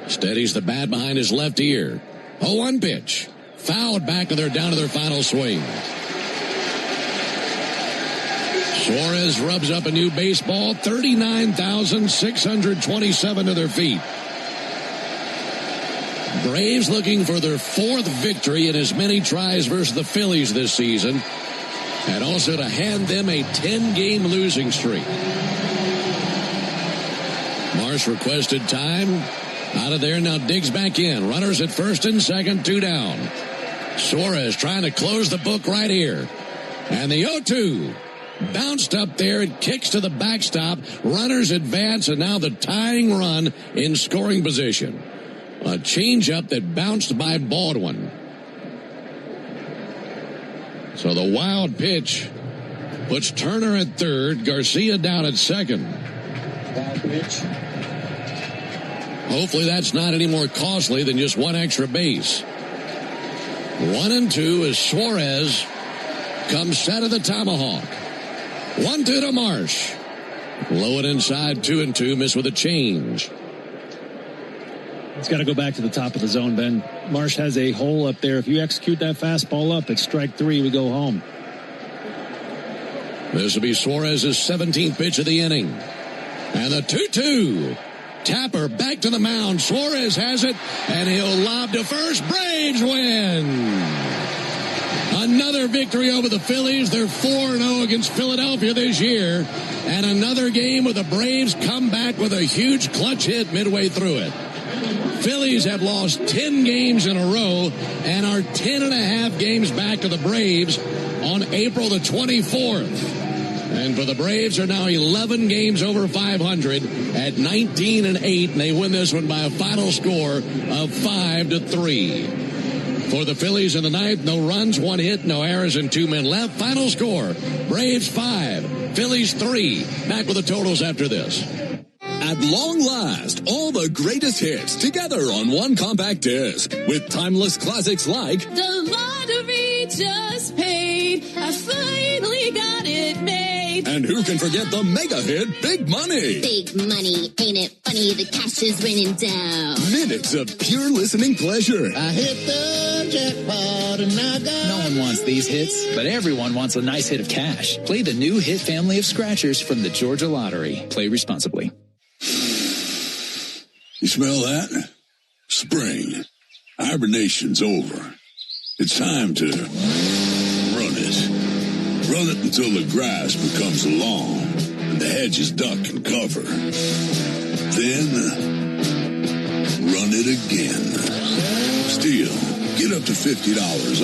Steadies the bat behind his left ear. 0-1 pitch. Fouled back, and they're down to their final swing. Suarez rubs up a new baseball, 39,627 to their feet. Braves looking for their 4th victory in as many tries versus the Phillies this season, and also to hand them a 10-game losing streak. Marsh requested time. Out of there, now digs back in. Runners at first and second, 2 down. Suarez trying to close the book right here. And the 0-2 bounced up there. It kicks to the backstop. Runners advance, and now the tying run in scoring position. A changeup that bounced by Baldwin. So the wild pitch puts Turner at third, Garcia down at second. Wild pitch. Hopefully that's not any more costly than just 1 extra base. 1-2 as Suarez comes set of the tomahawk. 1-2 to Marsh. Low and inside, 2-2, miss with a change. It's got to go back to the top of the zone, Ben. Marsh has a hole up there. If you execute that fastball up, it's strike 3, we go home. This will be Suarez's 17th pitch of the inning. And the 2-2. Tapper back to the mound. Suarez has it, and he'll lob to first. Braves win. Another victory over the Phillies. They're 4-0 against Philadelphia this year. And another game where the Braves come back with a huge clutch hit midway through it. Phillies have lost 10 games in a row and are 10.5 games back to the Braves on April the 24th. And for the Braves are now 11 games over 500 at 19-8, and they win this one by a final score of 5-3. For the Phillies in the ninth, no runs, 1 hit, no errors, and 2 men left. Final score, Braves 5, Phillies 3. Back with the totals after this. At long last, all the greatest hits together on one compact disc with timeless classics like The Lottery Just Paid, I finally got it made. And who can forget the mega hit Big Money? Big money, ain't it funny? The cash is raining down. Minutes of pure listening pleasure. I hit the jackpot and I got... No one wants these hits, but everyone wants a nice hit of cash. Play the new hit family of scratchers from the Georgia Lottery. Play responsibly. You smell that? Spring. Hibernation's over. It's time to run it. Run it until the grass becomes long and the hedges duck and cover. Then run it again. Still, get up to $50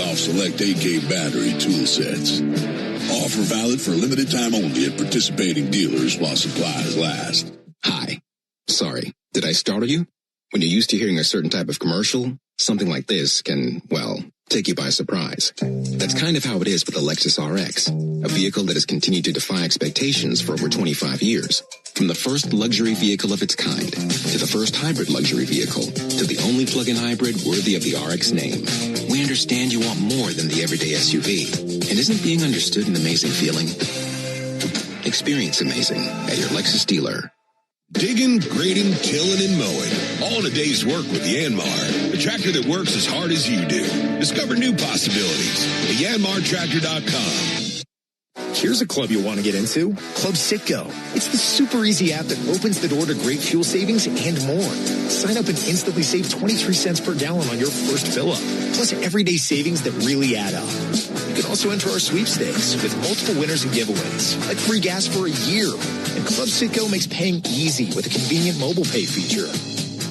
off select AK battery tool sets. Offer valid for a limited time only at participating dealers while supplies last. Hi. Sorry. Did I startle you? When you're used to hearing a certain type of commercial, something like this can, well, take you by surprise. That's kind of how it is with the Lexus RX, a vehicle that has continued to defy expectations for over 25 years. From the first luxury vehicle of its kind, to the first hybrid luxury vehicle, to the only plug-in hybrid worthy of the RX name. We understand you want more than the everyday SUV. And isn't being understood an amazing feeling? Experience amazing at your Lexus dealer. Digging, grading, tilling, and mowing. All in a day's work with Yanmar, the tractor that works as hard as you do. Discover new possibilities at yanmartractor.com. Here's a club you'll want to get into. Club Citgo. It's the super easy app that opens the door to great fuel savings and more. Sign up and instantly save 23 cents per gallon on your first fill-up. Plus everyday savings that really add up. You can also enter our sweepstakes with multiple winners and giveaways, like free gas for a year. And Club Citgo makes paying easy with a convenient mobile pay feature.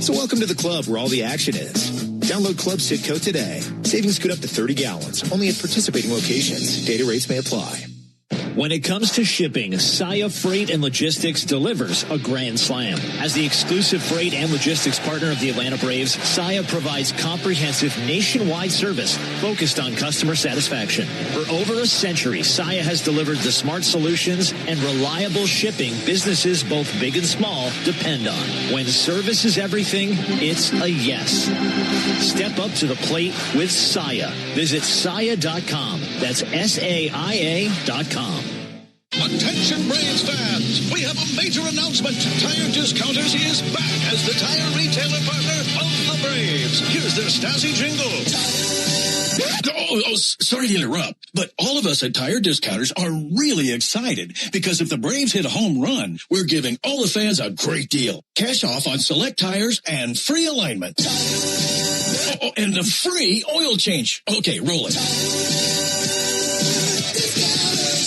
So welcome to the club where all the action is. Download Club Citgo today. Savings good up to 30 gallons, only at participating locations. Data rates may apply. When it comes to shipping, Saia Freight and Logistics delivers a grand slam. As the exclusive freight and logistics partner of the Atlanta Braves, Saia provides comprehensive nationwide service focused on customer satisfaction. For over a century, Saia has delivered the smart solutions and reliable shipping businesses both big and small depend on. When service is everything, it's a yes. Step up to the plate with Saia. Visit Saia.com. That's SAIA.com. Attention Braves fans, we have a major announcement. Tire Discounters is back as the tire retailer partner of the Braves. Here's their Stasi jingle. Sorry to interrupt, but all of us at Tire Discounters are really excited because if the Braves hit a home run, we're giving all the fans a great deal. Cash off on select tires and free alignment. And a free oil change. Okay, roll it.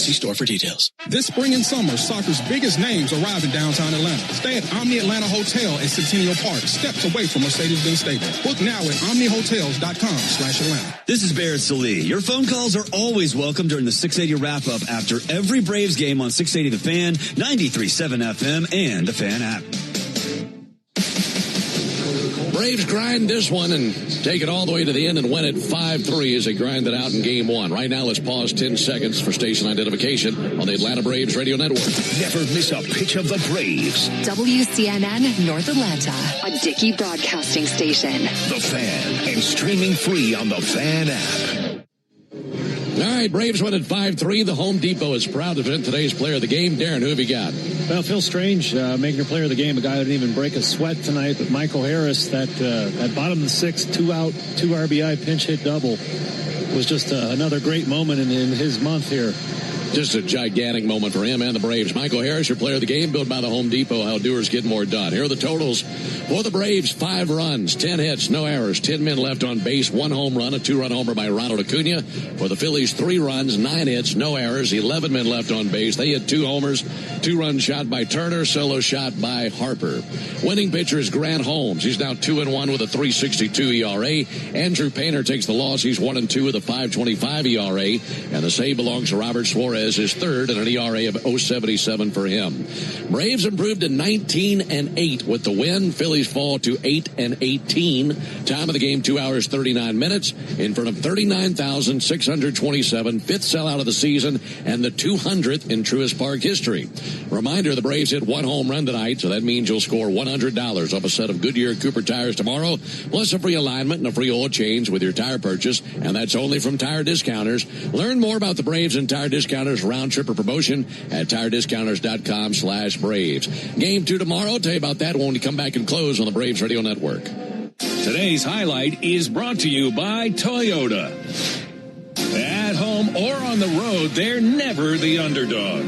See store for details. This spring and summer, soccer's biggest names arrive in downtown Atlanta. Stay at Omni Atlanta Hotel at Centennial Park, steps away from Mercedes-Benz Stadium. Book now at omnihotels.com/Atlanta. This is Barrett Salee. Your phone calls are always welcome during the 680 wrap-up after every Braves game on 680 The Fan, 93.7 FM, and the Fan app. Braves grind this one and take it all the way to the end and win it 5-3 as they grind it out in game one. Right now, let's pause 10 seconds for station identification on the Atlanta Braves Radio Network. Never miss a pitch of the Braves. WCNN North Atlanta, a Dickey broadcasting station. The Fan, and streaming free on the Fan app. All right, Braves win at 5-3. The Home Depot is proud to present today's player of the game. Darren, who have you got? Well, Phil Strange making your player of the game, a guy who didn't even break a sweat tonight. But Michael Harris, that bottom of the sixth, 2-out, 2 RBI pinch hit double was just another great moment in his month here. Just a gigantic moment for him and the Braves. Michael Harris, your player of the game, built by the Home Depot. How doers get more done. Here are the totals for the Braves. 5 runs, 10 hits, no errors, 10 men left on base, 1 home run, a 2-run homer by Ronald Acuna. For the Phillies, 3 runs, 9 hits, no errors, 11 men left on base. They had 2 homers, 2-run shot by Turner, solo shot by Harper. Winning pitcher is Grant Holmes. He's now 2-1 with a 3.62 ERA. Andrew Painter takes the loss. He's 1-2 with a 5.25 ERA. And the save belongs to Robert Suarez. Is third and an ERA of 0.77 for him. Braves improved to 19-8 with the win. Phillies fall to 8-18. Time of the game 2 hours 39 minutes in front of 39,627. 5th sellout of the season and the 200th in Truist Park history. Reminder: the Braves hit 1 home run tonight, so that means you'll score $100 off a set of Goodyear Cooper tires tomorrow, plus a free alignment and a free oil change with your tire purchase, and that's only from Tire Discounters. Learn more about the Braves and Tire Discounters round trip or promotion at tirediscounters.com/Braves. Game 2 tomorrow. Tell you about that when we come back and close on the Braves Radio Network. Today's highlight is brought to you by Toyota. At home or on the road, they're never the underdog.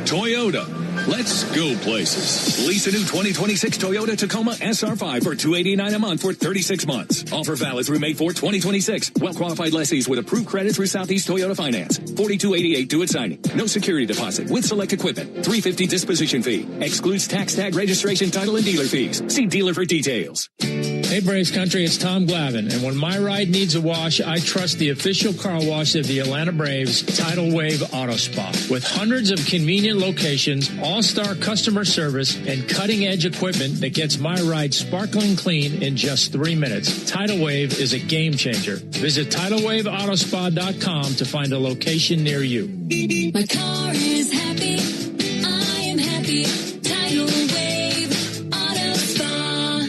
Toyota. Let's go places. Lease a new 2026 Toyota Tacoma SR5 for $289 a month for 36 months. Offer valid through May 4, 2026. Well-qualified lessees with approved credit through Southeast Toyota Finance. $42.88 due at signing. No security deposit with select equipment. $350 disposition fee. Excludes tax tag registration, title, and dealer fees. See dealer for details. Hey, Braves Country, it's Tom Glavine, and when my ride needs a wash, I trust the official car wash of the Atlanta Braves, Tidal Wave Auto Spa. With hundreds of convenient locations, all-star customer service, and cutting-edge equipment that gets my ride sparkling clean in just 3 minutes, Tidal Wave is a game-changer. Visit TidalWaveAutospa.com to find a location near you. My car is happy. I am happy. Tidal Wave Auto Spa.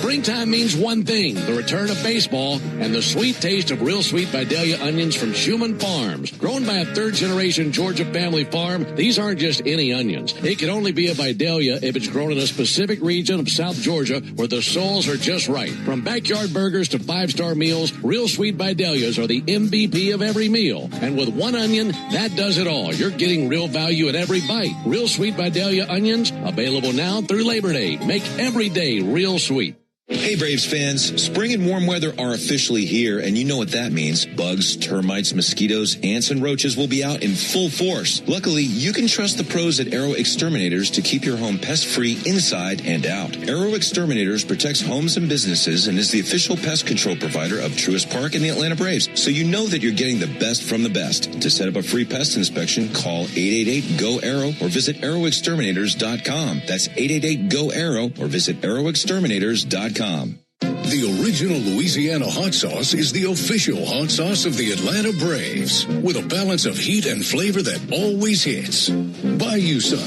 Springtime means one thing, the return of baseball and the sweet taste of Real Sweet Vidalia onions from Schumann Farms. Grown by a third-generation Georgia family farm, these aren't just any onions. It can only be a Vidalia if it's grown in a specific region of South Georgia where the soils are just right. From backyard burgers to five-star meals, Real Sweet Vidalias are the MVP of every meal. And with one onion, that does it all. You're getting real value at every bite. Real Sweet Vidalia onions, available now through Labor Day. Make every day real sweet. Hey Braves fans, spring and warm weather are officially here, and you know what that means. Bugs, termites, mosquitoes, ants, and roaches will be out in full force. Luckily, you can trust the pros at Arrow Exterminators to keep your home pest-free inside and out. Arrow Exterminators protects homes and businesses and is the official pest control provider of Truist Park and the Atlanta Braves, so you know that you're getting the best from the best. To set up a free pest inspection, call 888-GO-ARROW or visit arrowexterminators.com. That's 888-GO-ARROW or visit arrowexterminators.com. The original Louisiana hot sauce is the official hot sauce of the Atlanta Braves, with a balance of heat and flavor that always hits. Buy you some.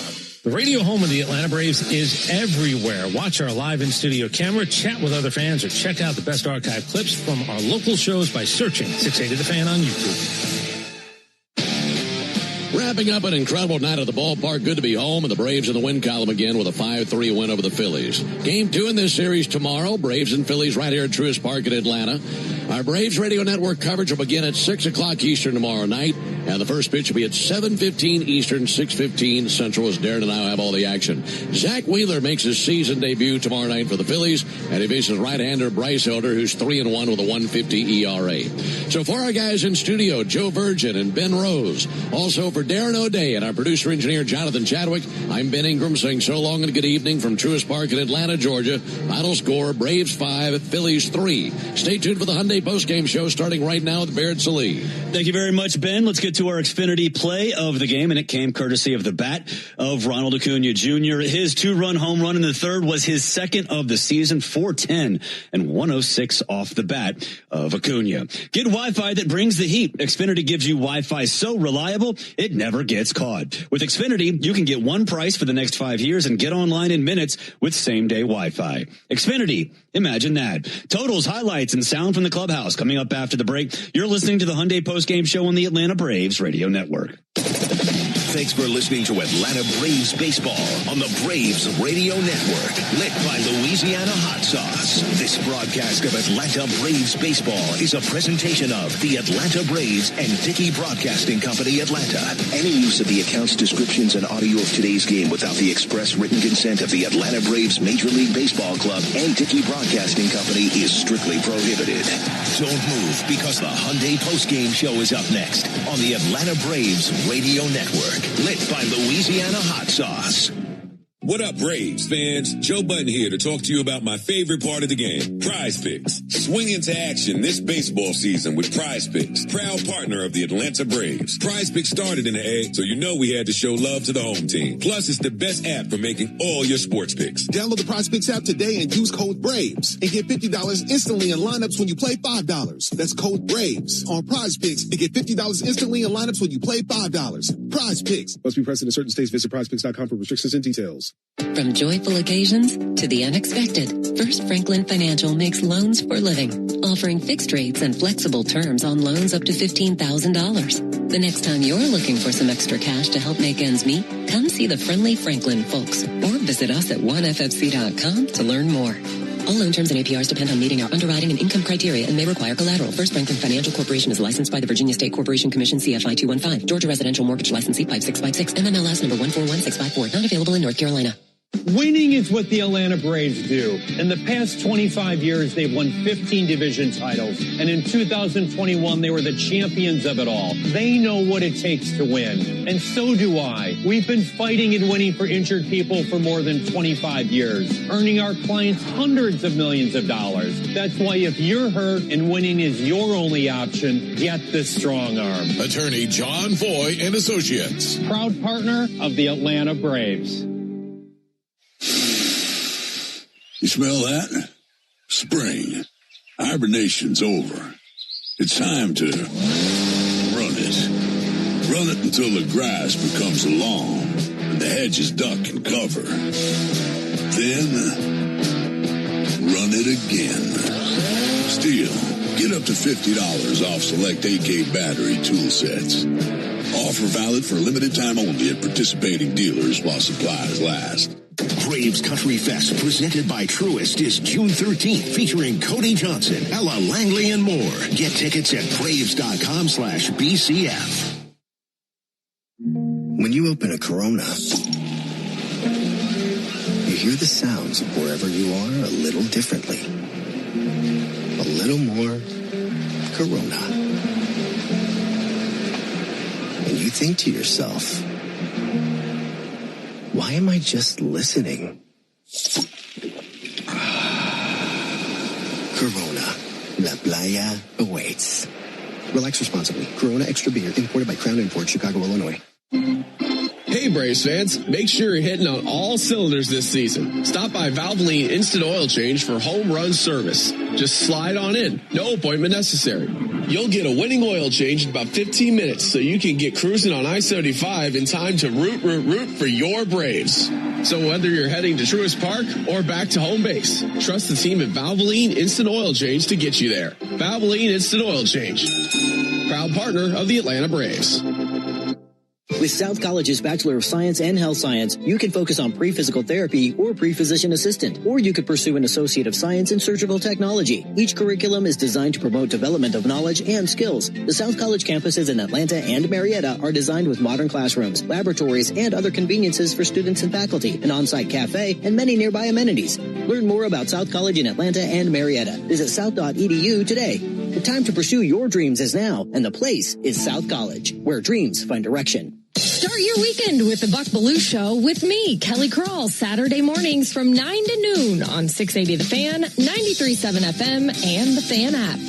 The radio home of the Atlanta Braves is everywhere. Watch our live in-studio camera, chat with other fans, or check out the best archive clips from our local shows by searching 680 The Fan on YouTube. Wrapping up an incredible night at the ballpark. Good to be home, and the Braves in the win column again with a 5-3 win over the Phillies. Game 2 in this series tomorrow. Braves and Phillies right here at Truist Park in Atlanta. Our Braves Radio Network coverage will begin at 6 o'clock Eastern tomorrow night, and the first pitch will be at 7:15 Eastern, 6:15 Central, as Darren and I will have all the action. Zach Wheeler makes his season debut tomorrow night for the Phillies, and he faces right-hander Bryce Elder, who's 3-1 with a 1.50 ERA. So for our guys in studio, Joe Virgin and Ben Rose. Also for Darren O'Day and our producer-engineer Jonathan Chadwick, I'm Ben Ingram saying so long and good evening from Truist Park in Atlanta, Georgia. Final score, Braves 5, Phillies 3. Stay tuned for the Hyundai postgame show starting right now with Barrett Sallee. Thank you very much, Ben. Let's get to our Xfinity play of the game, and it came courtesy of the bat of Ronald Acuna Jr. His 2-run home run in the third was his second of the season, 410 and 106 off the bat of Acuna. Get Wi-Fi that brings the heat. Xfinity gives you Wi-Fi so reliable, it never gets caught. With Xfinity, you can get one price for the next 5 years and get online in minutes with same-day Wi-Fi. Xfinity, imagine that. Totals, highlights, and sound from the clubhouse coming up after the break. You're listening to the Hyundai postgame show on the Atlanta Braves Radio Network. Thanks for listening to Atlanta Braves Baseball on the Braves Radio Network, lit by Louisiana Hot Sauce. This broadcast of Atlanta Braves Baseball is a presentation of the Atlanta Braves and Dickey Broadcasting Company, Atlanta. Any use of the accounts, descriptions, and audio of today's game without the express written consent of the Atlanta Braves Major League Baseball Club and Dickey Broadcasting Company is strictly prohibited. Don't move, because the Hyundai postgame show is up next on the Atlanta Braves Radio Network, lit by Louisiana Hot Sauce. What up, Braves fans? Joe Budden here to talk to you about my favorite part of the game, Prize Picks. Swing into action this baseball season with Prize Picks, proud partner of the Atlanta Braves. Prize Picks started in the A, so you know we had to show love to the home team. Plus, it's the best app for making all your sports picks. Download the Prize Picks app today and use code BRAVES and get $50 instantly in lineups when you play $5. That's code BRAVES on Prize Picks and get $50 instantly in lineups when you play $5. Prize Picks. Must be present in certain states. Visit prizepicks.com for restrictions and details. From joyful occasions to the unexpected, First Franklin Financial makes loans for living, offering fixed rates and flexible terms on loans up to $15,000. The next time you're looking for some extra cash to help make ends meet, come see the friendly Franklin folks or visit us at oneffc.com to learn more. All loan terms and APRs depend on meeting our underwriting and income criteria and may require collateral. First Franklin Financial Corporation is licensed by the Virginia State Corporation Commission, CFI 215. Georgia Residential Mortgage Licensee 5656. MMLS number 141654. Not available in North Carolina. Winning is what the Atlanta Braves do. In the past 25 years, they've won 15 division titles. And in 2021, they were the champions of it all. They know what it takes to win. And so do I. We've been fighting and winning for injured people for more than 25 years, earning our clients hundreds of millions of dollars. That's why if you're hurt and winning is your only option, get the Strong Arm. Attorney John Foy and Associates. Proud partner of the Atlanta Braves. You smell that? Spring. Hibernation's over. It's time to run it. Run it until the grass becomes lawn and the hedges duck and cover. Then run it again. Still, get up to $50 off select AK battery tool sets. Offer valid for limited time only at participating dealers while supplies last. Braves Country Fest, presented by Truist, is June 13th, featuring Cody Johnson, Ella Langley, and more. Get tickets at Braves.com/BCF. When you open a Corona, you hear the sounds of wherever you are a little differently. A little more Corona. And you think to yourself, why am I just listening? Corona. La Playa awaits. Relax responsibly. Corona Extra Beer, imported by Crown Imports, Chicago, Illinois. Hey Braves fans, make sure you're hitting on all cylinders this season. Stop by Valvoline Instant Oil Change for home run service. Just slide on in, no appointment necessary. You'll get a winning oil change in about 15 minutes so you can get cruising on I-75 in time to root for your Braves. So whether you're heading to Truist Park or back to home base, trust the team at Valvoline Instant Oil Change to get you there. Valvoline Instant Oil Change, proud partner of the Atlanta Braves. With South College's Bachelor of Science and Health Science, you can focus on pre-physical therapy or pre-physician assistant, or you could pursue an Associate of Science in Surgical Technology. Each curriculum is designed to promote development of knowledge and skills. The South College campuses in Atlanta and Marietta are designed with modern classrooms, laboratories, and other conveniences for students and faculty, an on-site cafe, and many nearby amenities. Learn more about South College in Atlanta and Marietta. Visit south.edu today. The time to pursue your dreams is now, and the place is South College, where dreams find direction. Start your weekend with the Buck Belue Show with me, Kelly Krall, Saturday mornings from 9 to noon on 680 The Fan, 93.7 FM, and the Fan app.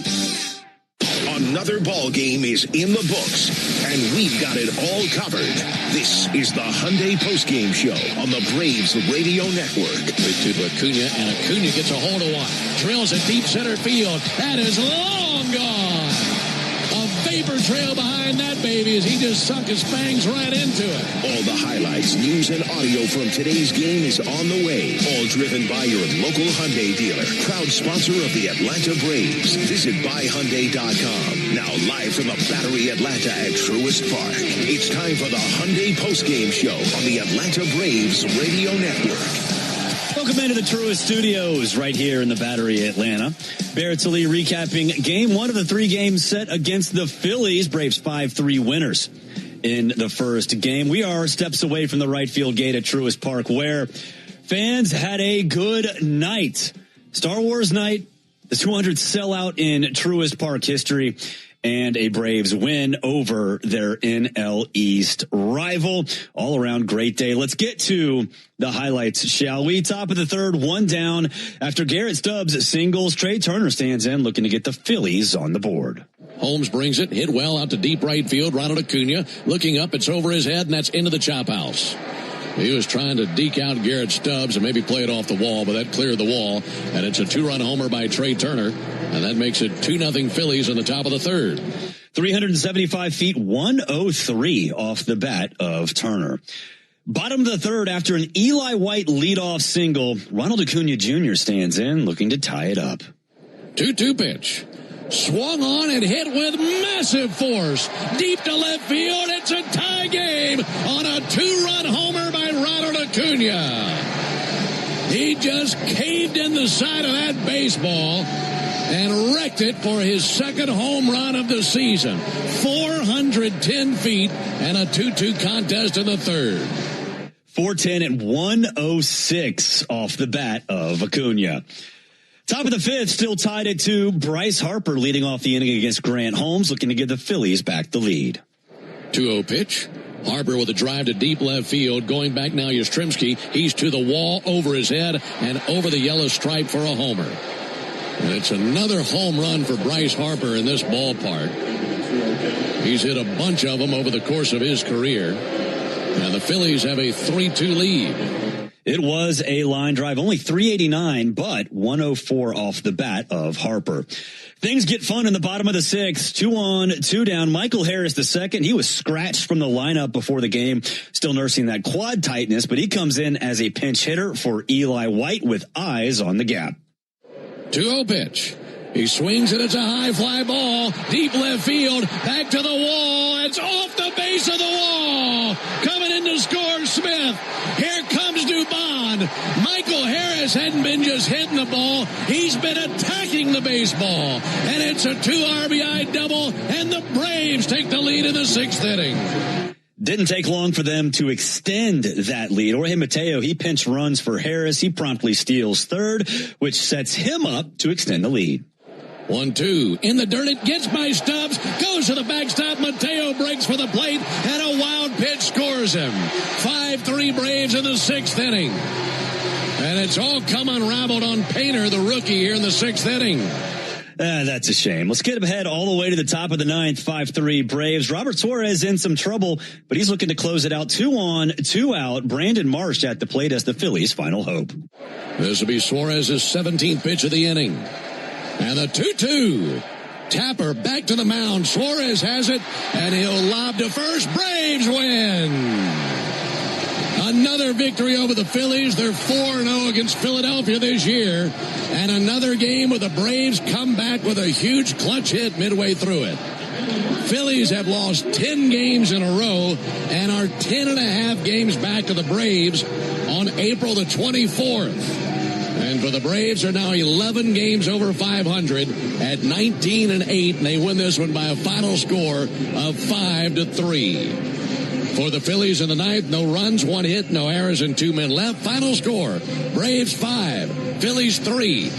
Another ball game is in the books, and we've got it all covered. This is the Hyundai postgame show on the Braves Radio Network. To Acuna, and Acuna gets a hold of one. Drills it deep center field. That is long gone. A vapor trail behind that baby as he just sunk his fangs right into it. All the highlights, news, and audio from today's game is on the way. All driven by your local Hyundai dealer. Proud sponsor of the Atlanta Braves. Visit buyhyundai.com. Now live from the Battery Atlanta at Truist Park. It's time for the Hyundai postgame show on the Atlanta Braves Radio Network. Welcome into the Truist Studios right here in the Battery, Atlanta. Berrettini recapping game one of the 3 games set against the Phillies. Braves 5-3 winners in the first game. We are steps away from the right field gate at Truist Park, where fans had a good night. Star Wars night, the 200th sellout in Truist Park history, and a Braves win over their NL East rival. All around great day. Let's get to the highlights, shall we? Top of the third, 1 down. After Garrett Stubbs singles, Trey Turner stands in looking to get the Phillies on the board. Holmes brings it, hit well out to deep right field. Ronald Acuna looking up, it's over his head, and that's into the chop house. He was trying to deke out Garrett Stubbs and maybe play it off the wall, but that cleared the wall. And it's a 2-run homer by Trey Turner. And that makes it 2-0 Phillies in the top of the third. 375 feet, 103 off the bat of Turner. Bottom of the third, after an Eli White leadoff single, Ronald Acuna Jr. stands in looking to tie it up. 2-2 pitch. Swung on and hit with massive force. Deep to left field. It's a tie game on a 2-run homer by Ronald Acuna. He just caved in the side of that baseball and wrecked it for his second home run of the season. 410 feet and a 2-2 contest in the third. 410 and 106 off the bat of Acuna. Top of the fifth, still tied at 2. Bryce Harper leading off the inning against Grant Holmes, looking to give the Phillies back the lead. 2-0 pitch. Harper with a drive to deep left field. Going back now, Yastrzemski. He's to the wall, over his head, and over the yellow stripe for a homer. And it's another home run for Bryce Harper in this ballpark. He's hit a bunch of them over the course of his career. And the Phillies have a 3-2 lead. It was a line drive, only 389, but 104 off the bat of Harper. Things get fun in the bottom of the sixth. 2 on, 2 down. Michael Harris the second. He was scratched from the lineup before the game, still nursing that quad tightness, but he comes in as a pinch hitter for Eli White with eyes on the gap. 2-0 pitch. He swings and it's a high fly ball. Deep left field. Back to the wall. It's off the base of the wall. Coming in to score, Smith. Here comes Dubon. Michael Harris hadn't been just hitting the ball. He's been attacking the baseball. And it's a 2 RBI double. And the Braves take the lead in the 6th inning. Didn't take long for them to extend that lead. Jorge Mateo, he pinch runs for Harris. He promptly steals third, which sets him up to extend the lead. 1-2. In the dirt, it gets by Stubbs. Goes to the backstop. Mateo breaks for the plate. And a wild pitch scores him. 5-3 Braves in the 6th inning. And it's all come unraveled on Painter, the rookie, here in the 6th inning. That's a shame. Let's get ahead all the way to the top of the 9th. 5-3 Braves. Robert Suarez in some trouble, but he's looking to close it out. 2 on, 2 out. Brandon Marsh at the plate as the Phillies' final hope. This will be Suarez's 17th pitch of the inning. And the 2-2. Tapper back to the mound. Suarez has it, and he'll lob to first. Braves win. Another victory over the Phillies. They're 4-0 against Philadelphia this year. And another game where the Braves come back with a huge clutch hit midway through it. Phillies have lost 10 games in a row and are 10.5 games back to the Braves on April the 24th. And for the Braves are now 11 games over 500 at 19-8, and they win this one by a final score of 5-3. For the Phillies in the 9th, no runs, 1 hit, no errors, and 2 men left. Final score, Braves 5, Phillies 3.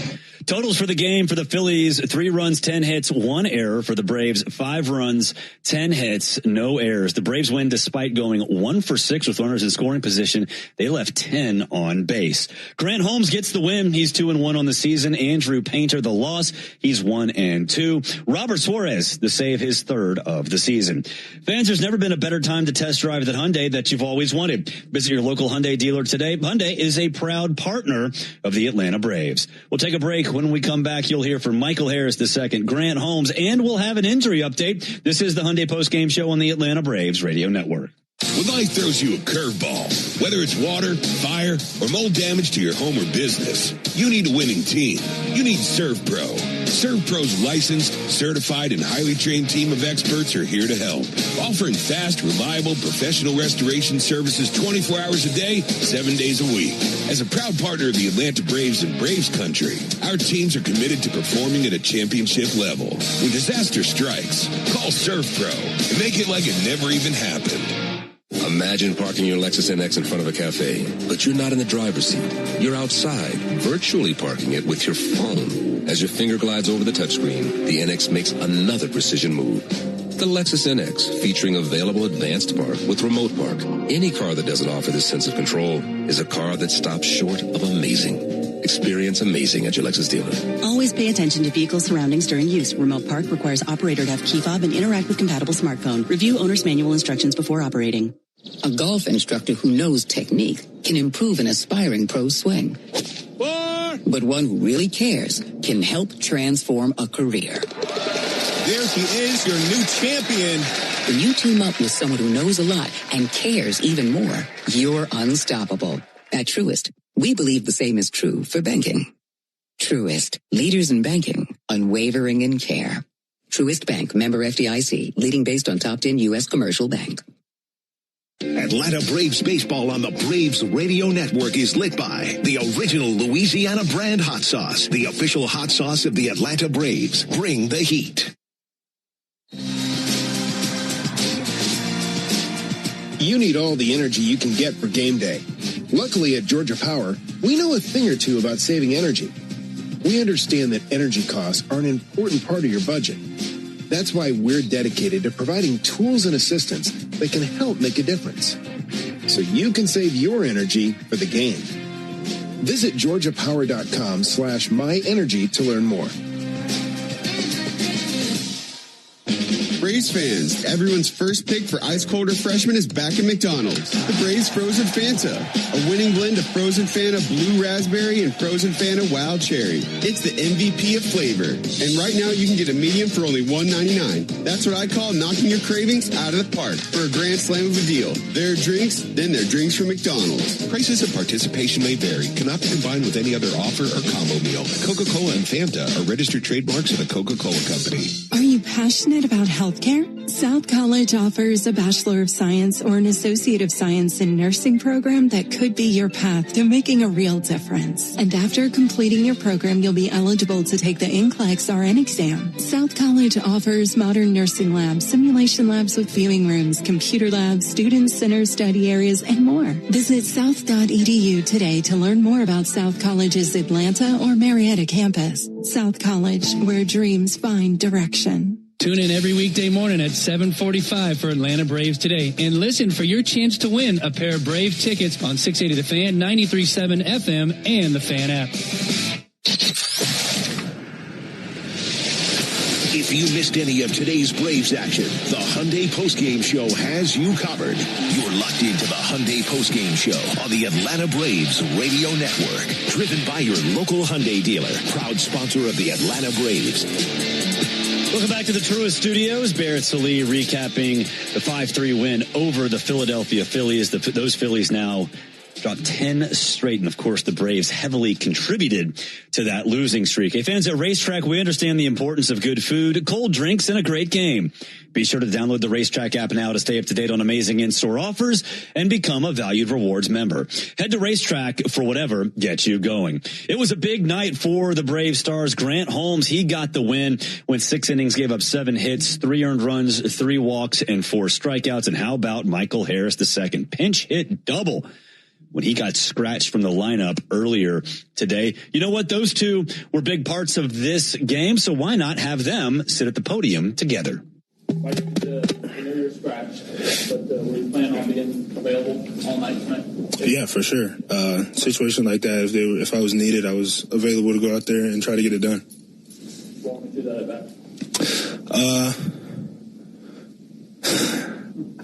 Totals for the game for the Phillies, 3 runs, 10 hits, 1 error. For the Braves, 5 runs, 10 hits, no errors. The Braves win despite going 1 for 6 with runners in scoring position. They left 10 on base. Grant Holmes gets the win. He's 2-1 on the season. Andrew Painter, the loss. He's 1-2. Robert Suarez, the save, his 3rd of the season. Fans, there's never been a better time to test drive the Hyundai that you've always wanted. Visit your local Hyundai dealer today. Hyundai is a proud partner of the Atlanta Braves. We'll take a break. When we come back, you'll hear from Michael Harris II, Grant Holmes, and we'll have an injury update. This is the Hyundai Postgame Show on the Atlanta Braves Radio Network. When life throws you a curveball, whether it's water, fire, or mold damage to your home or business, you need a winning team. You need ServPro. ServPro's licensed, certified, and highly trained team of experts are here to help, offering fast, reliable, professional restoration services 24 hours a day, 7 days a week. As a proud partner of the Atlanta Braves and Braves Country, our teams are committed to performing at a championship level. When disaster strikes, call ServPro and make it like it never even happened. Imagine parking your Lexus NX in front of a cafe, but you're not in the driver's seat. You're outside, virtually parking it with your phone. As your finger glides over the touchscreen, the NX makes another precision move. The Lexus NX, featuring available advanced park with remote park. Any car that doesn't offer this sense of control is a car that stops short of amazing. Experience amazing at your Lexus dealer. Always pay attention to vehicle surroundings during use. Remote park requires operator to have key fob and interact with compatible smartphone. Review owner's manual instructions before operating. A golf instructor who knows technique can improve an aspiring pro's swing. But one who really cares can help transform a career. There she is, your new champion. When you team up with someone who knows a lot and cares even more, you're unstoppable. At Truist, we believe the same is true for banking. Truist, leaders in banking, unwavering in care. Truist Bank, member FDIC, leading based on top 10 U.S. commercial bank. Atlanta Braves baseball on the Braves Radio Network is lit by the original Louisiana brand hot sauce, the official hot sauce of the Atlanta Braves. Bring the heat. You need all the energy you can get for game day. Luckily at Georgia Power, we know a thing or two about saving energy. We understand that energy costs are an important part of your budget. That's why we're dedicated to providing tools and assistance that can help make a difference, so you can save your energy for the game. Visit GeorgiaPower.com/myenergy to learn more. Braves fans, everyone's first pick for ice cold refreshment is back at McDonald's. The Braves Frozen Fanta, a winning blend of Frozen Fanta Blue Raspberry and Frozen Fanta Wild Cherry. It's the MVP of flavor. And right now you can get a medium for only $1.99. That's what I call knocking your cravings out of the park for a grand slam of a deal. There are drinks, then there are drinks from McDonald's. Prices and participation may vary. Cannot be combined with any other offer or combo meal. Coca-Cola and Fanta are registered trademarks of the Coca-Cola Company. Are you passionate about healthcare? South College offers a Bachelor of Science or an Associate of Science in Nursing program that could be your path to making a real difference. And after completing your program, you'll be eligible to take the NCLEX RN exam. South College offers modern nursing labs, simulation labs with viewing rooms, computer labs, student center study areas, and more. Visit south.edu today to learn more about South College's Atlanta or Marietta campus. South College, where dreams find direction. Tune in every weekday morning at 7:45 for Atlanta Braves Today. And listen for your chance to win a pair of Brave tickets on 680 The Fan, 93.7 FM, and the Fan app. If you missed any of today's Braves action, the Hyundai Postgame Show has you covered. You're locked into the Hyundai Postgame Show on the Atlanta Braves Radio Network. Driven by your local Hyundai dealer. Proud sponsor of the Atlanta Braves. Welcome back to the Truist Studios. Barrett Sallee recapping the 5-3 win over the Philadelphia Phillies. Those Phillies now dropped 10 straight, and of course the Braves heavily contributed to that losing streak. Hey, fans at Racetrack, we understand the importance of good food, cold drinks, and a great game. Be sure to download the Racetrack app now to stay up to date on amazing in-store offers and become a valued rewards member. Head to Racetrack for whatever gets you going. It was a big night for the Brave stars. Grant Holmes, he got the win, went 6 innings, gave up 7 hits, 3 earned runs, 3 walks, and 4 strikeouts. And how about Michael Harris II? Pinch hit double when he got scratched from the lineup earlier today. You know what? Those two were big parts of this game, so why not have them sit at the podium together? I know you're scratched, but were you planning on being available all night tonight? Yeah, for sure. Situation like that, if I was needed, I was available to go out there and try to get it done. Walk me through that at bat.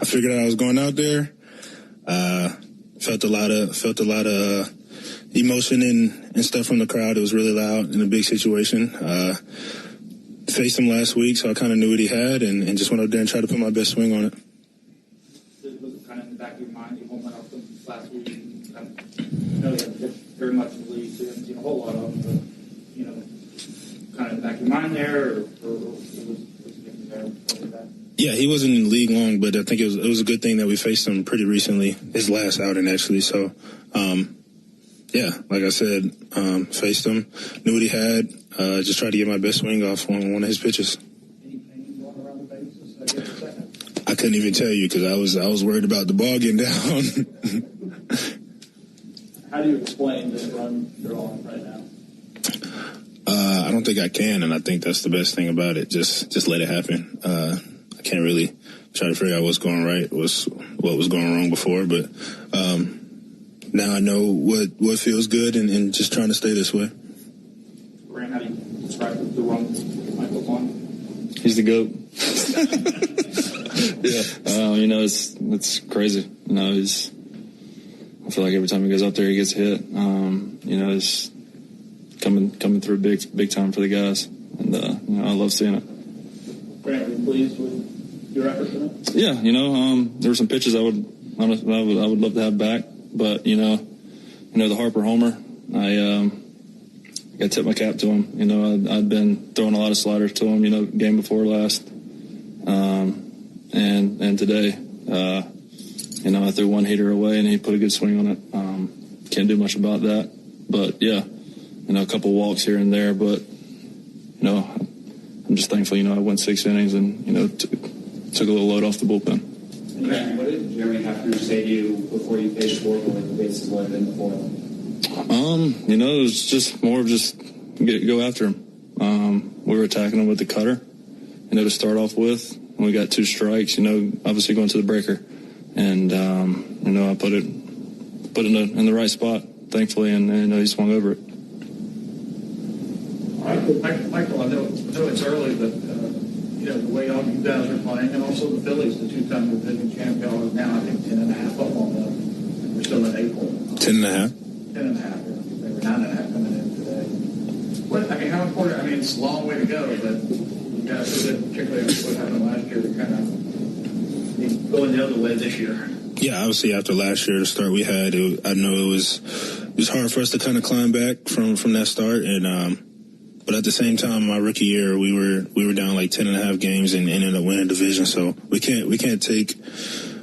I figured out I was going out there. Felt a lot of emotion and stuff from the crowd. It was really loud in a big situation. Faced him last week, so I kind of knew what he had, and just went out there and tried to put my best swing on it. Was it kind of in the back of your mind? You home went off them last week. I know you haven't pitched very much in the league, so you haven't seen a whole lot of them, but, kind of in the back of your mind there, or was it there? Yeah, he wasn't in the league long, but I think it was a good thing that we faced him pretty recently, his last outing actually. So, yeah, like I said, faced him, knew what he had, just tried to get my best swing off on one of his pitches. Any pain going around the bases? I guess a second. I couldn't even tell you because I was worried about the ball getting down. How do you explain this run you're on right now? I don't think I can, and I think that's the best thing about it. Just let it happen. I can't really try to figure out what's going right, what was going wrong before, but now I know what feels good, and just trying to stay this way. Grant, how do you describe the run Michael's on? He's the GOAT. Yeah, it's crazy. I feel like every time he goes out there, he gets hit. It's coming through big time for the guys, and I love seeing it. Grant, are you pleased with your effort tonight? Yeah, there were some pitches I would love to have back, but the Harper homer, I got to tip my cap to him. I'd been throwing a lot of sliders to him, game before last, and today, I threw one heater away and he put a good swing on it. Can't do much about that, but yeah, a couple walks here and there, but I'm just thankful. I went 6 innings and took a little load off the bullpen. What did Jeremy have to say to you before you faced Schwarber with the bases loaded in the fourth? It was just more of go after him. We were attacking him with the cutter, to start off with. And we got 2 strikes, obviously going to the breaker. And, I put it in the right spot, thankfully, and he swung over it. All right, Michael, I know it's early, but the way all you guys are playing, and also the Phillies, the two-time division champions, now I think 10.5 up on them. We're still in April. 10.5. 10.5. They were 9.5 coming in today. How important? It's a long way to go, but you guys did, particularly what happened last year, to kind of going the other way this year. Yeah, obviously after last year, the start we had, I know it was hard for us to kind of climb back from that start, and but at the same time, my rookie year, we were down like 10.5 games and ended up winning division. So we can't take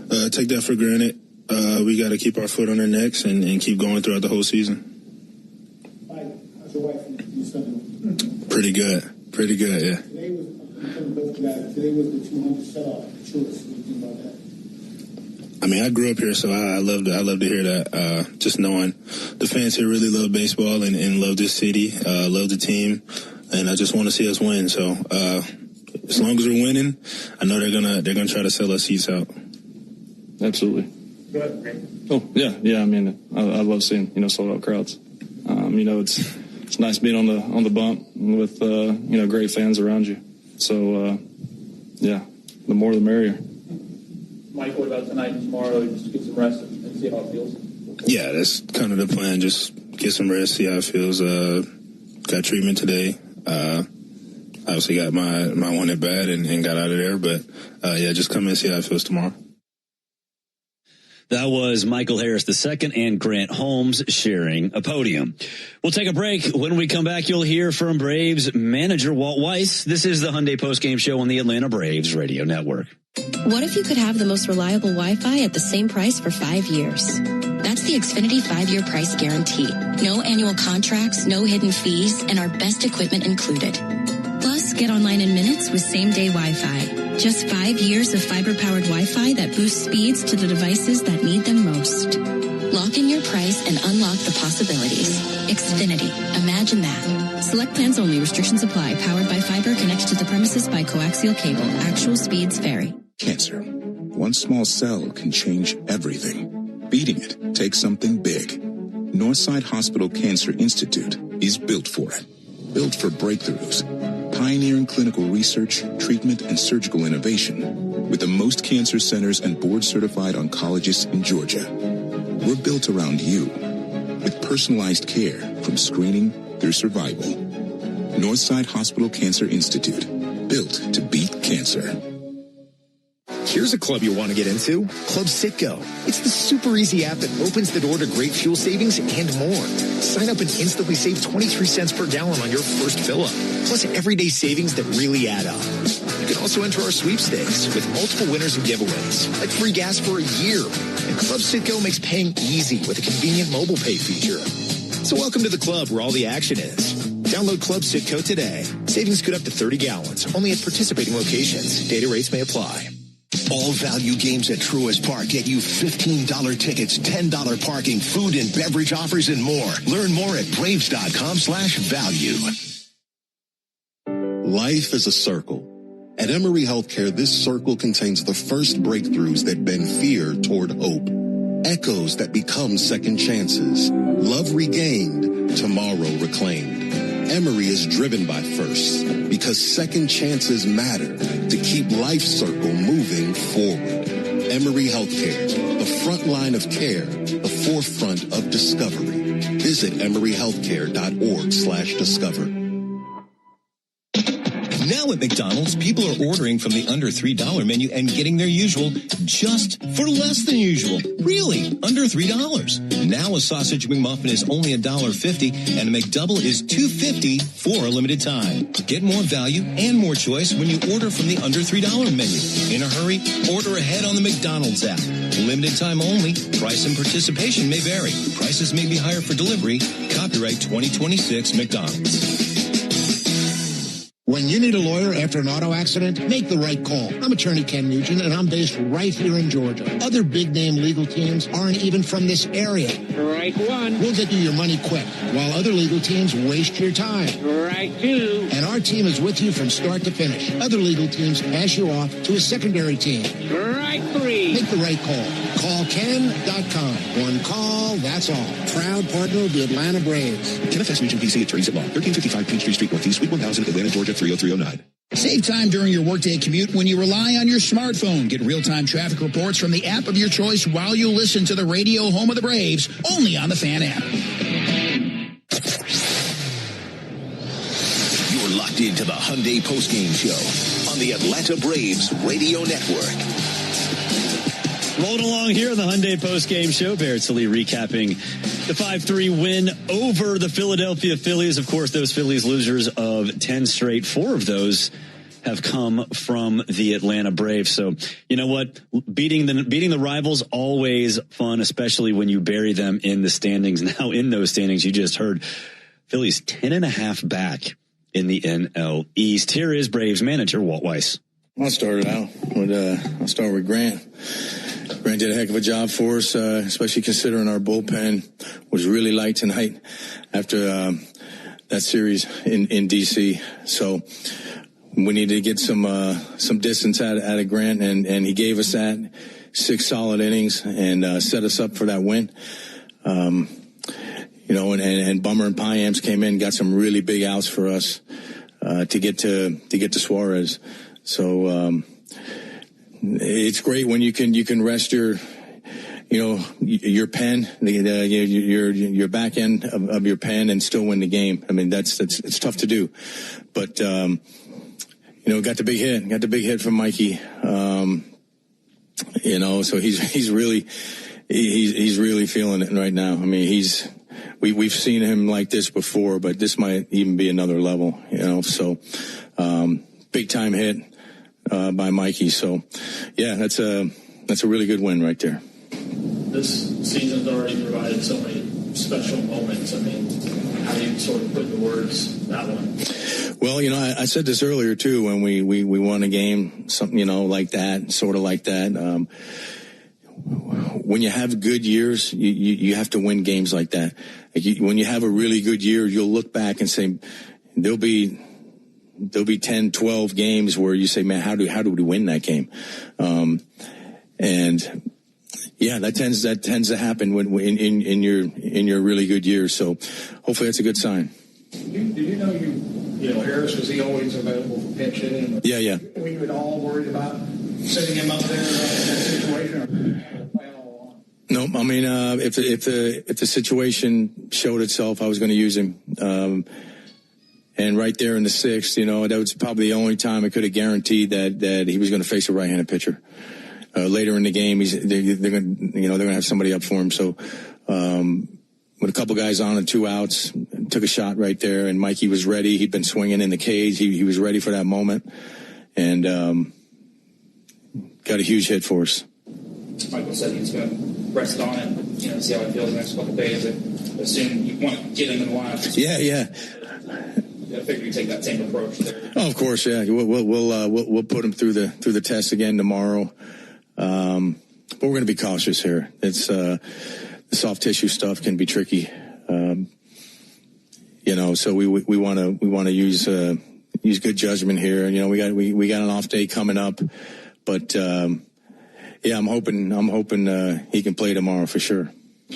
that for granted. We got to keep our foot on our necks and keep going throughout the whole season. How's your wife? Pretty good, yeah. Today was the 200 sellout. Truist. What do you think about that? I grew up here, so I love to hear that. Just knowing the fans here really love baseball and love this city, love the team, and I just want to see us win. So as long as we're winning, I know they're gonna try to sell our seats out. Absolutely. Go ahead. Oh yeah. I love seeing sold out crowds. It's nice being on the bump with great fans around you. So the more the merrier. Mike, what about tonight and tomorrow? Just get some rest and see how it feels. Yeah, that's kind of the plan. Just get some rest, see how it feels. Got treatment today. Obviously got my one at bat and got out of there. But just come in and see how it feels tomorrow. That was Michael Harris II and Grant Holmes sharing a podium. We'll take a break. When we come back, you'll hear from Braves manager Walt Weiss. This is the Hyundai Postgame Show on the Atlanta Braves Radio Network. What if you could have the most reliable Wi-Fi at the same price for 5 years? That's the Xfinity 5-year price guarantee. No annual contracts, no hidden fees, and our best equipment included. Plus, get online in minutes with same-day Wi-Fi. Just 5 years of fiber-powered Wi-Fi that boosts speeds to the devices that need them most. Lock in your price and unlock the possibilities. Xfinity. Imagine that. Select plans only. Restrictions apply. Powered by fiber. Connected to the premises by coaxial cable. Actual speeds vary. Cancer. One small cell can change everything. Beating it takes something big. Northside Hospital Cancer Institute is built for it. Built for breakthroughs. Pioneering clinical research, treatment, and surgical innovation with the most cancer centers and board-certified oncologists in Georgia. We're built around you with personalized care from screening through survival. Northside Hospital Cancer Institute, built to beat cancer. Here's a club you'll want to get into, Club Citgo. It's the super easy app that opens the door to great fuel savings and more. Sign up and instantly save 23 cents per gallon on your first fill-up, plus everyday savings that really add up. You can also enter our sweepstakes with multiple winners and giveaways, like free gas for a year. And Club Citgo makes paying easy with a convenient mobile pay feature. So welcome to the club where all the action is. Download Club Citgo today. Savings good up to 30 gallons, only at participating locations. Data rates may apply. All value games at Truist Park get you $15 tickets, $10 parking, food and beverage offers, and more. Learn more at Braves.com/value. Life is a circle. At Emory Healthcare, this circle contains the first breakthroughs that bend fear toward hope. Echoes that become second chances. Love regained, tomorrow reclaimed. Emory is driven by firsts because second chances matter to keep Life Circle moving forward. Emory Healthcare, the front line of care, the forefront of discovery. Visit emoryhealthcare.org/discover. Now at McDonald's, people are ordering from the under $3 menu and getting their usual just for less than usual. Really, under $3. Now a sausage McMuffin is only $1.50 and a McDouble is $2.50 for a limited time. Get more value and more choice when you order from the under $3 menu. In a hurry, order ahead on the McDonald's app. Limited time only. Price and participation may vary. Prices may be higher for delivery. Copyright 2026 McDonald's. When you need a lawyer after an auto accident, make the right call. I'm attorney Ken Nugent, and I'm based right here in Georgia. Other big-name legal teams aren't even from this area. Right one. We'll get you your money quick, while other legal teams waste your time. Right two. And our team is with you from start to finish. Other legal teams pass you off to a secondary team. Right three. Make the right call. Call Ken.com. One call, that's all. Proud partner of the Atlanta Braves. Kenneth S. Nugent, PC, attorneys at law. 1355 Peachtree Street, Northeast, Suite 1000, Atlanta, Georgia, 30309. Save time during your workday commute when you rely on your smartphone. Get real-time traffic reports from the app of your choice while you listen to the radio home of the Braves, only on the Fan app. You're locked into the Hyundai postgame show on the Atlanta Braves Radio Network. Rolling along here on the Hyundai postgame show. Barrett Sallee recapping the 5-3 win over the Philadelphia Phillies. Of course, those Phillies losers of 10 straight. 4 of those have come from the Atlanta Braves. So, you know what? Beating the rivals, always fun, especially when you bury them in the standings. Now, in those standings, you just heard Phillies 10.5 back in the NL East. Here is Braves manager Walt Weiss. I'll start with Grant. Grant did a heck of a job for us, especially considering our bullpen was really light tonight after that series in D.C. So we needed to get some distance out of Grant, and he gave us that 6 solid innings and set us up for that win. And Bummer and Piamps came in, got some really big outs for us to get to Suarez. So it's great when you can rest your pen, your back end of your pen, and still win the game. I mean, it's tough to do, but got the big hit from Mikey. So he's really feeling it right now. I mean, we've seen him like this before, but this might even be another level. So big time hit by Mikey. So yeah, that's a really good win right there. This season's already provided so many special moments. I mean, how do you sort of put into words that one? Well, I said this earlier too when we won a game, something like that, sort of like that. When you have good years, you have to win games like that. When you have a really good year, you'll look back and say there'll be 10, 12 games where you say, man, how do we win that game? And yeah, that tends to happen when in your really good years. So hopefully that's a good sign. Did you know Harris, was he always available for pinch hitting? Yeah. Were you at all worried about setting him up there in that situation? No, I mean, if the situation showed itself, I was going to use him. And right there in the 6th, that was probably the only time I could have guaranteed that he was going to face a right-handed pitcher. Later in the game, they're going to have somebody up for him. So, with a couple guys on and 2 outs, took a shot right there, and Mikey was ready. He'd been swinging in the cage. He was ready for that moment, and got a huge hit for us. Michael said he was going to rest on it, see how it feels the next couple of days. I assume you want to get him in the lineup. Yeah. I figure you take that same approach there. Oh, of course, yeah. We'll put him through the test again tomorrow. But we're going to be cautious here. It's the soft tissue stuff can be tricky. So we want to use good judgment here. We got an off day coming up, but yeah, I'm hoping he can play tomorrow for sure.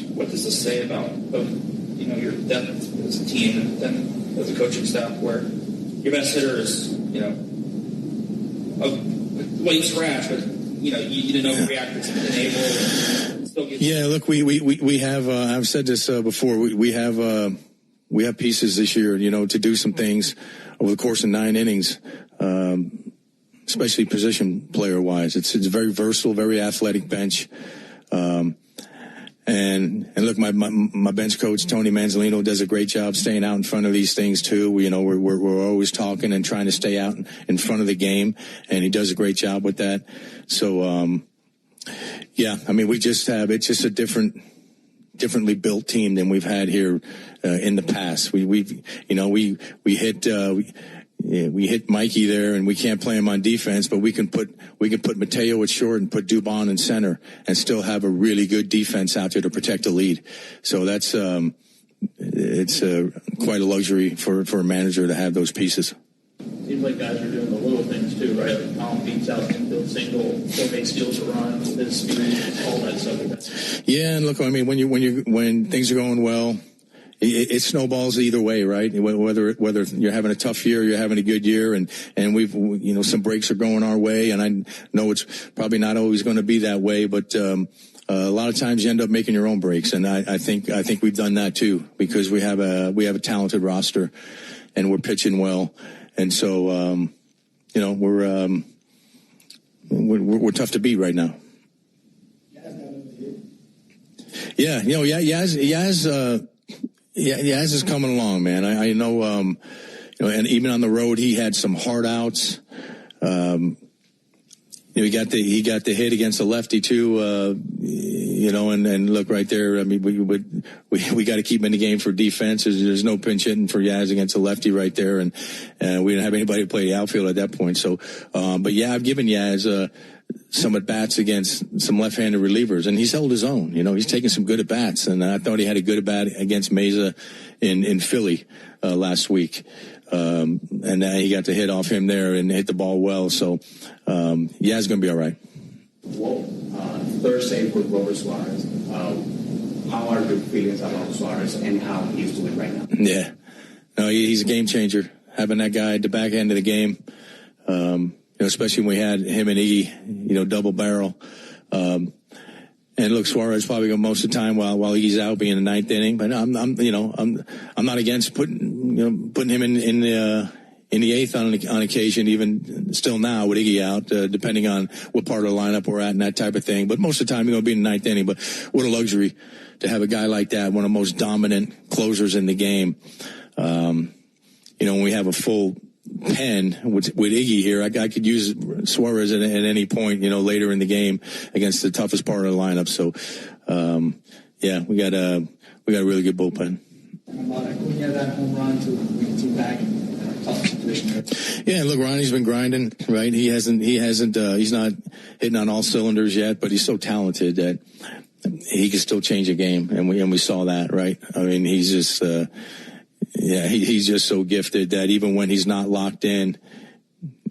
What does this say about your depth as a team and then as a coaching staff, where your best hitter is a late scratch, but you didn't overreact to enable and still get. Yeah, look, we have. I've said this before. We have pieces this year, to do some things over the course of 9 innings. Especially position player wise, it's very versatile, very athletic bench. And look, my bench coach Tony Manzolino does a great job staying out in front of these things too. We're always talking and trying to stay out in front of the game, and he does a great job with that. So yeah, I mean, it's just a differently built team than we've had here in the past. We hit Mikey there, and we can't play him on defense, but we can put Mateo at short and put Dubon in center and still have a really good defense out there to protect the lead. So that's it's quite a luxury for a manager to have those pieces. Seems like guys are doing the little things too, right? Like Tom beats out infield single, or makes steals a run, his speed, all that stuff. Yeah, and look, I mean, when things are going well, it snowballs either way, right? Whether you're having a tough year or you're having a good year, and we've, some breaks are going our way, and I know it's probably not always going to be that way, but a lot of times you end up making your own breaks, and I think we've done that too, because we have a talented roster, and we're pitching well, and so we're tough to beat right now. Yeah, Yaz is coming along, man. I know, and even on the road, he had some hard outs. He got the hit against the lefty too. And look right there. I mean, we got to keep him in the game for defense. There's no pinch hitting for Yaz against the lefty right there, and we didn't have anybody to play the outfield at that point. So, but yeah, I've given Yaz some at bats against some left-handed relievers, and he's held his own. He's taken some good at bats, and I thought he had a good at bat against Mesa in Philly last week. And he got the hit off him there and hit the ball well. So, Yaz going to be all right. Well, third save with Robert Suarez. How are your feelings about Suarez and how he's doing right now? Yeah, no, he's a game changer. Having that guy at the back end of the game, especially when we had him and Iggy, double barrel. And look, Suarez probably go most of the time while Iggy's out, being in the ninth inning. But I'm not against putting him in the eighth on occasion, even still now with Iggy out, depending on what part of the lineup we're at and that type of thing. But most of the time, you're going to be in the ninth inning. But what a luxury to have a guy like that, one of the most dominant closers in the game. When we have a full pen with Iggy here, I could use Suarez at any point, later in the game against the toughest part of the lineup. So, we got a really good bullpen. That home run to bring the team back. Yeah, look, Ronnie's been grinding, right? He's not hitting on all cylinders yet, but he's so talented that he can still change a game, and we saw that, right? I mean, he's just, he's just so gifted that even when he's not locked in,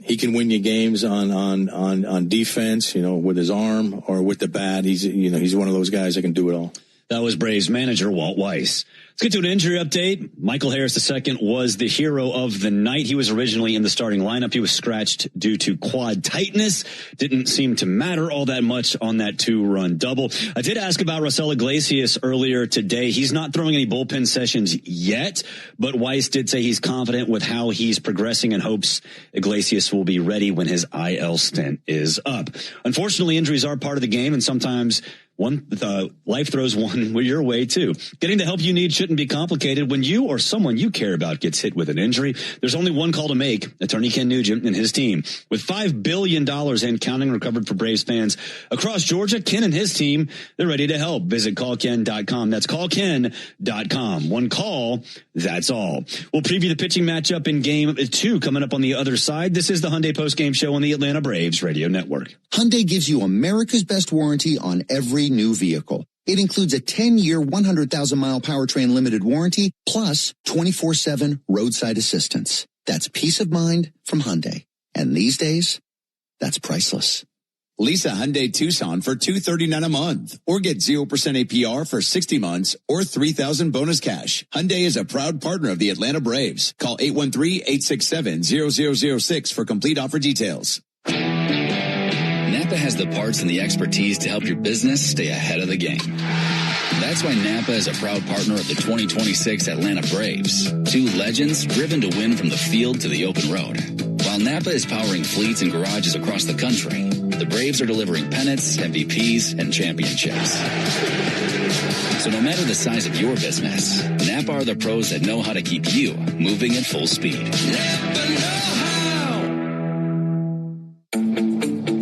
he can win you games on defense, with his arm or with the bat. He's one of those guys that can do it all. That was Braves manager Walt Weiss. Let's get to an injury update. Michael Harris II was the hero of the night. He was originally in the starting lineup. He was scratched due to quad tightness. Didn't seem to matter all that much on that 2-run double. I did ask about Raisel Iglesias earlier today. He's not throwing any bullpen sessions yet, but Weiss did say he's confident with how he's progressing and hopes Iglesias will be ready when his IL stint is up. Unfortunately, injuries are part of the game, and sometimes life throws one your way too. Getting the help you need shouldn't be complicated. When you or someone you care about gets hit with an injury, there's only one call to make. Attorney Ken Nugent and his team. With $5 billion and counting recovered for Braves fans across Georgia, Ken and his team, they're ready to help. Visit callken.com. That's callken.com. One call, that's all. We'll preview the pitching matchup in Game 2 coming up on the other side. This is the Hyundai Postgame Show on the Atlanta Braves Radio Network. Hyundai gives you America's best warranty on every new vehicle. It includes a 10-year, 100,000-mile powertrain limited warranty, plus 24/7 roadside assistance. That's peace of mind from Hyundai. And these days, that's priceless. Lease a Hyundai Tucson for $239 a month, or get 0% APR for 60 months, or $3,000 bonus cash. Hyundai is a proud partner of the Atlanta Braves. Call 813-867-0006 for complete offer details. Napa has the parts and the expertise to help your business stay ahead of the game. That's why Napa is a proud partner of the 2026 Atlanta Braves. Two legends driven to win from the field to the open road. While Napa is powering fleets and garages across the country, the Braves are delivering pennants, MVPs, and championships. So no matter the size of your business, Napa are the pros that know how to keep you moving at full speed. Napa know how.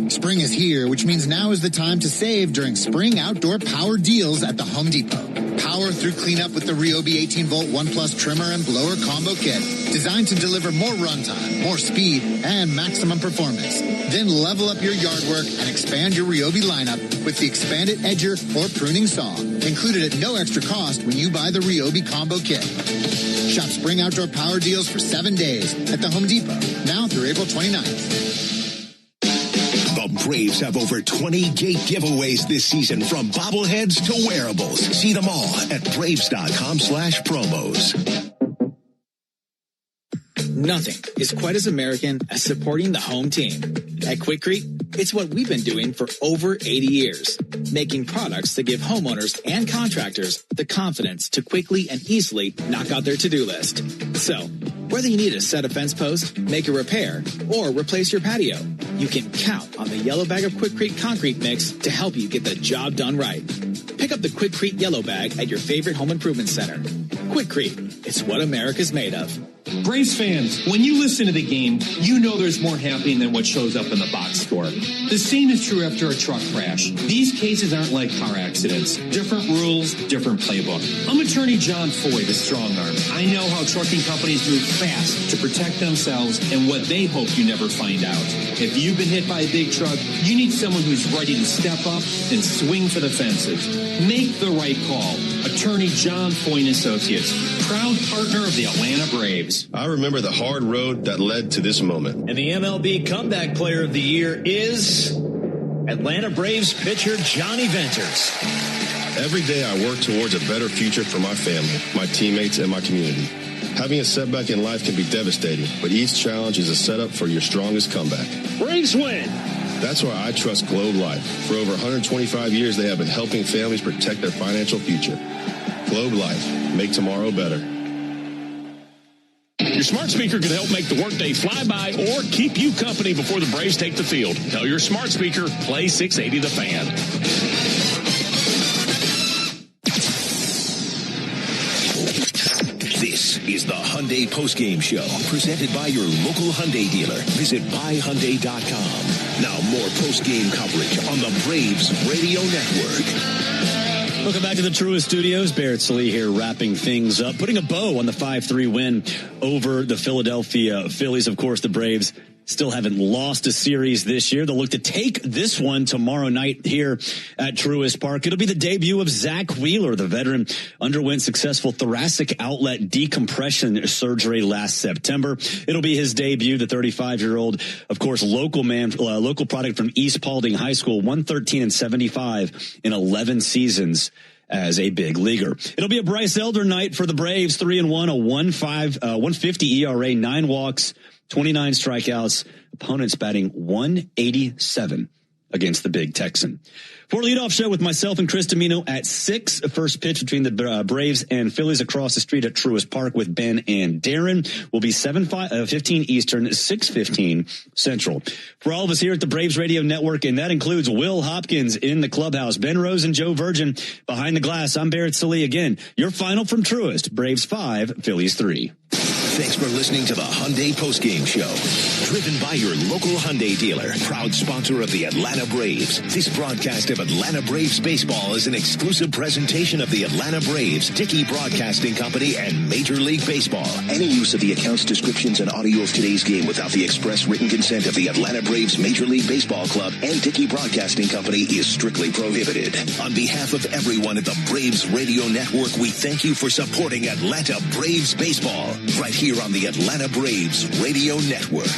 Spring is here, which means now is the time to save during spring outdoor power deals at the Home Depot. Power through cleanup with the Ryobi 18-volt ONE+ trimmer and blower combo kit, designed to deliver more runtime, more speed, and maximum performance. Then level up your yard work and expand your Ryobi lineup with the expanded edger or pruning saw, included at no extra cost when you buy the Ryobi combo kit. Shop spring outdoor power deals for 7 days at the Home Depot, now through April 29th. The The Braves have over 20 gate giveaways this season, from bobbleheads to wearables. See them all at Braves.com/promos. Nothing is quite as American as supporting the home team. At Quikrete, it's what we've been doing for over 80 years, making products that give homeowners and contractors the confidence to quickly and easily knock out their to-do list. So, whether you need to set a fence post, make a repair, or replace your patio, you can count on the yellow bag of Quikrete concrete mix to help you get the job done right. Pick up the Quikrete yellow bag at your favorite home improvement center. Quikrete, it's what America's made of. Braves fans, when you listen to the game, you know there's more happening than what shows up in the box score. The same is true after a truck crash. These cases aren't like car accidents. Different rules, different playbook. I'm attorney John Foy, the strong arm. I know how trucking companies move fast to protect themselves and what they hope you never find out. If you've been hit by a big truck, you need someone who's ready to step up and swing for the fences. Make the right call. Attorney John Foy and Associates, proud partner of the Atlanta Braves. I remember the hard road that led to this moment. And the MLB Comeback Player of the Year is Atlanta Braves pitcher Johnny Venters. Every day I work towards a better future for my family, my teammates, and my community. Having a setback in life can be devastating, but each challenge is a setup for your strongest comeback. Braves win! That's why I trust Globe Life. For over 125 years, they have been helping families protect their financial future. Globe Life. Make tomorrow better. Your smart speaker could help make the workday fly by or keep you company before the Braves take the field. Tell your smart speaker, play 680 The Fan. This is the Hyundai Postgame Show, presented by your local Hyundai dealer. Visit buyhyundai.com. Now more postgame coverage on the Braves Radio Network. Welcome back to the Truist Studios. Barrett Salee here, wrapping things up, putting a bow on the 5-3 win over the Philadelphia Phillies. Of course, the Braves still haven't lost a series this year. They'll look to take this one tomorrow night here at Truist Park. It'll be the debut of Zach Wheeler. The veteran underwent successful thoracic outlet decompression surgery last September. It'll be his debut. The 35-year-old, of course, local product from East Paulding High School, 113-75 in 11 seasons as a big leaguer. It'll be a Bryce Elder night for the Braves. 3-1, a 1.50 ERA, 9 walks, 29 strikeouts, opponents batting 187 against the big Texan. For a leadoff show with myself and Chris Domino at 6, first pitch between the Braves and Phillies across the street at Truist Park with Ben and Darren will be 7:15 Eastern, 6:15 Central. For all of us here at the Braves Radio Network, and that includes Will Hopkins in the clubhouse, Ben Rose and Joe Virgin behind the glass, I'm Barrett Salee. Again, your final from Truist, Braves 5, Phillies 3. Thanks for listening to the Hyundai Postgame Show. Driven by your local Hyundai dealer, proud sponsor of the Atlanta Braves. This broadcast of Atlanta Braves baseball is an exclusive presentation of the Atlanta Braves, Dickey Broadcasting Company, and Major League Baseball. Any use of the accounts, descriptions, and audio of today's game without the express written consent of the Atlanta Braves Major League Baseball Club and Dickey Broadcasting Company is strictly prohibited. On behalf of everyone at the Braves Radio Network, we thank you for supporting Atlanta Braves baseball right here on the Atlanta Braves Radio Network.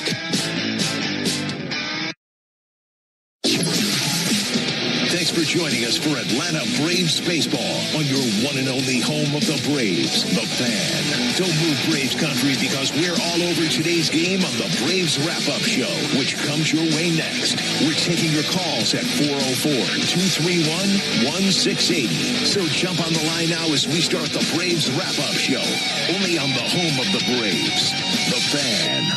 Thanks for joining us for Atlanta Braves baseball on your one and only home of the Braves, The Fan. Don't move, Braves country, because we're all over today's game on the Braves Wrap-Up Show, which comes your way next. We're taking your calls at 404-231-1680. So jump on the line now as we start the Braves Wrap-Up Show, only on the home of the Braves, The Fan.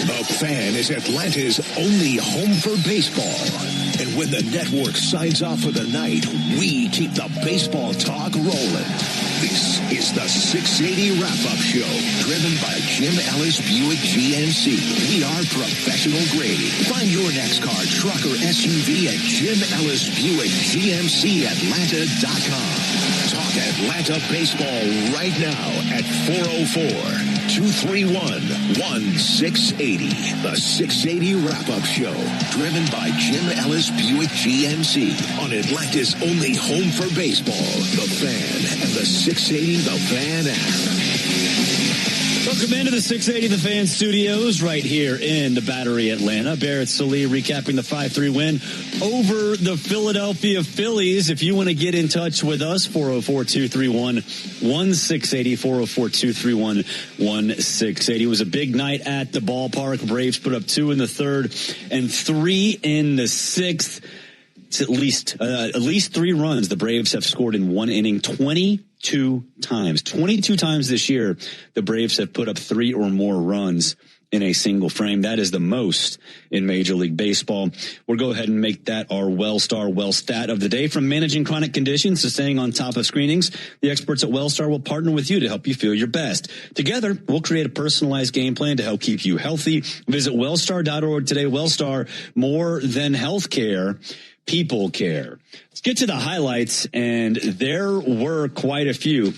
The Fan is Atlanta's only home for baseball. And when the network signs off for the night, we keep the baseball talk rolling. This is the 680 Wrap-Up Show, driven by Jim Ellis Buick GMC. We are professional grade. Find your next car, truck, or SUV at Jim Ellis Buick GMC Atlanta.com. Talk Atlanta baseball right now at 404-231-1680. The 680 Wrap-Up Show, driven by Jim Ellis Buick GMC on Atlanta's only home for baseball, The Fan, and the 680 The Fan app. Welcome into the 680 The Fan Studios right here in the Battery, Atlanta. Barrett Sallee recapping the 5-3 win over the Philadelphia Phillies. If you want to get in touch with us, 404-231-1680, 404-231-1680. It was a big night at the ballpark. Braves put up 2 in the third and 3 in the sixth. It's at least 3 runs the Braves have scored in one inning 22 times. 22 times this year, the Braves have put up 3 or more runs in a single frame. That is the most in Major League Baseball. We'll go ahead and make that our Wellstar Wellstat of the day. From managing chronic conditions to staying on top of screenings, the experts at Wellstar will partner with you to help you feel your best. Together, we'll create a personalized game plan to help keep you healthy. Visit wellstar.org today. Wellstar, more than healthcare. People care. Let's get to the highlights, and there were quite a few.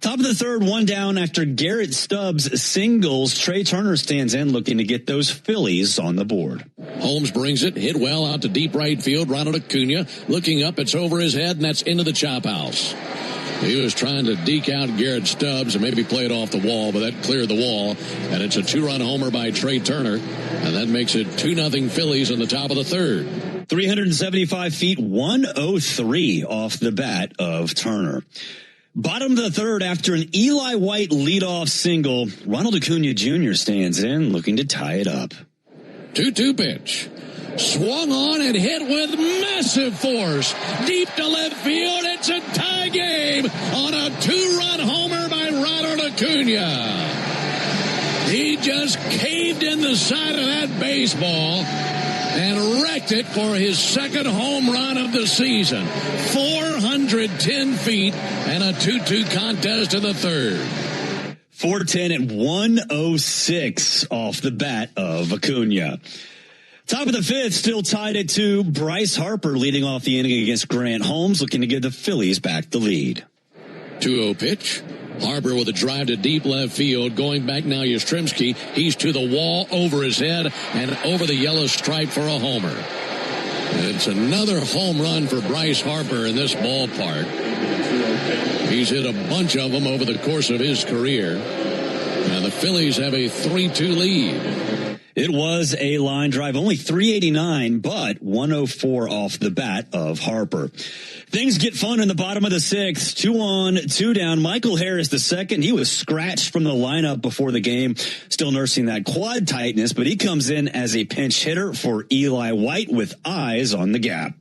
Top of the third, 1 down after Garrett Stubbs singles. Trey Turner stands in looking to get those Phillies on the board. Holmes brings it, hit well out to deep right field. Ronald Acuna looking up, it's over his head, and that's into the chop house. He was trying to deke out Garrett Stubbs and maybe play it off the wall, but that cleared the wall, and it's a 2-run homer by Trey Turner, and that makes it 2-0 Phillies in the top of the third. 375 feet, 103 off the bat of Turner. Bottom of the third, after an Eli White leadoff single, Ronald Acuna Jr. stands in looking to tie it up. 2-2 pitch. Swung on and hit with massive force. Deep to left field. It's a tie game on a 2-run homer by Ronald Acuna. He just caved in the side of that baseball and wrecked it for his second home run of the season. 410 feet and a 2-2 contest in the third. 410 at 106 off the bat of Acuna. Top of the fifth, still tied at 2. Bryce Harper leading off the inning against Grant Holmes, looking to give the Phillies back the lead. 2-0 pitch. Harper with a drive to deep left field. Going back now, Yastrzemski. He's to the wall, over his head, and over the yellow stripe for a homer. It's another home run for Bryce Harper in this ballpark. He's hit a bunch of them over the course of his career. And the Phillies have a 3-2 lead. It was a line drive, only 389, but 104 off the bat of Harper. Things get fun in the bottom of the sixth. 2 on, 2 down. Michael Harris, the second. He was scratched from the lineup before the game, still nursing that quad tightness, but he comes in as a pinch hitter for Eli White with eyes on the gap.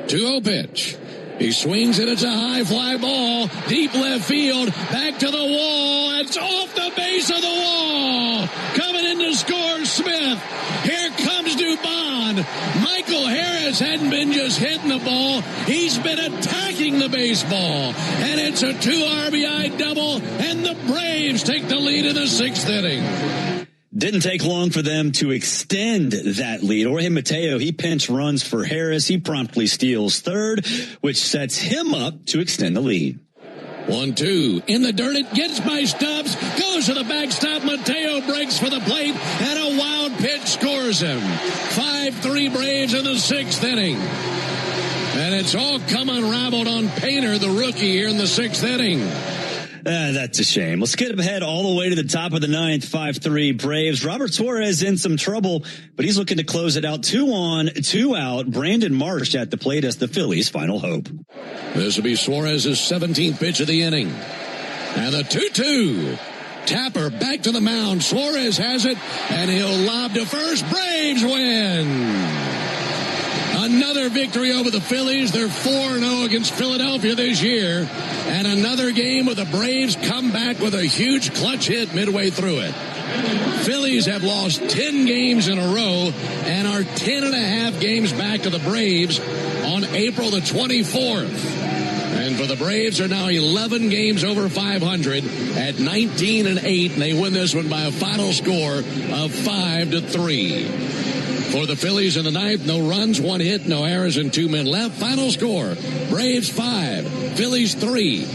2-0 pitch. He swings it. It's a high fly ball. Deep left field. Back to the wall. It's off the base of the wall. Coming in to score, Smith. Here comes Dubon. Michael Harris hadn't been just hitting the ball. He's been attacking the baseball. And it's a 2 RBI double. And the Braves take the lead in the 6th inning. Didn't take long for them to extend that lead. Jorge Mateo, he pinch runs for Harris. He promptly steals third, which sets him up to extend the lead. 1-2. In the dirt, it gets by Stubbs. Goes to the backstop. Mateo breaks for the plate, and a wild pitch scores him. 5-3 Braves in the 6th inning. And it's all come unraveled on Painter, the rookie, here in the 6th inning. That's a shame. Let's get ahead all the way to the top of the 9th. 5-3 Braves. Robert Suarez in some trouble, but he's looking to close it out. 2 on, 2 out. Brandon Marsh at the plate as the Phillies' final hope. This will be Suarez's 17th pitch of the inning. And the 2-2. Tapper back to the mound. Suarez has it, and he'll lob to first. Braves win. Another victory over the Phillies. They're 4-0 against Philadelphia this year. And another game with the Braves come back with a huge clutch hit midway through it. Phillies have lost 10 games in a row and are 10.5 games back to the Braves on April the 24th. And for the Braves, are now 11 games over 500 at 19-8, and they win this one by a final score of 5-3. For the Phillies in the 9th, no runs, 1 hit, no errors, and 2 men left. Final score, Braves 5, Phillies 3.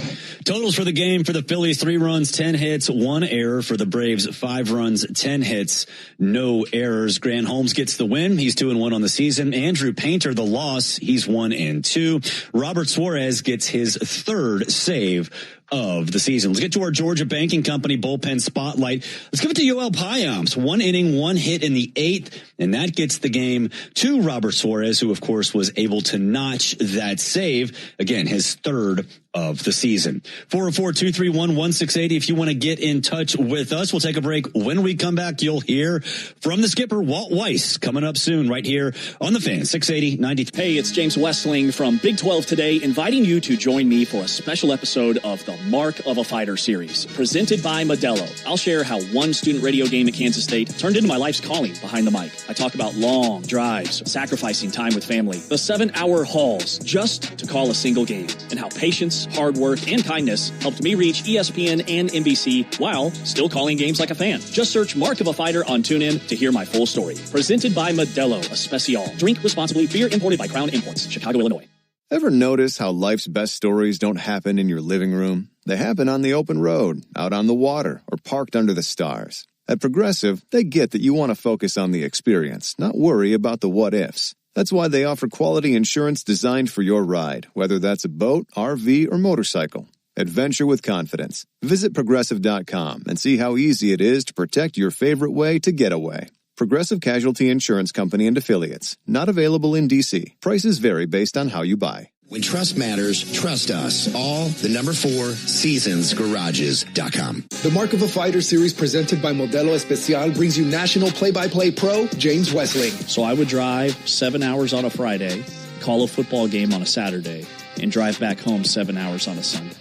Totals for the game for the Phillies: 3 runs, 10 hits, 1 error. For the Braves, 5 runs, 10 hits, no errors. Grant Holmes gets the win. He's 2-1 on the season. Andrew Painter, the loss. He's 1-2. Robert Suarez gets his 3rd save of the season. Let's get to our Georgia Banking Company bullpen spotlight. Let's give it to Yoel Payamps. 1 inning, 1 hit in the 8th, and that gets the game to Robert Suarez, who, of course, was able to notch that save. Again, his 3rd of the season. 404-231-1680 if you want to get in touch with us. We'll take a break. When we come back, you'll hear from the skipper, Walt Weiss, coming up soon right here on The Fan, 680-90. Hey, it's James Westling from Big 12 Today, inviting you to join me for a special episode of the Mark of a Fighter series, presented by Modelo. I'll share how one student radio game at Kansas State turned into my life's calling behind the mic. I talk about long drives, sacrificing time with family, the 7-hour hauls just to call a single game, and how patience, hard work, and kindness helped me reach ESPN and NBC while still calling games like a fan. Just search Mark of a Fighter on TuneIn to hear my full story. Presented by Modelo Especial. Drink responsibly. Beer imported by Crown Imports, Chicago, Illinois. Ever notice how life's best stories don't happen in your living room? They happen on the open road, out on the water, or parked under the stars. At Progressive, they get that you want to focus on the experience, not worry about the what-ifs. That's why they offer quality insurance designed for your ride, whether that's a boat, RV, or motorcycle. Adventure with confidence. Visit Progressive.com and see how easy it is to protect your favorite way to get away. Progressive Casualty Insurance Company and Affiliates. Not available in D.C. Prices vary based on how you buy. When trust matters, trust us. All the number 4 seasonsgarages.com. The Mark of a Fighter series presented by Modelo Especial brings you national play-by-play pro James Westling. So I would drive 7 hours on a Friday, call a football game on a Saturday, and drive back home 7 hours on a Sunday.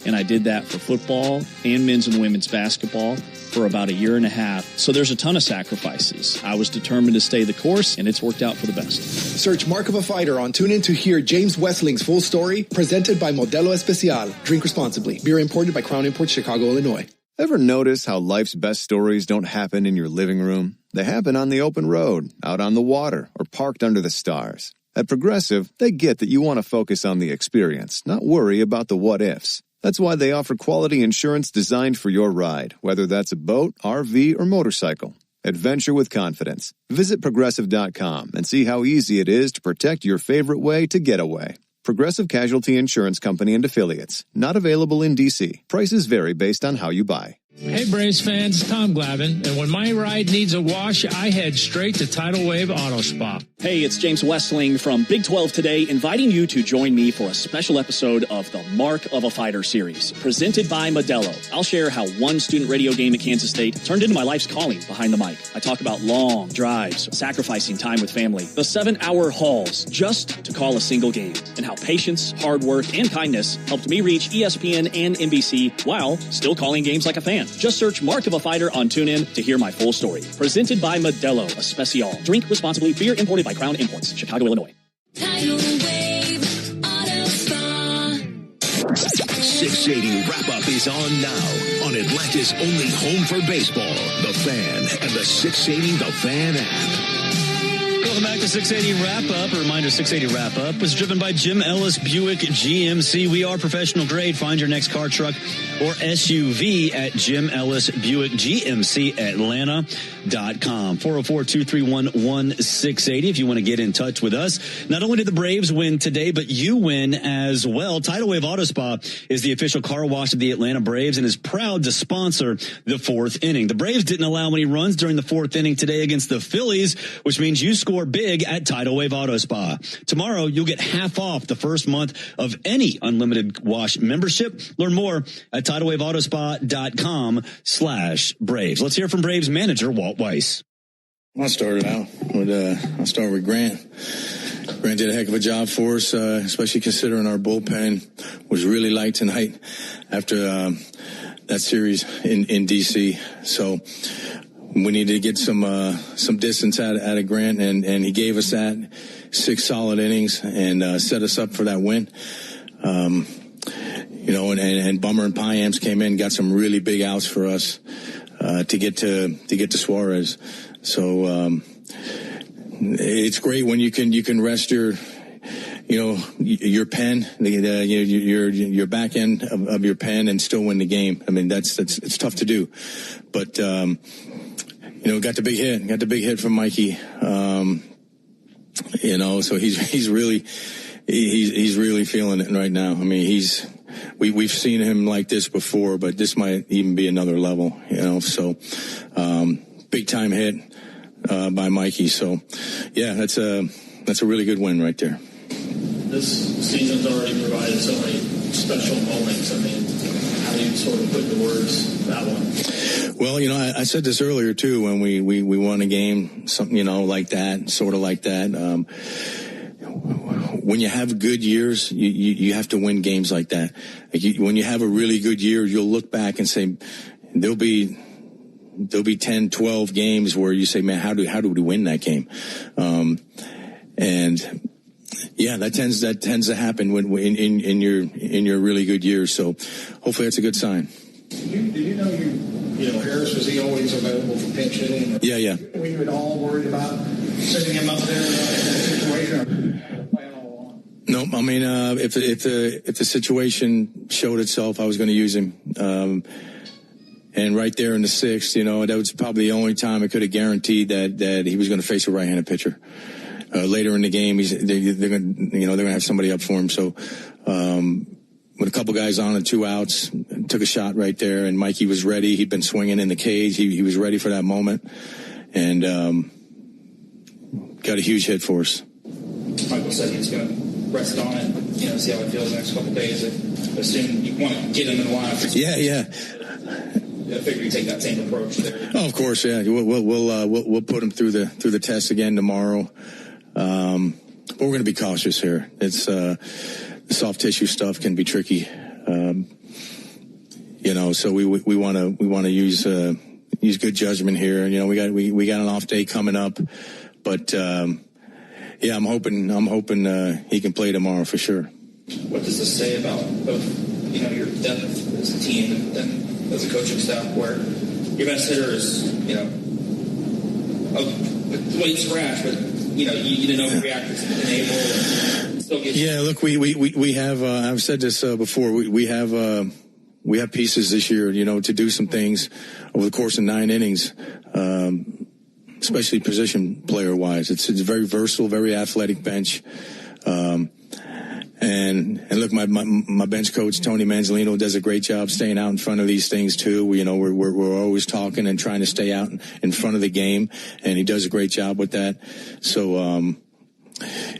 And I did that for football and men's and women's basketball for about 1.5 years. So there's a ton of sacrifices. I was determined to stay the course, and it's worked out for the best. Search Mark of a Fighter on TuneIn to hear James Westling's full story, presented by Modelo Especial. Drink responsibly. Beer imported by Crown Imports, Chicago, Illinois. Ever notice how life's best stories don't happen in your living room? They happen on the open road, out on the water, or parked under the stars. At Progressive, they get that you want to focus on the experience, not worry about the what-ifs. That's why they offer quality insurance designed for your ride, whether that's a boat, RV, or motorcycle. Adventure with confidence. Visit Progressive.com and see how easy it is to protect your favorite way to get away. Progressive Casualty Insurance Company and Affiliates. Not available in D.C. Prices vary based on how you buy. Hey Braves fans, Tom Glavine, and when my ride needs a wash, I head straight to Tidal Wave Auto Spa. Hey, it's James Westling from Big 12 Today, inviting you to join me for a special episode of the Mark of a Fighter series, presented by Modelo. I'll share how one student radio game at Kansas State turned into my life's calling behind the mic. I talk about long drives, sacrificing time with family, the 7-hour hauls just to call a single game, and how patience, hard work, and kindness helped me reach ESPN and NBC while still calling games like a fan. Just search Mark of a Fighter on TuneIn to hear my full story. Presented by Modelo Especial. Drink responsibly. Beer imported by Crown Imports, Chicago, Illinois. Tidal Wave Auto Spa. 680 wrap-up is on now on Atlanta's only home for baseball, The Fan, and the 680 The Fan app. Welcome back to 680 Wrap-Up. A reminder, 680 Wrap-Up was driven by Jim Ellis Buick GMC. We are professional grade. Find your next car, truck, or SUV at Jim Ellis Buick GMC Atlanta.com. 404-231-1680 if you want to get in touch with us. Not only did the Braves win today, but you win as well. Tidal Wave Auto Spa is the official car wash of the Atlanta Braves and is proud to sponsor the 4th inning. The Braves didn't allow any runs during the 4th inning today against the Phillies, which means you score big at Tidal Wave Auto Spa. Tomorrow, you'll get half off the first month of any unlimited wash membership. Learn more at TidalWaveAutoSpa.com/Braves. Let's hear from Braves manager Walt Weiss. I'll start with Grant. Grant did a heck of a job for us, especially considering our bullpen was really light tonight after that series in D.C. So we needed to get some distance out of Grant, and he gave us that 6 solid innings and set us up for that win. And Bummer and Payamps came in, got some really big outs for us to get to Suarez. So it's great when you can rest your your pen, your back end of your pen, and still win the game. I mean, it's tough to do, but got the big hit from Mikey. So he's really feeling it right now. I mean, we've seen him like this before, but this might even be another level, you know. So big time hit by Mikey. So yeah, that's a really good win right there. This season's already provided so many special moments. I mean, how do you sort of put the words that one? Well, you know, I said this earlier too when we won a game, something, you know, like that, sort of like that. When you have good years, you have to win games like that. When you have a really good year, you'll look back and say there'll be 10, 12 games where you say, man, how do we win that game? And yeah, that tends to happen when in your really good years. So hopefully that's a good sign. Did you know Harris, was he always available for pinch hitting? Yeah. Were you at all worried about setting him up there in that situation? No, I mean, if the situation showed itself, I was going to use him. And right there in the sixth, you know, that was probably the only time I could have guaranteed that he was going to face a right-handed pitcher. Later in the game, they're going to have somebody up for him. So, with a couple guys on and 2 outs, took a shot right there, and Mikey was ready. He'd been swinging in the cage. He was ready for that moment, and got a huge hit for us. Michael said he was going to rest on it, you know, see how it feels the next couple of days. I assume you want to get him in the lineup. Yeah. I figure you take that same approach there. Oh, of course, yeah. We'll put him through the test again tomorrow. But we're going to be cautious here. It's the soft tissue stuff can be tricky, you know. So we want to use good judgment here. You know, we got an off day coming up, but yeah, I'm hoping he can play tomorrow for sure. What does this say about both, you know, your depth as a team and as a coaching staff, where your best hitter is, you know, a late scratch, but you know, you didn't overreact, it's enable and still get. Yeah, look, we have. I've said this before. We have pieces this year, you know, to do some things over the course of 9 innings. Especially position player wise, it's very versatile, very athletic bench. And look, my bench coach Tony Manzolino does a great job staying out in front of these things too. You know, we're always talking and trying to stay out in front of the game, and he does a great job with that. So,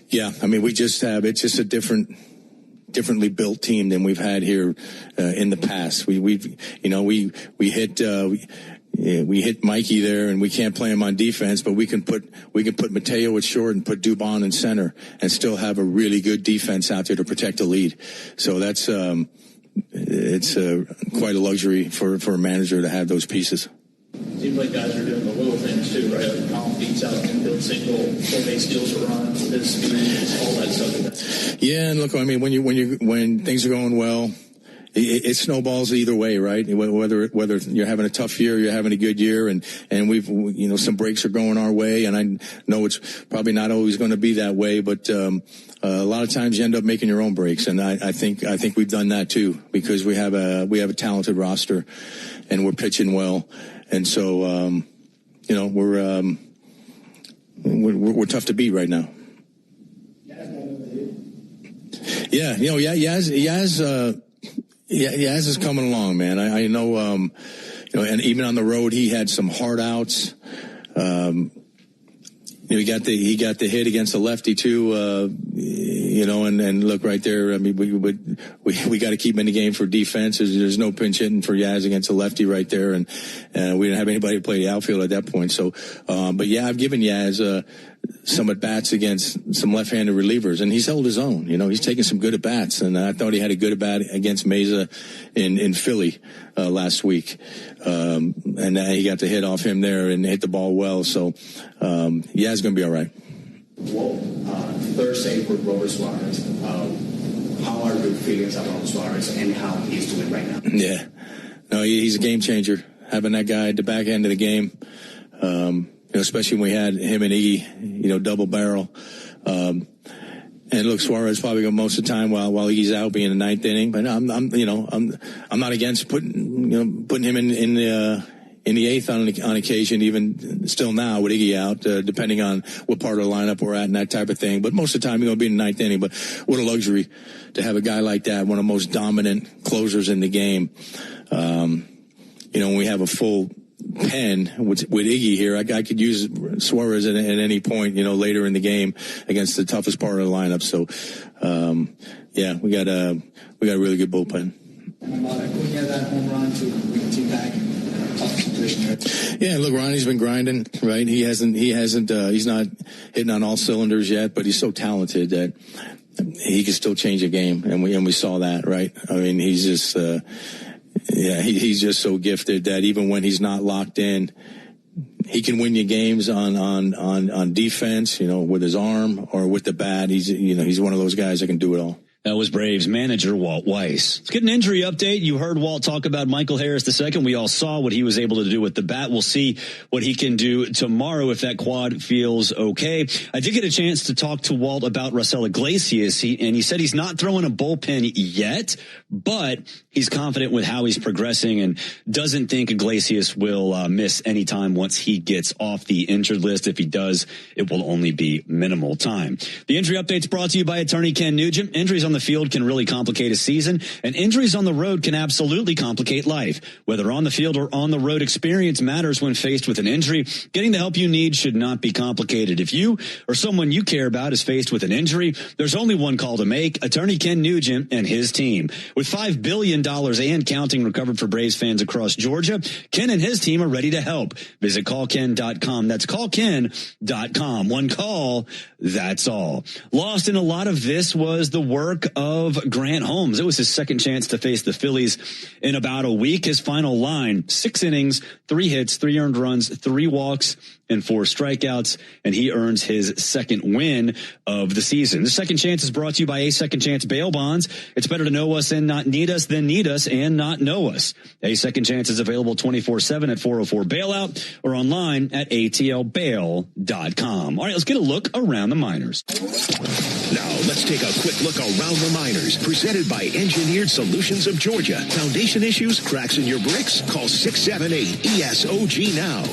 yeah, I mean, it's just a differently built team than we've had here in the past. We hit Mikey there, and we can't play him on defense, but we can put Mateo at short and put Dubon in center and still have a really good defense out there to protect the lead. So that's it's quite a luxury for a manager to have those pieces. Seems like guys are doing the little things too, right? Like Colin beats out infield single, full-base steals a run, his speed, all that stuff. Yeah, and look, I mean, when things are going well, it snowballs either way, right? Whether you're having a tough year, or you're having a good year, and we've, you know, some breaks are going our way, and I know it's probably not always going to be that way, but a lot of times you end up making your own breaks, and I think we've done that too, because we have a talented roster, and we're pitching well, and so you know, we're tough to beat right now. Yeah, you know, Yaz is coming along, man. I know, you know, and even on the road, he had some hard outs. You know, he got the hit against the lefty too. You know, and look right there. I mean, we got to keep him in the game for defense. There's no pinch hitting for Yaz against the lefty right there, and we didn't have anybody to play the outfield at that point. So, but yeah, I've given Yaz some at bats against some left-handed relievers, and he's held his own. You know, he's taken some good at bats, and I thought he had a good at bat against Mesa in Philly last week, and he got the hit off him there and hit the ball well. So, Yaz going to be all right. Well, Thursday with Robert Suarez. How are your feelings about Suarez and how he's doing right now? Yeah, no, he's a game changer. Having that guy at the back end of the game, you know, especially when we had him and Iggy, you know, double barrel. And look, Suarez probably go most of the time while Iggy's out, being in the 9th inning. But I'm not against putting him in in the eighth on occasion, even still now with Iggy out, depending on what part of the lineup we're at and that type of thing. But most of the time, you're going to be in the ninth inning. But what a luxury to have a guy like that, one of the most dominant closers in the game. When we have a full pen with Iggy here, I could use Suarez at any point, later in the game against the toughest part of the lineup. So, we got a really good bullpen. Yeah, look, Ronnie's been grinding, right? He's not hitting on all cylinders yet, but he's so talented that he can still change a game, and we saw that, right? I mean, he's just, he's just so gifted that even when he's not locked in, he can win you games on defense, with his arm or with the bat. He's one of those guys that can do it all. That was Braves manager Walt Weiss. Let's get an injury update. You heard Walt talk about Michael Harris II. We all saw what he was able to do with the bat. We'll see what he can do tomorrow if that quad feels okay. I did get a chance to talk to Walt about Raisel Iglesias, and he said he's not throwing a bullpen yet, but he's confident with how he's progressing and doesn't think Iglesias will miss any time once he gets off the injured list. If he does, it will only be minimal time. The injury update's brought to you by attorney Ken Nugent. Injuries on the field can really complicate a season, and injuries on the road can absolutely complicate life. Whether on the field or on the road, experience matters when faced with an injury. Getting the help you need should not be complicated. If you or someone you care about is faced with an injury, there's only one call to make: attorney Ken Nugent and his team. With $5 billion and counting recovered for Braves fans across Georgia, Ken and his team are ready to help. Visit callken.com. That's callken.com. One call, that's all. Lost in a lot of this was the work of Grant Holmes. It was his second chance to face the Phillies in about a week. His final line: 6 innings, 3 hits, 3 earned runs, 3 walks, and 4 strikeouts, and he earns his second win of the season. The Second Chance is brought to you by A Second Chance Bail Bonds. It's better to know us and not need us than need us and not know us. A Second Chance is available 24/7 at 404 Bailout or online at atlbail.com. All right, let's get a look around the minors. Now, let's take a quick look around the minors. Presented by Engineered Solutions of Georgia. Foundation issues, cracks in your bricks? Call 678-ESOG now.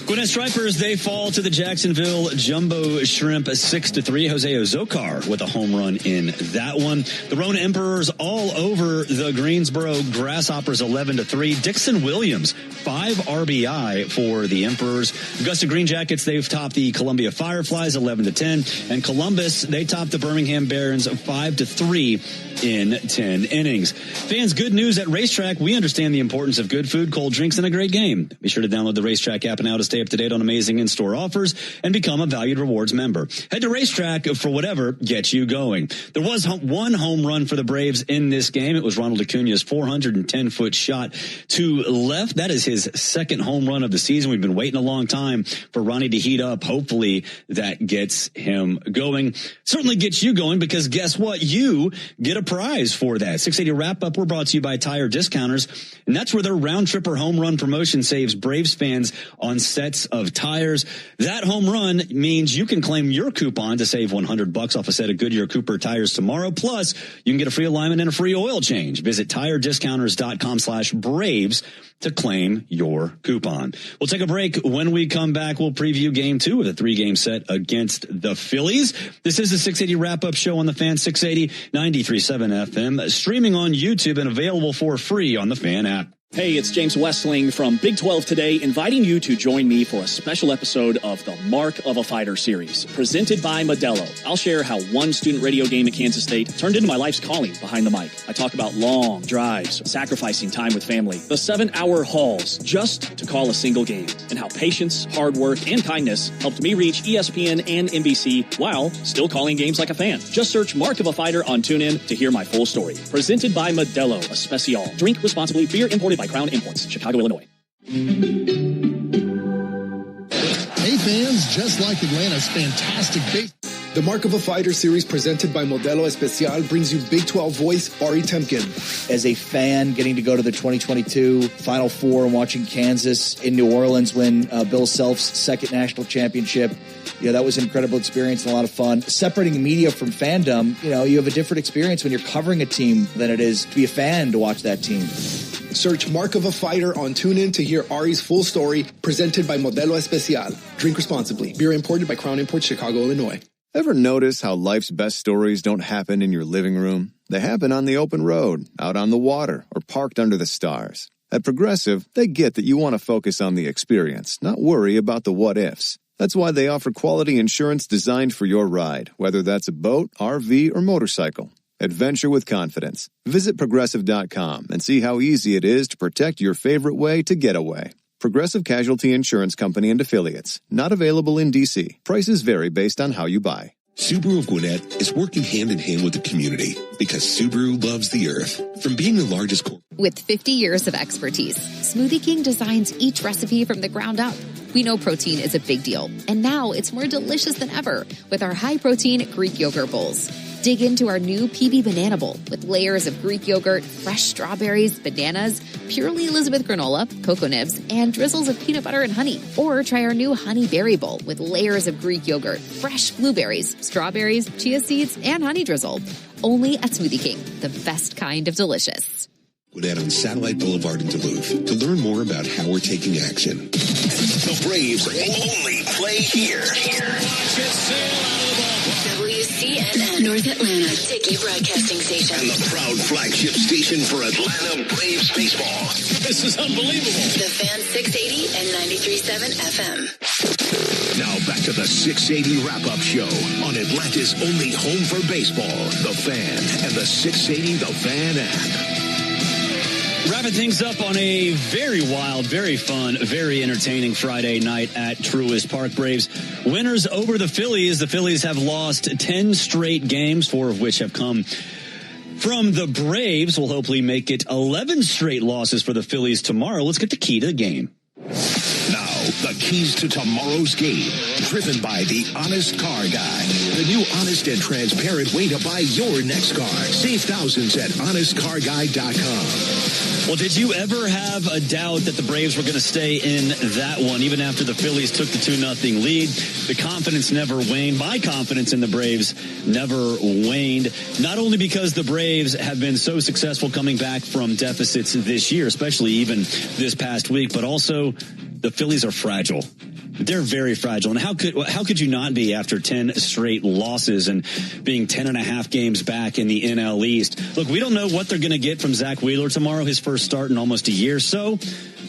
Gwinnett Stripers, they fall to the Jacksonville Jumbo Shrimp 6-3. Jose Ozokar with a home run in that one. The Rona Emperors all over the Greensboro Grasshoppers 11-3. Dixon Williams, 5 RBI for the Emperors. Augusta Green Jackets, they've topped the Columbia Fireflies 11-10. And Columbus, they topped the Birmingham Barons 5-3 in 10 innings. Fans, good news at Racetrack. We understand the importance of good food, cold drinks, and a great game. Be sure to download the Racetrack app now to stay up to date on amazing in-store offers and become a Valued Rewards member. Head to Racetrack for whatever gets you going. There was one home run for the Braves in this game. It was Ronald Acuña's 410-foot shot to left. That is his second home run of the season. We've been waiting a long time for Ronnie to heat up. Hopefully that gets him going. Certainly gets you going, because guess what? You get a prize for that. 680 Wrap-Up, we're brought to you by Tire Discounters, and that's where their round trip or home run promotion saves Braves fans on sets of tires. That home run means you can claim your coupon to save $100 off a set of Goodyear Cooper tires tomorrow. Plus, you can get a free alignment and a free oil change. Visit tirediscounters.com/Braves to claim your coupon. We'll take a break. When we come back, we'll preview game 2 of the 3-game set against the Phillies. This is the 680 Wrap-Up Show on the Fan, 680 93.7 FM, streaming on YouTube and available for free on the Fan app. Hey, it's James Westling from Big 12 Today, inviting you to join me for a special episode of the Mark of a Fighter series, presented by Modelo. I'll share how one student radio game at Kansas State turned into my life's calling behind the mic. I talk about long drives, sacrificing time with family, the 7-hour hauls just to call a single game, and how patience, hard work, and kindness helped me reach ESPN and NBC while still calling games like a fan. Just search Mark of a Fighter on TuneIn to hear my full story. Presented by Modelo Especial. Drink responsibly. Beer imported by Crown Imports, Chicago, Illinois. Hey fans, just like Atlanta's fantastic base. The Mark of a Fighter series presented by Modelo Especial brings you Big 12 voice Ari Temkin. As a fan, getting to go to the 2022 Final Four and watching Kansas in New Orleans win Bill Self's second national championship, that was an incredible experience and a lot of fun. Separating media from fandom, you have a different experience when you're covering a team than it is to be a fan to watch that team. Search Mark of a Fighter on TuneIn to hear Ari's full story, presented by Modelo Especial. Drink responsibly. Beer imported by Crown Imports, Chicago, Illinois. Ever notice how life's best stories don't happen in your living room? They happen on the open road, out on the water, or parked under the stars. At Progressive, they get that you want to focus on the experience, not worry about the what-ifs. That's why they offer quality insurance designed for your ride, whether that's a boat, RV, or motorcycle. Adventure with confidence. Visit Progressive.com and see how easy it is to protect your favorite way to get away. Progressive Casualty Insurance Company and Affiliates. Not available in D.C. Prices vary based on how you buy. Subaru of Gwinnett is working hand in hand with the community because Subaru loves the earth. From being the largest With 50 years of expertise, Smoothie King designs each recipe from the ground up. We know protein is a big deal, and now it's more delicious than ever with our high-protein Greek yogurt bowls. Dig into our new PB Banana Bowl with layers of Greek yogurt, fresh strawberries, bananas, purely Elizabeth granola, cocoa nibs, and drizzles of peanut butter and honey. Or try our new Honey Berry Bowl with layers of Greek yogurt, fresh blueberries, strawberries, chia seeds, and honey drizzle. Only at Smoothie King, the best kind of delicious. Gwinnett on Satellite Boulevard in Duluth to learn more about how we're taking action. The Braves only play here. WCNN North Atlanta, Dickey Broadcasting Station. And the proud flagship station for Atlanta Braves baseball. This is unbelievable. The Fan 680 and 93.7 FM. Now back to the 680 wrap-up show on Atlanta's only home for baseball, The Fan, and the 680 The Fan app. Wrapping things up on a very wild, very fun, very entertaining Friday night at Truist Park. Braves winners over the Phillies. The Phillies have lost 10 straight games, 4 of which have come from the Braves. Will hopefully make it 11 straight losses for the Phillies tomorrow. Let's get the key to the game. Now, the keys to tomorrow's game, driven by the Honest Car Guy. The new honest and transparent way to buy your next car. Save thousands at honestcarguy.com. Well, did you ever have a doubt that the Braves were going to stay in that one, even after the Phillies took the 2-0 lead? The confidence never waned. My confidence in the Braves never waned, not only because the Braves have been so successful coming back from deficits this year, especially even this past week, but also the Phillies are fragile. They're very fragile. And how could you not be after 10 straight losses and being 10.5 games back in the NL East? Look, we don't know what they're going to get from Zach Wheeler tomorrow, his first start in almost a year. So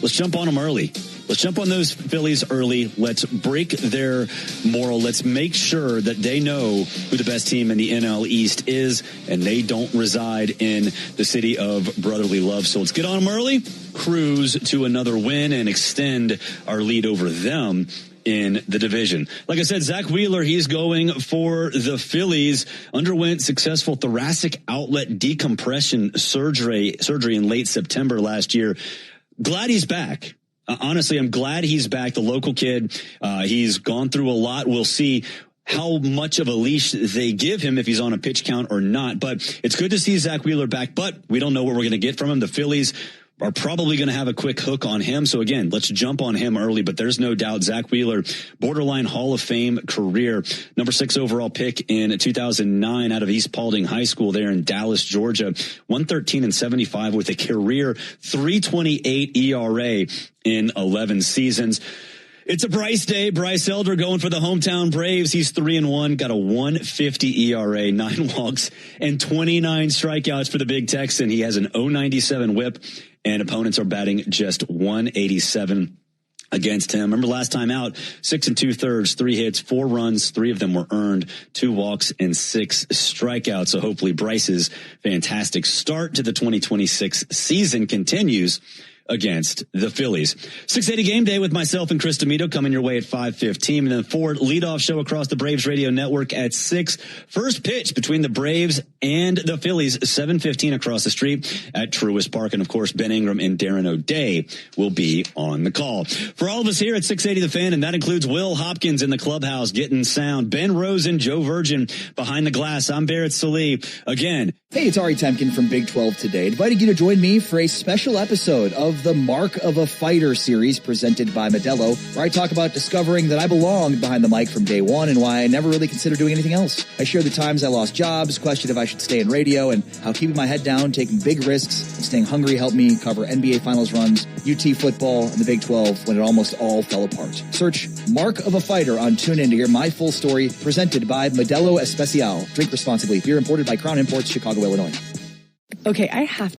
let's jump on them early. Let's jump on those Phillies early. Let's break their moral. Let's make sure that they know who the best team in the NL East is, and they don't reside in the city of brotherly love. So let's get on them early, cruise to another win, and extend our lead over them in the division. Like I said, Zach Wheeler, he's going for the Phillies, underwent successful thoracic outlet decompression surgery in late September last year. Glad he's back. Honestly, I'm glad he's back. The local kid, he's gone through a lot. We'll see how much of a leash they give him if he's on a pitch count or not. But it's good to see Zach Wheeler back, but we don't know what we're going to get from him. The Phillies are probably going to have a quick hook on him. So again, let's jump on him early, but there's no doubt Zach Wheeler, borderline Hall of Fame career, number 6 overall pick in 2009 out of East Paulding High School there in Dallas, Georgia, 113-75 with a career 3.28 ERA in 11 seasons. It's a Bryce day. Bryce Elder going for the hometown Braves. He's 3-1, got a 1.50 ERA, 9 walks, and 29 strikeouts for the big Texan. He has an 0.97 whip, and opponents are batting just 187 against him. Remember last time out, 6 2/3, 3 hits, 4 runs, 3 of them were earned, 2 walks, and 6 strikeouts. So hopefully Bryce's fantastic start to the 2026 season continues against the Phillies. 680 Game Day with myself and Chris D'Amito coming your way at 5:15. And then Ford leadoff show across the Braves radio network at 6. First pitch between the Braves and the Phillies, 7:15 across the street at Truist Park. And of course, Ben Ingram and Darren O'Day will be on the call. For all of us here at 680 The Fan, and that includes Will Hopkins in the clubhouse getting sound, Ben Rosen, Joe Virgin behind the glass. I'm Barrett Sallee. Again, hey, it's Ari Temkin from Big 12 Today, inviting you to join me for a special episode of the Mark of a Fighter series presented by Modelo, where I talk about discovering that I belonged behind the mic from day one and why I never really considered doing anything else. I share the times I lost jobs, question if I should stay in radio, and how keeping my head down, taking big risks, and staying hungry helped me cover NBA Finals runs, UT football, and the Big 12 when it almost all fell apart. Search Mark of a Fighter on TuneIn to hear my full story, presented by Modelo Especial. Drink responsibly. Beer imported by Crown Imports, Chicago, Illinois. Okay, I have